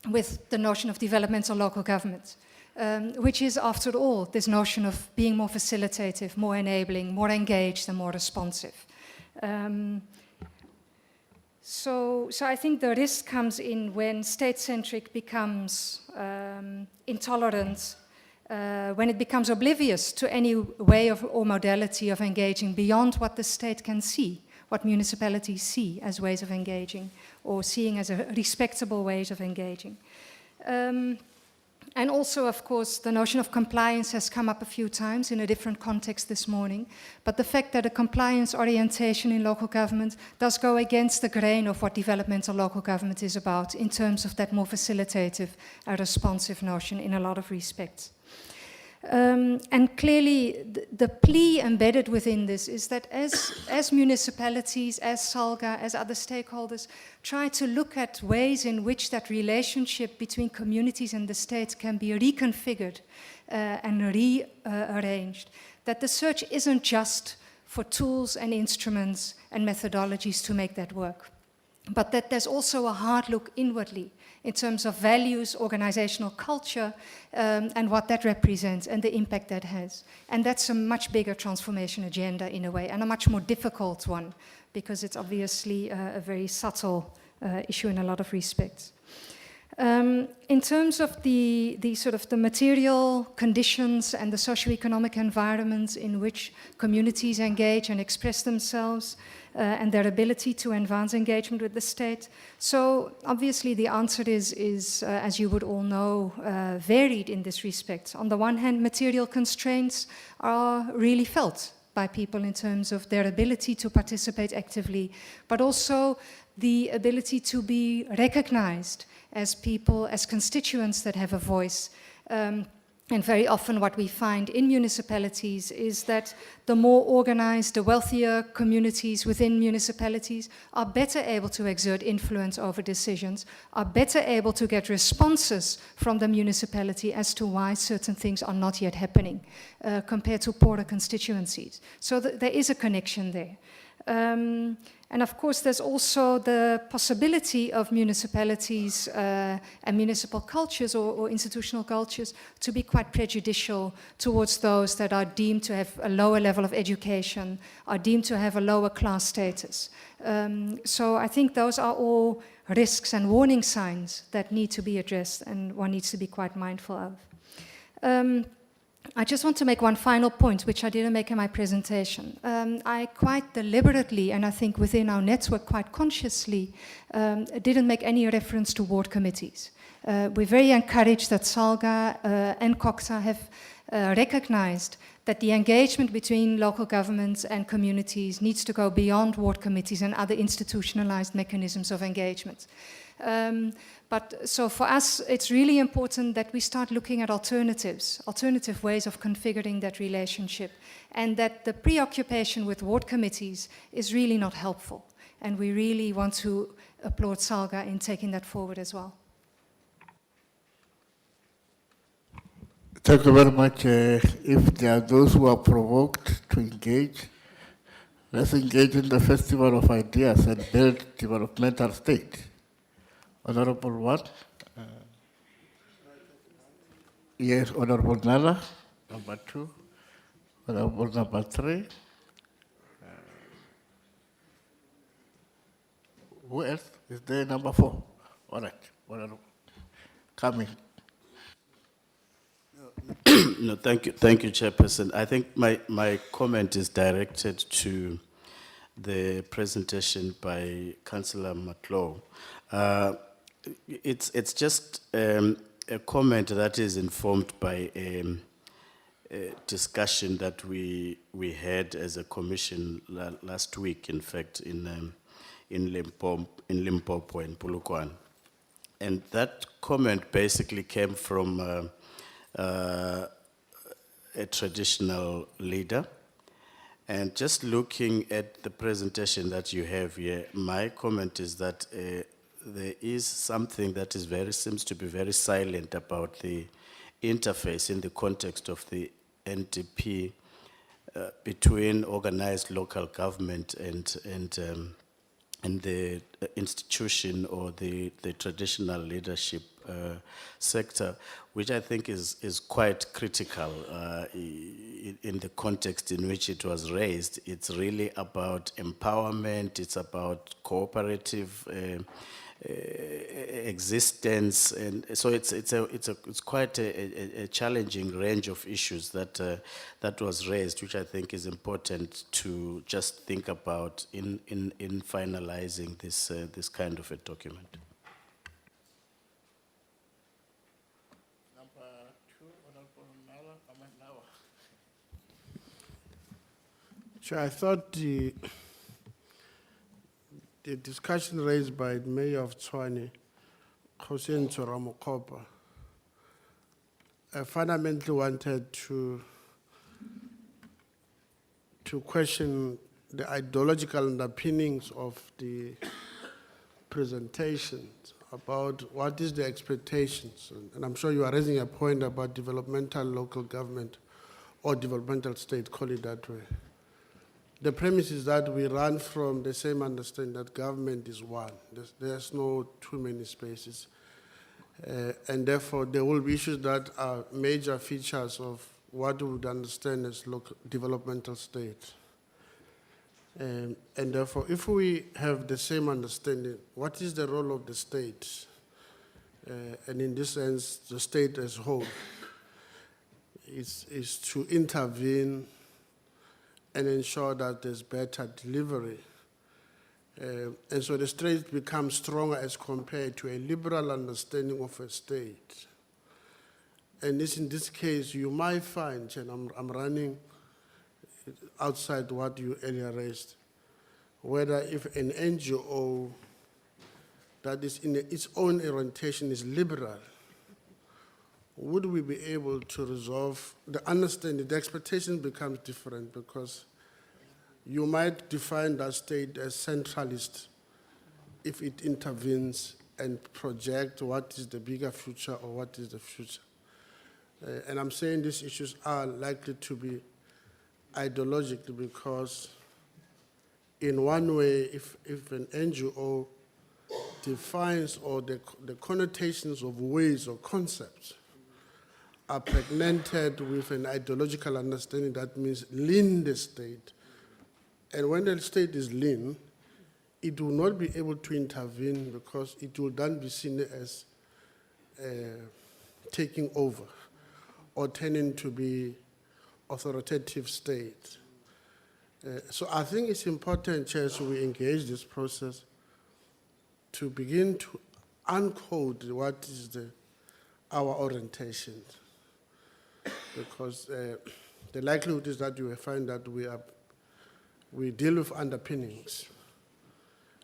with the notion of developmental local government. Which is, after all, this notion of being more facilitative, more enabling, more engaged, and more responsive. So I think the risk comes in when state-centric becomes intolerant, when it becomes oblivious to any way of or modality of engaging beyond what the state can see, what municipalities see as ways of engaging, or seeing as a respectable ways of engaging. And also, of course, the notion of compliance has come up a few times in a different context this morning. But the fact that a compliance orientation in local government does go against the grain of what developmental local government is about in terms of that more facilitative, responsive notion in a lot of respects. And clearly, the plea embedded within this is that as municipalities, as SALGA, as other stakeholders, try to look at ways in which that relationship between communities and the state can be reconfigured and rearranged, that the search isn't just for tools and instruments and methodologies to make that work, but that there's also a hard look inwardly in terms of values, organizational culture, and what that represents and the impact that has. And that's a much bigger transformation agenda in a way, and a much more difficult one, because it's obviously a very subtle issue in a lot of respects. In terms of the sort of the material conditions and the socioeconomic environments in which communities engage and express themselves, and their ability to advance engagement with the state. So obviously the answer is as you would all know, varied in this respect. On the one hand, material constraints are really felt by people in terms of their ability to participate actively, but also the ability to be recognized as people, as constituents that have a voice. And very often what we find in municipalities is that the more organized, the wealthier communities within municipalities are better able to exert influence over decisions, are better able to get responses from the municipality as to why certain things are not yet happening compared to poorer constituencies. So there is a connection there. And of course, there's also the possibility of municipalities and municipal cultures or institutional cultures to be quite prejudicial towards those that are deemed to have a lower level of education, are deemed to have a lower class status. So I think those are all risks and warning signs that need to be addressed and one needs to be quite mindful of. I just want to make one final point, which I didn't make in my presentation. I quite deliberately, and I think within our network quite consciously, didn't make any reference to ward committees. We're very encouraged that SALGA and NCOP have recognized that the engagement between local governments and communities needs to go beyond ward committees and other institutionalized mechanisms of engagement. But so for us, it's really important that we start looking at alternative ways of configuring that relationship, and that the preoccupation with ward committees is really not helpful. And we really want to applaud SALGA in taking that forward as well. Thank you very much. If there are those who are provoked to engage, let's engage in the festival of ideas and build developmental state. Honorable one? Yes, Honorable Nala, number 2. Honorable number 3. Who else? Is there number 4? All right. Honorable. Coming. No, thank you, Chairperson. I think my comment is directed to the presentation by Councillor Matlow. It's just a comment that is informed by a discussion that we had as a commission last week, in fact, in Limpopo and Polokwane. And that comment basically came from a traditional leader. And just looking at the presentation that you have here, my comment is that there is something that seems to be very silent about the interface in the context of the NDP between organized local government and the institution or the traditional leadership sector, which I think is quite critical in the context in which it was raised, it's really about empowerment, it's about cooperative existence, and so it's quite a challenging range of issues that that was raised, which I think is important to just think about in finalizing this kind of a document. Chair, I thought the discussion raised by the Mayor of Tshwane, Hossein Ramokopa, fundamentally wanted to question the ideological underpinnings of the presentation about what is the expectations. And I'm sure you are raising a point about developmental local government or developmental state, call it that way. The premise is that we run from the same understanding that government is one. There's no too many spaces. And therefore, there will be issues that are major features of what we would understand as local developmental state. And therefore, if we have the same understanding, what is the role of the state? And in this sense, the state as a whole is to intervene and ensure that there's better delivery. And so the state becomes stronger as compared to a liberal understanding of a state. And in this case, you might find, and I'm running outside what you earlier raised, whether if an NGO that is in its own orientation is liberal, would we be able to resolve the understanding? The expectation becomes different because you might define that state as centralist if it intervenes and project what is the bigger future or what is the future. And I'm saying these issues are likely to be ideological because in one way, if an NGO defines or the connotations of ways or concepts are pregnanted with an ideological understanding, that means lean the state. And when the state is lean, it will not be able to intervene because it will then be seen as taking over or turning to be authoritative state. So I think it's important, Chair, so we engage this process to begin to uncode what is our orientation. Because the likelihood is that you will find that we deal with underpinnings.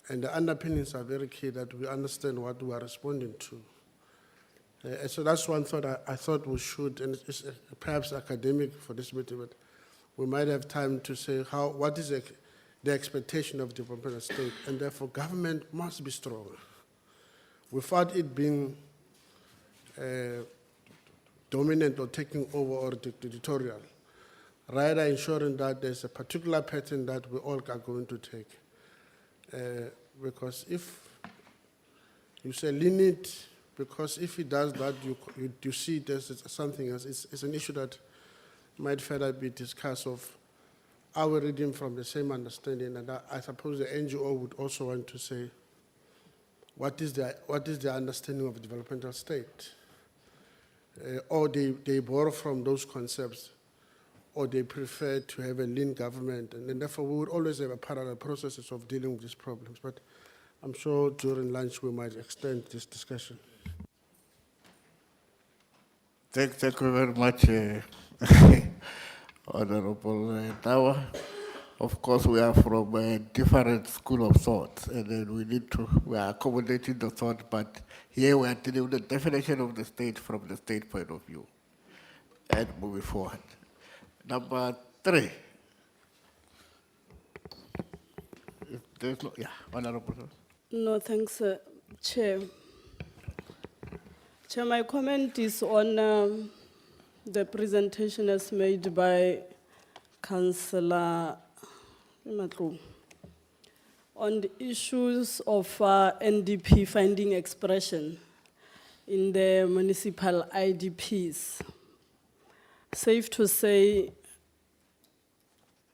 And the underpinnings are very key that we understand what we are responding to. And so that's one thought I thought we should, and it's perhaps academic for this meeting, but we might have time to say what is the expectation of the developmental state, and therefore government must be stronger. Without it being dominant or taking over or dictatorial, rather ensuring that there's a particular pattern that we all are going to take. Because if you say lean it, because if it does that, you see it as something else. It's an issue that might further be discussed of our reading from the same understanding, and I suppose the NGO would also want to say, what is the understanding of developmental state? Or they borrow from those concepts, or they prefer to have a lean government, and therefore we would always have a parallel processes of dealing with these problems. But I'm sure during lunch we might extend this discussion. Thank you very much, Honorable Dawa. Of course, we are from a different school of thought, and then we are accommodating the thought, but here we are dealing with the definition of the state from the state point of view, and moving forward. Number 3. If there's no, yeah, Honorable. No, thanks, Chair. Chair, my comment is on the presentation as made by Councillor Matlu on the issues of NDP finding expression in the municipal IDPs. Safe to say,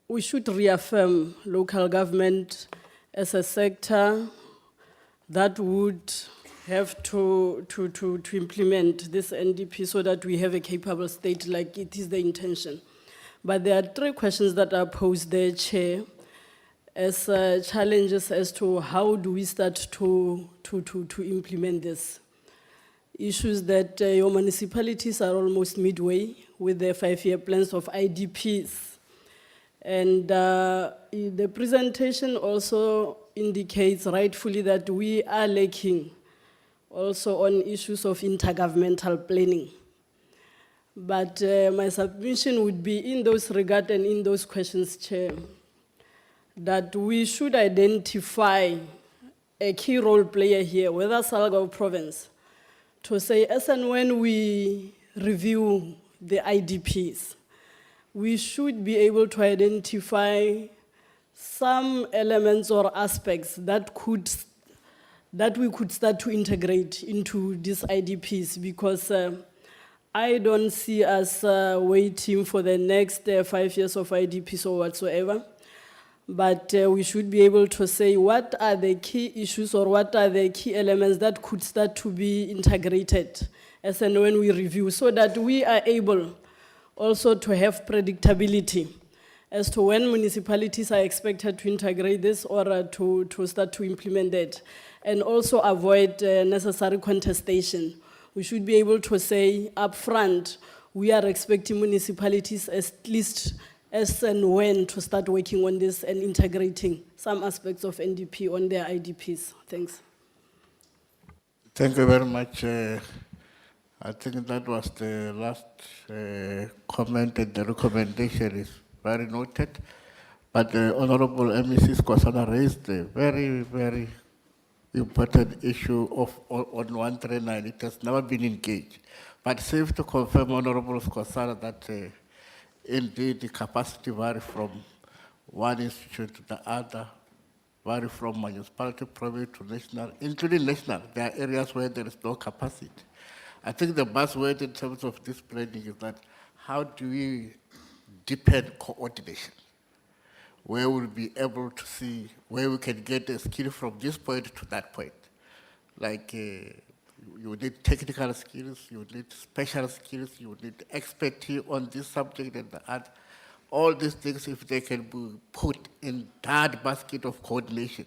we should reaffirm local government as a sector that would have to implement this NDP so that we have a capable state like it is the intention. But there are three questions that are posed there, Chair, as challenges as to how do we start to implement this. Issues that your municipalities are almost midway with their 5-year plans of IDPs. And the presentation also indicates rightfully that we are lacking also on issues of intergovernmental planning. But my submission would be in those regard and in those questions, Chair, that we should identify a key role player here, whether SALGA or province, to say as and when we review the IDPs, we should be able to identify some elements or aspects that we could start to integrate into these IDPs, because I don't see us waiting for the next 5 years of IDPs or whatsoever. But we should be able to say what are the key issues or what are the key elements that could start to be integrated as and when we review, so that we are able also to have predictability as to when municipalities are expected to integrate this or to start to implement it, and also avoid necessary contestation. We should be able to say upfront, we are expecting municipalities at least as and when to start working on this and integrating some aspects of NDP on their IDPs. Thanks. Thank you very much. I think that was the last comment, and the recommendation is very noted. But the Honorable MEC Skosana raised a very, very important issue of on 139. It has never been engaged. But safe to confirm, Honorable Skosana, that indeed the capacity varies from one institution to the other, vary from municipality, province to national, including national. There are areas where there is no capacity. I think the buzzword in terms of this planning is that how do we deepen coordination, where we'll be able to see where we can get a skill from this point to that point. Like you need technical skills, you need special skills, you need expertise on this subject and the other. All these things, if they can be put in that basket of coordination,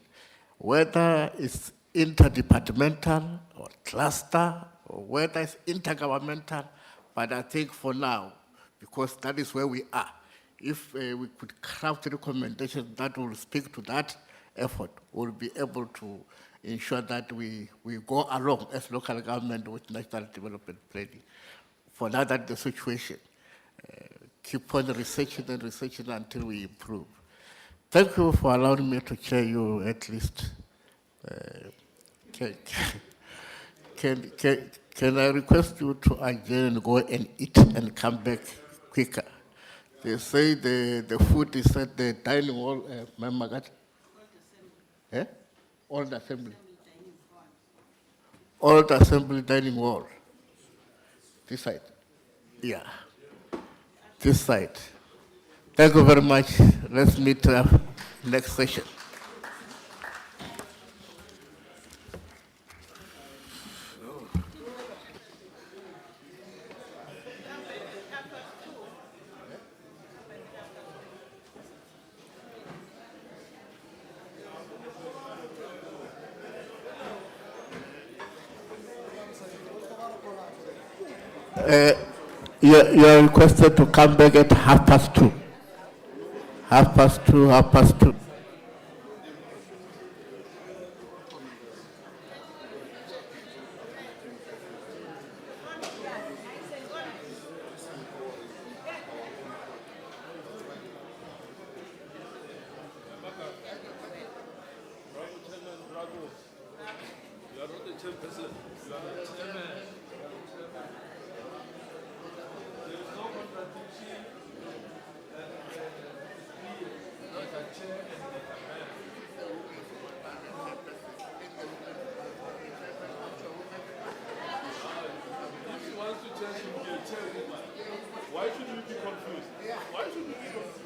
whether it's interdepartmental or cluster, or whether it's intergovernmental, but I think for now, because that is where we are, if we could craft recommendations that will speak to that effort, we'll be able to ensure that we go along as local government with national development planning. For now, that's the situation. Keep on researching and researching until we improve. Thank you for allowing me to chair you at least. Can I request you to adjourn and go and eat and come back quicker? They say the food is at the dining hall, Mamagat. Eh? Old assembly. Old assembly dining hall. This side. Yeah. This side. Thank you very much. Let's meet next session. You are requested to come back at 2:30. 2:30, 2:30. You are not the chairperson, you are the chairman. There is no contradiction as a chair and a man. If she wants to chair, she will be a chairwoman. Why should we be confused? Why should we be confused?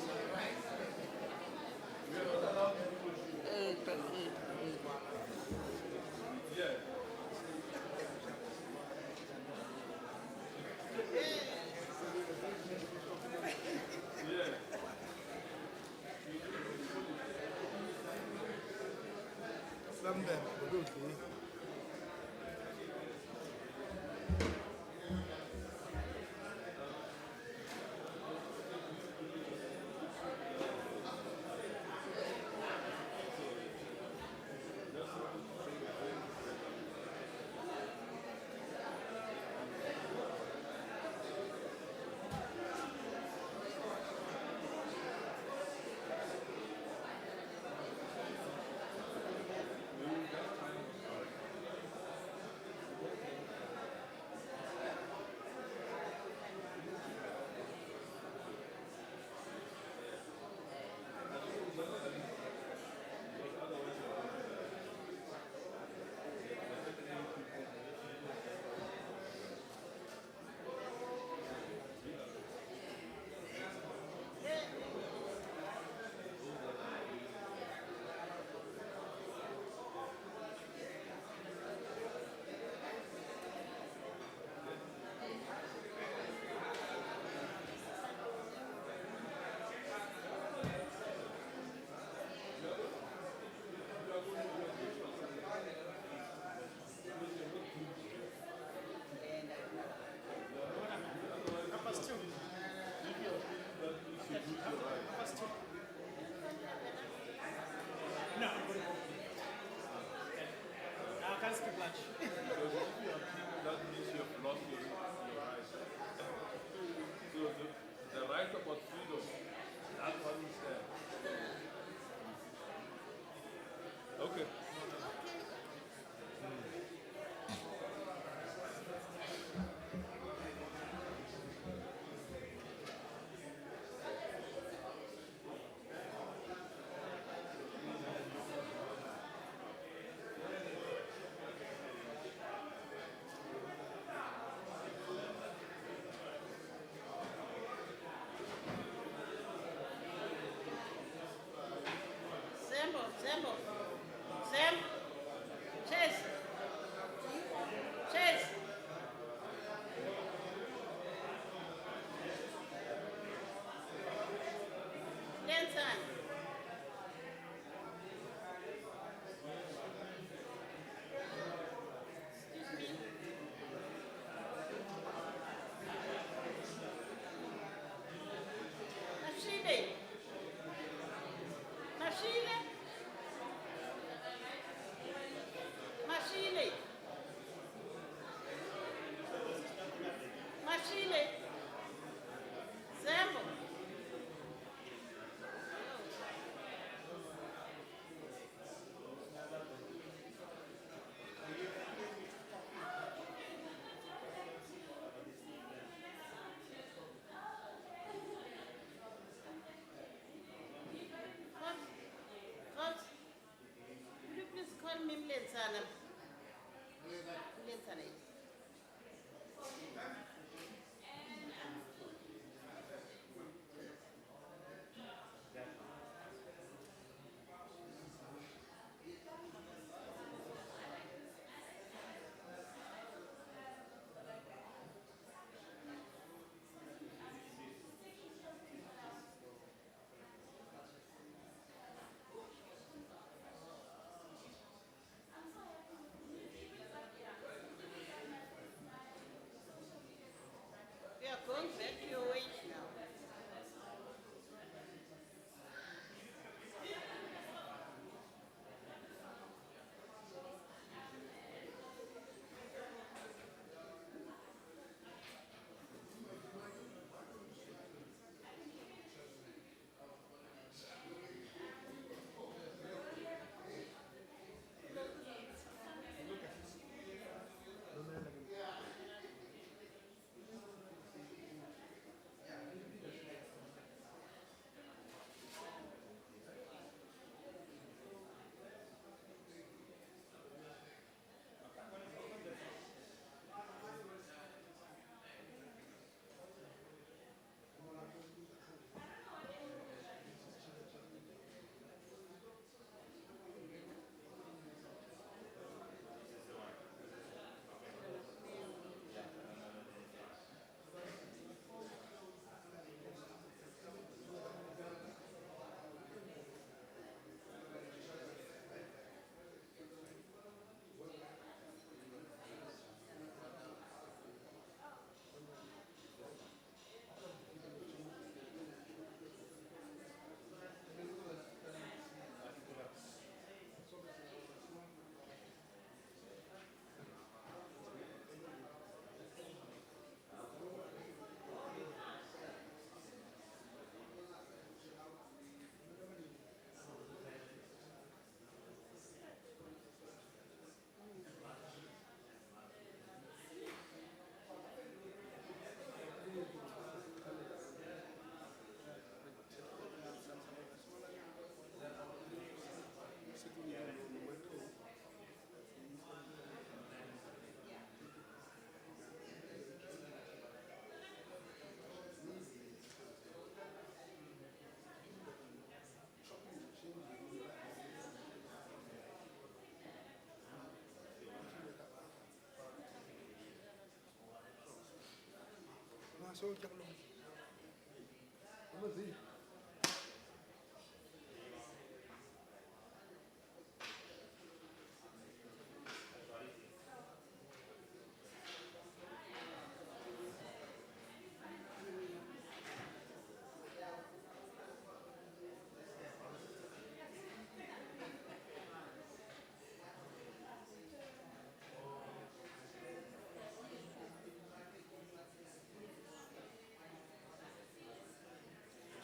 That means you have lost your rights. So the right about freedom, that one is there. Okay. Zembo,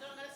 Jonga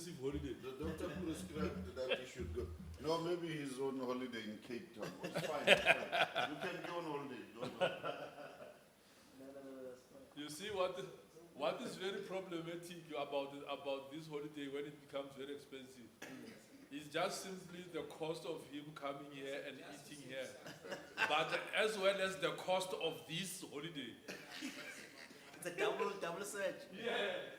expensive holiday. The doctor prescribed that he should go. No, maybe he's on holiday in Cape Town. It's fine, it's fine. You can go on holiday, don't worry. You see what is very problematic about this holiday when it becomes very expensive? It's just simply the cost of him coming here and eating here, but as well as the cost of this holiday. It's a double search. Yeah.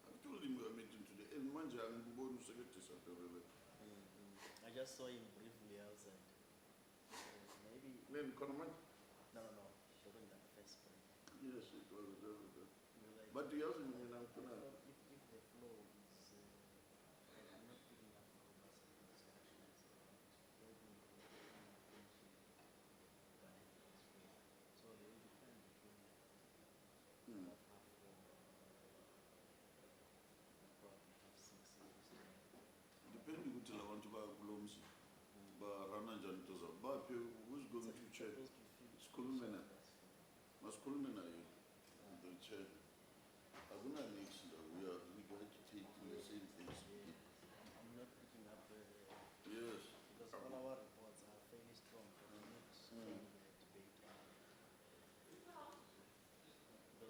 I told him we are meeting today. And manje angiboni usebenzisa phela. I just saw him briefly outside. Maybe. Then khona manje? No. Shouldn't that first point. Yes, it was there. But he hasn't been If the flow is I'm not picking up from this discussions, maybe so there will be time between half 4 probably half 6. Depending ukuthi la bantu bayakulomzi barana njani into zabo. Baphi who's going to chair? Sikhulume naye. Masikhulume naye. The chair. Akuna next we are regurgitating the same things. I'm not picking up Yes. because all our reports are fairly strong, but we're not strong in the debate.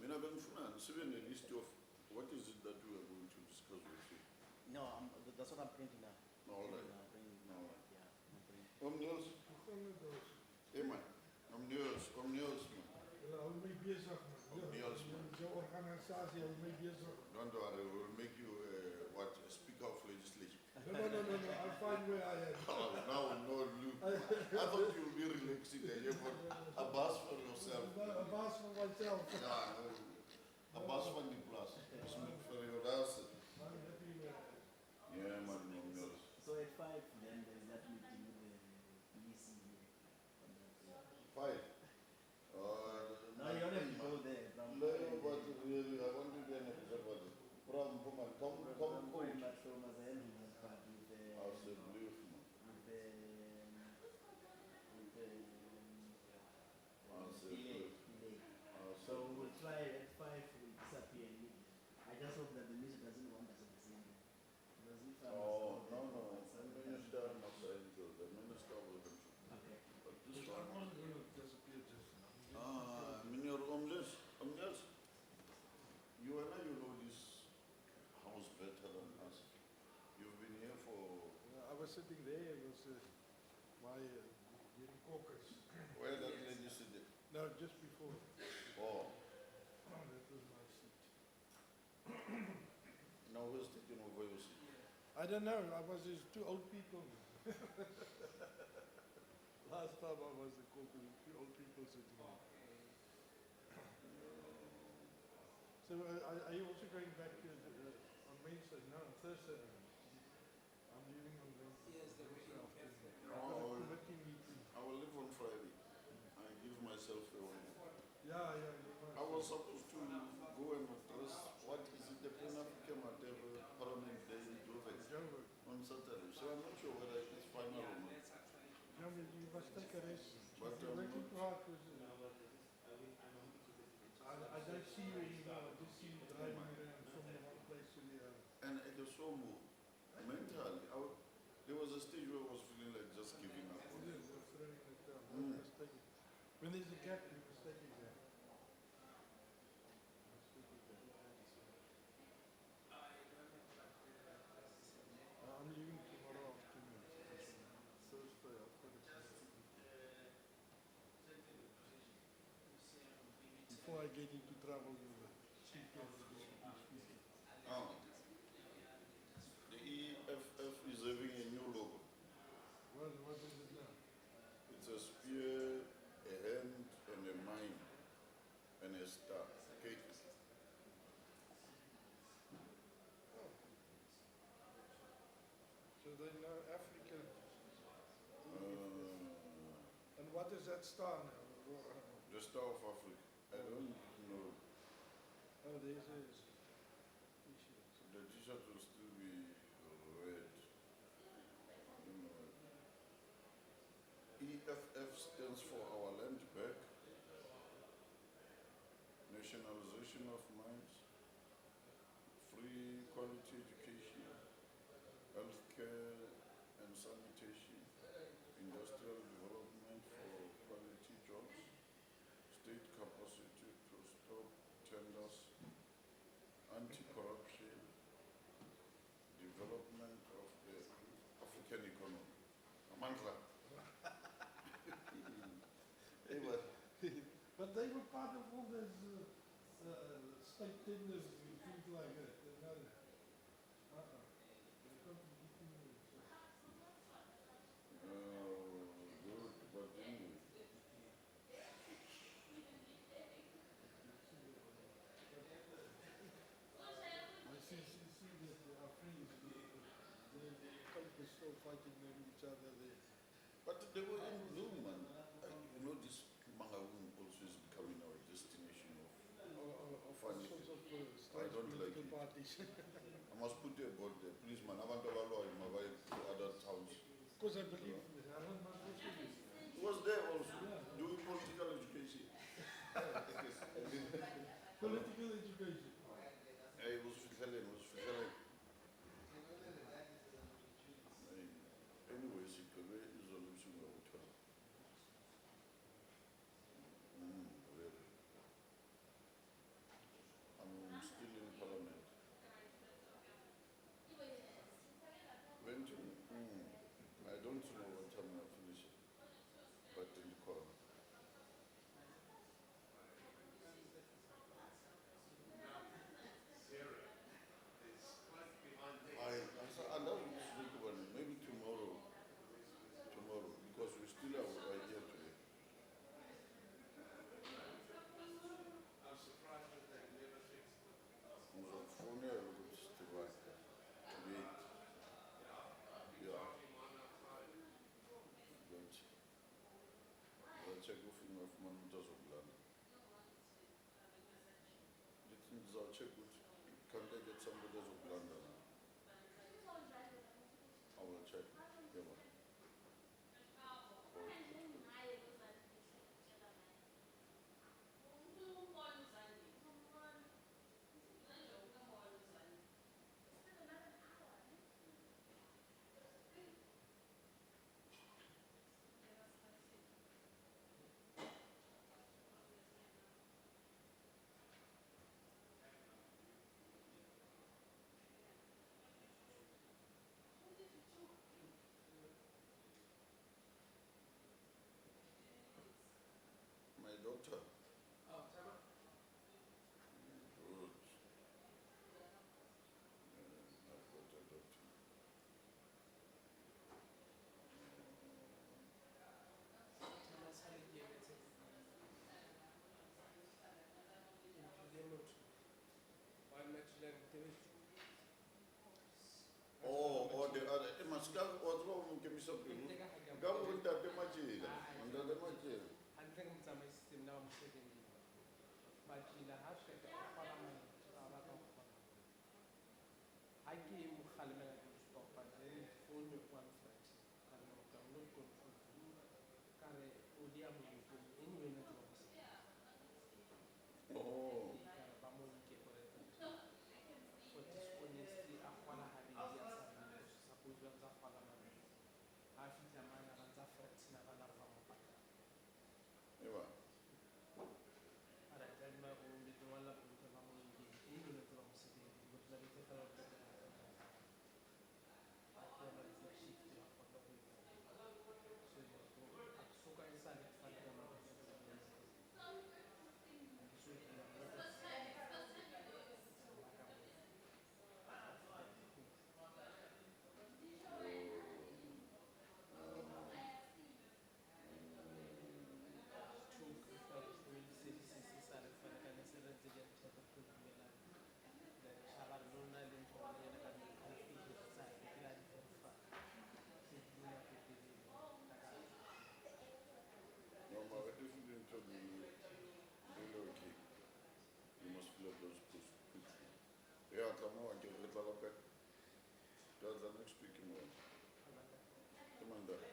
Mina bengifuna sibe ne-list of what is it that we are going to discuss with you. No, that's what I'm printing now. All right. Yeah, I'm printing. Omniels? Hey man, Omniels, man. Omniels, man. Don't worry, we'll make you Speaker of Legislation. No, I'll find where I am. Oh, now no look. I thought you would be relaxing there, but a bus for yourself. A bus for myself. Yeah, a bus for the plus. For your house. Yeah, man, Omniels. So at 5, then there's that meeting with the PEC here. 5? No, you don't have to go there. No, but really, I want to be an observer. From come coach. I'll say believe me. I'll say believe. So we'll try at 5, we'll disappear and meet. I just hope that the minister doesn't want us at the same time. Because if I Oh, no. The minister must say so. The minister will control. Okay. But this one. Minor Omniels, you and I, you know this house better than us. You've been here for. I was sitting there, it was my hearing caucus. Where that lady sitting? No, just before. Oh. That was my seat. Now who's taking over your seat? I don't know, there's 2 old people. Last time I was the caucus, 2 old people sitting there. So are you also going back to on Wednesday? No, on Thursday. I'm leaving on Wednesday. Yes, the afternoon. I've got a committee meeting. I will leave on Friday. I give myself a one. Yeah. I was supposed to go and address what is it, the Pan-African Parliament Day in Joburg on Saturday. So I'm not sure whether it's final or not. No, you must take a rest. But you're working too hard. I don't see you anymore. I just see you driving around from one place to the other. And it was so moved. Mentally, there was a stage where I was feeling like just giving up on it. Throwing it down. You must take it. When there's a gap, you must take it down. I'm leaving tomorrow afternoon. Thursday, I've got a before I get into trouble with the chief of the speaking. The EFF is having a new logo. What is it now? It's a spear, a hand, and a mine, and a star. Okay. So they know African. And what is that star now? The Star of Africa. I don't know. Oh, there's a The t-shirt will still be red. I don't know. EFF stands for Our Land Back, development of mines, free quality education, healthcare and sanitation, industrial development for quality jobs, state capacity to stop tenders, anti-corruption, development of the African economy. Amandla. But they were part of all those state tenders and things like that. Good, but anyway. I see that our friends, they're still fighting each other there. But they were in bloom, man. You know, this Mangaung also is becoming our destination of funny. I don't like it. I must put a board there. Please, man, I want to allow my wife to other towns. Because I believe Aaron must also be. He was there also, doing political education. Political education. It was Helen, Anyway, she could be resolution of the really. I'm still in Parliament. When to, I don't know what time I'm finishing, but in the corner. I love this week one, maybe tomorrow, because we still are right here today. I'm surprised that they never fixed it. Check with, can they get somebody else of London? I will check. Yeah, man. My daughter. Oh, Tama. Good. I've got a daughter. Oh, the other. Maska, what's wrong with me? Something. Go with that. The magic. Under the magic. Oh. Ewa. Mama, if you didn't tell me, really okay. You must fill up those posts quickly. Yeah, come on, get the ball back. That's the next speaking one. Come on, there.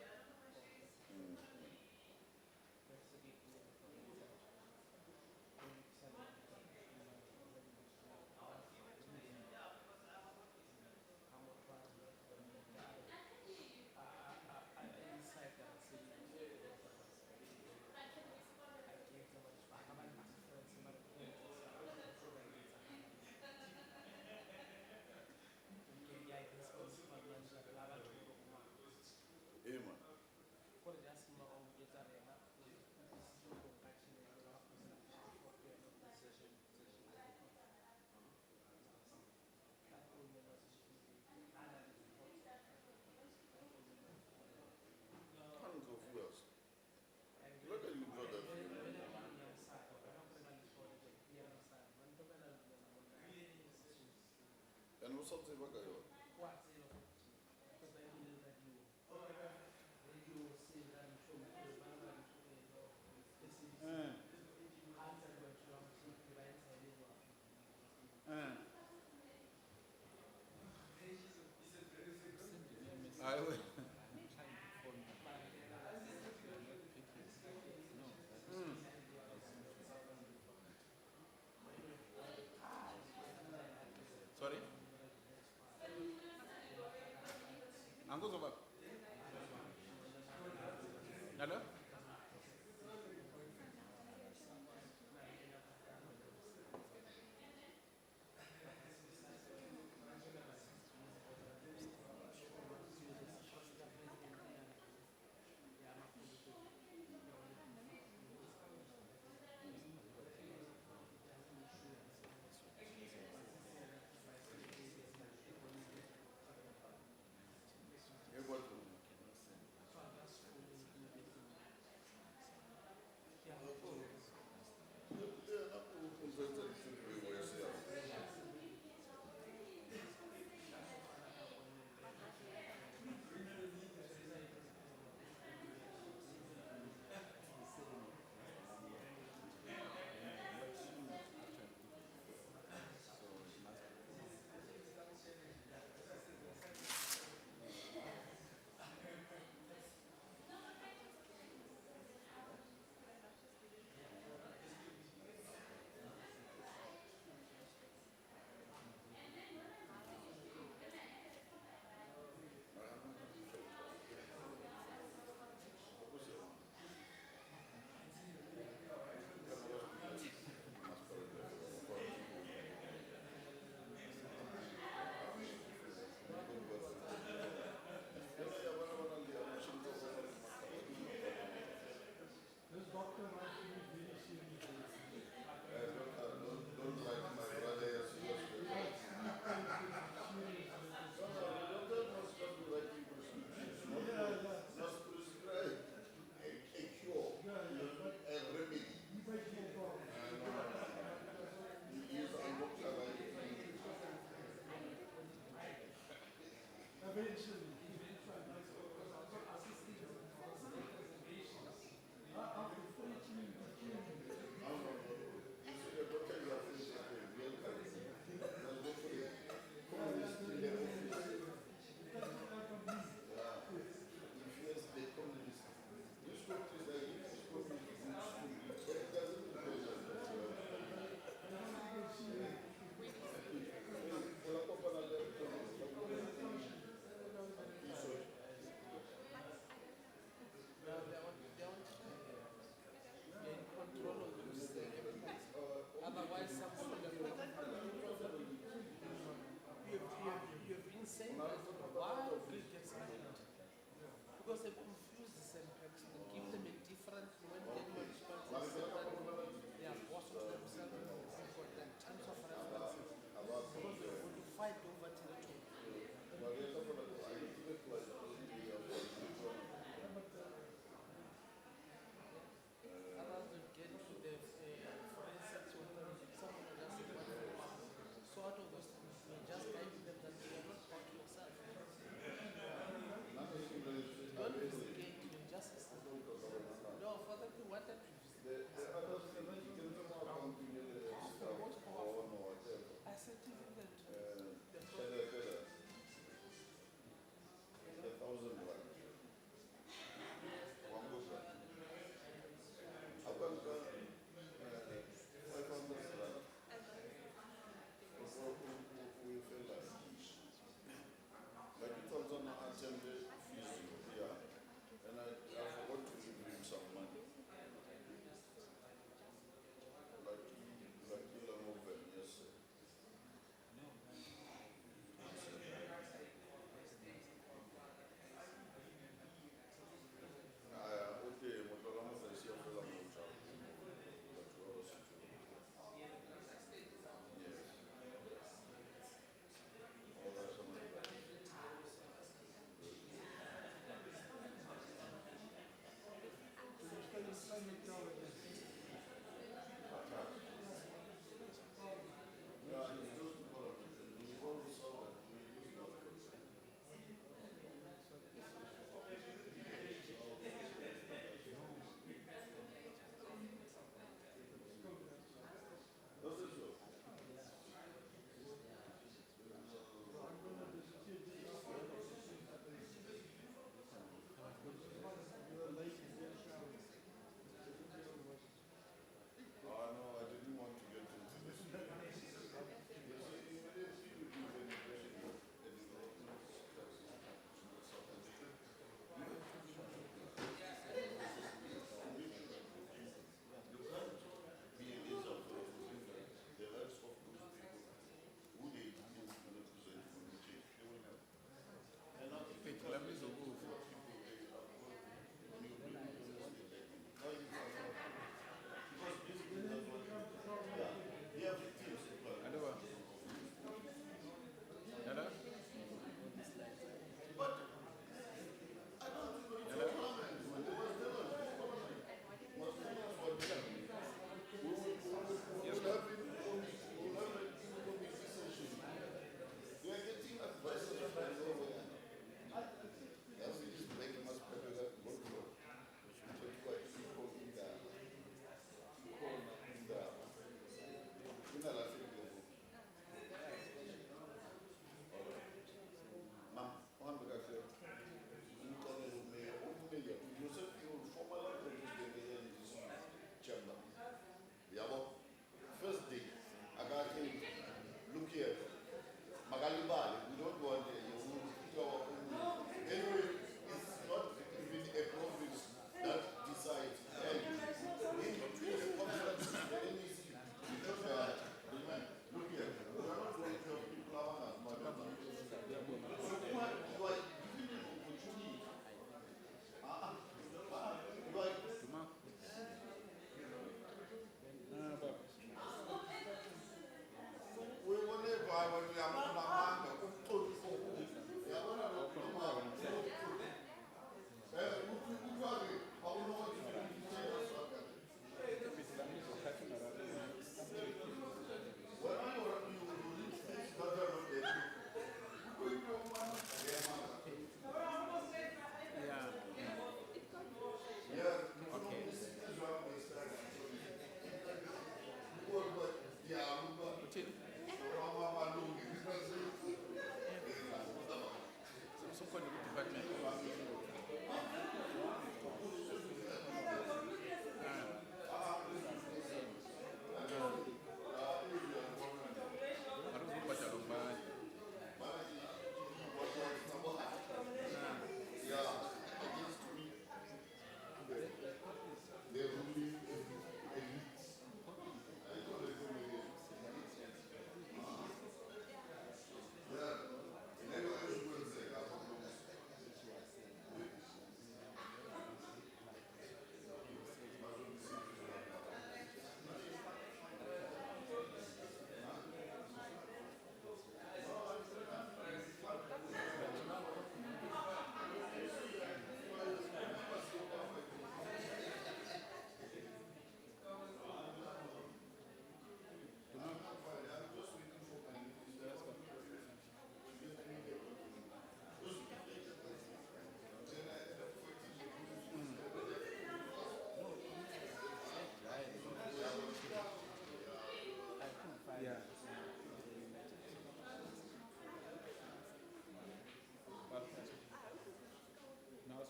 I will. Sorry? Anguzova. Hello?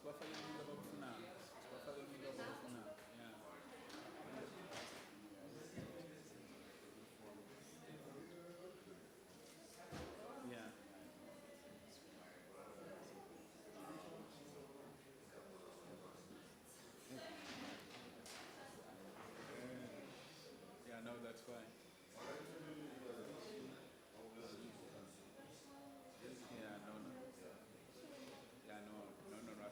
Yeah. Yeah, no, that's fine. Yeah, no, no. Yeah, no, no, no, no.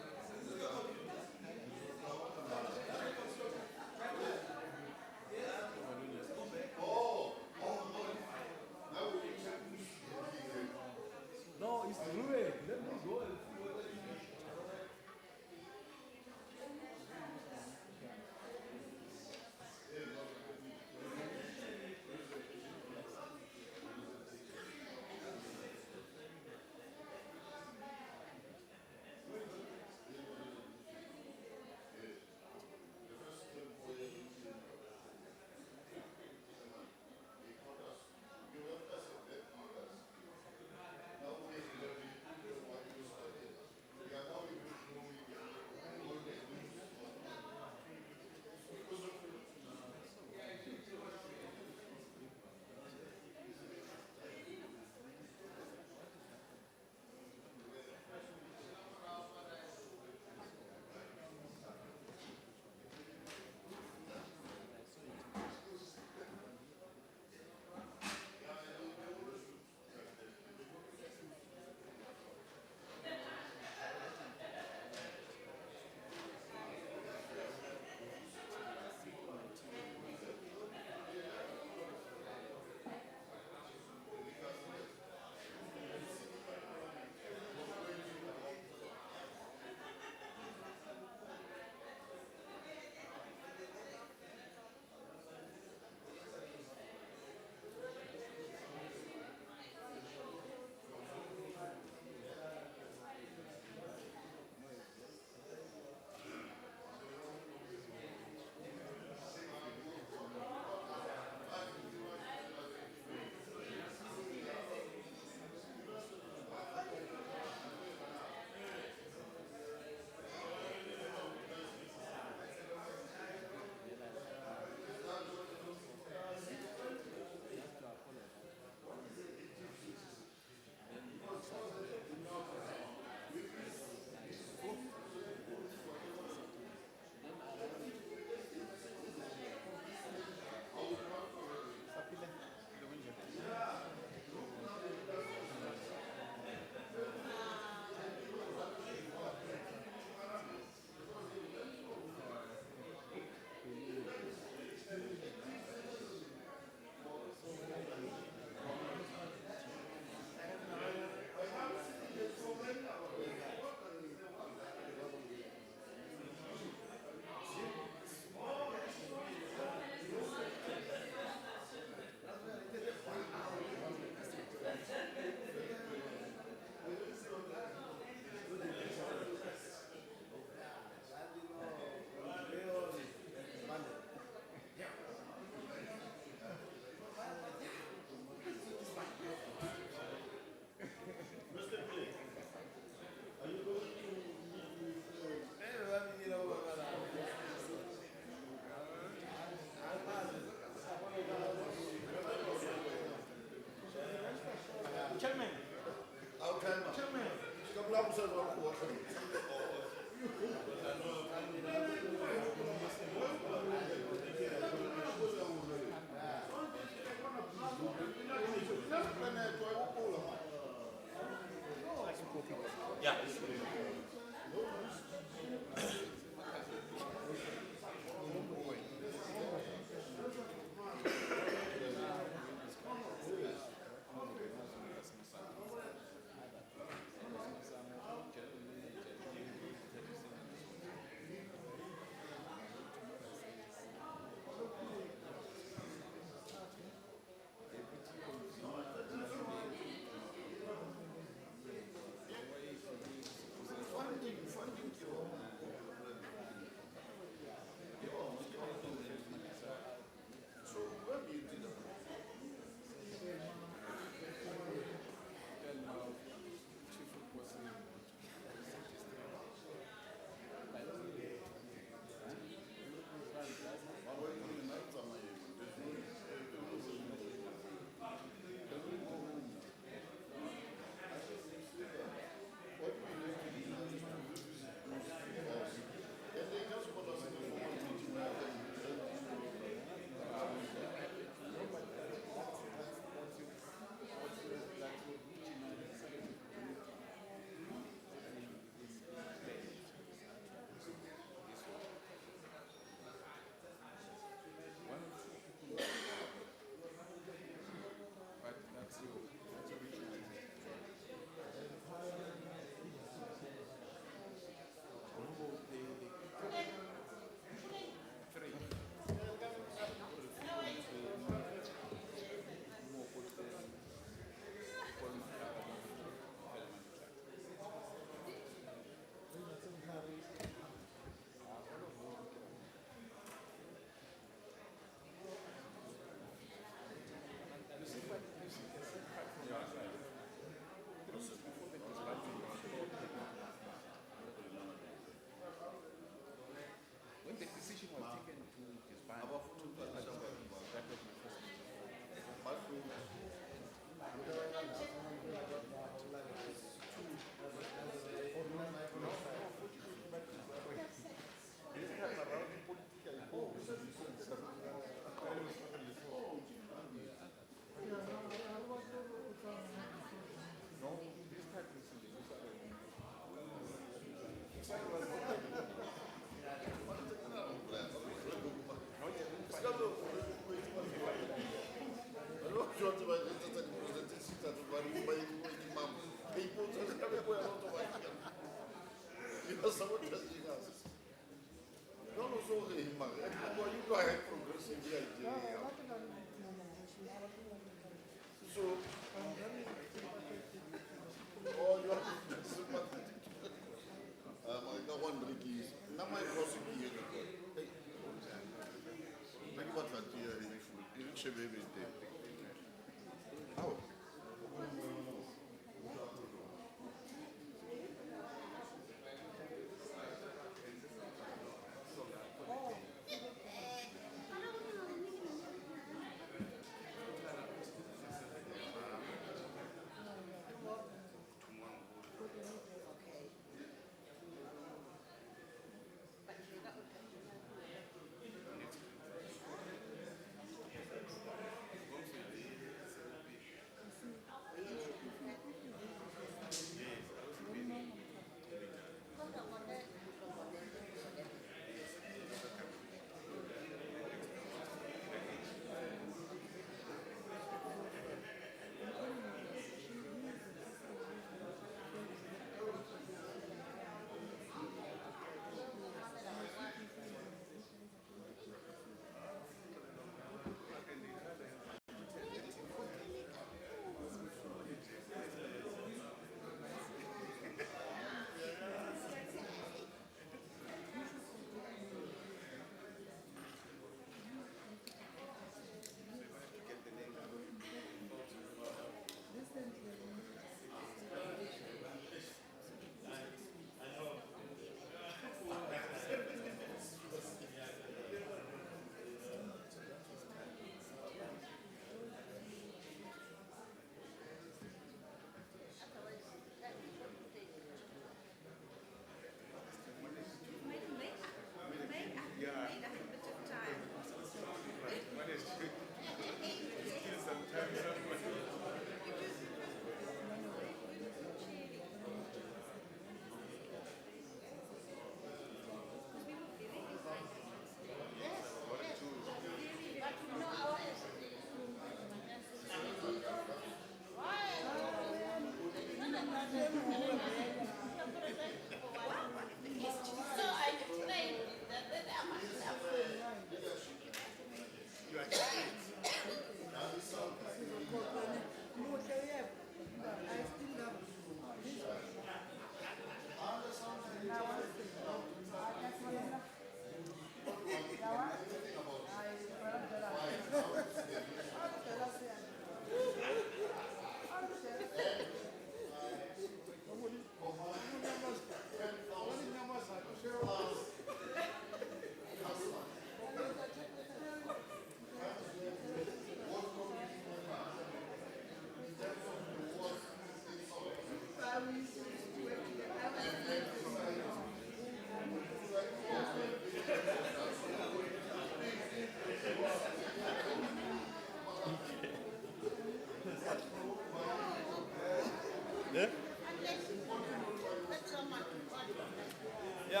Yeah,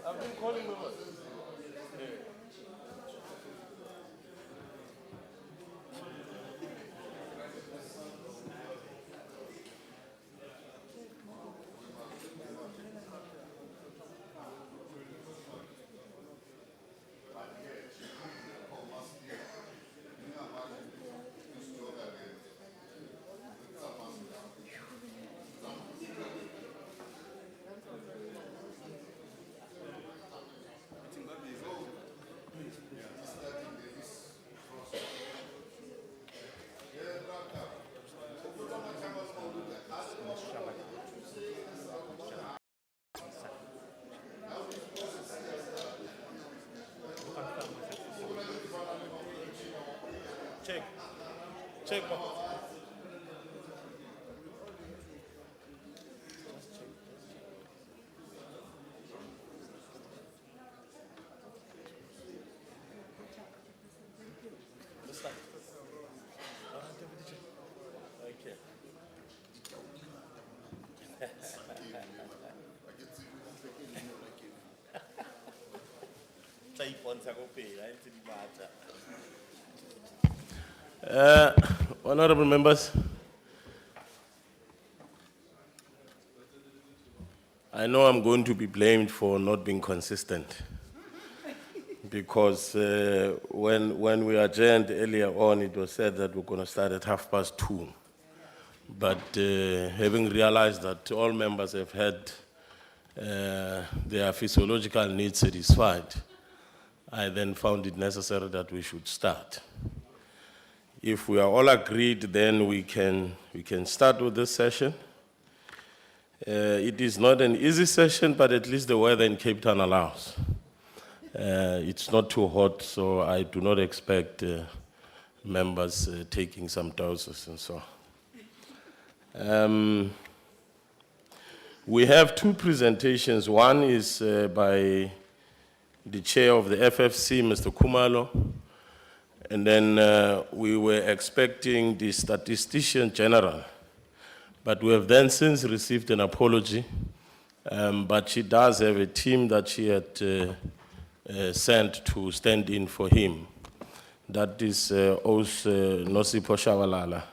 I've been calling members. Check. Okay. Tsa ipontsha ko pele, ha e ntse di batla. Honorable members, I know I'm going to be blamed for not being consistent because when we adjourned earlier on, it was said that we're going to start at 2:30. But having realized that all members have had their physiological needs satisfied, I then found it necessary that we should start. If we are all agreed, then we can start with this session. It is not an easy session, but at least the weather in Cape Town allows. It's not too hot, so I do not expect members taking some doses and so on. We have two presentations. One is by the chair of the FFC, Mr. Kumalo, and then we were expecting the statistician general, but we have then since received an apology, but she does have a team that she had sent to stand in for him. That is also Nosipho Shabalala,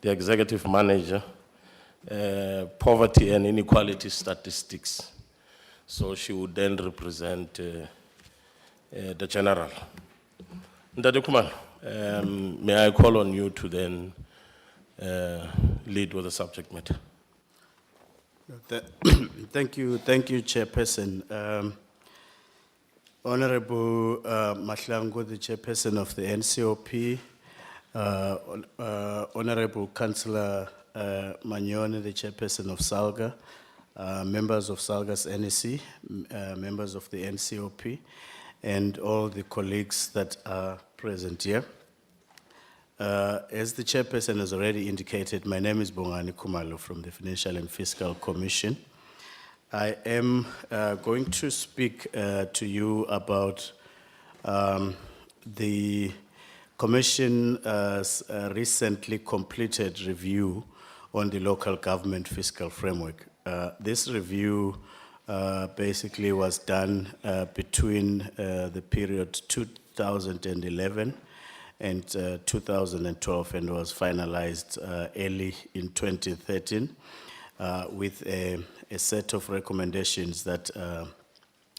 the executive manager, poverty and inequality statistics. So she would then represent the general. Ndade Kumalo, may I call on you to then lead with the subject matter? Thank you, Chairperson. Honorable Mahlangu, the Chairperson of the NCOP, Honorable Councillor Manyone, the Chairperson of SALGA, members of SALGA's NEC, members of the NCOP, and all the colleagues that are present here. As the Chairperson has already indicated, my name is Bongani Kumalo from the Financial and Fiscal Commission. I am going to speak to you about the Commission's recently completed review on the local government fiscal framework. This review basically was done between the period 2011 and 2012 and was finalized early in 2013 with a set of recommendations that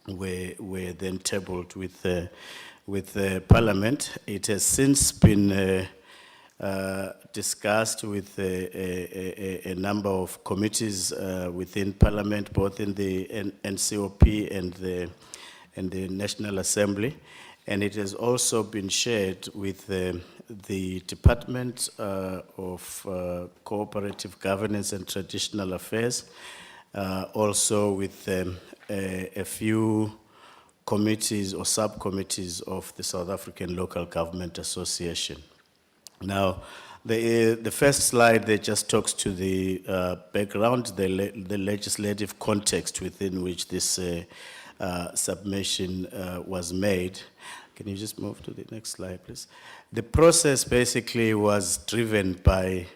were then tabled with Parliament. It has since been discussed with a number of committees within Parliament, both in the NCOP and the National Assembly. And it has also been shared with the Department of Cooperative Governance and Traditional Affairs, also with a few committees or subcommittees of the South African Local Government Association. Now, the first slide there just talks to the background, the legislative context within which this submission was made. Can you just move to the next slide, please? The process basically was driven by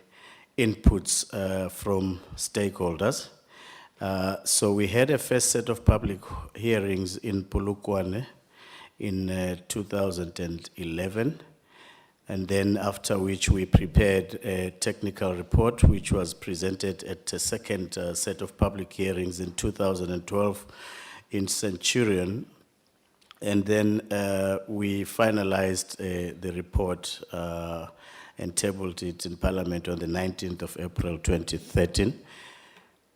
inputs from stakeholders. So we had a first set of public hearings in Polokwane in 2011. And then after which we prepared a technical report, which was presented at a second set of public hearings in 2012 in Centurion. And then we finalized the report and tabled it in Parliament on the 19th of April 2013.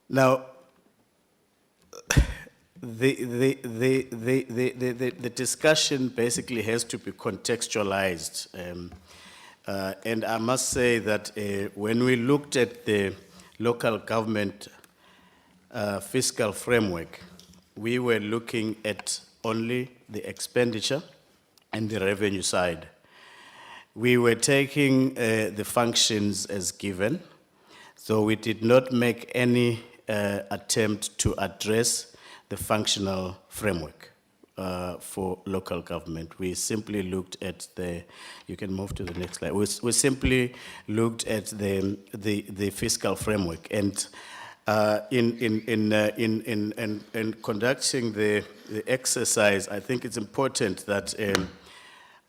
Now, the discussion basically has to be contextualized. And I must say that when we looked at the local government fiscal framework, we were looking at only the expenditure and the revenue side. We were taking the functions as given, so we did not make any attempt to address the functional framework for local government. We simply looked at you can move to the next slide. We simply looked at the fiscal framework, and in conducting the exercise, I think it's important that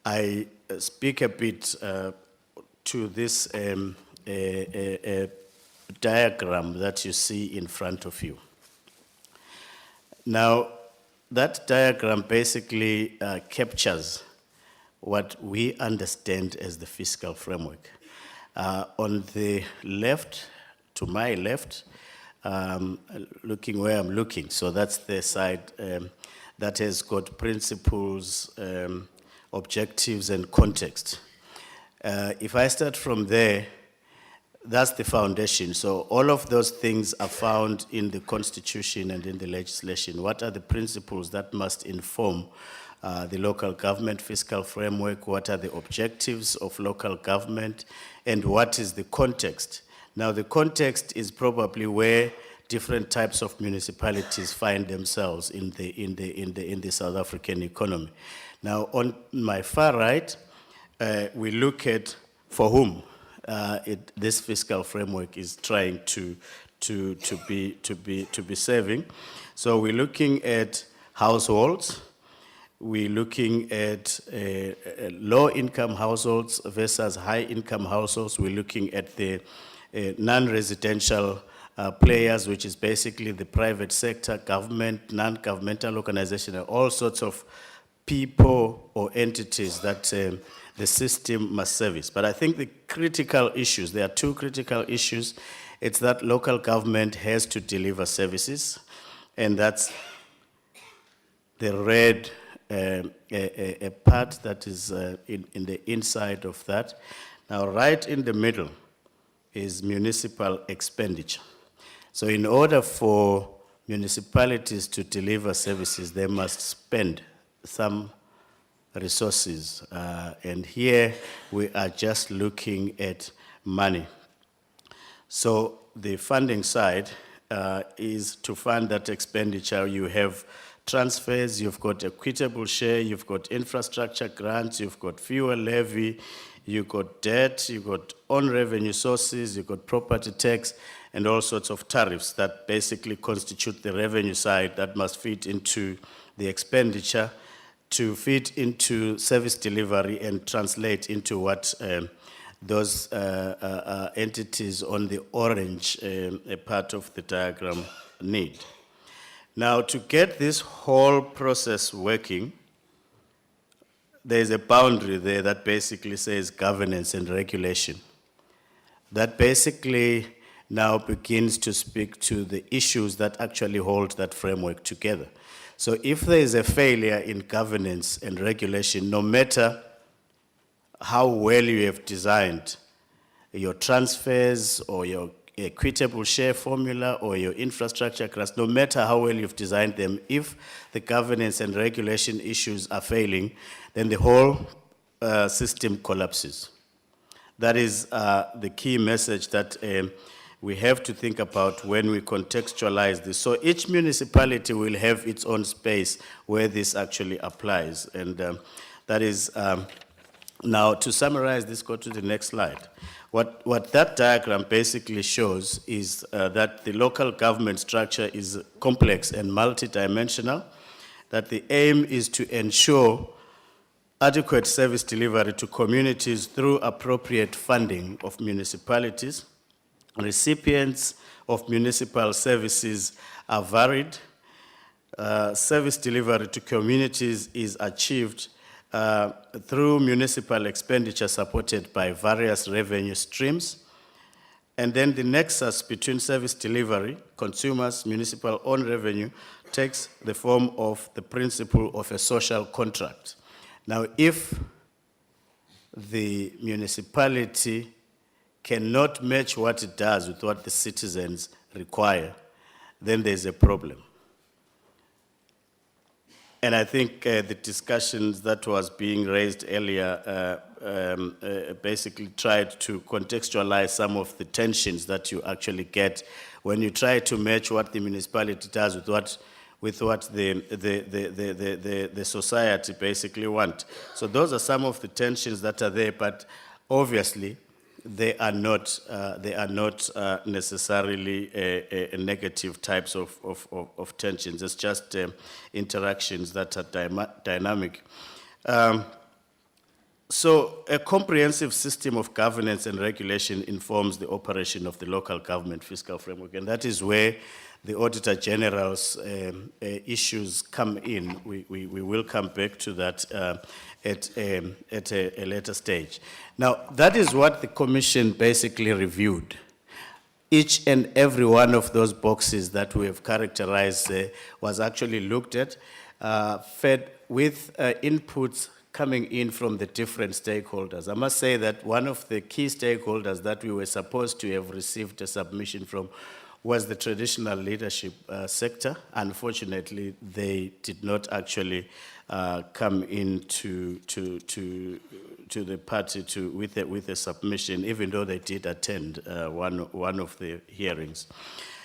I speak a bit to this diagram that you see in front of you. Now, that diagram basically captures what we understand as the fiscal framework. On the left, to my left, looking where I'm looking, so that's the side that has got principles, objectives, and context. If I start from there, that's the foundation. So all of those things are found in the Constitution and in the legislation. What are the principles that must inform the local government fiscal framework? What are the objectives of local government? And what is the context? Now, the context is probably where different types of municipalities find themselves in the South African economy. Now, on my far right, we look at for whom this fiscal framework is trying to be serving. So we're looking at households. We're looking at low-income households versus high-income households. We're looking at the non-residential players, which is basically the private sector, government, non-governmental organization, and all sorts of people or entities that the system must service. But I think the critical issues, there are two critical issues. It's that local government has to deliver services, and that's the red a part that is in the inside of that. Now, right in the middle is municipal expenditure. So in order for municipalities to deliver services, they must spend some resources. And here we are just looking at money. So the funding side is to fund that expenditure. You have transfers, you've got equitable share, you've got infrastructure grants, you've got fuel levy, you've got debt, you've got own revenue sources, you've got property tax, and all sorts of tariffs that basically constitute the revenue side that must fit into the expenditure to fit into service delivery and translate into what those entities on the orange part of the diagram need. Now, to get this whole process working, there's a boundary there that basically says governance and regulation. That basically now begins to speak to the issues that actually hold that framework together. So if there is a failure in governance and regulation, no matter how well you have designed your transfers or your equitable share formula or your infrastructure grants, no matter how well you've designed them, if the governance and regulation issues are failing, then the whole system collapses. That is the key message that we have to think about when we contextualize this. So each municipality will have its own space where this actually applies. And that is, now to summarize this, go to the next slide. What that diagram basically shows is that the local government structure is complex and multidimensional, that the aim is to ensure adequate service delivery to communities through appropriate funding of municipalities. Recipients of municipal services are varied. Service delivery to communities is achieved through municipal expenditure supported by various revenue streams. And then the nexus between service delivery, consumers, municipal owned revenue takes the form of the principle of a social contract. Now, if the municipality cannot match what it does with what the citizens require, then there's a problem. And I think the discussions that was being raised earlier basically tried to contextualize some of the tensions that you actually get when you try to match what the municipality does with what the society basically want. So those are some of the tensions that are there, but obviously they are not necessarily a negative types of tensions. It's just interactions that are dynamic. So a comprehensive system of governance and regulation informs the operation of the local government fiscal framework, and that is where the Auditor General's issues come in. We will come back to that at a later stage. Now, that is what the Commission basically reviewed. Each and every one of those boxes that we have characterized was actually looked at, fed with inputs coming in from the different stakeholders. I must say that one of the key stakeholders that we were supposed to have received a submission from was the traditional leadership sector. Unfortunately, they did not actually come into to the party with a submission, even though they did attend one of the hearings.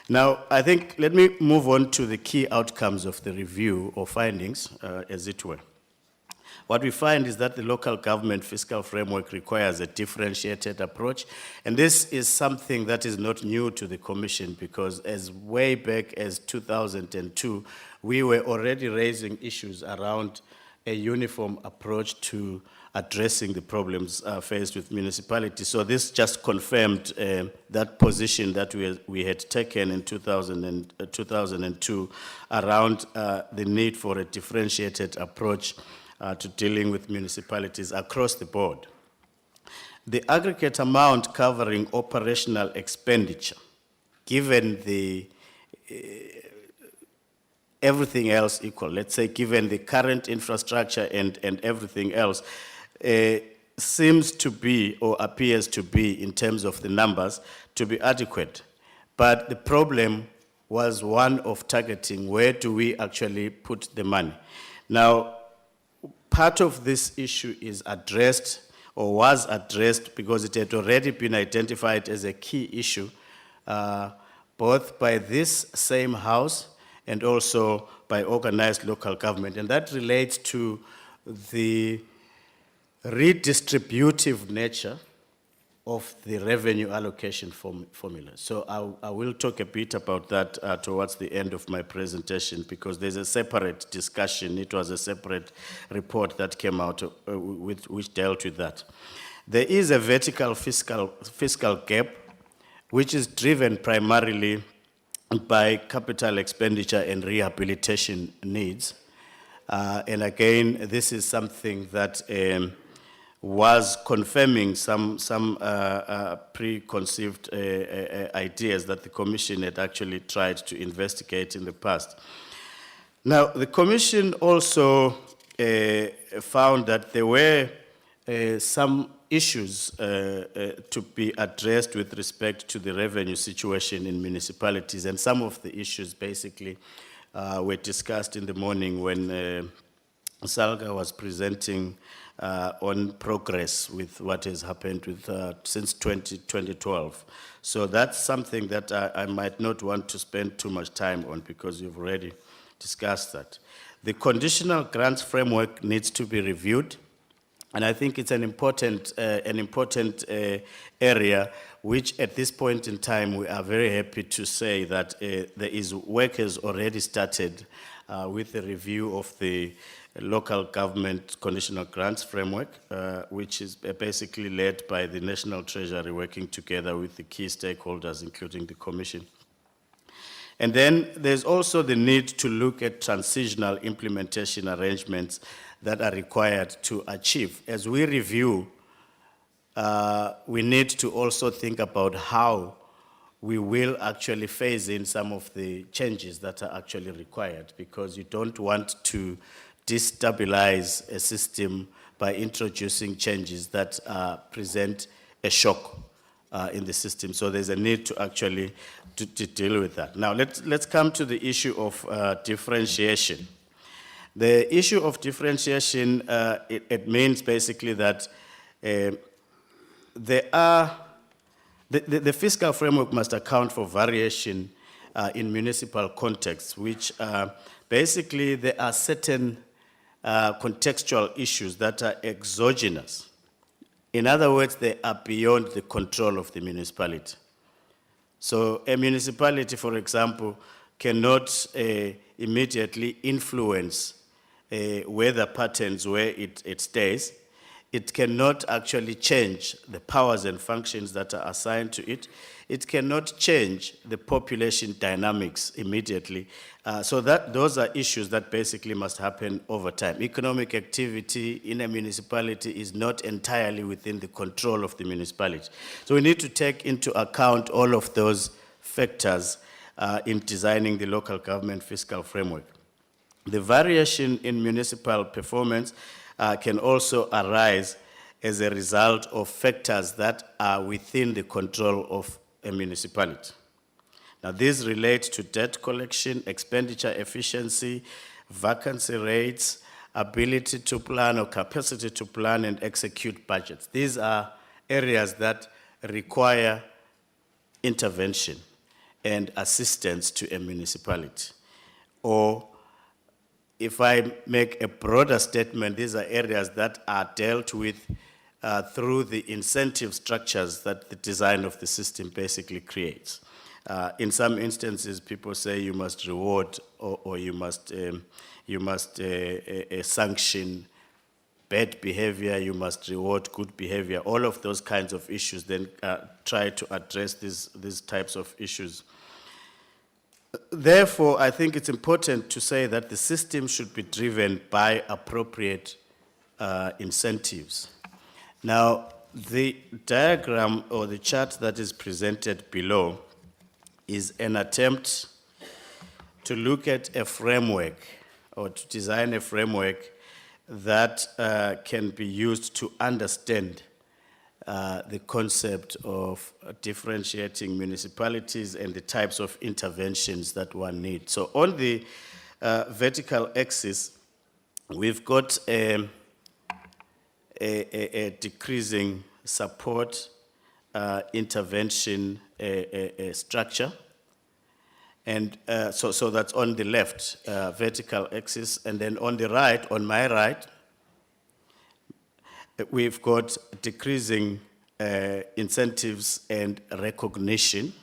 Now, I think, let me move on to the key outcomes of the review or findings, as it were. What we find is that the local government fiscal framework requires a differentiated approach, and this is something that is not new to the Commission, because as way back as 2002, we were already raising issues around a uniform approach to addressing the problems faced with municipalities. So this just confirmed that position that we had taken in 2002 around the need for a differentiated approach to dealing with municipalities across the board. The aggregate amount covering operational expenditure, given the everything else equal, let's say given the current infrastructure and everything else, seems to be or appears to be, in terms of the numbers, to be adequate. But the problem was one of targeting. Where do we actually put the money? Now, part of this issue is addressed or was addressed because it had already been identified as a key issue, both by this same House and also by organized local government. And that relates to the redistributive nature of the revenue allocation formula. So I will talk a bit about that towards the end of my presentation, because there's a separate discussion. It was a separate report that came out which dealt with that. There is a vertical fiscal gap, which is driven primarily by capital expenditure and rehabilitation needs. And again, this is something that was confirming some preconceived ideas that the Commission had actually tried to investigate in the past. Now, the Commission also found that there were some issues to be addressed with respect to the revenue situation in municipalities, and some of the issues basically were discussed in the morning when SALGA was presenting on progress with what has happened with, since 2012. So that's something that I might not want to spend too much time on, because you've already discussed that. The conditional grants framework needs to be reviewed, and I think it's an important area which at this point in time we are very happy to say that there is work has already started with the review of the local government conditional grants framework, which is basically led by the National Treasury working together with the key stakeholders, including the Commission. And then there's also the need to look at transitional implementation arrangements that are required to achieve. As we review, we need to also think about how we will actually phase in some of the changes that are actually required, because you don't want to destabilize a system by introducing changes that present a shock in the system. So there's a need to actually to deal with that. Now let's come to the issue of differentiation. The issue of differentiation, it means basically that there are, the fiscal framework must account for variation in municipal contexts, which basically there are certain contextual issues that are exogenous. In other words, they are beyond the control of the municipality. So a municipality, for example, cannot immediately influence weather patterns where it stays, it cannot actually change the powers and functions that are assigned to it. It cannot change the population dynamics immediately. So those are issues that basically must happen over time. Economic activity in a municipality is not entirely within the control of the municipality. So we need to take into account all of those factors in designing the local government fiscal framework. The variation in municipal performance can also arise as a result of factors that are within the control of a municipality. Now, these relate to debt collection, expenditure efficiency, vacancy rates, ability to plan or capacity to plan and execute budgets. These are areas that require intervention and assistance to a municipality. Or if I make a broader statement, these are areas that are dealt with through the incentive structures that the design of the system basically creates. In some instances, people say you must reward or you must sanction bad behavior, you must reward good behavior. All of those kinds of issues then try to address these types of issues. Therefore, I think it's important to say that the system should be driven by appropriate incentives. Now, the diagram or the chart that is presented below is an attempt to look at a framework or to design a framework that can be used to understand the concept of differentiating municipalities and the types of interventions that one needs. So on the vertical axis, we've got a decreasing support intervention structure. And so that's on the left vertical axis. And then on the right, on my right, we've got decreasing incentives and recognition.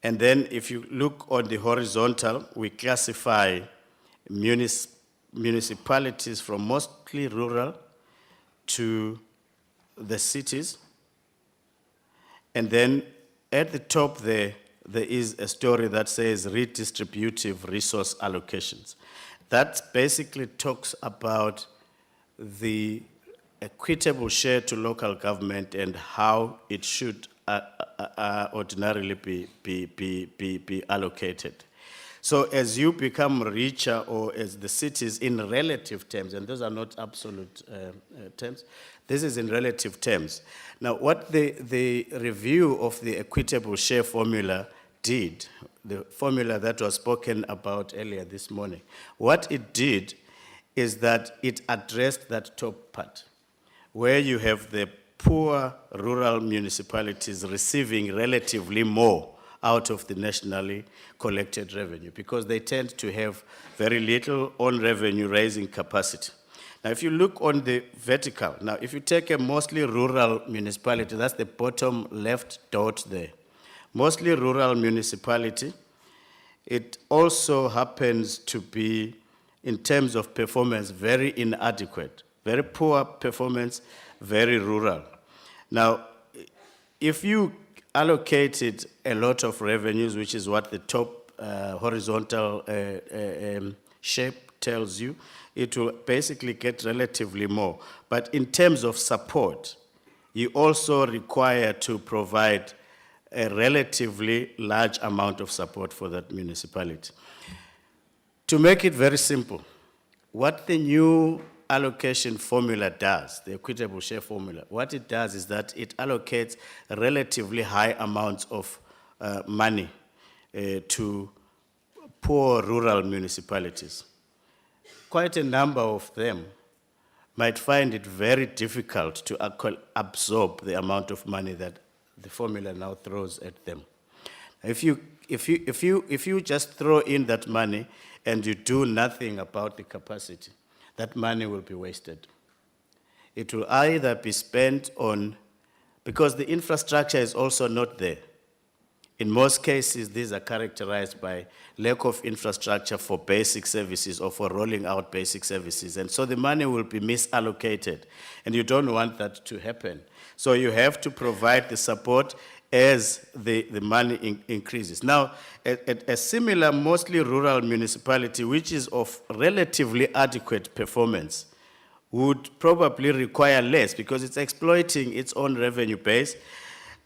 And then if you look on the horizontal, we classify municipalities from mostly rural to the cities. And then at the top there is a story that says redistributive resource allocations. That basically talks about the equitable share to local government and how it should ordinarily be allocated. So as you become richer, or as the cities in relative terms, and those are not absolute terms, this is in relative terms. Now, what the review of the equitable share formula did, the formula that was spoken about earlier this morning, what it did is that it addressed that top part, where you have the poor rural municipalities receiving relatively more out of the nationally collected revenue, because they tend to have very little own revenue raising capacity. Now, if you look on the vertical, now if you take a mostly rural municipality, that's the bottom left dot there, mostly rural municipality, it also happens to be, in terms of performance, very inadequate, very poor performance, very rural. Now, if you allocated a lot of revenues, which is what the top horizontal shape tells you, it will basically get relatively more. But in terms of support, you also require to provide a relatively large amount of support for that municipality. To make it very simple, what the new allocation formula does, the equitable share formula, what it does is that it allocates relatively high amounts of money to poor rural municipalities. Quite a number of them might find it very difficult to absorb the amount of money that the formula now throws at them. If you just throw in that money and you do nothing about the capacity, that money will be wasted. It will either be spent on, because the infrastructure is also not there. In most cases, these are characterized by lack of infrastructure for basic services or for rolling out basic services. And so the money will be misallocated, and you don't want that to happen. So you have to provide the support as the money increases. Now, a similar, mostly rural municipality, which is of relatively adequate performance, would probably require less because it's exploiting its own revenue base.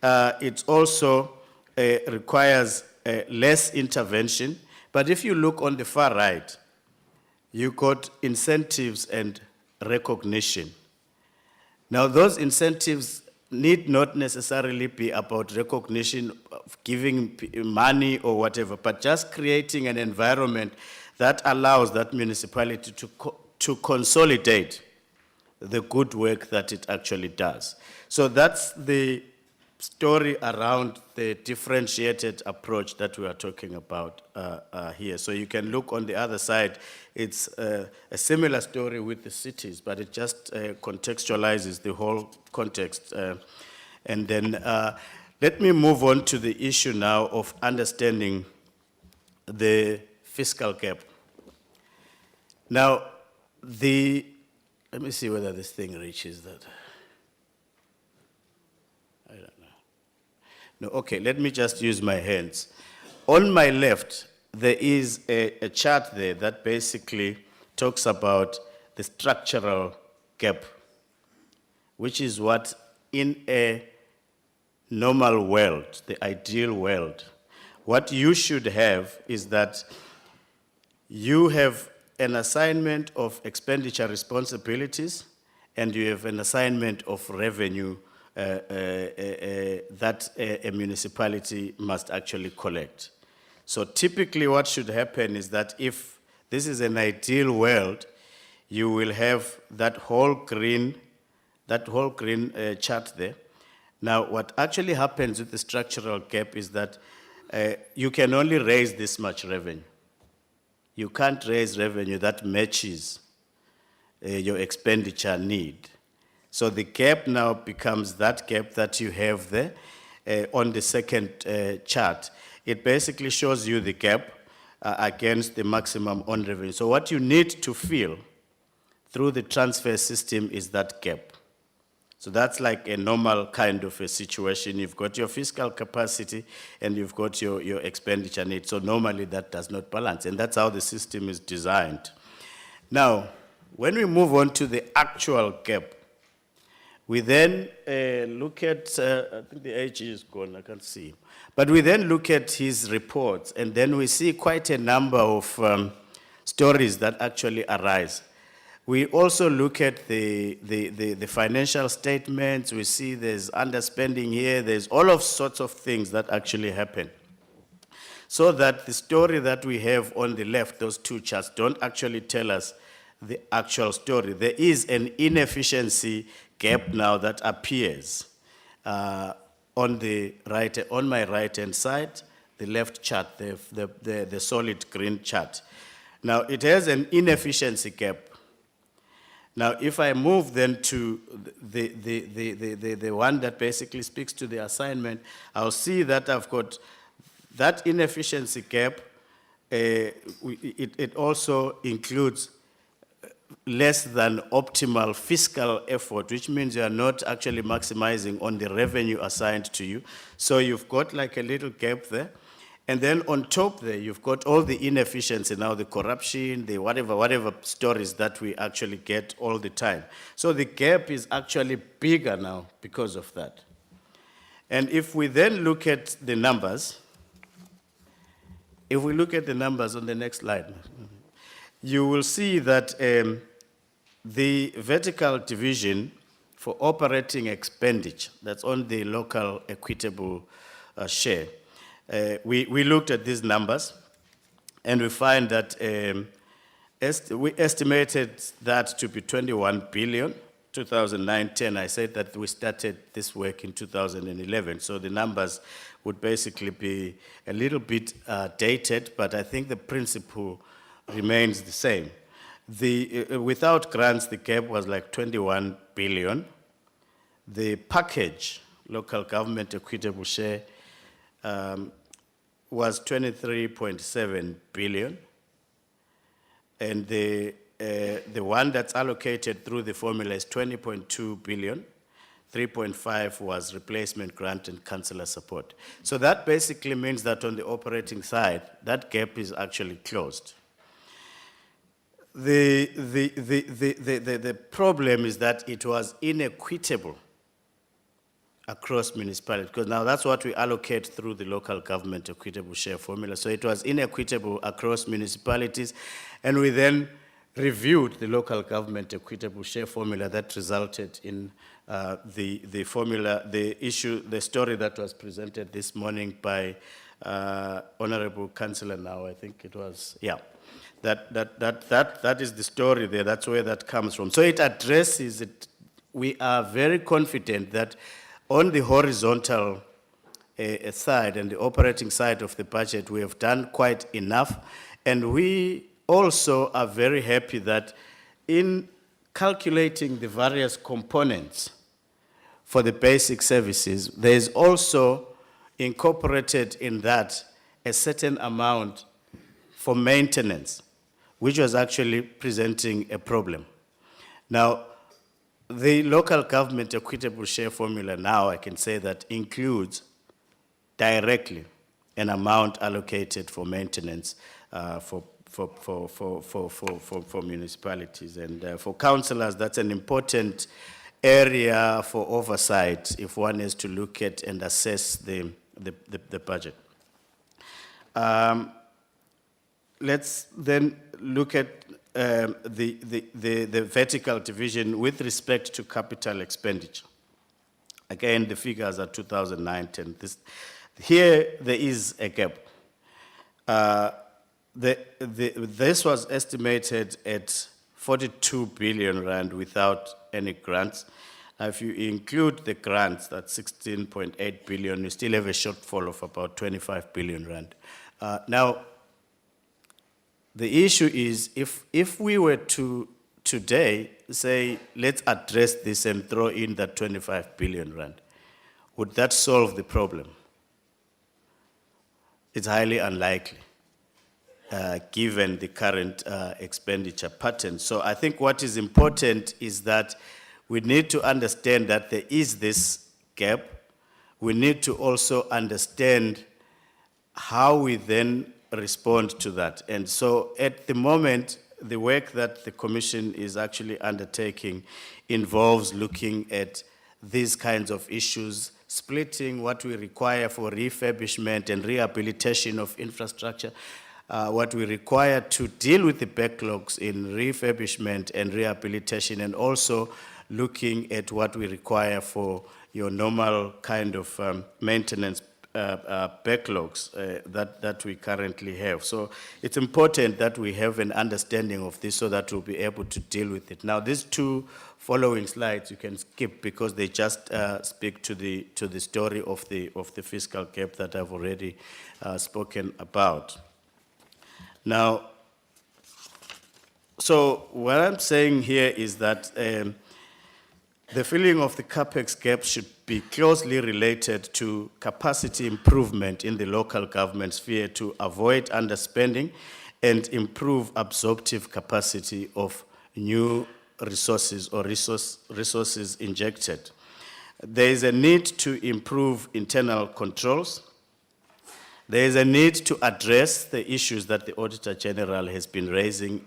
It also requires less intervention. But if you look on the far right, you got incentives and recognition. Now, those incentives need not necessarily be about recognition of giving money or whatever, but just creating an environment that allows that municipality to consolidate the good work that it actually does. So that's the story around the differentiated approach that we are talking about here. So you can look on the other side. It's a similar story with the cities, but it just contextualizes the whole context. And then let me move on to the issue now of understanding the fiscal gap. Now, let me see whether this thing reaches that. I don't know. No, okay, let me just use my hands. On my left, there is a chart there that basically talks about the structural gap, which is what in a normal world, the ideal world, what you should have is that you have an assignment of expenditure responsibilities and you have an assignment of revenue that a municipality must actually collect. So typically what should happen is that if this is an ideal world, you will have that whole green chart there. Now, what actually happens with the structural gap is that you can only raise this much revenue. You can't raise revenue that matches your expenditure need. So the gap now becomes that gap that you have there on the second chart. It basically shows you the gap against the maximum on revenue. So what you need to fill through the transfer system is that gap. So that's like a normal kind of a situation. You've got your fiscal capacity and you've got your expenditure need. So normally that does not balance, and that's how the system is designed. Now, when we move on to the actual gap, we then look at, I think the AG is gone, I can't see him. But we then look at his reports, and then we see quite a number of stories that actually arise. We also look at the financial statements. We see there's underspending here. There's all of sorts of things that actually happen. So that the story that we have on the left, those two charts, don't actually tell us the actual story. There is an inefficiency gap now that appears on the right, on my right-hand side, the left chart, the solid green chart. Now, it has an inefficiency gap. Now, if I move then to the one that basically speaks to the assignment, I'll see that I've got that inefficiency gap. It also includes less than optimal fiscal effort, which means you are not actually maximizing on the revenue assigned to you. So you've got like a little gap there. And then on top there, you've got all the inefficiency now, the corruption, the whatever stories that we actually get all the time. So the gap is actually bigger now because of that. And if we then look at the numbers, if we look at the numbers on the next slide, you will see that the vertical division for operating expenditure, that's on the local equitable share, we looked at these numbers, and we find that we estimated that to be 21 billion, 2009-10. I said that we started this work in 2011, so the numbers would basically be a little bit dated, but I think the principle remains the same. Without grants, the gap was like 21 billion. The package, local government equitable share, was 23.7 billion. And the one that's allocated through the formula is 20.2 billion. 3.5 was replacement grant and councillor support. So that basically means that on the operating side, that gap is actually closed. The problem is that it was inequitable across municipalities, because now that's what we allocate through the local government equitable share formula. So it was inequitable across municipalities, and we then reviewed the local government equitable share formula that resulted in the formula, the story that was presented this morning by Honorable Councillor now, I think it was, yeah. That is the story there, that's where that comes from. So it addresses it. We are very confident that on the horizontal side and the operating side of the budget, we have done quite enough. And we also are very happy that in calculating the various components for the basic services, there is also incorporated in that a certain amount for maintenance, which was actually presenting a problem. Now, the local government equitable share formula now, I can say that includes directly an amount allocated for maintenance for municipalities. And for councillors, that's an important area for oversight if one is to look at and assess the budget. Let's then look at the vertical division with respect to capital expenditure. Again, the figures are 2009-10. Here, there is a gap. This was estimated at 42 billion rand without any grants. If you include the grants, that's 16.8 billion, you still have a shortfall of about 25 billion rand. Now, the issue is, if we were to today say, let's address this and throw in that 25 billion rand, would that solve the problem? It's highly unlikely, given the current expenditure pattern. So I think what is important is that we need to understand that there is this gap. We need to also understand how we then respond to that. And so at the moment, the work that the Commission is actually undertaking involves looking at these kinds of issues, splitting what we require for refurbishment and rehabilitation of infrastructure, what we require to deal with the backlogs in refurbishment and rehabilitation, and also looking at what we require for your normal kind of maintenance backlogs that we currently have. So it's important that we have an understanding of this so that we'll be able to deal with it. Now, these two following slides you can skip because they just speak to the story of the fiscal gap that I've already spoken about. Now, so what I'm saying here is that the filling of the capex gap should be closely related to capacity improvement in the local government sphere to avoid underspending and improve absorptive capacity of new resources or resources injected. There is a need to improve internal controls. There is a need to address the issues that the Auditor General has been raising,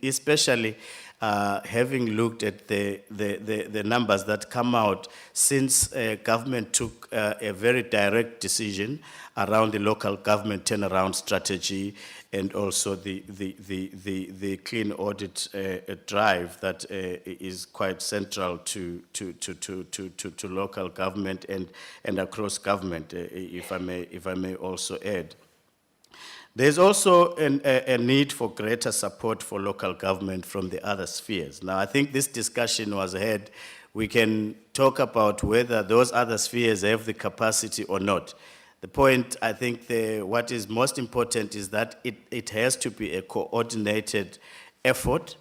especially having looked at the numbers that come out since government took a very direct decision around the local government turnaround strategy and also the clean audit drive that is quite central to local government and across government, if I may also add. There's also a need for greater support for local government from the other spheres. Now, I think this discussion was had. We can talk about whether those other spheres have the capacity or not. The point, I think, what is most important is that it has to be a coordinated effort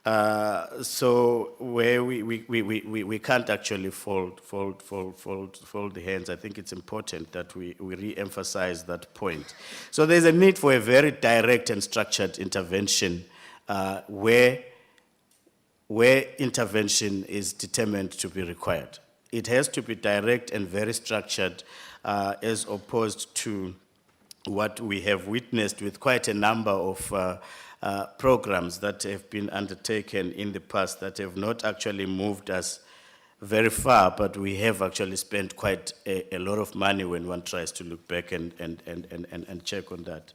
So where we can't actually fold the hands. I think it's important that we re-emphasize that point. So there's a need for a very direct and structured intervention where intervention is determined to be required. It has to be direct and very structured as opposed to what we have witnessed with quite a number of programs that have been undertaken in the past that have not actually moved us very far, but we have actually spent quite a lot of money when one tries to look back and check on that.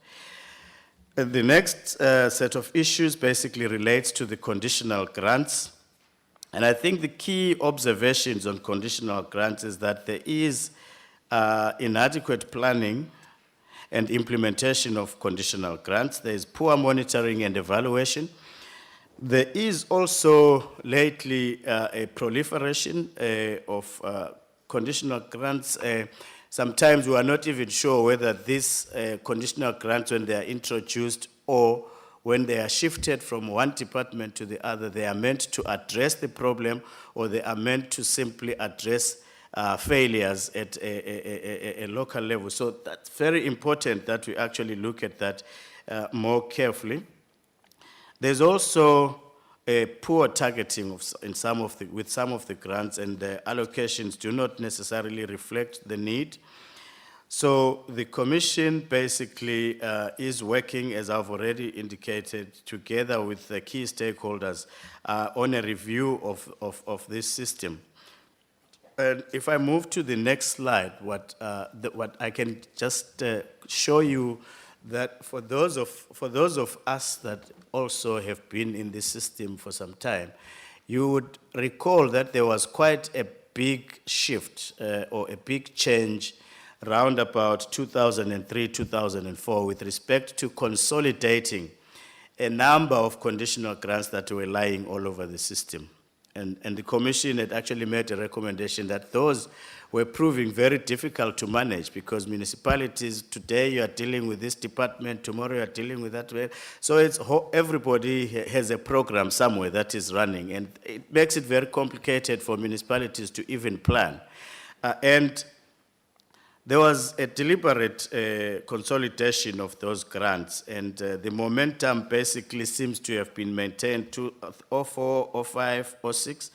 The next set of issues basically relates to the conditional grants. And I think the key observations on conditional grants is that there is inadequate planning and implementation of conditional grants. There is poor monitoring and evaluation. There is also lately a proliferation of conditional grants. Sometimes we are not even sure whether these conditional grants, when they are introduced or when they are shifted from one department to the other, they are meant to address the problem or they are meant to simply address failures at a local level. So that's very important that we actually look at that more carefully. There's also a poor targeting with some of the grants, and the allocations do not necessarily reflect the need. So the Commission basically is working, as I've already indicated, together with the key stakeholders on a review of this system. And if I move to the next slide, what I can just show you that for those of us that also have been in this system for some time, you would recall that there was quite a big shift or a big change around about 2003, 2004 with respect to consolidating a number of conditional grants that were lying all over the system. And the Commission had actually made a recommendation that those were proving very difficult to manage because municipalities, today you are dealing with this department, tomorrow you are dealing with that. So it's everybody has a program somewhere that is running, and it makes it very complicated for municipalities to even plan. And there was a deliberate consolidation of those grants, and the momentum basically seems to have been maintained to 04, 05, 06,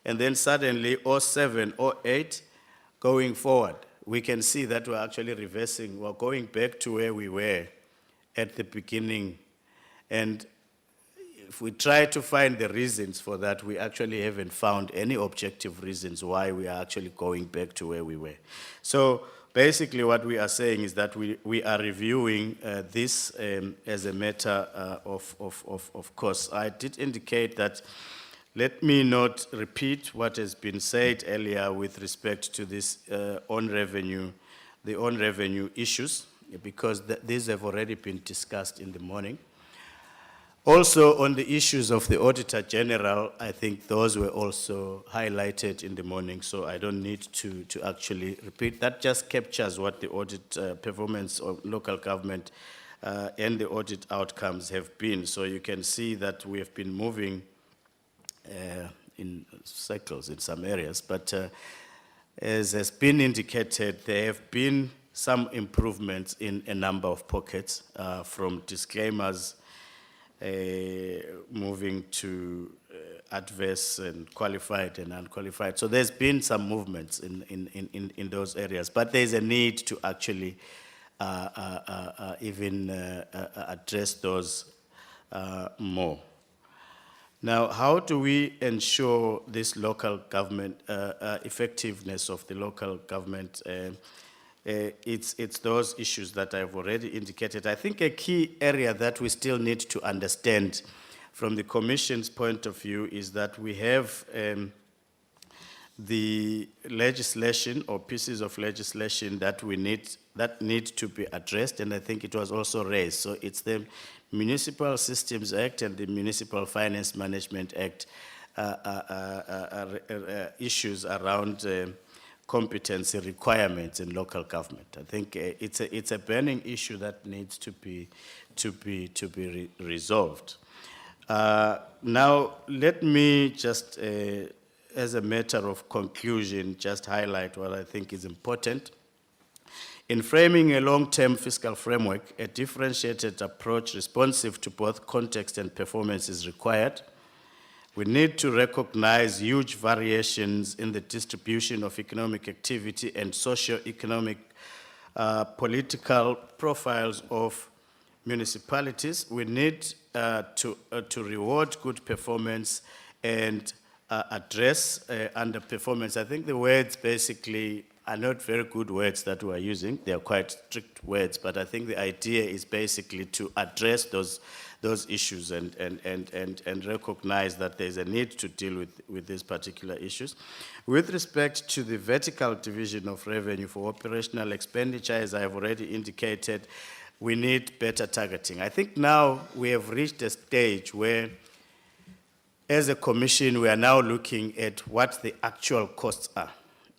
and then suddenly 07, 08, going forward. We can see that we're actually reversing, we're going back to where we were at the beginning. And if we try to find the reasons for that, we actually haven't found any objective reasons why we are actually going back to where we were. So basically what we are saying is that we are reviewing this as a matter of course. I did indicate that, let me not repeat what has been said earlier with respect to this the own revenue issues, because these have already been discussed in the morning. Also, on the issues of the Auditor General, I think those were also highlighted in the morning, so I don't need to actually repeat. That just captures what the audit performance of local government and the audit outcomes have been. So you can see that we have been moving in circles in some areas, but as has been indicated, there have been some improvements in a number of pockets from disclaimers moving to adverse and qualified and unqualified. So there's been some movements in those areas, but there's a need to actually even address those more. Now, how do we ensure this local government, effectiveness of the local government? It's those issues that I've already indicated. I think a key area that we still need to understand from the Commission's point of view is that we have the legislation or pieces of legislation that need to be addressed, and I think it was also raised. So it's the Municipal Systems Act and the Municipal Finance Management Act issues around competency requirements in local government. I think it's a burning issue that needs to be resolved. Now, let me just, as a matter of conclusion, just highlight what I think is important. In framing a long-term fiscal framework, a differentiated approach responsive to both context and performance is required. We need to recognize huge variations in the distribution of economic activity and socio-economic political profiles of municipalities. We need to reward good performance and address underperformance. I think the words basically are not very good words that we are using. They are quite strict words, but I think the idea is basically to address those issues and recognize that there's a need to deal with these particular issues. With respect to the vertical division of revenue for operational expenditure, as I have already indicated, we need better targeting. I think now we have reached a stage where, as a commission, we are now looking at what the actual costs are.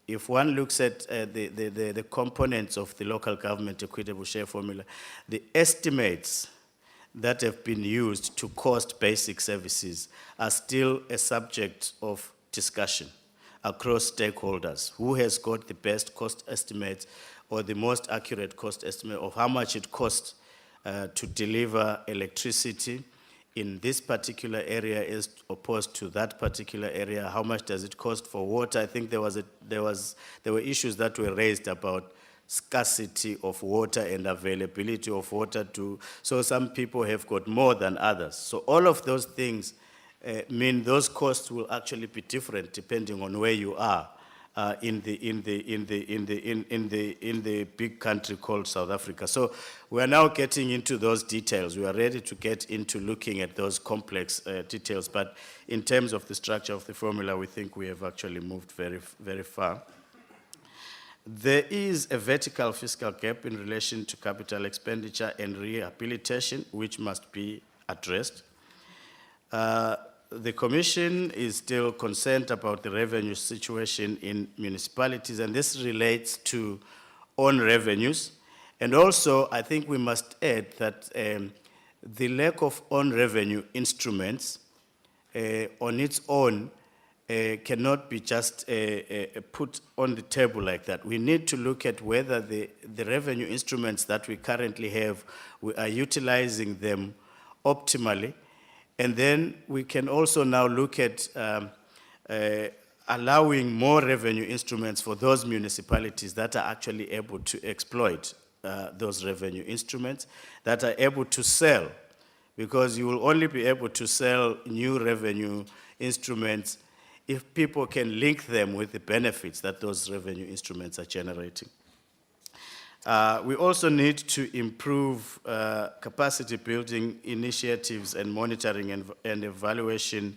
If one looks at the components of the local government equitable share formula, the estimates that have been used to cost basic services are still a subject of discussion across stakeholders. Who has got the best cost estimates or the most accurate cost estimate of how much it costs to deliver electricity in this particular area as opposed to that particular area? How much does it cost for water? I think there were issues that were raised about scarcity of water and availability of water so some people have got more than others. So all of those things mean those costs will actually be different depending on where you are in the big country called South Africa. So we are now getting into those details. We are ready to get into looking at those complex details, but in terms of the structure of the formula, we think we have actually moved very, very far. There is a vertical fiscal gap in relation to capital expenditure and rehabilitation, which must be addressed. The Commission is still concerned about the revenue situation in municipalities, and this relates to own revenues. And also, I think we must add that the lack of own revenue instruments on its own cannot be just put on the table like that. We need to look at whether the revenue instruments that we currently have, we are utilizing them optimally. And then we can also now look at allowing more revenue instruments for those municipalities that are actually able to exploit those revenue instruments, that are able to sell, because you will only be able to sell new revenue instruments if people can link them with the benefits that those revenue instruments are generating. We also need to improve capacity building initiatives and monitoring and evaluation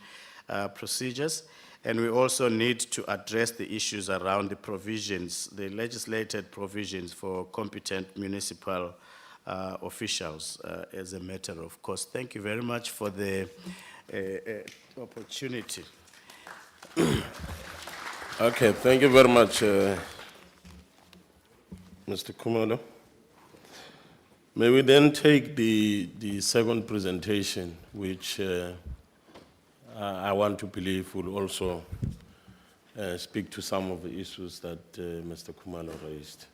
procedures. And we also need to address the issues around the provisions, the legislated provisions for competent municipal officials as a matter of course. Thank you very much for the opportunity. Okay, thank you very much, Mr. Kumalo. May we then take the second presentation, which I want to believe will also speak to some of the issues that Mr. Kumalo raised.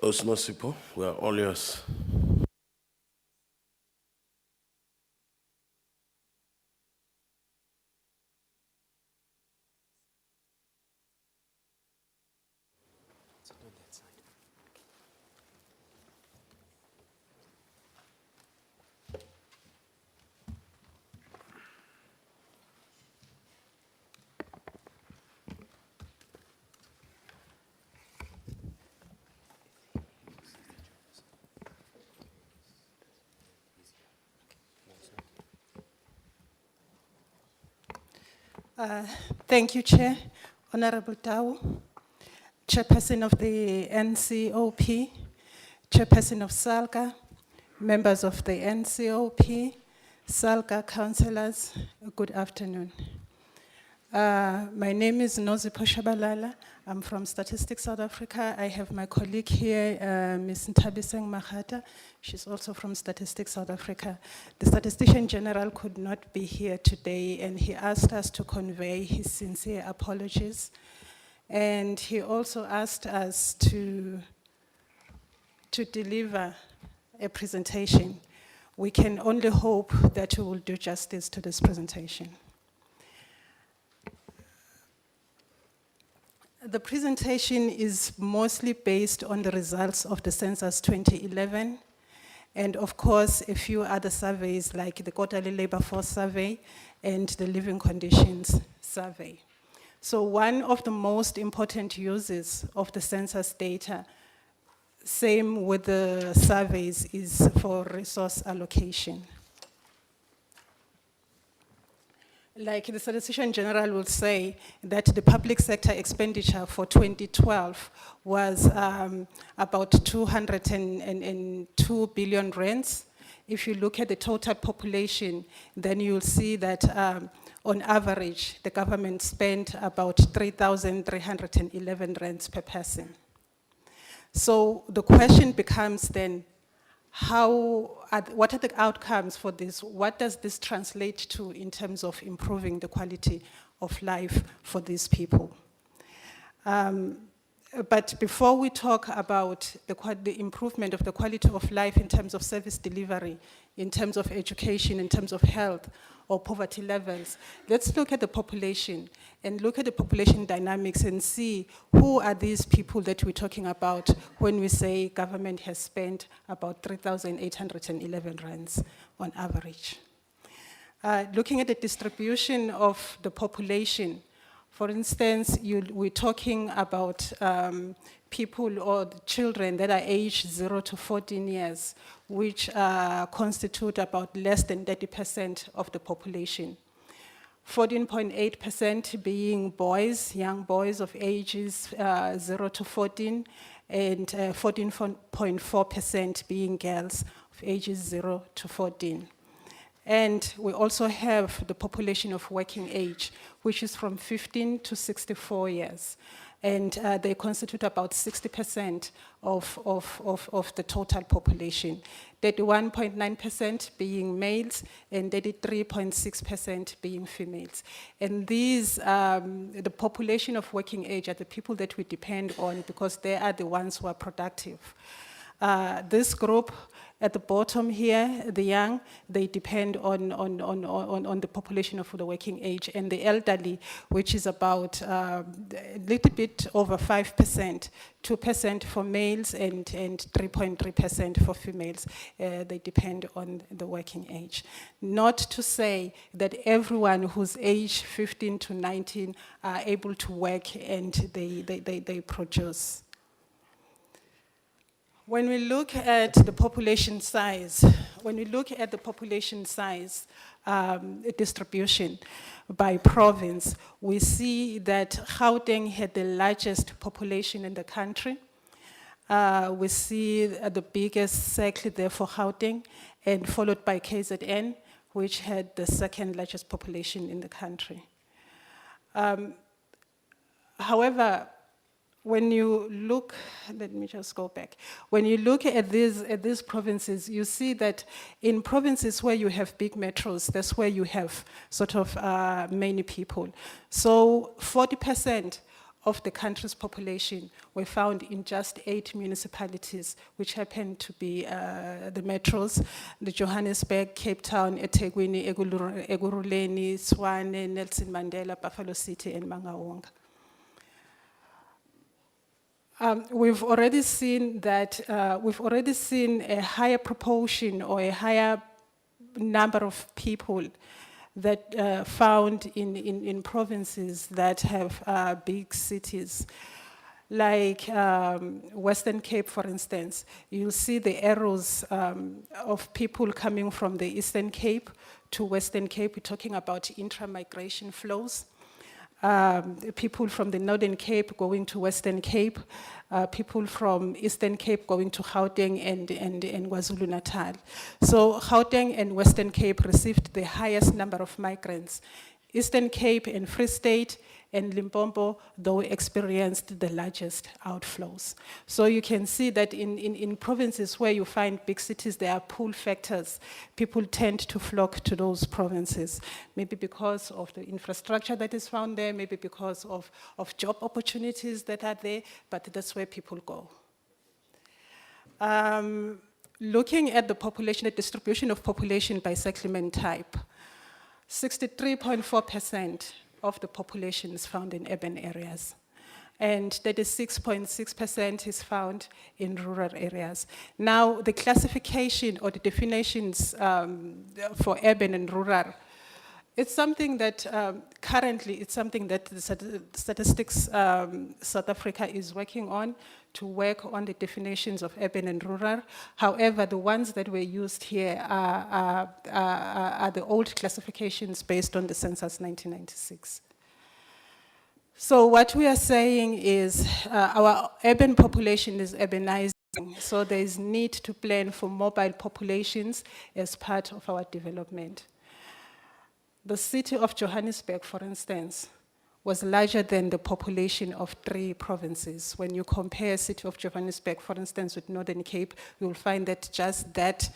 Osmosipo, we are all yours. Thank you, Chair. Honorable Tau, Chairperson of the NCOP, Chairperson of SALGA, members of the NCOP, SALGA councillors, good afternoon. My name is Nozipho Shabalala. I'm from Statistics South Africa. I have my colleague here, Ms. Ntabiseng Mahata. She's also from Statistics South Africa. The Statistician General could not be here today, and he asked us to convey his sincere apologies. And he also asked us to deliver a presentation. We can only hope that we will do justice to this presentation. The presentation is mostly based on the results of the census 2011, and of course a few other surveys like the quarterly labor force survey and the living conditions survey. So one of the most important uses of the census data, same with the surveys, is for resource allocation. Like the Statistician General will say that the public sector expenditure for 2012 was about 202 billion rands. If you look at the total population, then you'll see that on average, the government spent about 3,311 rands per person. So the question becomes then, what are the outcomes for this? What does this translate to in terms of improving the quality of life for these people? But before we talk about the improvement of the quality of life in terms of service delivery, in terms of education, in terms of health or poverty levels, let's look at the population and look at the population dynamics and see who are these people that we're talking about when we say government has spent about 3,811 rands on average. Looking at the distribution of the population, for instance, we're talking about people or children that are aged 0 to 14 years, which constitute about less than 30% of the population. 14.8% being boys, young boys of ages 0 to 14, and 14.4% being girls of ages 0 to 14. And we also have the population of working age, which is from 15 to 64 years. And they constitute about 60% of the total population. 31.9% being males and 33.6% being females. And these, the population of working age are the people that we depend on because they are the ones who are productive. This group at the bottom here, the young, they depend on the population of the working age, and the elderly, which is about a little bit over 5%, 2% for males and 3.3% for females. They depend on the working age. Not to say that everyone who's aged 15 to 19 are able to work and they produce. When we look at the population size, distribution by province, we see that Gauteng had the largest population in the country. We see the biggest circle there for Gauteng, and followed by KZN, which had the second largest population in the country. However, when you look, let me just go back. When you look at these provinces, you see that in provinces where you have big metros, that's where you have sort of many people. So 40% of the country's population were found in just 8 municipalities, which happen to be the metros, the Johannesburg, Cape Town, eThekwini, Ekurhuleni, Tshwane, Nelson Mandela, Buffalo City, and Mangaung. We've already seen that, a higher proportion or a higher number of people that found in provinces that have big cities. Like Western Cape, for instance, you'll see the arrows of people coming from the Eastern Cape to Western Cape. We're talking about intra-migration flows. People from the Northern Cape going to Western Cape, people from Eastern Cape going to Gauteng and KwaZulu-Natal. So Gauteng and Western Cape received the highest number of migrants Eastern Cape and Free State and Limpopo, though, experienced the largest outflows. So you can see that in provinces where you find big cities, there are pull factors. People tend to flock to those provinces, maybe because of the infrastructure that is found there, maybe because of job opportunities that are there, but that's where people go. Looking at the population, the distribution of population by settlement type, 63.4% of the population is found in urban areas, and 36.6% is found in rural areas. Now, the classification or the definitions for urban and rural, it's something that currently, it's something that the Statistics South Africa is working on, to work on the definitions of urban and rural. However, the ones that were used here are the old classifications based on the census 1996. So what we are saying is our urban population is urbanizing, so there is need to plan for mobile populations as part of our development. The city of Johannesburg, for instance, was larger than the population of 3 provinces. When you compare city of Johannesburg, for instance, with Northern Cape, you'll find that just that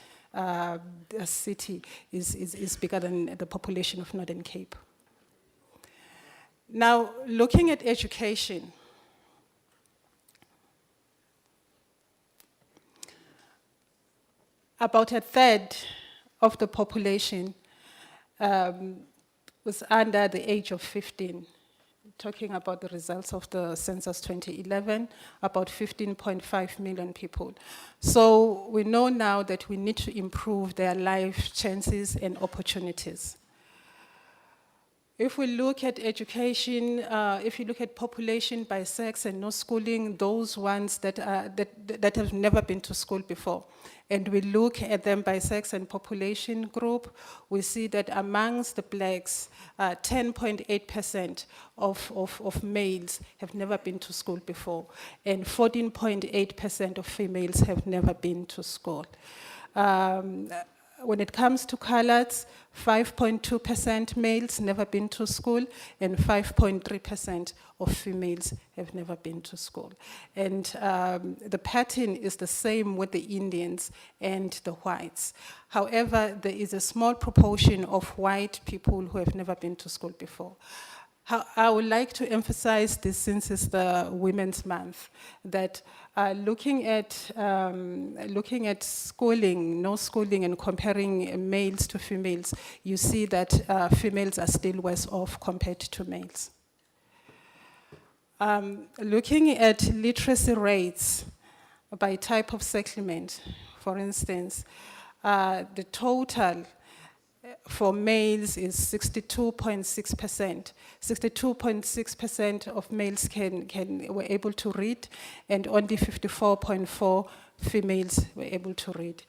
city is bigger than the population of Northern Cape. Now, looking at education, about a third of the population was under the age of 15. Talking about the results of the census 2011, about 15.5 million people. So we know now that we need to improve their life chances and opportunities. If we look at education, if you look at population by sex and no schooling, those ones that have never been to school before, and we look at them by sex and population group, we see that amongst the blacks, 10.8% of males have never been to school before, and 14.8% of females have never been to school. When it comes to coloreds, 5.2% males never been to school, and 5.3% of females have never been to school. And the pattern is the same with the Indians and the whites. However, there is a small proportion of white people who have never been to school before. I would like to emphasize this, since it's the Women's Month, that looking at schooling, no schooling, and comparing males to females, you see that females are still worse off compared to males. Looking at literacy rates by type of settlement, for instance, the total for males is 62.6%. 62.6% of males were able to read, and only 54.4% females were able to read.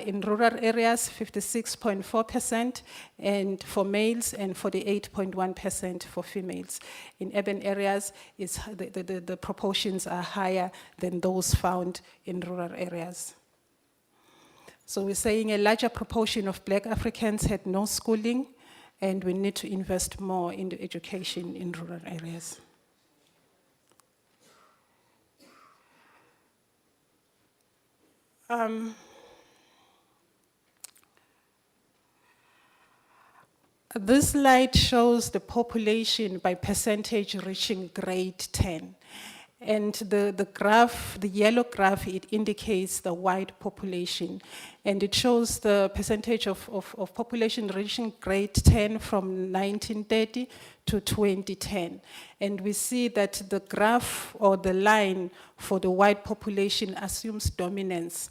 In rural areas, 56.4% and for males, and 48.1% for females. In urban areas, the proportions are higher than those found in rural areas. So we're saying a larger proportion of Black Africans had no schooling, and we need to invest more in the education in rural areas. This slide shows the population by percentage reaching grade 10. And the graph, the yellow graph, it indicates the white population. And it shows the percentage of population reaching grade 10 from 1930 to 2010. And we see that the graph or the line for the white population assumes dominance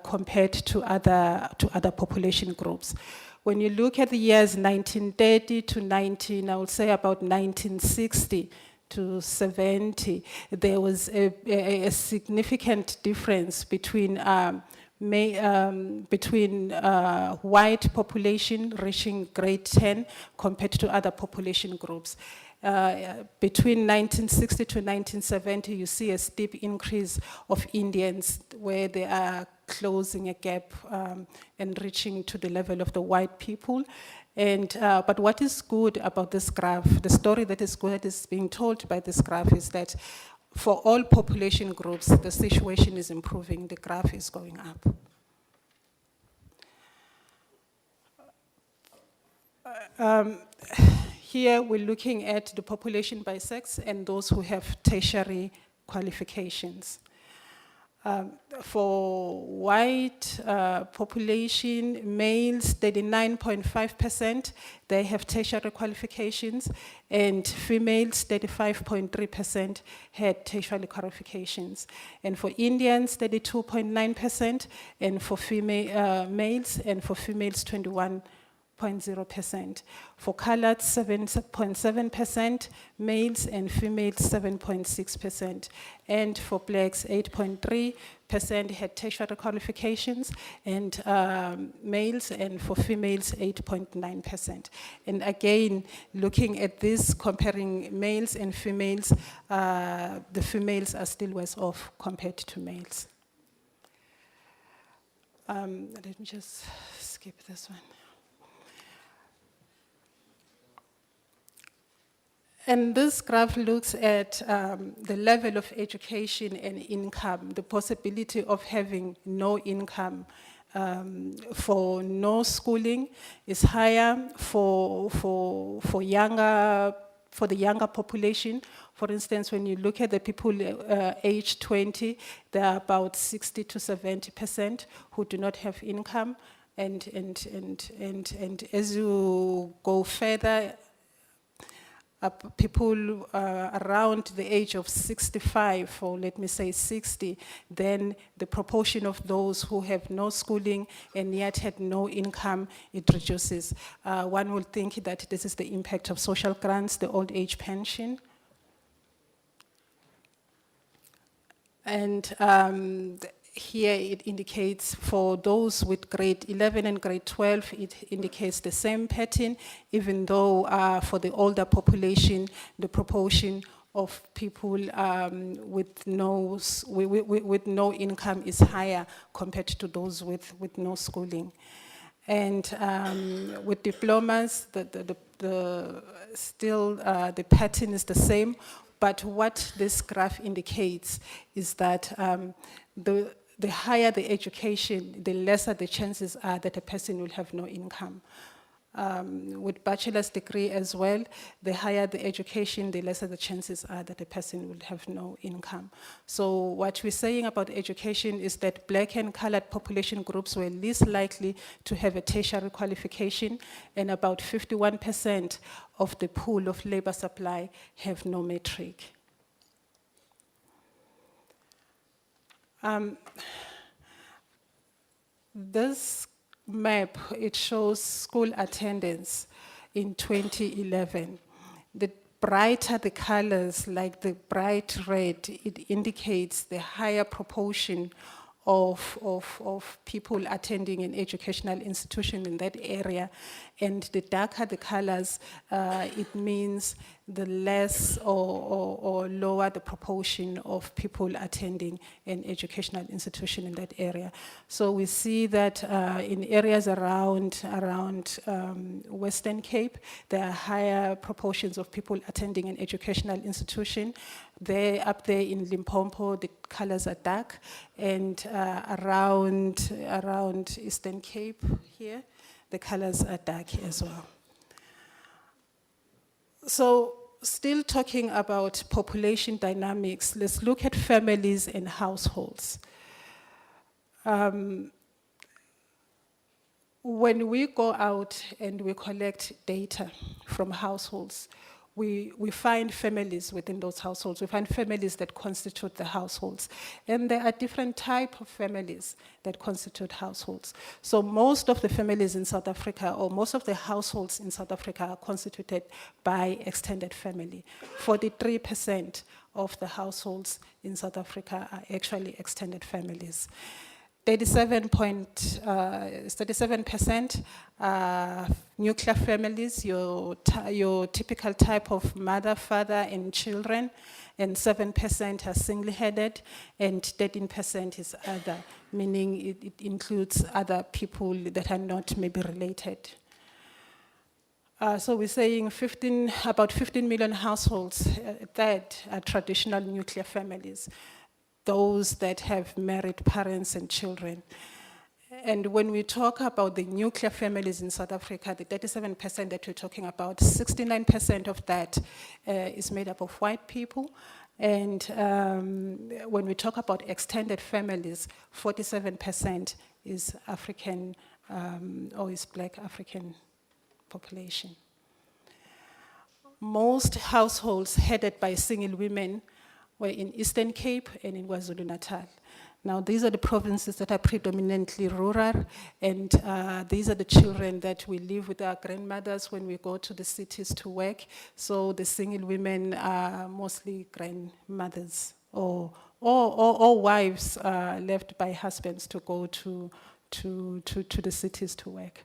compared to other population groups. When you look at the years 1930 to I would say about 1960, to 70, there was a significant difference between white population reaching grade 10 compared to other population groups. Between 1960 to 1970, you see a steep increase of Indians where they are closing a gap and reaching to the level of the white people. But what is good about this graph, the story that is good that is being told by this graph is that for all population groups, the situation is improving, the graph is going up. Here we're looking at the population by sex and those who have tertiary qualifications. For white population, males, 39.5%, they have tertiary qualifications, and females, 35.3%, had tertiary qualifications. And for Indians, 32.9%, and for males, and for females, 21.0%. For colored, 7.7%, males and females, 7.6%. And for blacks, 8.3% had tertiary qualifications, and males, and for females, 8.9%. And again, looking at this, comparing males and females, the females are still worse off compared to males. Let me just skip this one. And this graph looks at the level of education and income, the possibility of having no income for no schooling is higher for the younger population. For instance, when you look at the people aged 20, there are about 60 to 70% who do not have income. And as you go further, people around the age of 65, or let me say 60, then the proportion of those who have no schooling and yet had no income, it reduces. One would think that this is the impact of social grants, the old age pension. And here it indicates for those with grade 11 and grade 12, it indicates the same pattern, even though for the older population, the proportion of people with no income is higher compared to those with no schooling. And with diplomas, still the pattern is the same, but what this graph indicates is that the higher the education, the lesser the chances are that a person will have no income. With bachelor's degree as well, the higher the education, the lesser the chances are that a person will have no income. So what we're saying about education is that black and colored population groups were least likely to have a tertiary qualification, and about 51% of the pool of labor supply have no matric. This map, it shows school attendance in 2011. The brighter the colors, like the bright red, it indicates the higher proportion of people attending an educational institution in that area. And the darker the colors, it means the less or lower the proportion of people attending an educational institution in that area. So we see that in areas around Western Cape, there are higher proportions of people attending an educational institution. Up there in Limpopo, the colors are dark, and around Eastern Cape here, the colors are dark as well. So still talking about population dynamics, let's look at families and households. When we go out and we collect data from households, we find families within those households. We find families that constitute the households. And there are different types of families that constitute households. So most of the families in South Africa, or most of the households in South Africa, are constituted by extended family. 43% of the households in South Africa are actually extended families. 37% nuclear families, your typical type of mother, father, and children, and 7% are single-headed, and 13% is other, meaning it includes other people that are not maybe related. So we're saying about 15 million households that are traditional nuclear families, those that have married parents and children. And when we talk about the nuclear families in South Africa, the 37% that we're talking about, 69% of that is made up of white people. And when we talk about extended families, 47% is African or is Black African population. Most households headed by single women were in Eastern Cape and in KwaZulu-Natal. Now, these are the provinces that are predominantly rural, and these are the children that we live with our grandmothers when we go to the cities to work. So the single women are mostly grandmothers or wives left by husbands to go to the cities to work.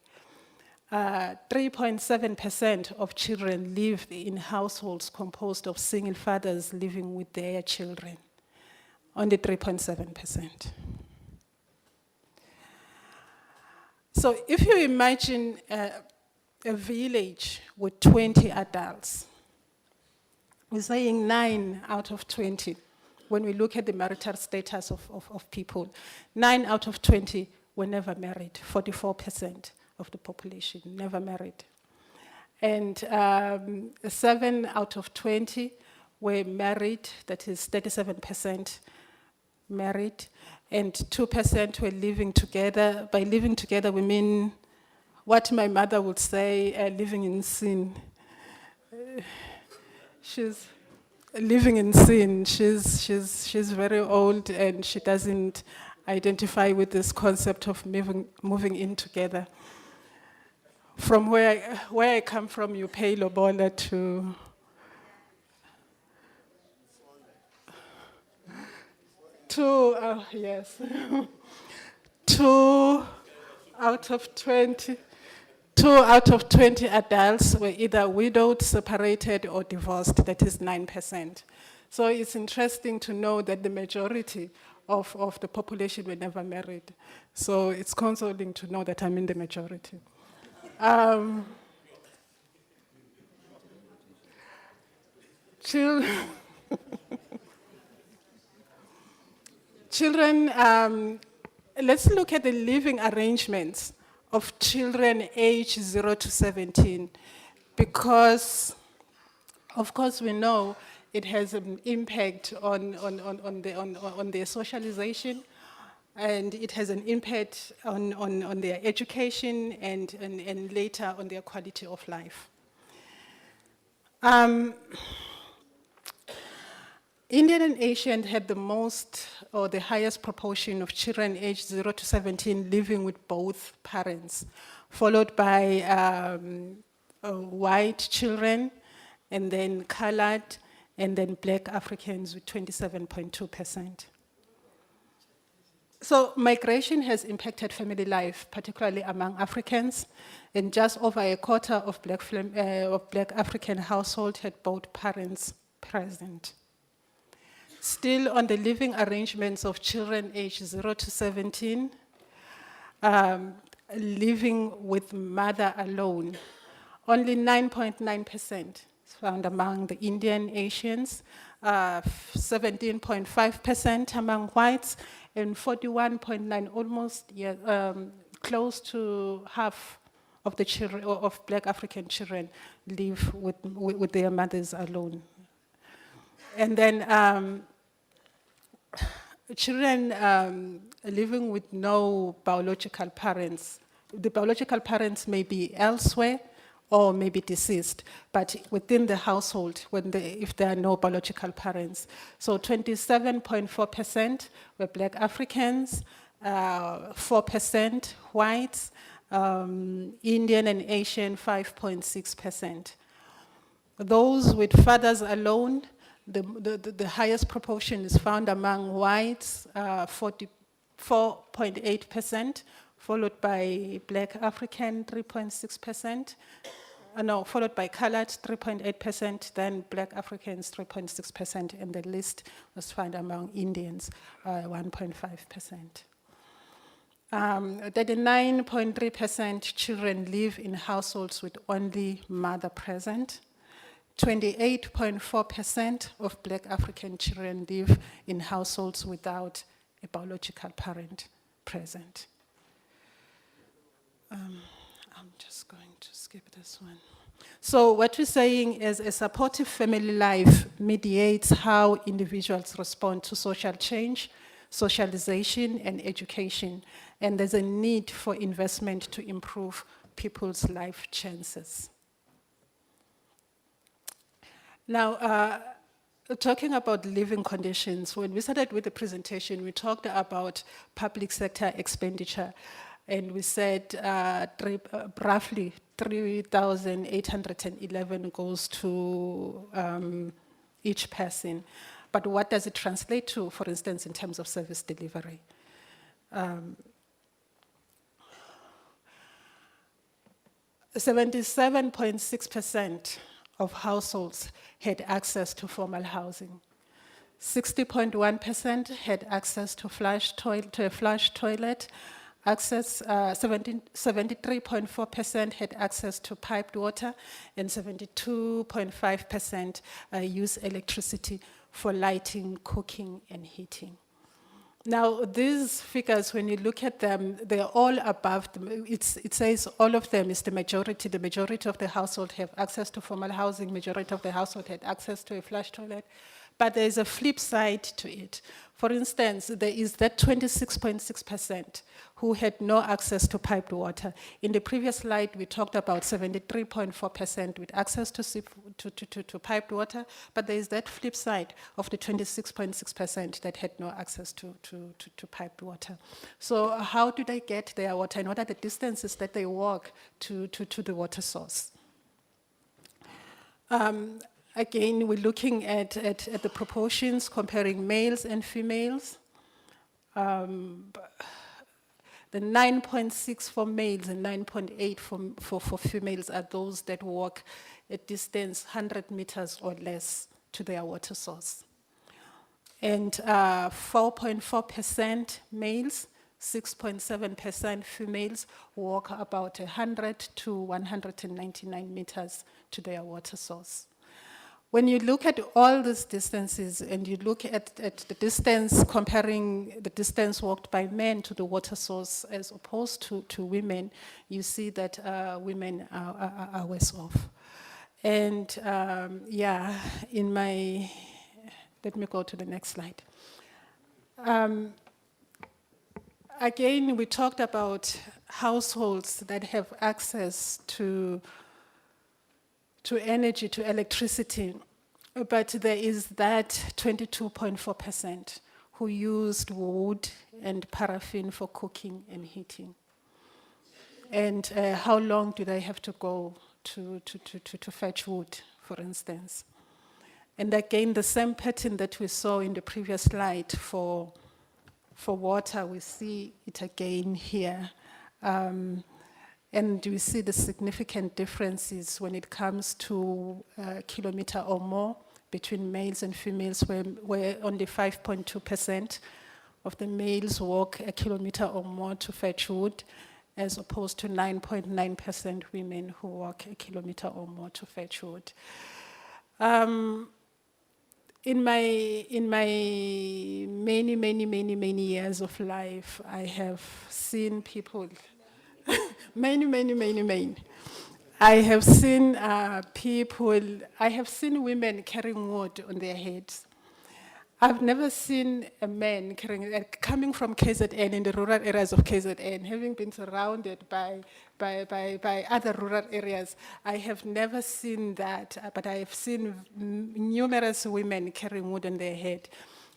3.7% of children live in households composed of single fathers living with their children. Only 3.7%. So if you imagine a village with 20 adults, we're saying 9 out of 20, when we look at the marital status of people, 9 out of 20 were never married, 44% of the population never married. And 7 out of 20 were married, that is 37% married, and 2% were living together. By living together, we mean what my mother would say, living in sin. She's living in sin. She's very old, and she doesn't identify with this concept of moving in together. From where I come from, you pay lobola to yes, 2 out of 20 adults were either widowed, separated, or divorced. That is 9%. So it's interesting to know that the majority of the population were never married. So it's consoling to know that I'm in the majority. Children, let's look at the living arrangements of children aged 0 to 17, because, of course, we know it has an impact on their socialization, and it has an impact on their education and later on their quality of life. Indian and Asian had the most or the highest proportion of children aged 0 to 17 living with both parents, followed by white children, and then colored, and then Black Africans with 27.2%. So migration has impacted family life, particularly among Africans, and just over a quarter of Black African households had both parents present. Still on the living arrangements of children aged 0 to 17, living with mother alone, only 9.9% is found among the Indian Asians, 17.5% among whites, and 41.9%, almost close to half of the children of Black African children live with their mothers alone. And then children living with no biological parents. The biological parents may be elsewhere or may be deceased, but within the household, if there are no biological parents. So 27.4% were Black Africans, 4% whites, Indian and Asian 5.6%. Those with fathers alone, the highest proportion is found among whites, 44.8%, followed by Black African, 3.6%. Followed by colored, 3.8%, then Black Africans, 3.6%, and the least was found among Indians, 1.5%. 39.3% children live in households with only mother present. 28.4% of Black African children live in households without a biological parent present. I'm just going to skip this one. So what we're saying is a supportive family life mediates how individuals respond to social change, socialization, and education, and there's a need for investment to improve people's life chances. Now, talking about living conditions, when we started with the presentation, we talked about public sector expenditure, and we said roughly 3,811 goes to each person. But what does it translate to, for instance, in terms of service delivery? 77.6% of households had access to formal housing. 60.1% had access to a flush toilet. 73.4% had access to piped water, and 72.5% use electricity for lighting, cooking, and heating. Now, these figures, when you look at them, they're all above, it says all of them is the majority. The majority of the household have access to formal housing, majority of the household had access to a flush toilet. But there's a flip side to it. For instance, there is that 26.6% who had no access to piped water. In the previous slide, we talked about 73.4% with access to piped water, but there is that flip side of the 26.6% that had no access to piped water. So how do they get their water, and what are the distances that they walk to the water source? Again, we're looking at the proportions, comparing males and females. The 9.6 for males and 9.8 for females are those that walk a distance 100 meters or less to their water source. And 4.4% males, 6.7% females walk about 100 to 199 meters to their water source. When you look at all these distances and you look at the distance, comparing the distance walked by men to the water source as opposed to women, you see that women are worse off. And yeah, let me go to the next slide. Again, we talked about households that have access to energy, to electricity, but there is that 22.4% who used wood and paraffin for cooking and heating. And how long do they have to go to fetch wood, for instance? And again, the same pattern that we saw in the previous slide for water, we see it again here. And we see the significant differences when it comes to a kilometer or more between males and females, where only 5.2% of the males walk a kilometer or more to fetch wood, as opposed to 9.9% women who walk a kilometer or more to fetch wood. In my many years of life, I have seen people many. I have seen women carrying wood on their heads. I've never seen a man coming from KZN, in the rural areas of KZN, having been surrounded by other rural areas. I have never seen that, but I have seen numerous women carrying wood on their head.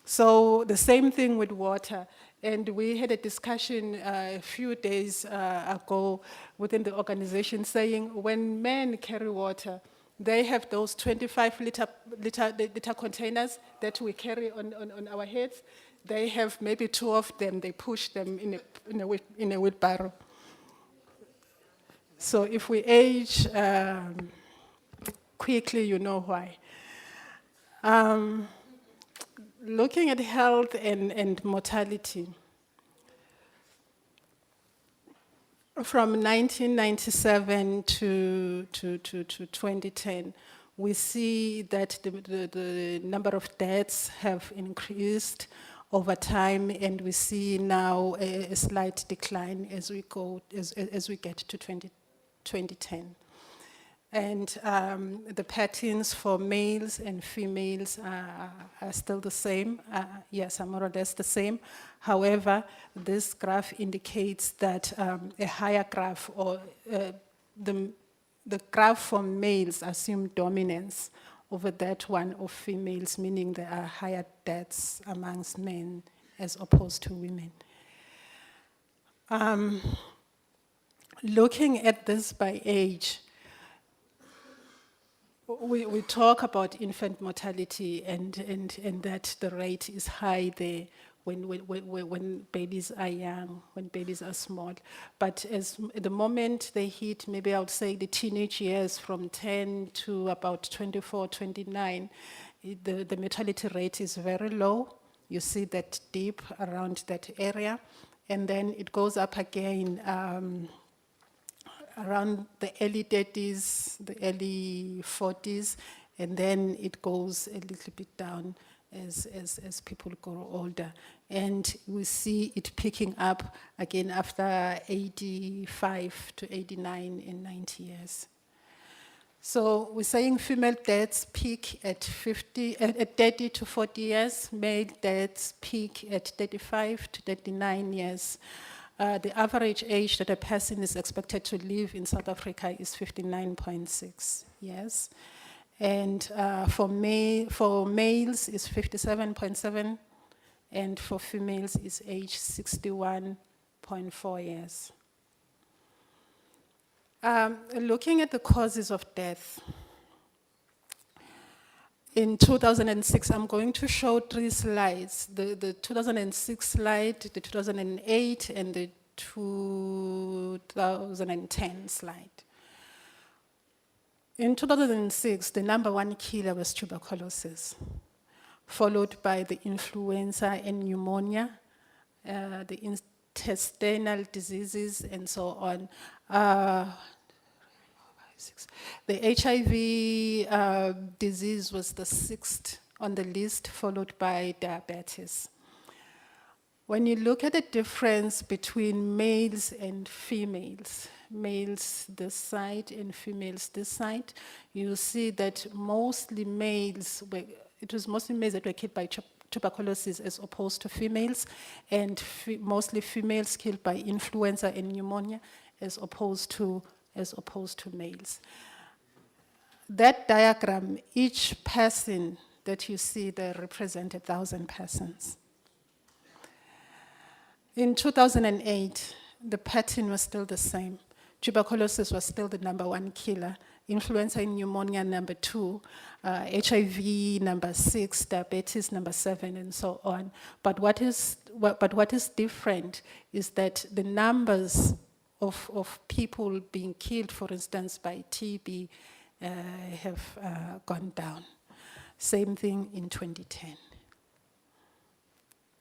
So the same thing with water. And we had a discussion a few days ago within the organization saying when men carry water, they have those 25-liter containers that we carry on our heads. They have maybe 2 of them. They push them in a wheelbarrow. So if we age quickly, you know why. Looking at health and mortality, From 1997 to 2010, we see that the number of deaths have increased over time, and we see now a slight decline as we get to 2010. And the patterns for males and females are still the same. Yes, are more or less the same. However, this graph indicates that a higher graph, or the graph for males assume dominance over that one of females, meaning there are higher deaths amongst men as opposed to women. Looking at this by age, we talk about infant mortality and that the rate is high there when babies are young, when babies are small. But as the moment they hit, maybe I would say the teenage years from 10 to about 24, 29, the mortality rate is very low. You see that dip around that area. And then it goes up again around the early 30s, the early 40s, and then it goes a little bit down as people grow older. And we see it picking up again after 85 to 89 and 90 years. So we're saying female deaths peak at 30 to 40 years, male deaths peak at 35 to 39 years. The average age that a person is expected to live in South Africa is 59.6 years. And for males is 57.7, and for females is age 61.4 years. Looking at the causes of death, in 2006, I'm going to show 3 slides, the 2006 slide, the 2008, and the 2010 slide. In 2006, the #1 killer was tuberculosis, followed by the influenza and pneumonia, the intestinal diseases, and so on. The HIV disease was the 6th on the list, followed by diabetes. When you look at the difference between males and females, males this side and females this side, you see that mostly males it was mostly males that were killed by tuberculosis as opposed to females, and mostly females killed by influenza and pneumonia as opposed to males. That diagram, each person that you see there represent 1,000 persons. In 2008, the pattern was still the same. Tuberculosis was still the #1 killer, influenza and pneumonia #2, HIV #6, diabetes #7, and so on. But what is different is that the numbers of people being killed, for instance, by TB, have gone down. Same thing in 2010.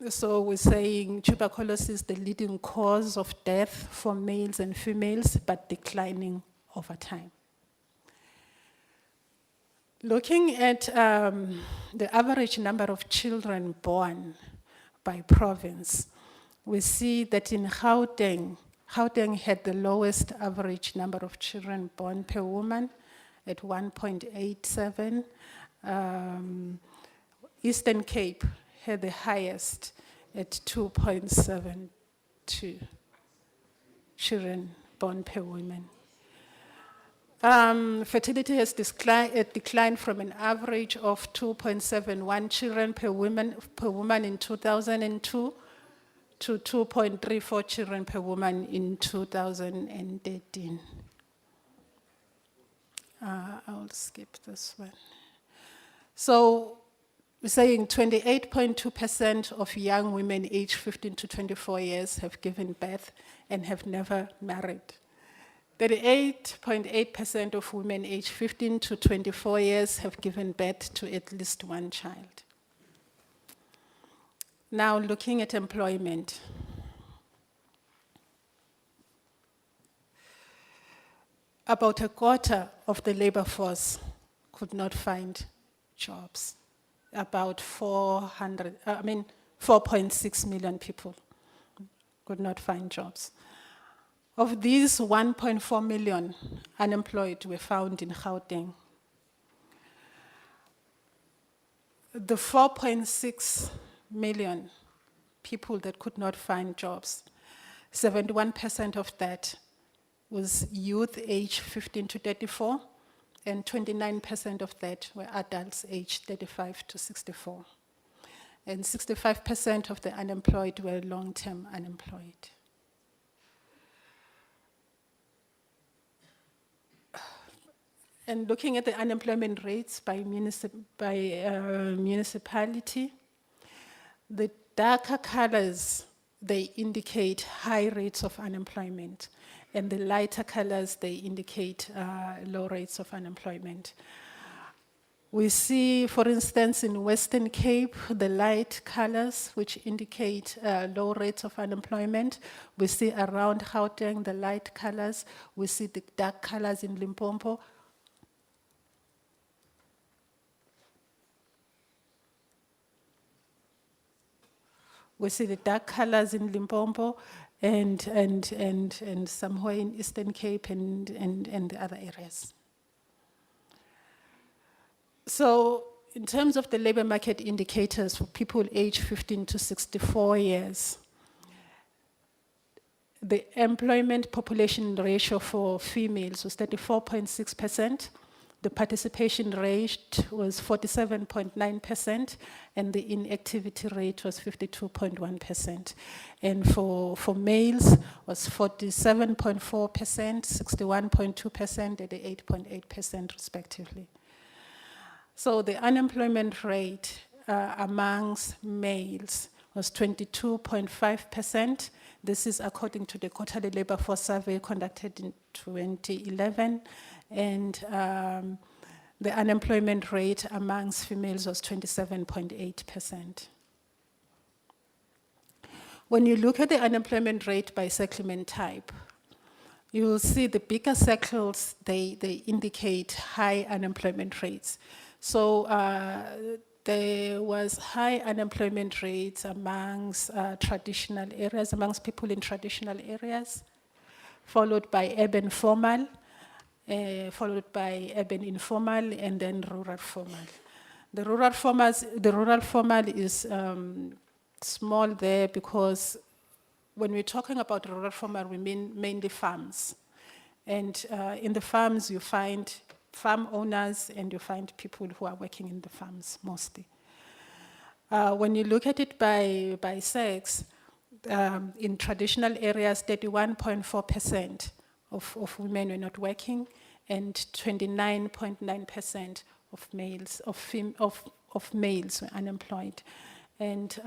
So we're saying tuberculosis is the leading cause of death for males and females, but declining over time. Looking at the average number of children born by province, we see that in Gauteng had the lowest average number of children born per woman at 1.87. Eastern Cape had the highest at 2.72 children born per woman. Fertility has declined from an average of 2.71 children per woman in 2002 to 2.34 children per woman in 2013. I'll skip this one. So we're saying 28.2% of young women aged 15 to 24 years have given birth and have never married. 38.8% of women aged 15 to 24 years have given birth to at least one child. Now looking at employment. about a quarter of the labor force could not find jobs. About 4.6 million people could not find jobs. Of these, 1.4 million unemployed were found in Gauteng. The 4.6 million people that could not find jobs, 71% of that was youth aged 15 to 34, and 29% of that were adults aged 35 to 64. And 65% of the unemployed were long-term unemployed. And looking at the unemployment rates by municipality, the darker colors, they indicate high rates of unemployment, and the lighter colors, they indicate low rates of unemployment. We see, for instance, in Western Cape, the light colors, which indicate low rates of unemployment. We see around Gauteng, the light colors. We see the dark colors in Limpopo. We see the dark colors in Limpopo and somewhere in Eastern Cape and the other areas. So in terms of the labor market indicators for people aged 15 to 64 years, the employment population ratio for females was 34.6%. The participation rate was 47.9%, and the inactivity rate was 52.1%. And for males was 47.4%, 61.2%, and 8.8% respectively. So the unemployment rate amongst males was 22.5%. This is according to the quarterly labor force survey conducted in 2011. And the unemployment rate amongst females was 27.8%. When you look at the unemployment rate by settlement type, you will see the bigger circles, they indicate high unemployment rates. So there was high unemployment rates amongst traditional areas, amongst people in traditional areas, followed by urban formal, followed by urban informal, and then rural formal. The rural formal is small there because when we're talking about rural formal, we mean mainly farms. And in the farms, you find farm owners and you find people who are working in the farms mostly. When you look at it by sex, in traditional areas, 31.4% of women were not working, and 29.9% of males were unemployed. And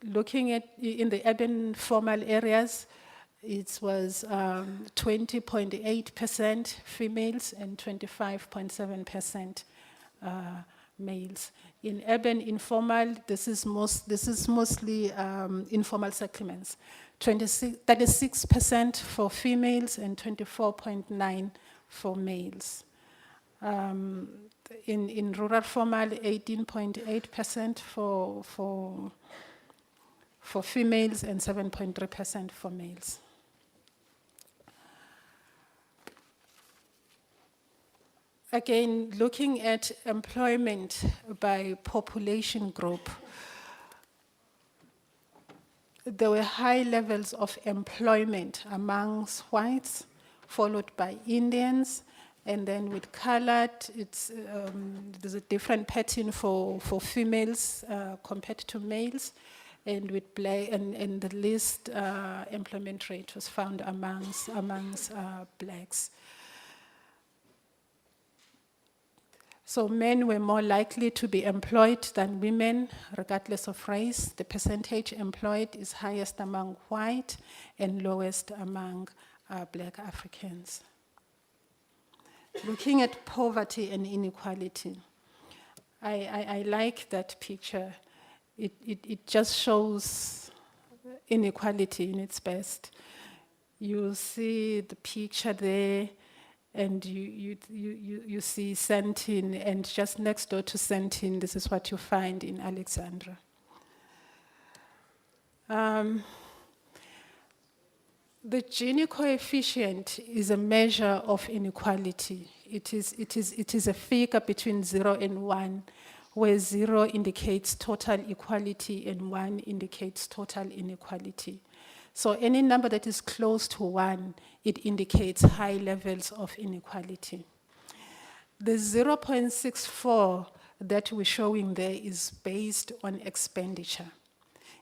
looking at in the urban formal areas, it was 20.8% females and 25.7% males. In urban informal, this is mostly informal settlements. 36% for females and 24.9% for males. In rural formal, 18.8% for females and 7.3% for males. Again, looking at employment by population group, there were high levels of employment amongst whites, followed by Indians, and then with colored, there's a different pattern for females compared to males, and with black, and the least employment rate was found amongst blacks. So men were more likely to be employed than women, regardless of race. The percentage employed is highest among white and lowest among black Africans. Looking at poverty and inequality, I like that picture. It just shows inequality in its best. You see the picture there, and you see Sentin, and just next door to Sentin, this is what you find in Alexandra. The Gini coefficient is a measure of inequality. It is a figure between 0 and 1, where 0 indicates total equality and 1 indicates total inequality. So any number that is close to 1, it indicates high levels of inequality. The 0.64 that we're showing there is based on expenditure.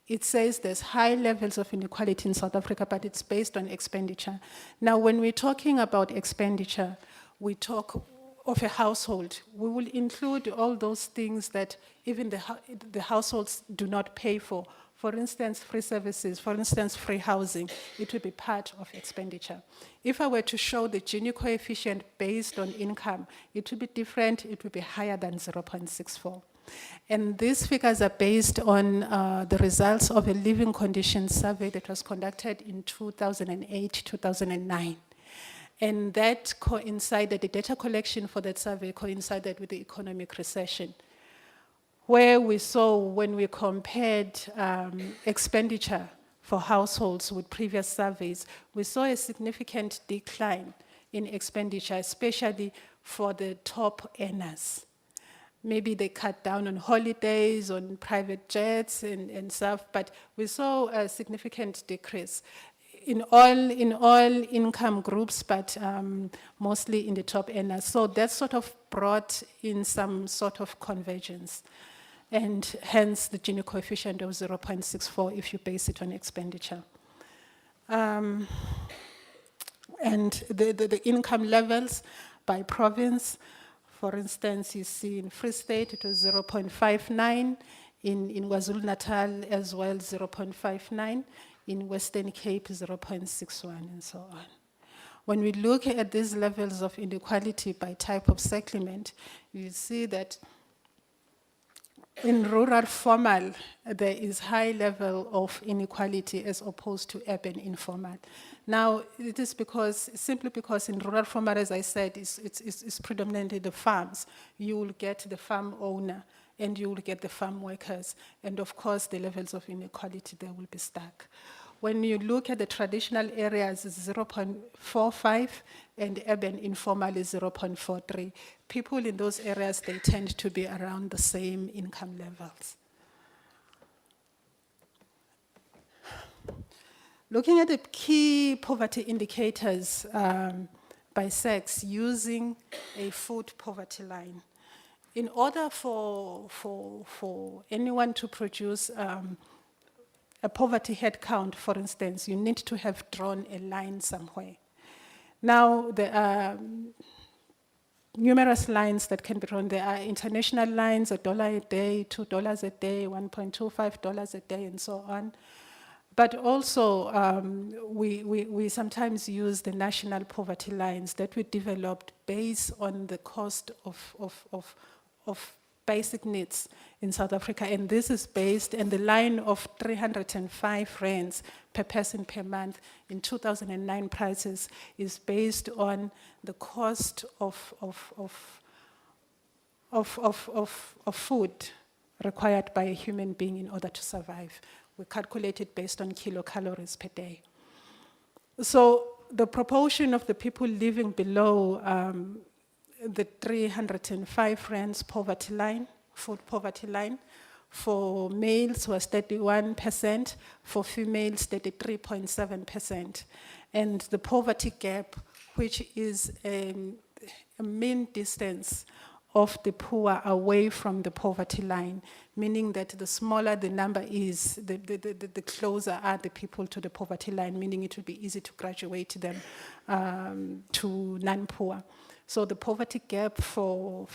It says there's high levels of inequality in South Africa, but it's based on expenditure. Now, when we're talking about expenditure, we talk of a household. We will include all those things that even the households do not pay for. For instance, free services, for instance, free housing, it will be part of expenditure. If I were to show the Gini coefficient based on income, it will be different, it will be higher than 0.64. And these figures are based on the results of a living conditions survey that was conducted in 2008-2009. And that coincided, the data collection for that survey coincided with the economic recession, where we saw, when we compared expenditure for households with previous surveys, we saw a significant decline in expenditure, especially for the top earners. Maybe they cut down on holidays, on private jets and stuff, but we saw a significant decrease in all income groups, but mostly in the top earners. So that sort of brought in some sort of convergence, and hence the Gini coefficient of 0.64 if you base it on expenditure. And the income levels by province, for instance, you see in Free State it was 0.59, in KwaZulu-Natal as well 0.59, in Western Cape 0.61, and so on. When we look at these levels of inequality by type of settlement, you see that in rural formal, there is high level of inequality as opposed to urban informal. Now, it is simply because in rural formal, as I said, it's predominantly the farms. You will get the farm owner and you will get the farm workers. And of course, the levels of inequality there will be stuck. When you look at the traditional areas, it's 0.45, and urban informal is 0.43. People in those areas, they tend to be around the same income levels. Looking at the key poverty indicators by sex using a food poverty line. In order for anyone to produce a poverty head count, for instance, you need to have drawn a line somewhere. Now, there are numerous lines that can be drawn. There are international lines, $1 a day, $2 a day, $1.25 a day, and so on. But also, we sometimes use the national poverty lines that we developed based on the cost of basic needs in South Africa. And this is based on the line of 305 rands per person per month in 2009 prices is based on the cost of food required by a human being in order to survive. We calculate it based on kilocalories per day. So the proportion of the people living below the 305 rands poverty line, food poverty line, for males was 31%, for females 33.7%. And the poverty gap, which is a mean distance of the poor away from the poverty line, meaning that the smaller the number is, the closer are the people to the poverty line, meaning it will be easy to graduate them to non-poor. So the poverty gap for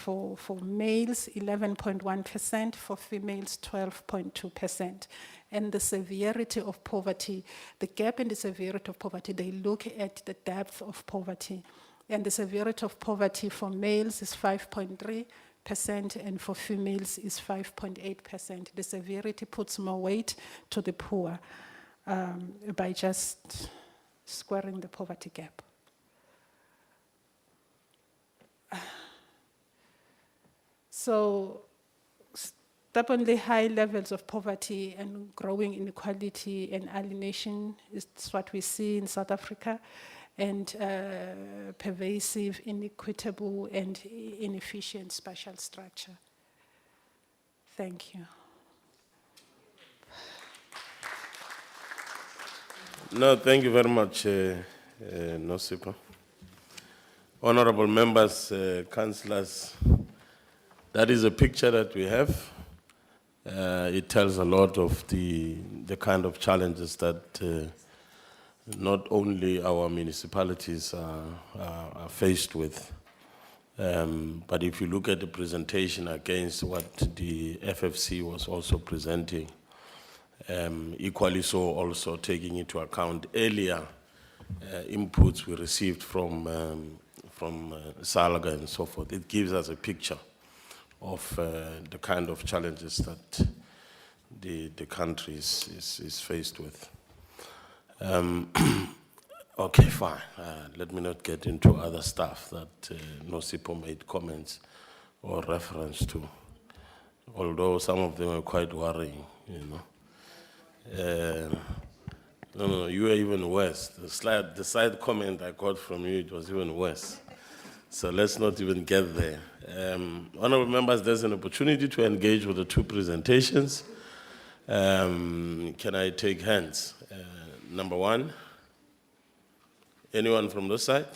males, 11.1%, for females, 12.2%. And the severity of poverty, the gap in the severity of poverty, they look at the depth of poverty. And the severity of poverty for males is 5.3%, and for females is 5.8%. The severity puts more weight to the poor by just squaring the poverty gap. So, stubbornly high levels of poverty and growing inequality and alienation is what we see in South Africa, and pervasive, inequitable, and inefficient spatial structure. Thank you. No, thank you very much, Nosipa. Honorable members, councillors, that is a picture that we have. It tells a lot of the kind of challenges that not only our municipalities are faced with, but if you look at the presentation against what the FFC was also presenting, equally so also taking into account earlier inputs we received from SALGA and so forth, it gives us a picture of the kind of challenges that the country is faced with. Okay, fine. Let me not get into other stuff that Nosipo made comments or reference to, although some of them are quite worrying, you know. No, you were even worse. The side comment I got from you, it was even worse. So let's not even get there. Honorable members, there's an opportunity to engage with the two presentations. Can I take hands? Number one. Anyone from this side?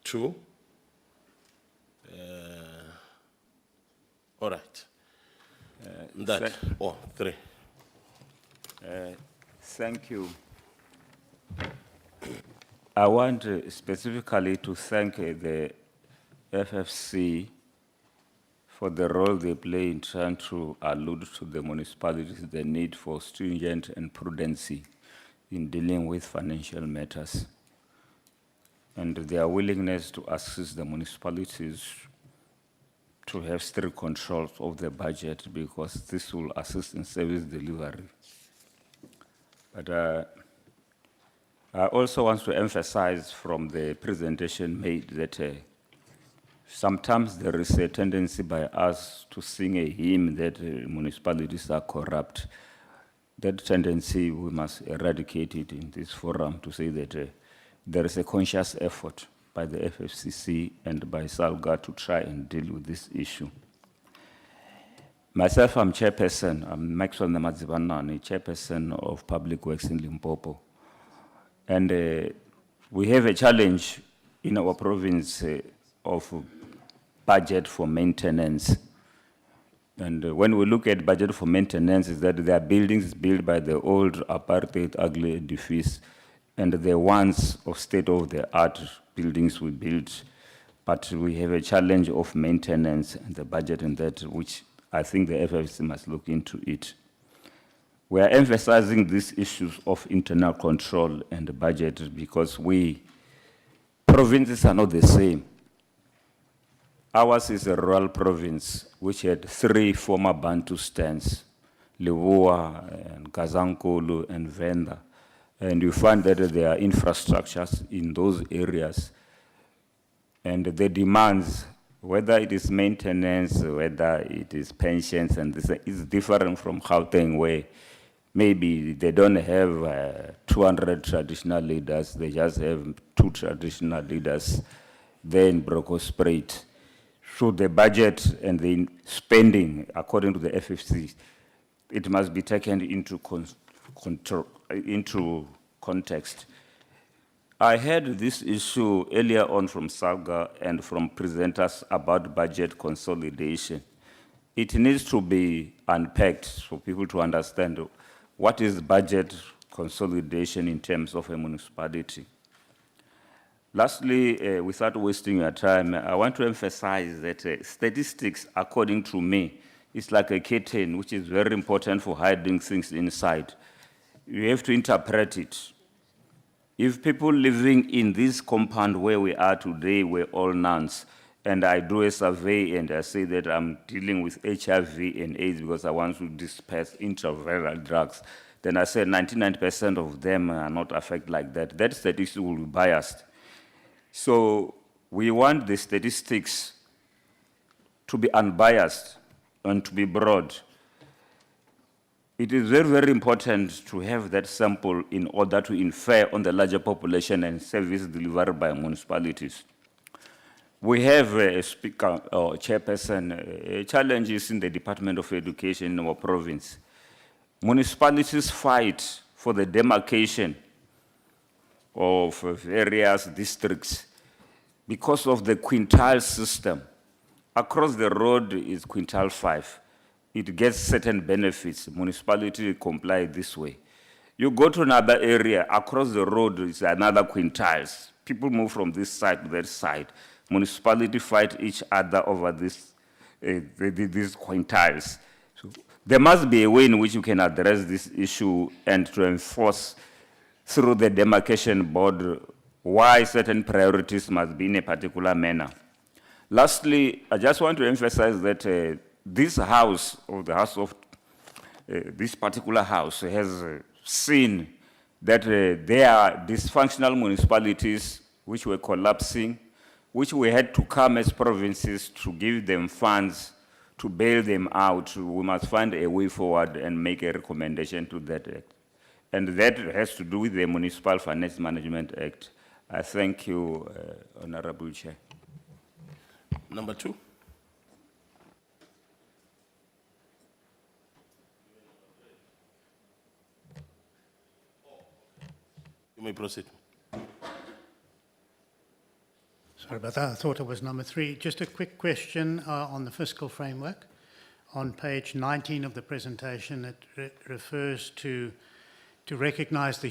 Two. All right. Three. Thank you. I want specifically to thank the FFC for the role they play in trying to allude to the municipalities the need for stringent and prudency in dealing with financial matters, and their willingness to assist the municipalities to have strict controls of the budget, because this will assist in service delivery. But I also want to emphasize from the presentation made that sometimes there is a tendency by us to sing a hymn that municipalities are corrupt. That tendency, we must eradicate it in this forum to say that there is a conscious effort by the FFCC and by SALGA to try and deal with this issue. Myself, I'm chairperson, I'm Maxwell Namadzivanani, chairperson of Public Works in Limpopo. And we have a challenge in our province of budget for maintenance. And when we look at budget for maintenance, is that there are buildings built by the old apartheid ugly edifice, and the ones of state-of-the-art buildings we built. But we have a challenge of maintenance and the budget in that, which I think the FFC must look into it. We are emphasizing these issues of internal control and the budget because provinces are not the same. Ours is a rural province which had 3 former Bantu stands, Leboa and Kazankulu and Venda. And you find that there are infrastructures in those areas, and the demands, whether it is maintenance, whether it is pensions, and this is different from Gauteng, where maybe they don't have 200 traditional leaders, they just have 2 traditional leaders, then Brokospreit. So the budget and the spending, according to the FFC, it must be taken into context. I had this issue earlier on from SALGA and from presenters about budget consolidation. It needs to be unpacked for people to understand what is budget consolidation in terms of a municipality. Lastly, without wasting your time, I want to emphasize that statistics, according to me, is like a curtain, which is very important for hiding things inside. You have to interpret it. If people living in this compound where we are today were all nuns, and I do a survey and I say that I'm dealing with HIV and AIDS because I want to disperse intraviral drugs, then I said 99% of them are not affected like that. That statistic will be biased. So we want the statistics to be unbiased and to be broad. It is very, very important to have that sample in order to infer on the larger population and service delivered by municipalities. We have a speaker or chairperson, challenges in the Department of Education in our province. Municipalities fight for the demarcation of various districts because of the quintile system. Across the road is quintile 5. It gets certain benefits. Municipality comply this way. You go to another area, across the road is another quintiles. People move from this side to that side. Municipality fight each other over these quintiles. So there must be a way in which you can address this issue and to enforce through the demarcation board why certain priorities must be in a particular manner. Lastly, I just want to emphasize that this house, or the house of this particular house, has seen that there are dysfunctional municipalities which were collapsing, which we had to come as provinces to give them funds to bail them out. We must find a way forward and make a recommendation to that act. And that has to do with the Municipal Finance Management Act. I thank you, Honorable Chair. Number 2. You may proceed. Sorry about that. I thought it was number 3. Just a quick question on the fiscal framework. On page 19 of the presentation, it refers to recognise the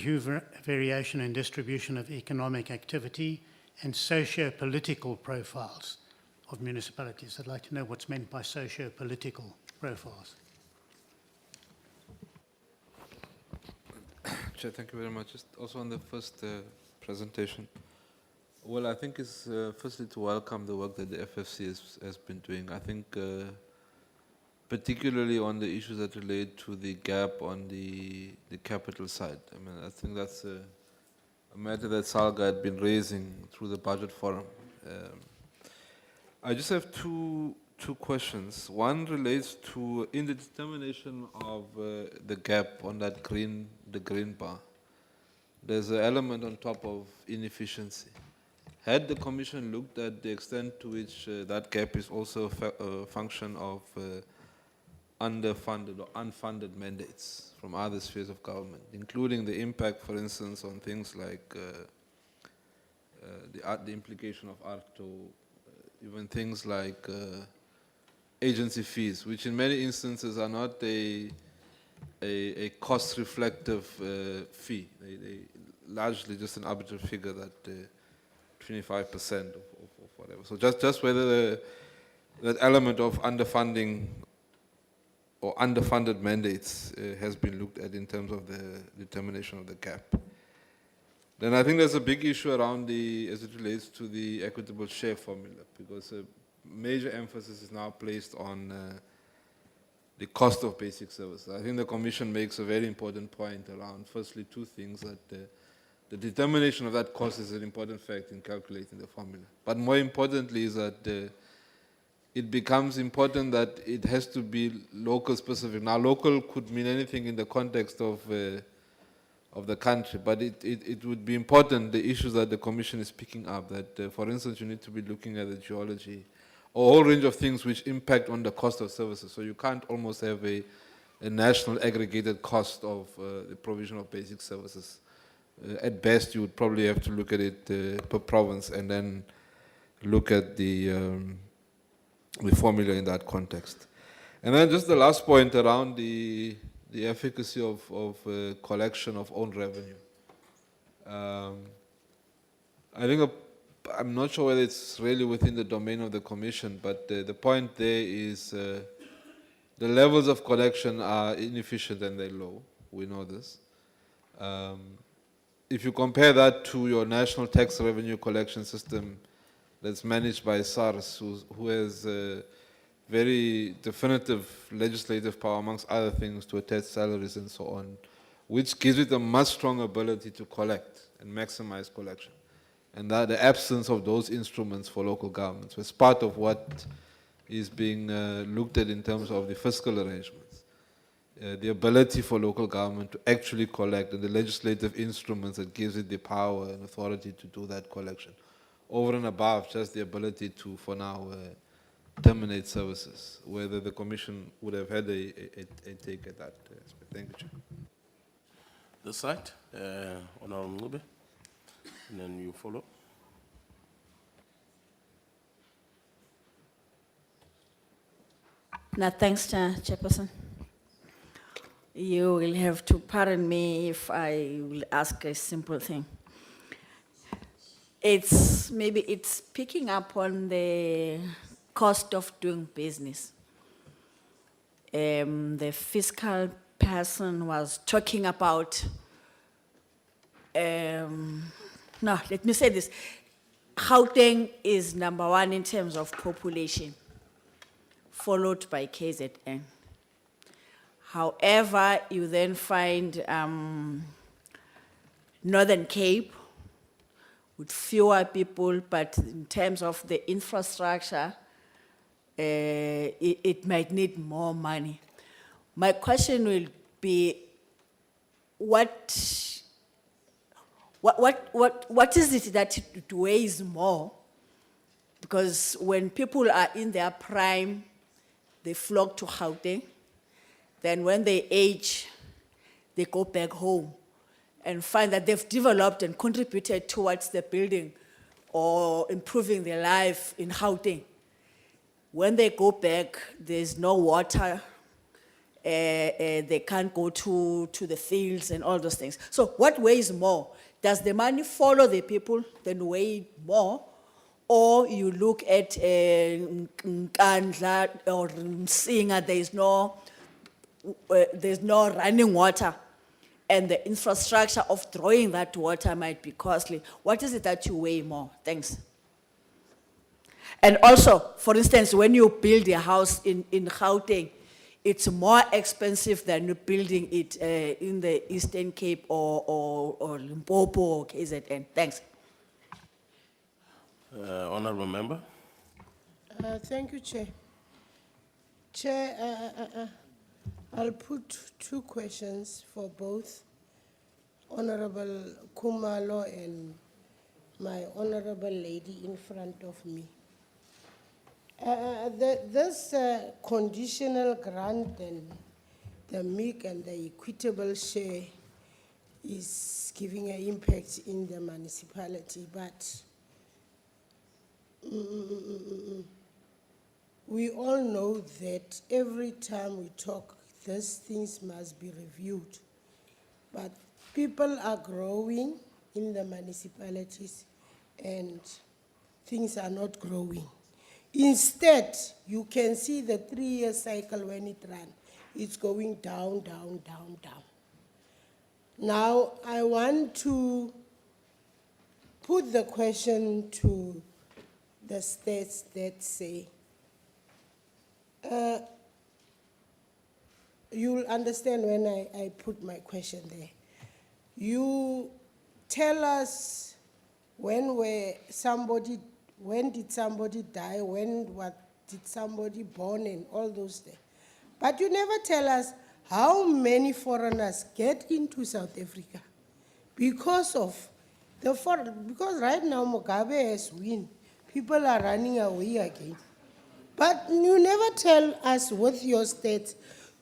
variation in distribution of economic activity and socio-political profiles of municipalities. I'd like to know what's meant by socio-political profiles. Chair, thank you very much. Just also on the first presentation. Well, I think it's firstly to welcome the work that the FFC has been doing. I think particularly on the issues that relate to the gap on the capital side. I mean, I think that's a matter that SALGA had been raising through the budget forum. I just have two questions. One relates to, in the determination of the gap on that the green bar, there's an element on top of inefficiency. Had the Commission looked at the extent to which that gap is also a function of underfunded or unfunded mandates from other spheres of government, including the impact, for instance, on things like the implication of ARTO, even things like agency fees, which in many instances are not a cost-reflective fee. They largely just an arbitrary figure that 25% of whatever. So just whether that element of underfunding or underfunded mandates has been looked at in terms of the determination of the gap. Then I think there's a big issue around as it relates to the equitable share formula, because a major emphasis is now placed on the cost of basic services. I think the Commission makes a very important point around, firstly, two things, that the determination of that cost is an important fact in calculating the formula. But more importantly is that it becomes important that it has to be local specific. Now, local could mean anything in the context of the country, but it would be important, the issues that the Commission is picking up, that, for instance, you need to be looking at the geology, or a whole range of things which impact on the cost of services. So you can't almost have a national aggregated cost of the provision of basic services. At best, you would probably have to look at it per province and then look at the formula in that context. And then just the last point around the efficacy of collection of own revenue. I think I'm not sure whether it's really within the domain of the Commission, but the point there is the levels of collection are inefficient and they're low. We know this. If you compare that to your national tax revenue collection system that's managed by SARS, who has very definitive legislative power, amongst other things, to attach salaries and so on, which gives it a much stronger ability to collect and maximize collection. And that the absence of those instruments for local governments was part of what is being looked at in terms of the fiscal arrangements. The ability for local government to actually collect and the legislative instruments that gives it the power and authority to do that collection. Over and above just the ability to, for now, terminate services, whether the Commission would have had a take at that aspect. Thank you, Chair. This side, Honorable Mngube, and then you follow. No, thanks, Chairperson. You will have to pardon me if I will ask a simple thing. Maybe it's picking up on the cost of doing business. The fiscal person was talking about, no, let me say this. Gauteng is number 1 in terms of population, followed by KZN. However, you then find Northern Cape with fewer people, but in terms of the infrastructure, it might need more money. My question will be, what is it that it weighs more? Because when people are in their prime, they flock to Gauteng. Then when they age, they go back home and find that they've developed and contributed towards the building or improving their life in Gauteng. When they go back, there's no water, they can't go to the fields and all those things. So what weighs more? Does the money follow the people, then weigh more? Or you look at Nkandla or Msinga, there's no running water, and the infrastructure of drawing that water might be costly. What is it that you weigh more? Thanks. And also, for instance, when you build a house in Gauteng, it's more expensive than you building it in the Eastern Cape or Limpopo or KZN. Thanks. Honorable Member. Thank you, Chair. Chair, I'll put 2 questions for both Honorable Kumalo and my honorable lady in front of me. This conditional grant and the MIC and the equitable share is giving an impact in the municipality, but we all know that every time we talk, these things must be reviewed. But people are growing in the municipalities and things are not growing. Instead, you can see the 3-year cycle when it runs. It's going down, down, down, down. Now, I want to put the question to the states that say, you'll understand when I put my question there. You tell us when did somebody die, did somebody born and all those things. But you never tell us how many foreigners get into South Africa because right now Mugabe has won. People are running away again. But you never tell us with your states.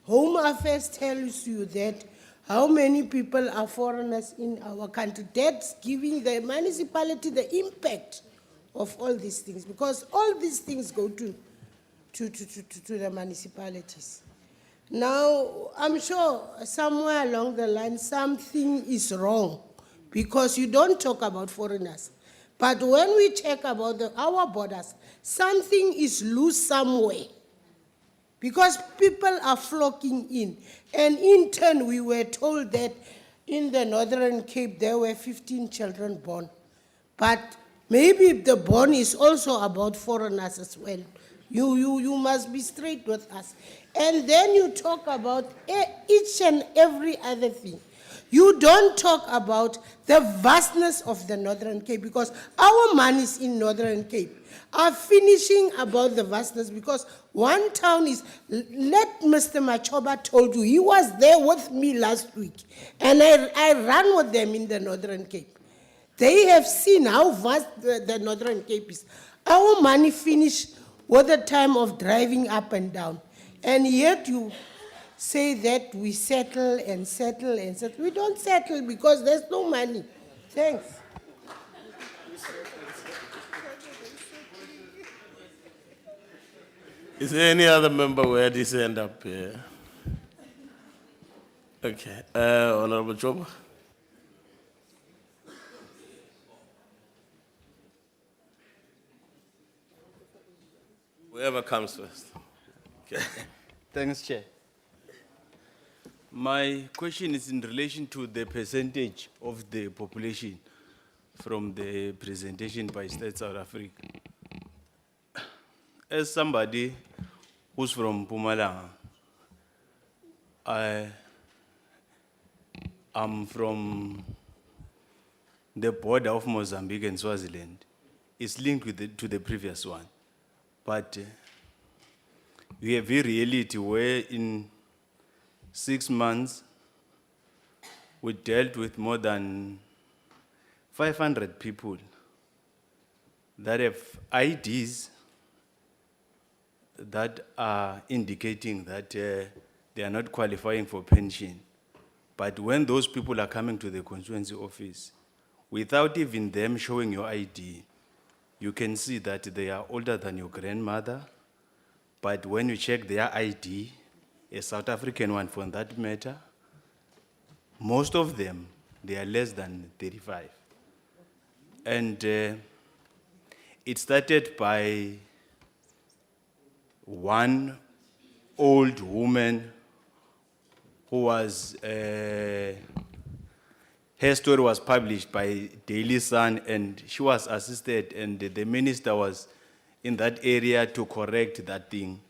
Home Affairs tells you that how many people are foreigners in our country. That's giving the municipality the impact of all these things, because all these things go to the municipalities. Now, I'm sure somewhere along the line something is wrong, because you don't talk about foreigners. But when we check about our borders, something is loose somewhere, because people are flocking in. And in turn, we were told that in the Northern Cape, there were 15 children born. But maybe the born is also about foreigners as well. You must be straight with us. And then you talk about each and every other thing. You don't talk about the vastness of the Northern Cape, because our monies in Northern Cape are finishing about the vastness, because one town is, let Mr. Machoba told you, he was there with me last week, and I ran with them in the Northern Cape. They have seen how vast the Northern Cape is. Our money finished with the time of driving up and down. And yet you say that we settle and settle and settle. We don't settle because there's no money. Thanks. Is there any other member who had his hand up here? Okay, Honorable Joba. Whoever comes first. Okay. Thanks, Chair. My question is in relation to the percentage of the population from the presentation by State South Africa. As somebody who's from Mpumalanga, I'm from the border of Mozambique and Swaziland. It's linked with to the previous one. But we have a reality where in 6 months, we dealt with more than 500 people that have IDs that are indicating that they are not qualifying for pension. But when those people are coming to the constituency office, without even them showing your ID, you can see that they are older than your grandmother, but when you check their ID, a South African one for that matter, most of them, they are less than 35. And it started by one old woman who was, her story was published by Daily Sun, and she was assisted, and the minister was in that area to correct that thing.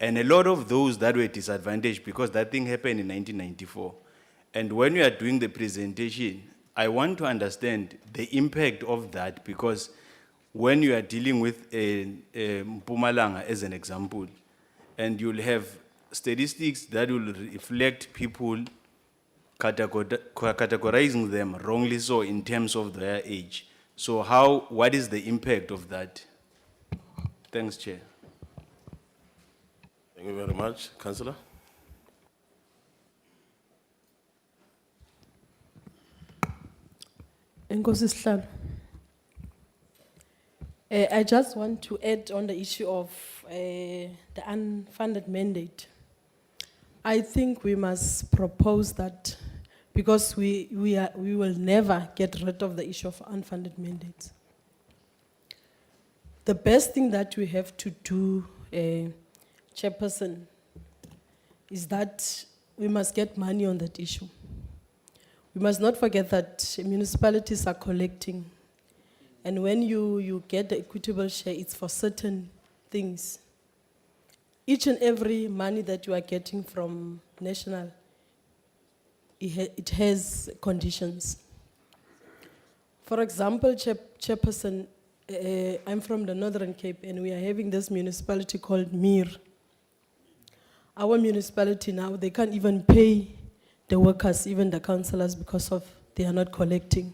And a lot of those that were disadvantaged, because that thing happened in 1994. And when we are doing the presentation, I want to understand the impact of that, because when you are dealing with Mpumalanga as an example, and you'll have statistics that will reflect people categorizing them wrongly so in terms of their age. So what is the impact of that? Thanks, Chair. Thank you very much. Councillor? Nkosi Sihlalo. I just want to add on the issue of the unfunded mandate. I think we must propose that, because we will never get rid of the issue of unfunded mandates. The best thing that we have to do, Chairperson, is that we must get money on that issue. We must not forget that municipalities are collecting, and when you get the equitable share, it's for certain things. Each and every money that you are getting from national, it has conditions. For example, Chairperson, I'm from the Northern Cape, and we are having this municipality called Mir. Our municipality now, they can't even pay the workers, even the councillors, because of they are not collecting.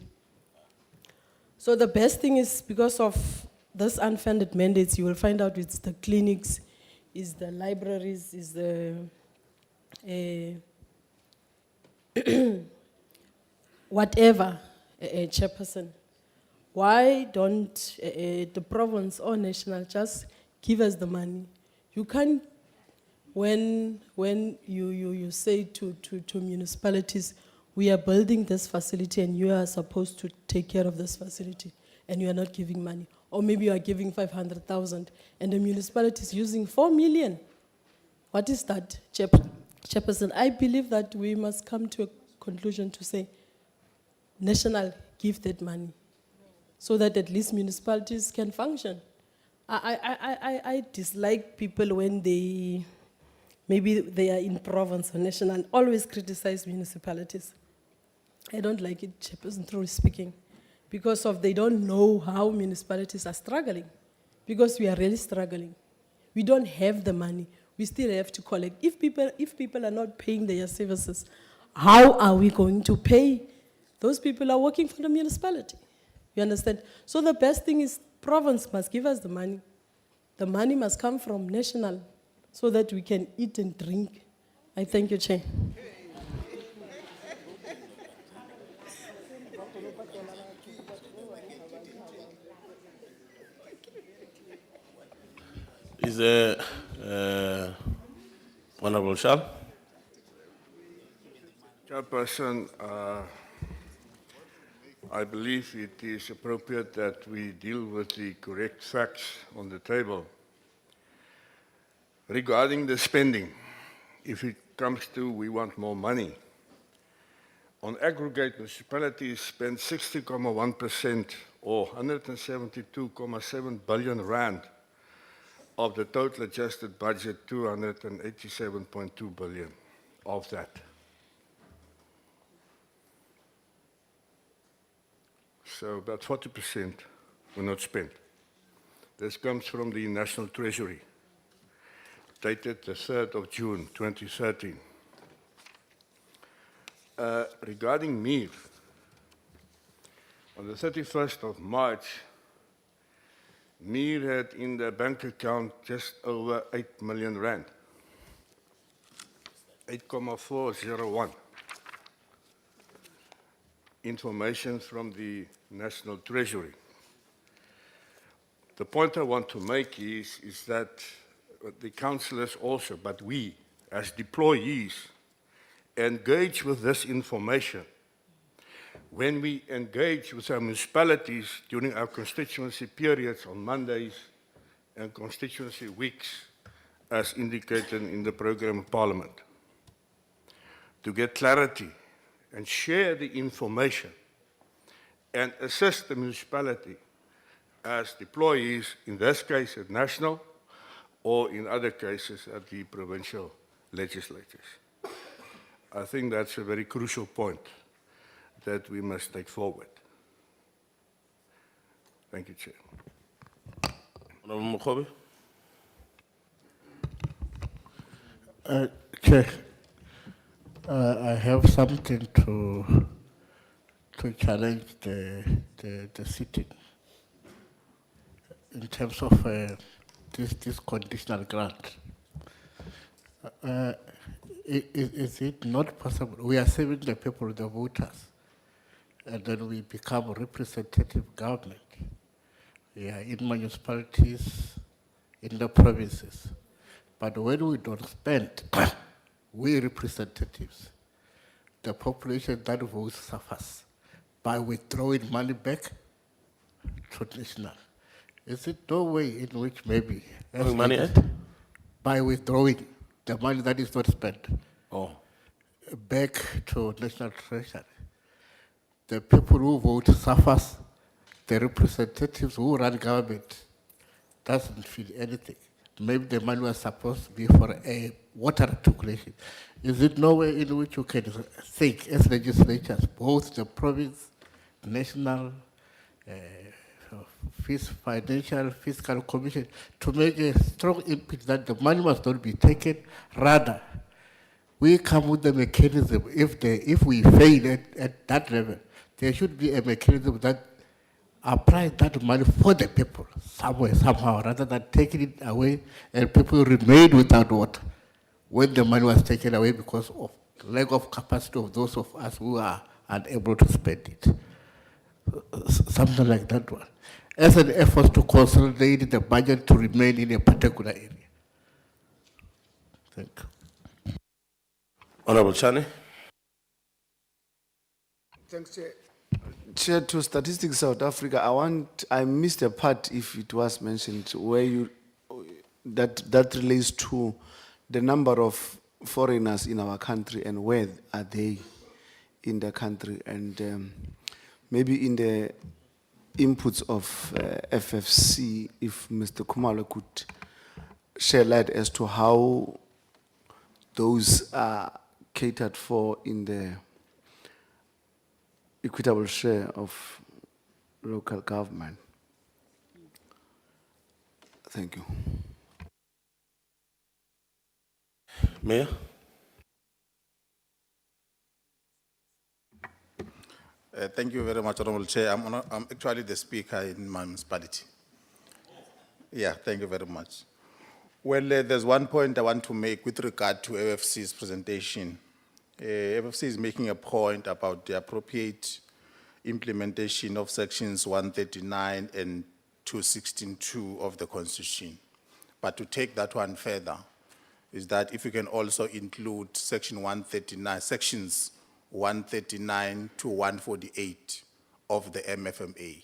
So the best thing is, because of this unfunded mandates, you will find out it's the clinics, is the libraries, is the whatever, Chairperson. Why don't the province or national just give us the money? You can't, when you say to municipalities, we are building this facility and you are supposed to take care of this facility, and you are not giving money. Or maybe you are giving 500,000 and the municipality is using 4 million. What is that, Chairperson? I believe that we must come to a conclusion to say, national, give that money, so that at least municipalities can function. I dislike people when maybe they are in province or national, and always criticize municipalities. I don't like it, Chairperson, truly speaking, because of they don't know how municipalities are struggling, because we are really struggling. We don't have the money. We still have to collect. If people are not paying their services, how are we going to pay? Those people are working for the municipality. You understand? So the best thing is province must give us the money. The money must come from national so that we can eat and drink. I thank you, Chair. Is there, Honorable Shah? Chairperson, I believe it is appropriate that we deal with the correct facts on the table. Regarding the spending, if it comes to we want more money, on aggregate, municipalities spend 60.1% or 172.7 billion rand of the total adjusted budget, 287.2 billion of that. So about 40% were not spent. This comes from the National Treasury, dated the 3rd of June, 2013. Regarding MIR, on the 31st of March, MIR had in the bank account just over 8 million rand, 8.401. Information from the National Treasury. The point I want to make is that the councillors also, but we as deployees, engage with this information. When we engage with our municipalities during our constituency periods on Mondays and constituency weeks, as indicated in the program of Parliament, to get clarity and share the information and assist the municipality as deployees, in this case at national, or in other cases at the provincial legislatures. I think that's a very crucial point that we must take forward. Thank you, Chair. Honorable Mokgobe? Chair, I have something to challenge the sitting in terms of this conditional grant. Is it not possible? We are serving the people, the voters, and then we become representative government. Yeah, in municipalities, in the provinces. But when we don't spend, we representatives, the population that votes suffers by withdrawing money back to national. Is it no way in which maybe money by withdrawing the money that is not spent back to national treasury, the people who vote suffers, the representatives who run government doesn't feel anything. Maybe the money was supposed to be for a water articulation. Is it no way in which you can think as legislatures, both the province, national, financial, fiscal commission, to make a strong input that the money must not be taken, rather, we come with the mechanism, if we fail at that level, there should be a mechanism that applies that money for the people, somewhere, somehow, rather than taking it away and people remain without water when the money was taken away because of lack of capacity of those of us who are unable to spend it. Something like that one. As an effort to consolidate the budget to remain in a particular area. Thank you. Honorable Chane? Thanks, Chair. Chair, to Statistics South Africa, I missed a part, if it was mentioned, where that relates to the number of foreigners in our country and where are they in the country, and maybe in the inputs of FFC, if Mr. Khumalo could share light as to how those are catered for in the equitable share of local government. Thank you. Mayor? Thank you very much, Honorable Chair. I'm actually the speaker in my municipality. Yeah, thank you very much. Well, there's one point I want to make with regard to AFC's presentation. AFC is making a point about the appropriate implementation of sections 139 and 216.2 of the Constitution. But to take that one further, is that if you can also include section 139, sections 139 to 148 of the MFMA,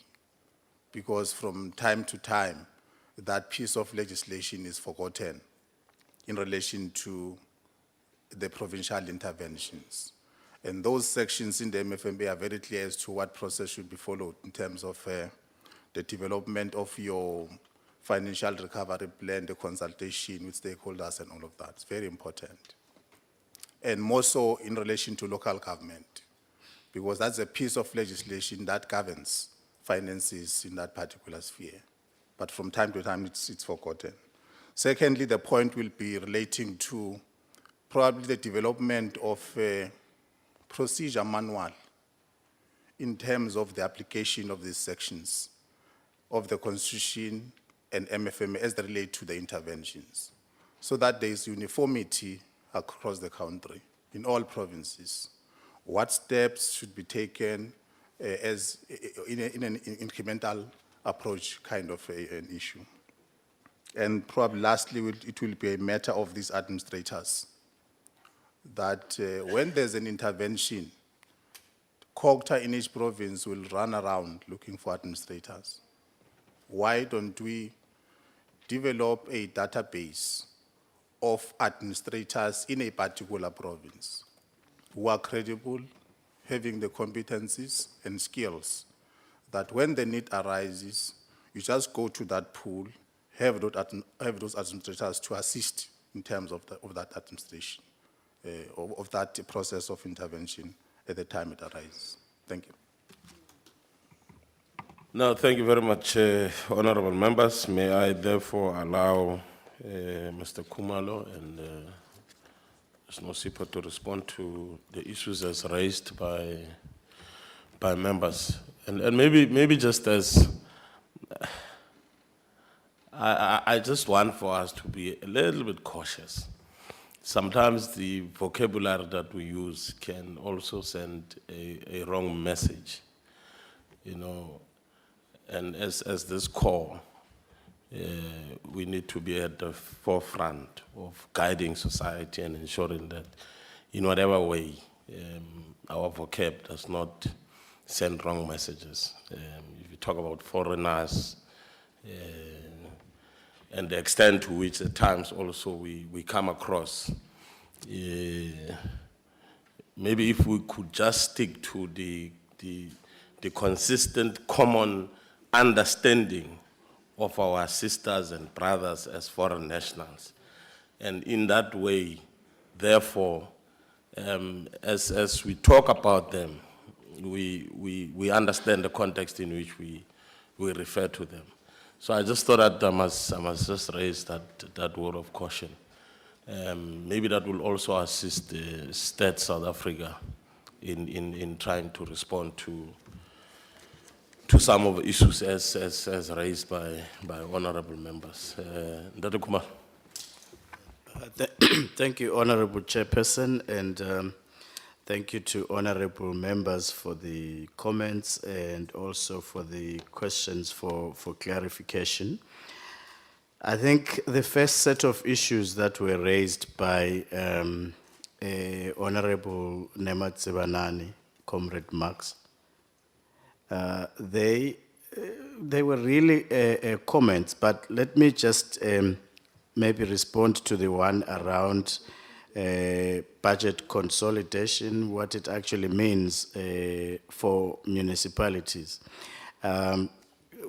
because from time to time, that piece of legislation is forgotten in relation to the provincial interventions. And those sections in the MFMA are very clear as to what process should be followed in terms of the development of your financial recovery plan, the consultation with stakeholders and all of that. It's very important. And more so in relation to local government, because that's a piece of legislation that governs finances in that particular sphere. But from time to time, it's forgotten. Secondly, the point will be relating to probably the development of a procedure manual in terms of the application of these sections of the Constitution and MFMA as they relate to the interventions, so that there is uniformity across the country, in all provinces. What steps should be taken as in an incremental approach kind of an issue. And probably lastly, it will be a matter of these administrators, that when there's an intervention, COGTA in each province will run around looking for administrators. Why don't we develop a database of administrators in a particular province who are credible, having the competencies and skills, that when the need arises, you just go to that pool, have those administrators to assist in terms of that administration, of that process of intervention at the time it arises. Thank you. No, thank you very much, honorable members. May I therefore allow Mr. Kumalo and Ms. Nosipa to respond to the issues as raised by members. And maybe just as, I just want for us to be a little bit cautious. Sometimes the vocabulary that we use can also send a wrong message, you know. And as this core, we need to be at the forefront of guiding society and ensuring that in whatever way our vocab does not send wrong messages. If you talk about foreigners and the extent to which at times also we come across, maybe if we could just stick to the consistent common understanding of our sisters and brothers as foreign nationals. And in that way, therefore, as we talk about them, we understand the context in which we refer to them. So I just thought that I must just raise that word of caution. Maybe that will also assist the State South Africa in trying to respond to some of the issues as raised by honorable members. Ndate Kumar. Thank you, Honorable Chairperson, and thank you to honorable members for the comments and also for the questions for clarification. I think the first set of issues that were raised by Honorable Nemat Sebanani, Comrade Max, they were really comments, but let me just maybe respond to the one around budget consolidation, what it actually means for municipalities.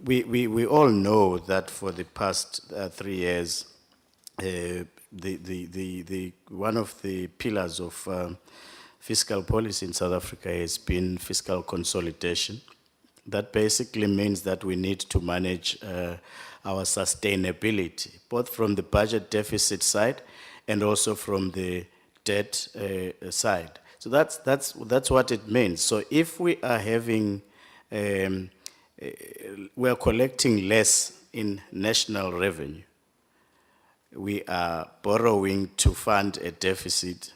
We all know that for the past 3 years, one of the pillars of fiscal policy in South Africa has been fiscal consolidation. That basically means that we need to manage our sustainability, both from the budget deficit side and also from the debt side. So that's what it means. So if we are having, we are collecting less in national revenue, we are borrowing to fund a deficit,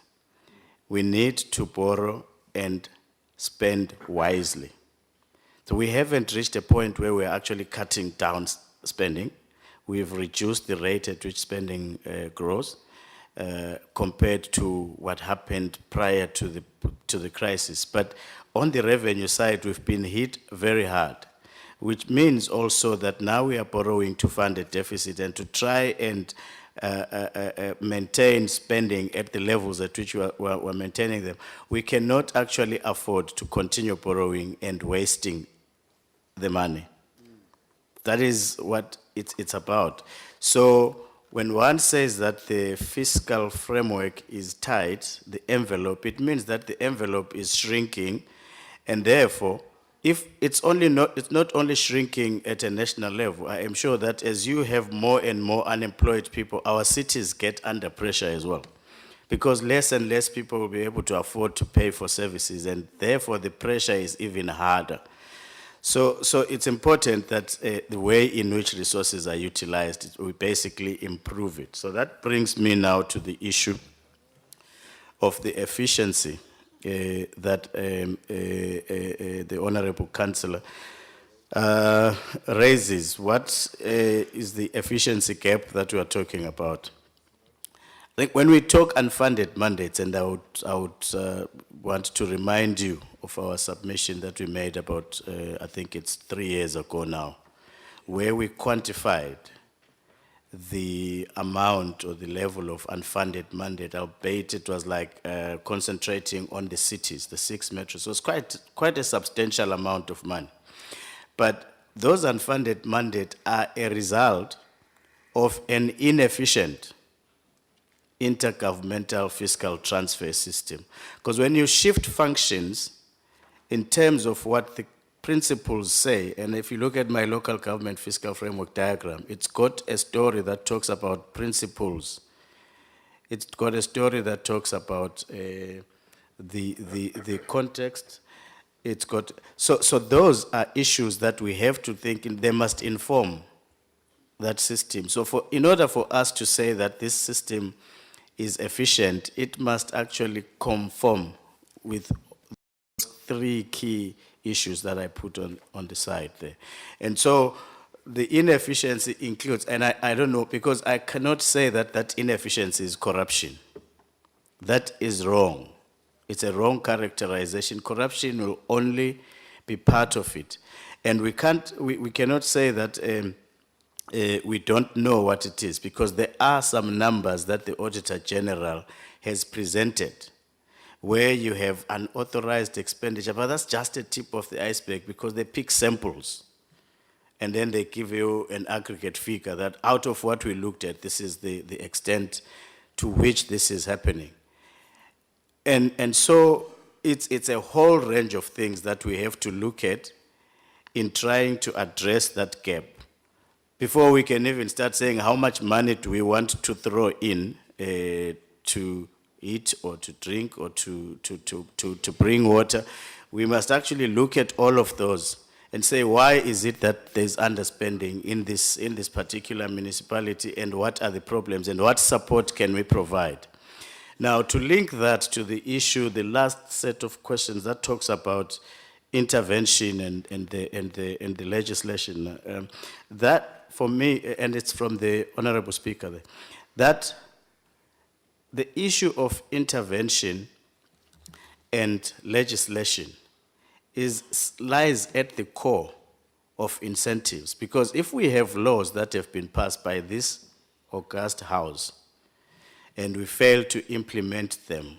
we need to borrow and spend wisely. So we haven't reached a point where we're actually cutting down spending. We've reduced the rate at which spending grows compared to what happened prior to the crisis. But on the revenue side, we've been hit very hard, which means also that now we are borrowing to fund a deficit and to try and maintain spending at the levels at which we're maintaining them. We cannot actually afford to continue borrowing and wasting the money. That is what it's about. So when one says that the fiscal framework is tight, the envelope, it means that the envelope is shrinking, and therefore, if it's not only shrinking at a national level, I am sure that as you have more and more unemployed people, our cities get under pressure as well. Because less and less people will be able to afford to pay for services, and therefore the pressure is even harder. So it's important that the way in which resources are utilized, we basically improve it. So that brings me now to the issue of the efficiency that the Honorable Councillor raises. What is the efficiency gap that we are talking about? I think when we talk unfunded mandates, and I would want to remind you of our submission that we made about, I think it's 3 years ago now, where we quantified the amount or the level of unfunded mandate, albeit it was like concentrating on the cities, the 6 metros. So it's quite a substantial amount of money. But those unfunded mandates are a result of an inefficient intergovernmental fiscal transfer system. Because when you shift functions in terms of what the principles say, and if you look at my local government fiscal framework diagram, it's got a story that talks about principles. It's got a story that talks about the context. It's got, so those are issues that we have to think in, they must inform that system. So in order for us to say that this system is efficient, it must actually conform with 3 key issues that I put on the side there. And so the inefficiency includes, and I don't know, because I cannot say that that inefficiency is corruption. That is wrong. It's a wrong characterization. Corruption will only be part of it. And we cannot say that we don't know what it is, because there are some numbers that the Auditor General has presented where you have unauthorized expenditure, but that's just a tip of the iceberg, because they pick samples and then they give you an aggregate figure that out of what we looked at, this is the extent to which this is happening. And so it's a whole range of things that we have to look at in trying to address that gap, before we can even start saying how much money do we want to throw in to eat or to drink or to bring water. We must actually look at all of those and say, why is it that there's underspending in this particular municipality, and what are the problems, and what support can we provide? Now, to link that to the issue, the last set of questions that talks about intervention and the legislation, that for me, and it's from the Honorable Speaker there, that the issue of intervention and legislation lies at the core of incentives. Because if we have laws that have been passed by this august House and we fail to implement them,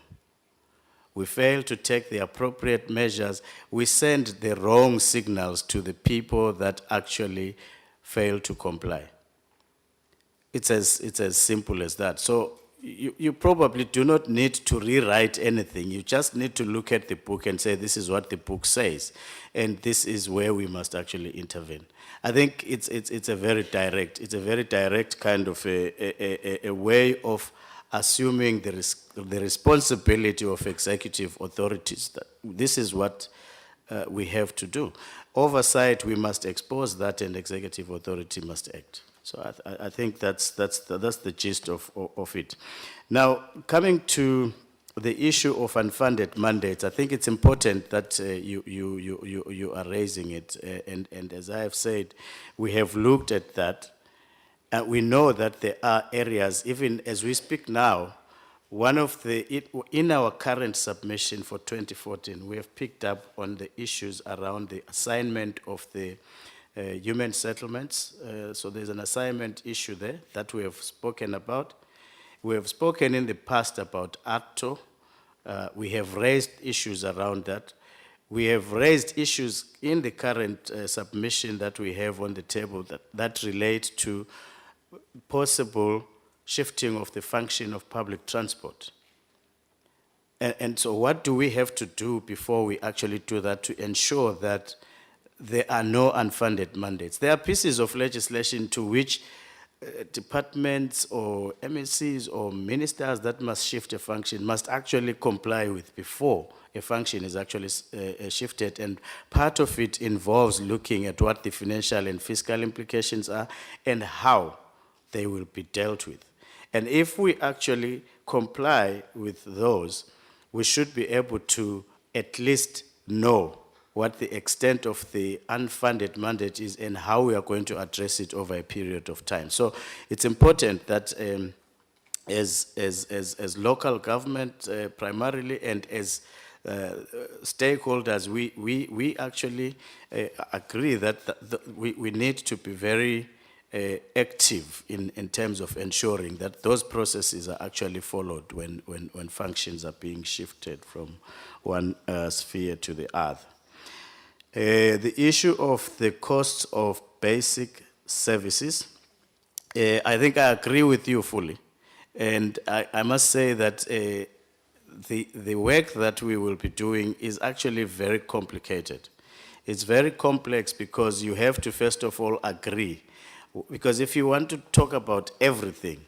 we fail to take the appropriate measures, we send the wrong signals to the people that actually fail to comply. It's as simple as that. So you probably do not need to rewrite anything. You just need to look at the book and say, this is what the book says, and this is where we must actually intervene. I think it's a very direct kind of a way of assuming the responsibility of executive authorities. That this is what we have to do. Oversight, we must expose that, and executive authority must act. So I think that's the gist of it. Now, coming to the issue of unfunded mandates, I think it's important that you are raising it. And as I have said, we have looked at that. And we know that there are areas, even as we speak now, in our current submission for 2014, we have picked up on the issues around the assignment of the human settlements. So there's an assignment issue there that we have spoken about. We have spoken in the past about ACTO. We have raised issues around that. We have raised issues in the current submission that we have on the table that relate to possible shifting of the function of public transport. And so what do we have to do before we actually do that to ensure that there are no unfunded mandates? There are pieces of legislation to which departments or MSCs or ministers that must shift a function must actually comply with before a function is actually shifted. And part of it involves looking at what the financial and fiscal implications are and how they will be dealt with. And if we actually comply with those, we should be able to at least know what the extent of the unfunded mandate is and how we are going to address it over a period of time. So it's important that as local government primarily and as stakeholders, we actually agree that we need to be very active in terms of ensuring that those processes are actually followed when functions are being shifted from one sphere to the other. The issue of the costs of basic services, I think I agree with you fully. And I must say that the work that we will be doing is actually very complicated. It's very complex because you have to first of all agree. Because if you want to talk about everything,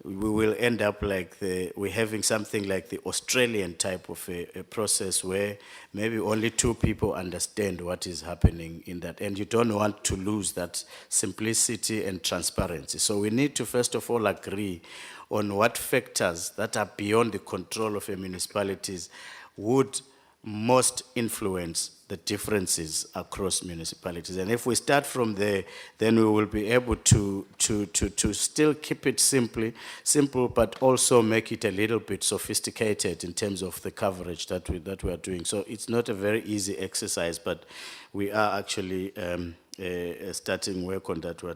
we will end up like we're having something like the Australian type of a process where maybe only two people understand what is happening in that. And you don't want to lose that simplicity and transparency. So we need to first of all agree on what factors that are beyond the control of a municipalities would most influence the differences across municipalities. And if we start from there, then we will be able to still keep it simple, but also make it a little bit sophisticated in terms of the coverage that we are doing. So it's not a very easy exercise, but we are actually starting work on that. We are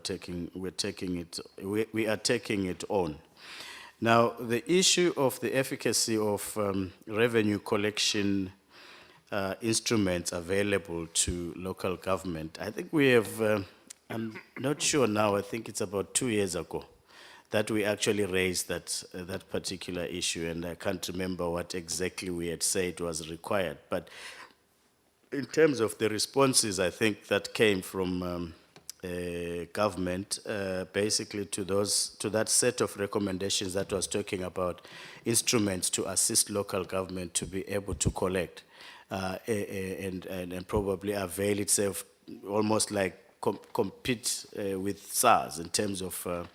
taking it on. Now, the issue of the efficacy of revenue collection instruments available to local government. I think we have, I'm not sure now, I think it's about 2 years ago that we actually raised that particular issue, and I can't remember what exactly we had said was required. But in terms of the responses, I think that came from government, basically to that set of recommendations that was talking about instruments to assist local government to be able to collect. And probably avail itself almost like compete with SARS in terms of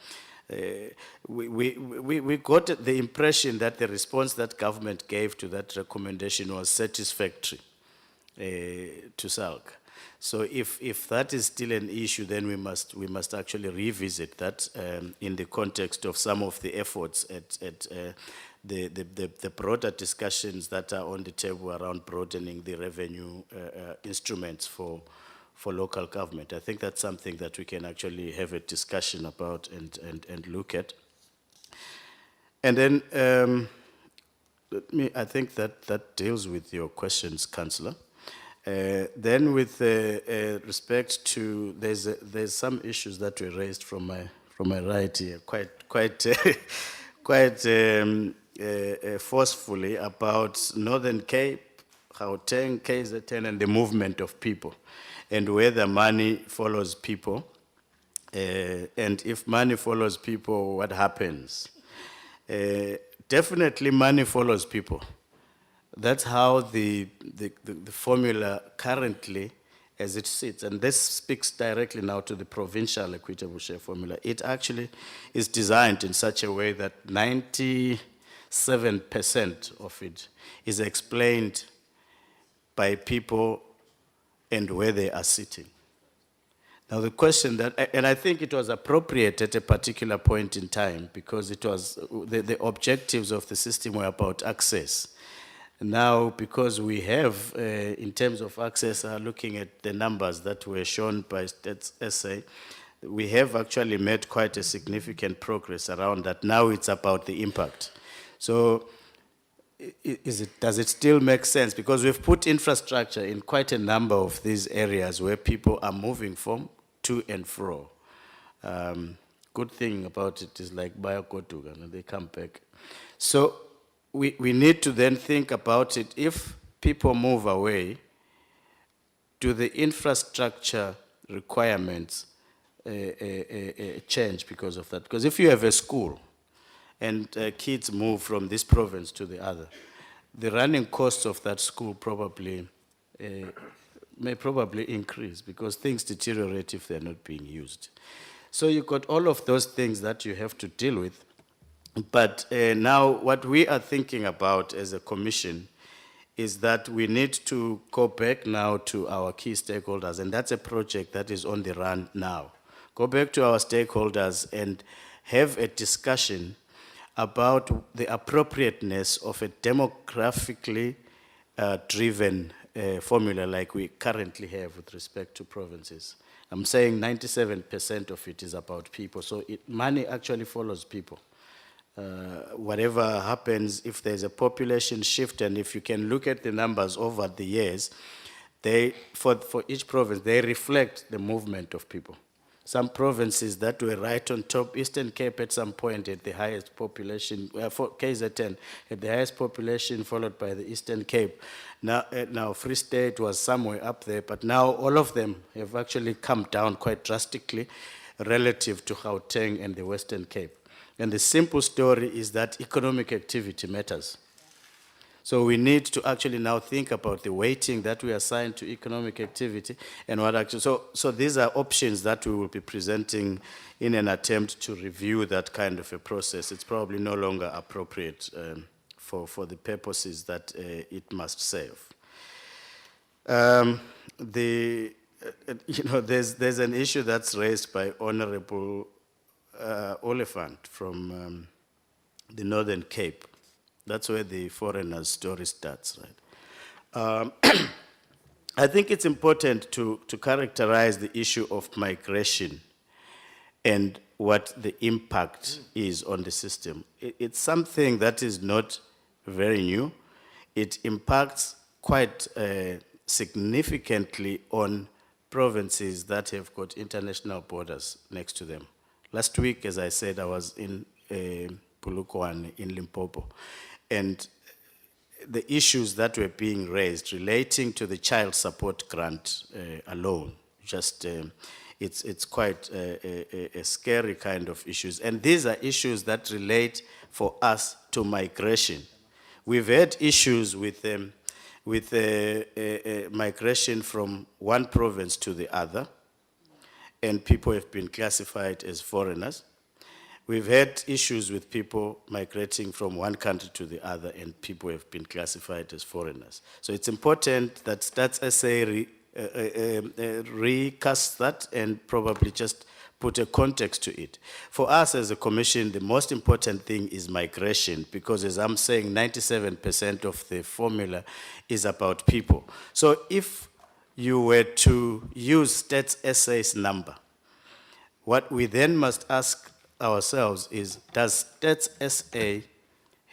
we got the impression that the response that government gave to that recommendation was satisfactory to SALGA. So if that is still an issue, then we must actually revisit that in the context of some of the efforts at the broader discussions that are on the table around broadening the revenue instruments for local government. I think that's something that we can actually have a discussion about and look at. And then I think that deals with your questions, Councillor. Then with respect to, there's some issues that were raised from my right here, quite forcefully about Northern Cape, Gauteng, KZN, and the movement of people, and whether money follows people. And if money follows people, what happens? Definitely money follows people. That's how the formula currently, as it sits, and this speaks directly now to the provincial equitable share formula. It actually is designed in such a way that 97% of it is explained by people and where they are sitting. Now the question that, and I think it was appropriate at a particular point in time because it was, the objectives of the system were about access. Now, because we have, in terms of access, looking at the numbers that were shown by Stats SA, we have actually made quite a significant progress around that. Now it's about the impact. So, does it still make sense? Because we've put infrastructure in quite a number of these areas where people are moving from, to and fro. Good thing about it is like Bayakotuga, and they come back. So, we need to then think about it. If people move away, do the infrastructure requirements change because of that? Because if you have a school and kids move from this province to the other, the running costs of that school probably may probably increase because things deteriorate if they're not being used. So you've got all of those things that you have to deal with. But now what we are thinking about as a commission is that we need to go back now to our key stakeholders, and that's a project that is on the run now. Go back to our stakeholders and have a discussion about the appropriateness of a demographically driven formula like we currently have with respect to provinces. I'm saying 97% of it is about people, so money actually follows people. Whatever happens, if there's a population shift, and if you can look at the numbers over the years, for each province, they reflect the movement of people. Some provinces that were right on top, Eastern Cape at some point had the highest population, for KZN, had the highest population followed by the Eastern Cape. Now Free State was somewhere up there, but now all of them have actually come down quite drastically relative to Gauteng and the Western Cape. And the simple story is that economic activity matters. So we need to actually now think about the weighting that we assign to economic activity and what actually, so these are options that we will be presenting in an attempt to review that kind of a process. It's probably no longer appropriate for the purposes that it must serve. There's an issue that's raised by Honorable Oliphant from the Northern Cape. That's where the foreigner's story starts, right? I think it's important to characterize the issue of migration and what the impact is on the system. It's something that is not very new. It impacts quite significantly on provinces that have got international borders next to them. Last week, as I said, I was in Polokwane in Limpopo, and the issues that were being raised relating to the child support grant alone, just it's quite a scary kind of issues. And these are issues that relate for us to migration. We've had issues with migration from one province to the other, and people have been classified as foreigners. We've had issues with people migrating from one country to the other, and people have been classified as foreigners. So it's important that Stats SA recast that and probably just put a context to it. For us as a commission, the most important thing is migration, because as I'm saying, 97% of the formula is about people. So if you were to use Stats SA's number, what we then must ask ourselves is, does Stats SA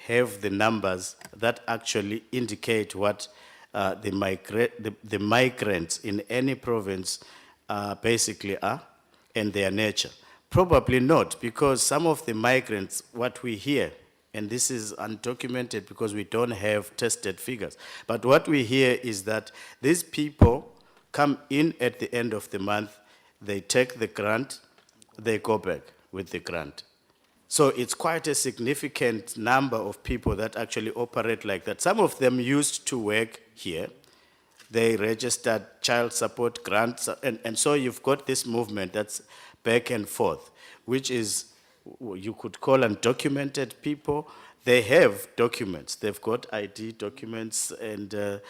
have the numbers that actually indicate what the migrants in any province basically are and their nature? Probably not, because some of the migrants, what we hear And this is undocumented because we don't have tested figures. But what we hear is that these people come in at the end of the month, they take the grant, they go back with the grant. So it's quite a significant number of people that actually operate like that. Some of them used to work here. They registered child support grants, and so you've got this movement that's back and forth, which is, you could call undocumented people. They have documents, they've got ID documents, and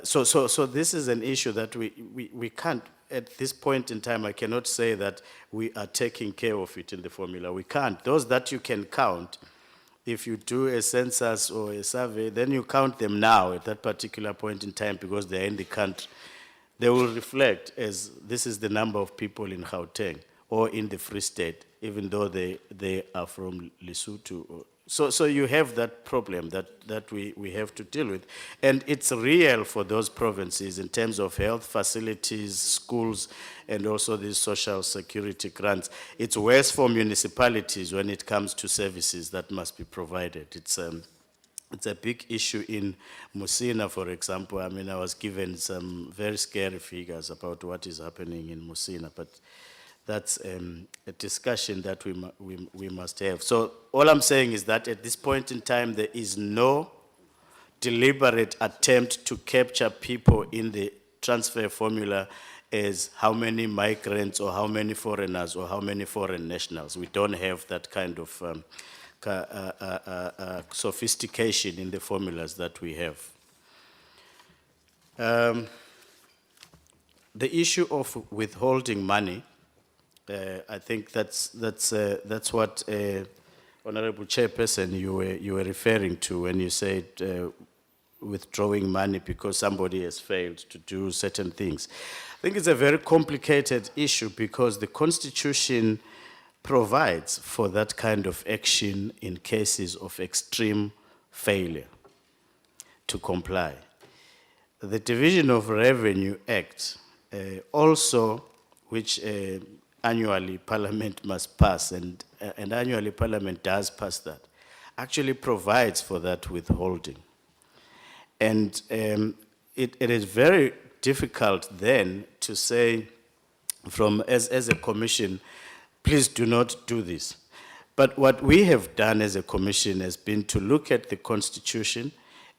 so this is an issue that we can't, at this point in time, I cannot say that we are taking care of it in the formula. We can't. Those that you can count, if you do a census or a survey, then you count them now at that particular point in time because they're in the country. They will reflect as this is the number of people in Gauteng or in the Free State, even though they are from Lesotho. So you have that problem that we have to deal with. And it's real for those provinces in terms of health facilities, schools, and also these social security grants. It's worse for municipalities when it comes to services that must be provided. It's a big issue in Musina, for example. I mean, I was given some very scary figures about what is happening in Musina, but that's a discussion that we must have. So all I'm saying is that at this point in time, there is no deliberate attempt to capture people in the transfer formula as how many migrants or how many foreigners or how many foreign nationals. We don't have that kind of sophistication in the formulas that we have. The issue of withholding money, I think that's what Honorable Chairperson you were referring to when you said withdrawing money because somebody has failed to do certain things. I think it's a very complicated issue because the Constitution provides for that kind of action in cases of extreme failure to comply. The Division of Revenue Act also, which annually Parliament must pass, and annually Parliament does pass that, actually provides for that withholding. And it is very difficult then to say as a commission, please do not do this. But what we have done as a commission has been to look at the Constitution,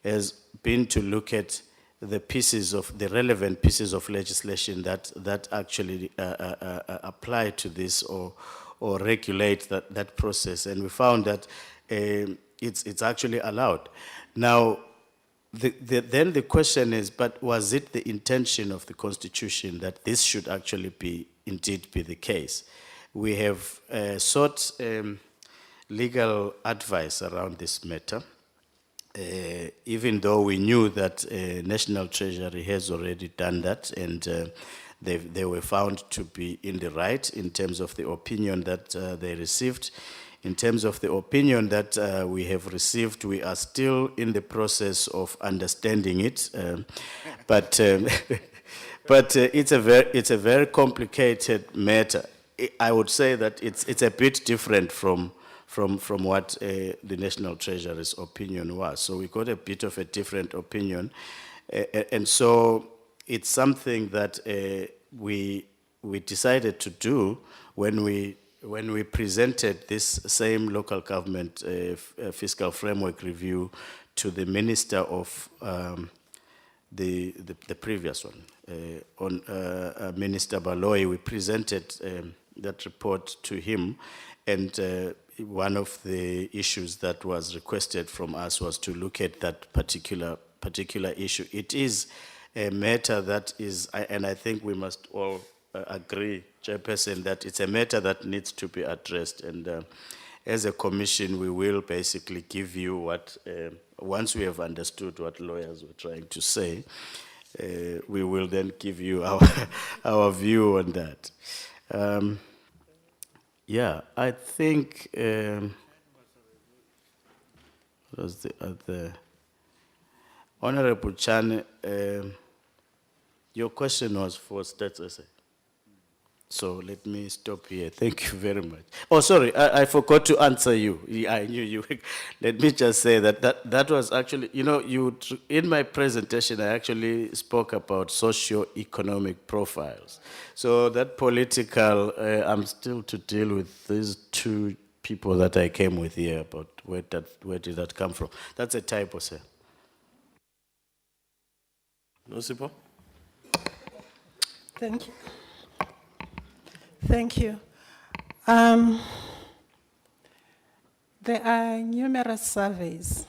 has been to look at the relevant pieces of legislation that actually apply to this or regulate that process, and we found that it's actually allowed. Now, then the question is, but was it the intention of the Constitution that this should actually indeed be the case? We have sought legal advice around this matter. Even though we knew that National Treasury has already done that, and they were found to be in the right in terms of the opinion that they received. In terms of the opinion that we have received, we are still in the process of understanding it, but it's a very complicated matter. I would say that it's a bit different from what the National Treasury's opinion was. So we got a bit of a different opinion. And so it's something that we decided to do when we presented this same local government fiscal framework review to the Minister of the previous one, Minister Baloyi. We presented that report to him, and one of the issues that was requested from us was to look at that particular issue. It is a matter that is, and I think we must all agree, Chairperson, that it's a matter that needs to be addressed. And as a commission, we will basically give you what, once we have understood what lawyers were trying to say, we will then give you our view on that. Yeah, I think, what was the other? Honorable Chan, your question was for Stats SA. So let me stop here. Thank you very much. Oh, sorry, I forgot to answer you. Yeah, I knew you. Let me just say that was actually, you know, in my presentation, I actually spoke about socio-economic profiles. So that political, I'm still to deal with these two people that I came with here, about where did that come from? That's a typo, sir. No, Sipo? Thank you. Thank you. There are numerous surveys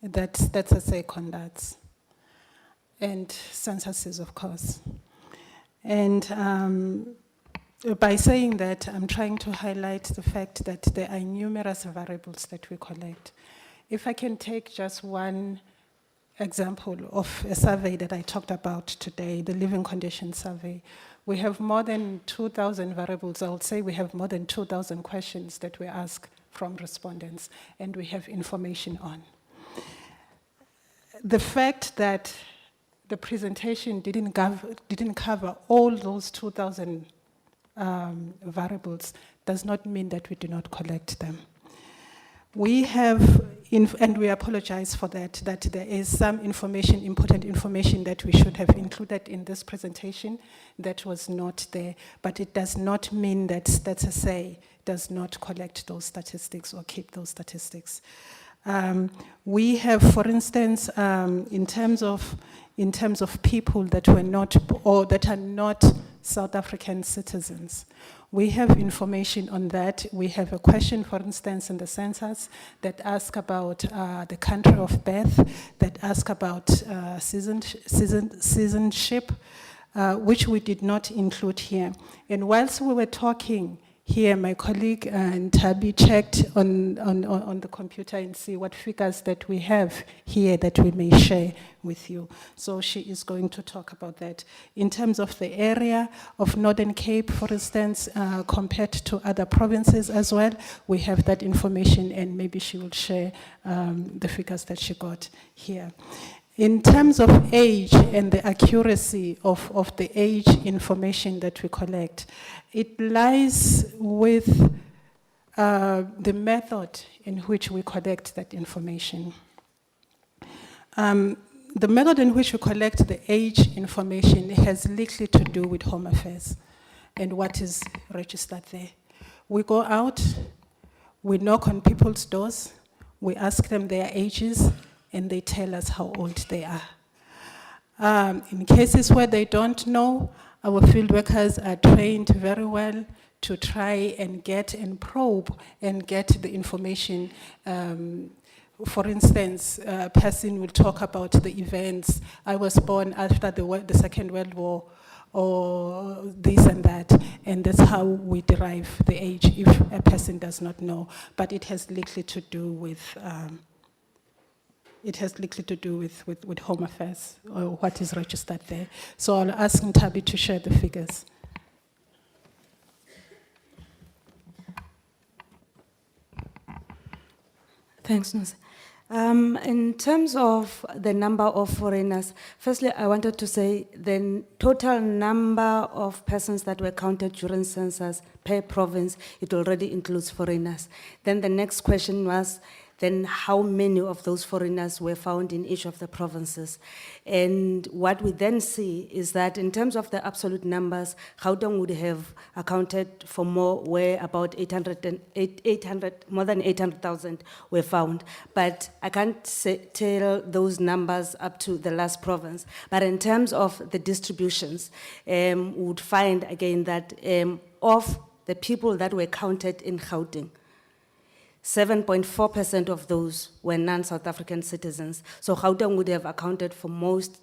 that SASA conducts, and censuses, of course. And by saying that, I'm trying to highlight the fact that there are numerous variables that we collect. If I can take just one example of a survey that I talked about today, the living conditions survey. We have more than 2,000 variables. I would say we have more than 2,000 questions that we ask from respondents, and we have information on. The fact that the presentation didn't cover all those 2,000 variables does not mean that we do not collect them. We have, and we apologize for that there is some information, important information that we should have included in this presentation that was not there, but it does not mean that SASA does not collect those statistics or keep those statistics. We have, for instance, in terms of people that were not, or that are not South African citizens, we have information on that. We have a question, for instance, in the census that asks about the country of birth, that asks about citizenship, which we did not include here. And whilst we were talking here, my colleague and Tabi checked on the computer and see what figures that we have here that we may share with you. So she is going to talk about that. In terms of the area of Northern Cape, for instance, compared to other provinces as well, we have that information, and maybe she will share the figures that she got here. In terms of age and the accuracy of the age information that we collect, it lies with the method in which we collect that information. The method in which we collect the age information has little to do with Home Affairs and what is registered there. We go out, we knock on people's doors, we ask them their ages, and they tell us how old they are. In cases where they don't know, our field workers are trained very well to try and get and probe and get the information. For instance, a person will talk about the events. I was born after the Second World War, or this and that, and that's how we derive the age if a person does not know. But it has little to do with with Home Affairs or what is registered there. So I'll ask Ntabi to share the figures. Thanks, Nose. In terms of the number of foreigners, firstly, I wanted to say the total number of persons that were counted during census per province, it already includes foreigners. Then the next question was, then how many of those foreigners were found in each of the provinces? And what we then see is that in terms of the absolute numbers, Gauteng would have accounted for more, where about 800, more than 800,000 were found. But I can't tell those numbers up to the last province. But in terms of the distributions, we would find again that of the people that were counted in Gauteng, 7.4% of those were non-South African citizens. So Gauteng would have accounted for most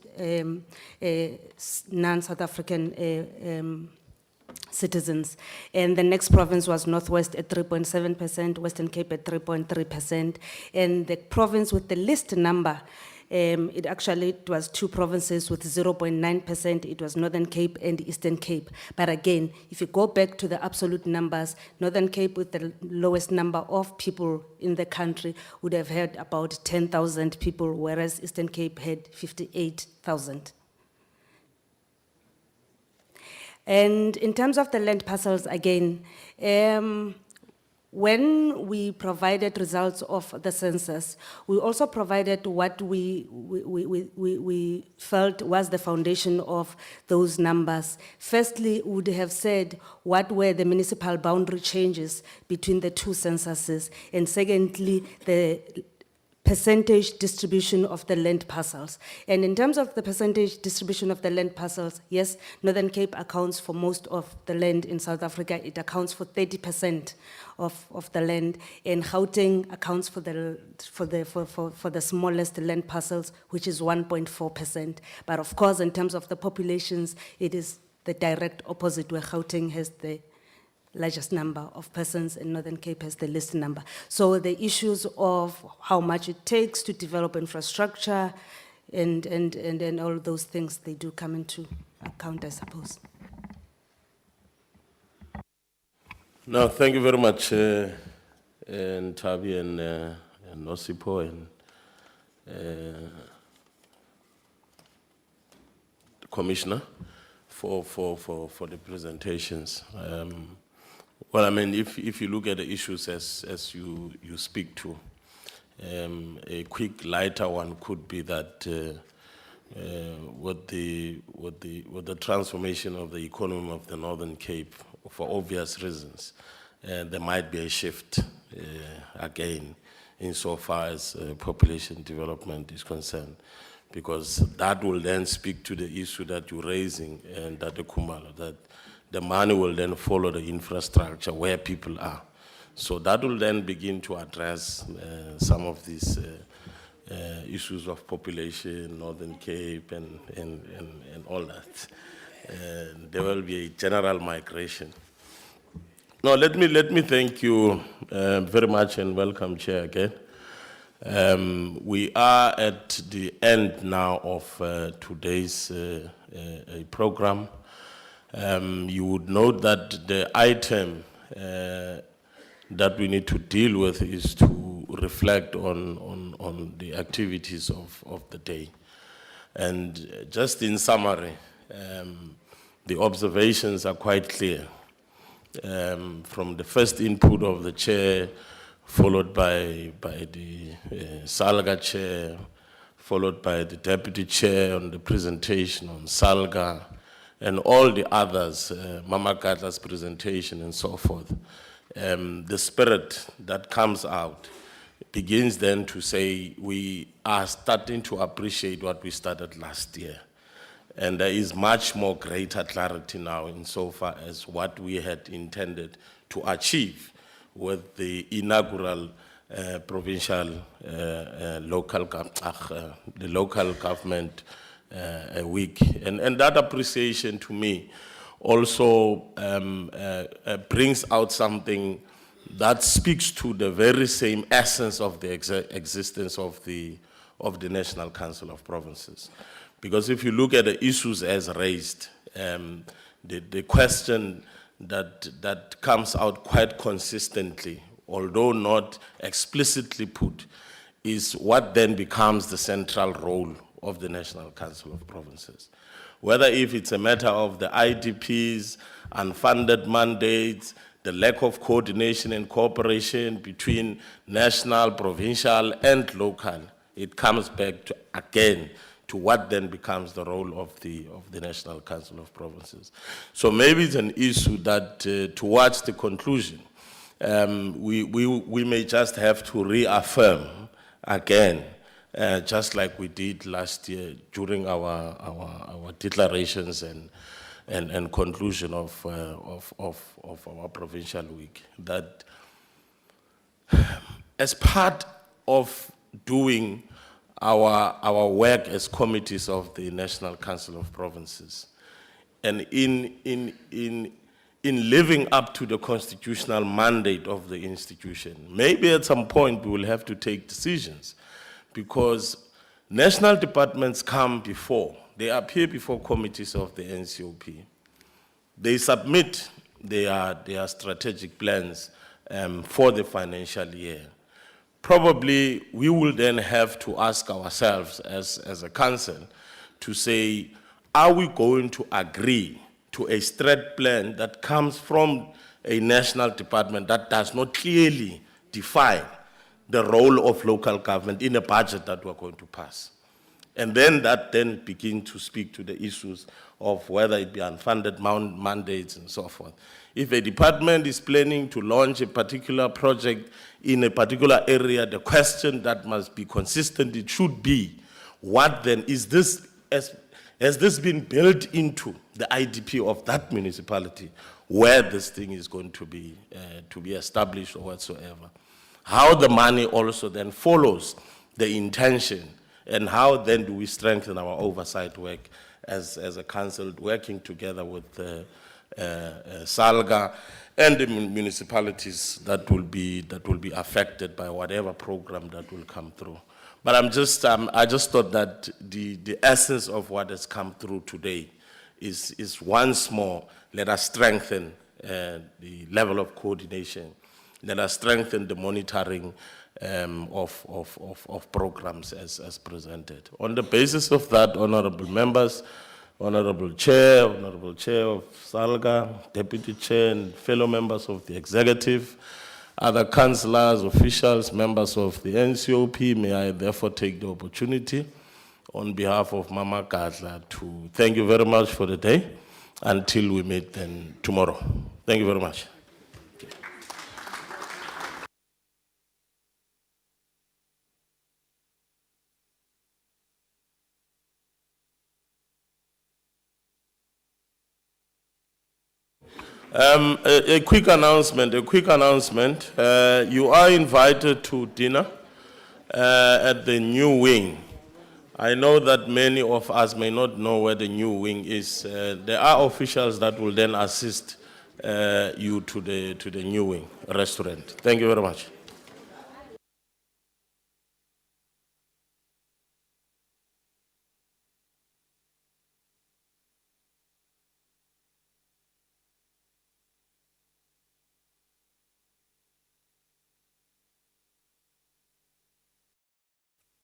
non-South African citizens. And the next province was Northwest at 3.7%, Western Cape at 3.3%. And the province with the least number, it was two provinces with 0.9%. It was Northern Cape and Eastern Cape. But again, if you go back to the absolute numbers, Northern Cape with the lowest number of people in the country would have had about 10,000 people, whereas Eastern Cape had 58,000. And in terms of the land parcels, again, when we provided results of the census, we also provided what we felt was the foundation of those numbers. Firstly, we would have said what were the municipal boundary changes between the two censuses, and secondly, the percentage distribution of the land parcels. And in terms of the percentage distribution of the land parcels, yes, Northern Cape accounts for most of the land in South Africa. It accounts for 30% of the land, and Gauteng accounts for the smallest land parcels, which is 1.4%. But of course, in terms of the populations, it is the direct opposite, where Gauteng has the largest number of persons and Northern Cape has the least number. So the issues of how much it takes to develop infrastructure and all those things, they do come into account, I suppose. No, thank you very much, and Tabi and Nosipo and the Commissioner for the presentations. Well, I mean, if you look at the issues as you speak to, a quick lighter one could be that with the transformation of the economy of the Northern Cape, for obvious reasons, there might be a shift again insofar as population development is concerned, because that will then speak to the issue that you're raising, and that the Kumalo, that the money will then follow the infrastructure where people are. So that will then begin to address some of these issues of population, Northern Cape, and all that. There will be a general migration. Now, let me thank you very much and welcome, Chair, again. We are at the end now of today's program. You would note that the item that we need to deal with is to reflect on the activities of the day. And just in summary, the observations are quite clear. From the first input of the chair, followed by the SALGA chair, followed by the deputy chair on the presentation on SALGA, and all the others, Mama Katla's presentation and so forth. The spirit that comes out begins then to say we are starting to appreciate what we started last year. And there is much more greater clarity now insofar as what we had intended to achieve with the inaugural provincial local government week. And that appreciation to me also brings out something that speaks to the very same essence of the existence of the National Council of Provinces. Because if you look at the issues as raised, the question that comes out quite consistently, although not explicitly put, is what then becomes the central role of the National Council of Provinces. Whether if it's a matter of the IDPs, unfunded mandates, the lack of coordination and cooperation between national, provincial, and local, it comes back to, again, to what then becomes the role of the National Council of Provinces. So maybe it's an issue that towards the conclusion, we may just have to reaffirm again, just like we did last year during our declarations and conclusion of our provincial week, that as part of doing our work as committees of the National Council of Provinces, and in living up to the constitutional mandate of the institution, maybe at some point we will have to take decisions, because national departments come before, they appear before committees of the NCOP. They submit their strategic plans for the financial year. Probably we will then have to ask ourselves as a council to say, are we going to agree to a strat plan that comes from a national department that does not clearly define the role of local government in a budget that we're going to pass. And then that then begin to speak to the issues of whether it be unfunded mandates and so forth. If a department is planning to launch a particular project in a particular area, the question that must be consistent, it should be, what then is this, has this been built into the IDP of that municipality where this thing is going to be established or whatsoever? How the money also then follows the intention, and how then do we strengthen our oversight work as a council, working together with SALGA and the municipalities that will be affected by whatever program that will come through. But I just thought that the essence of what has come through today is once more, let us strengthen the level of coordination. Let us strengthen the monitoring of programs as presented. On the basis of that, honorable members, honorable chair of SALGA, deputy chair, and fellow members of the executive, other councillors, officials, members of the NCOP, may I therefore take the opportunity on behalf of Mama Gadla to thank you very much for the day until we meet then tomorrow. Thank you very much. A quick announcement. You are invited to dinner at the new wing. I know that many of us may not know where the new wing is. There are officials that will then assist you to the new wing restaurant. Thank you very much.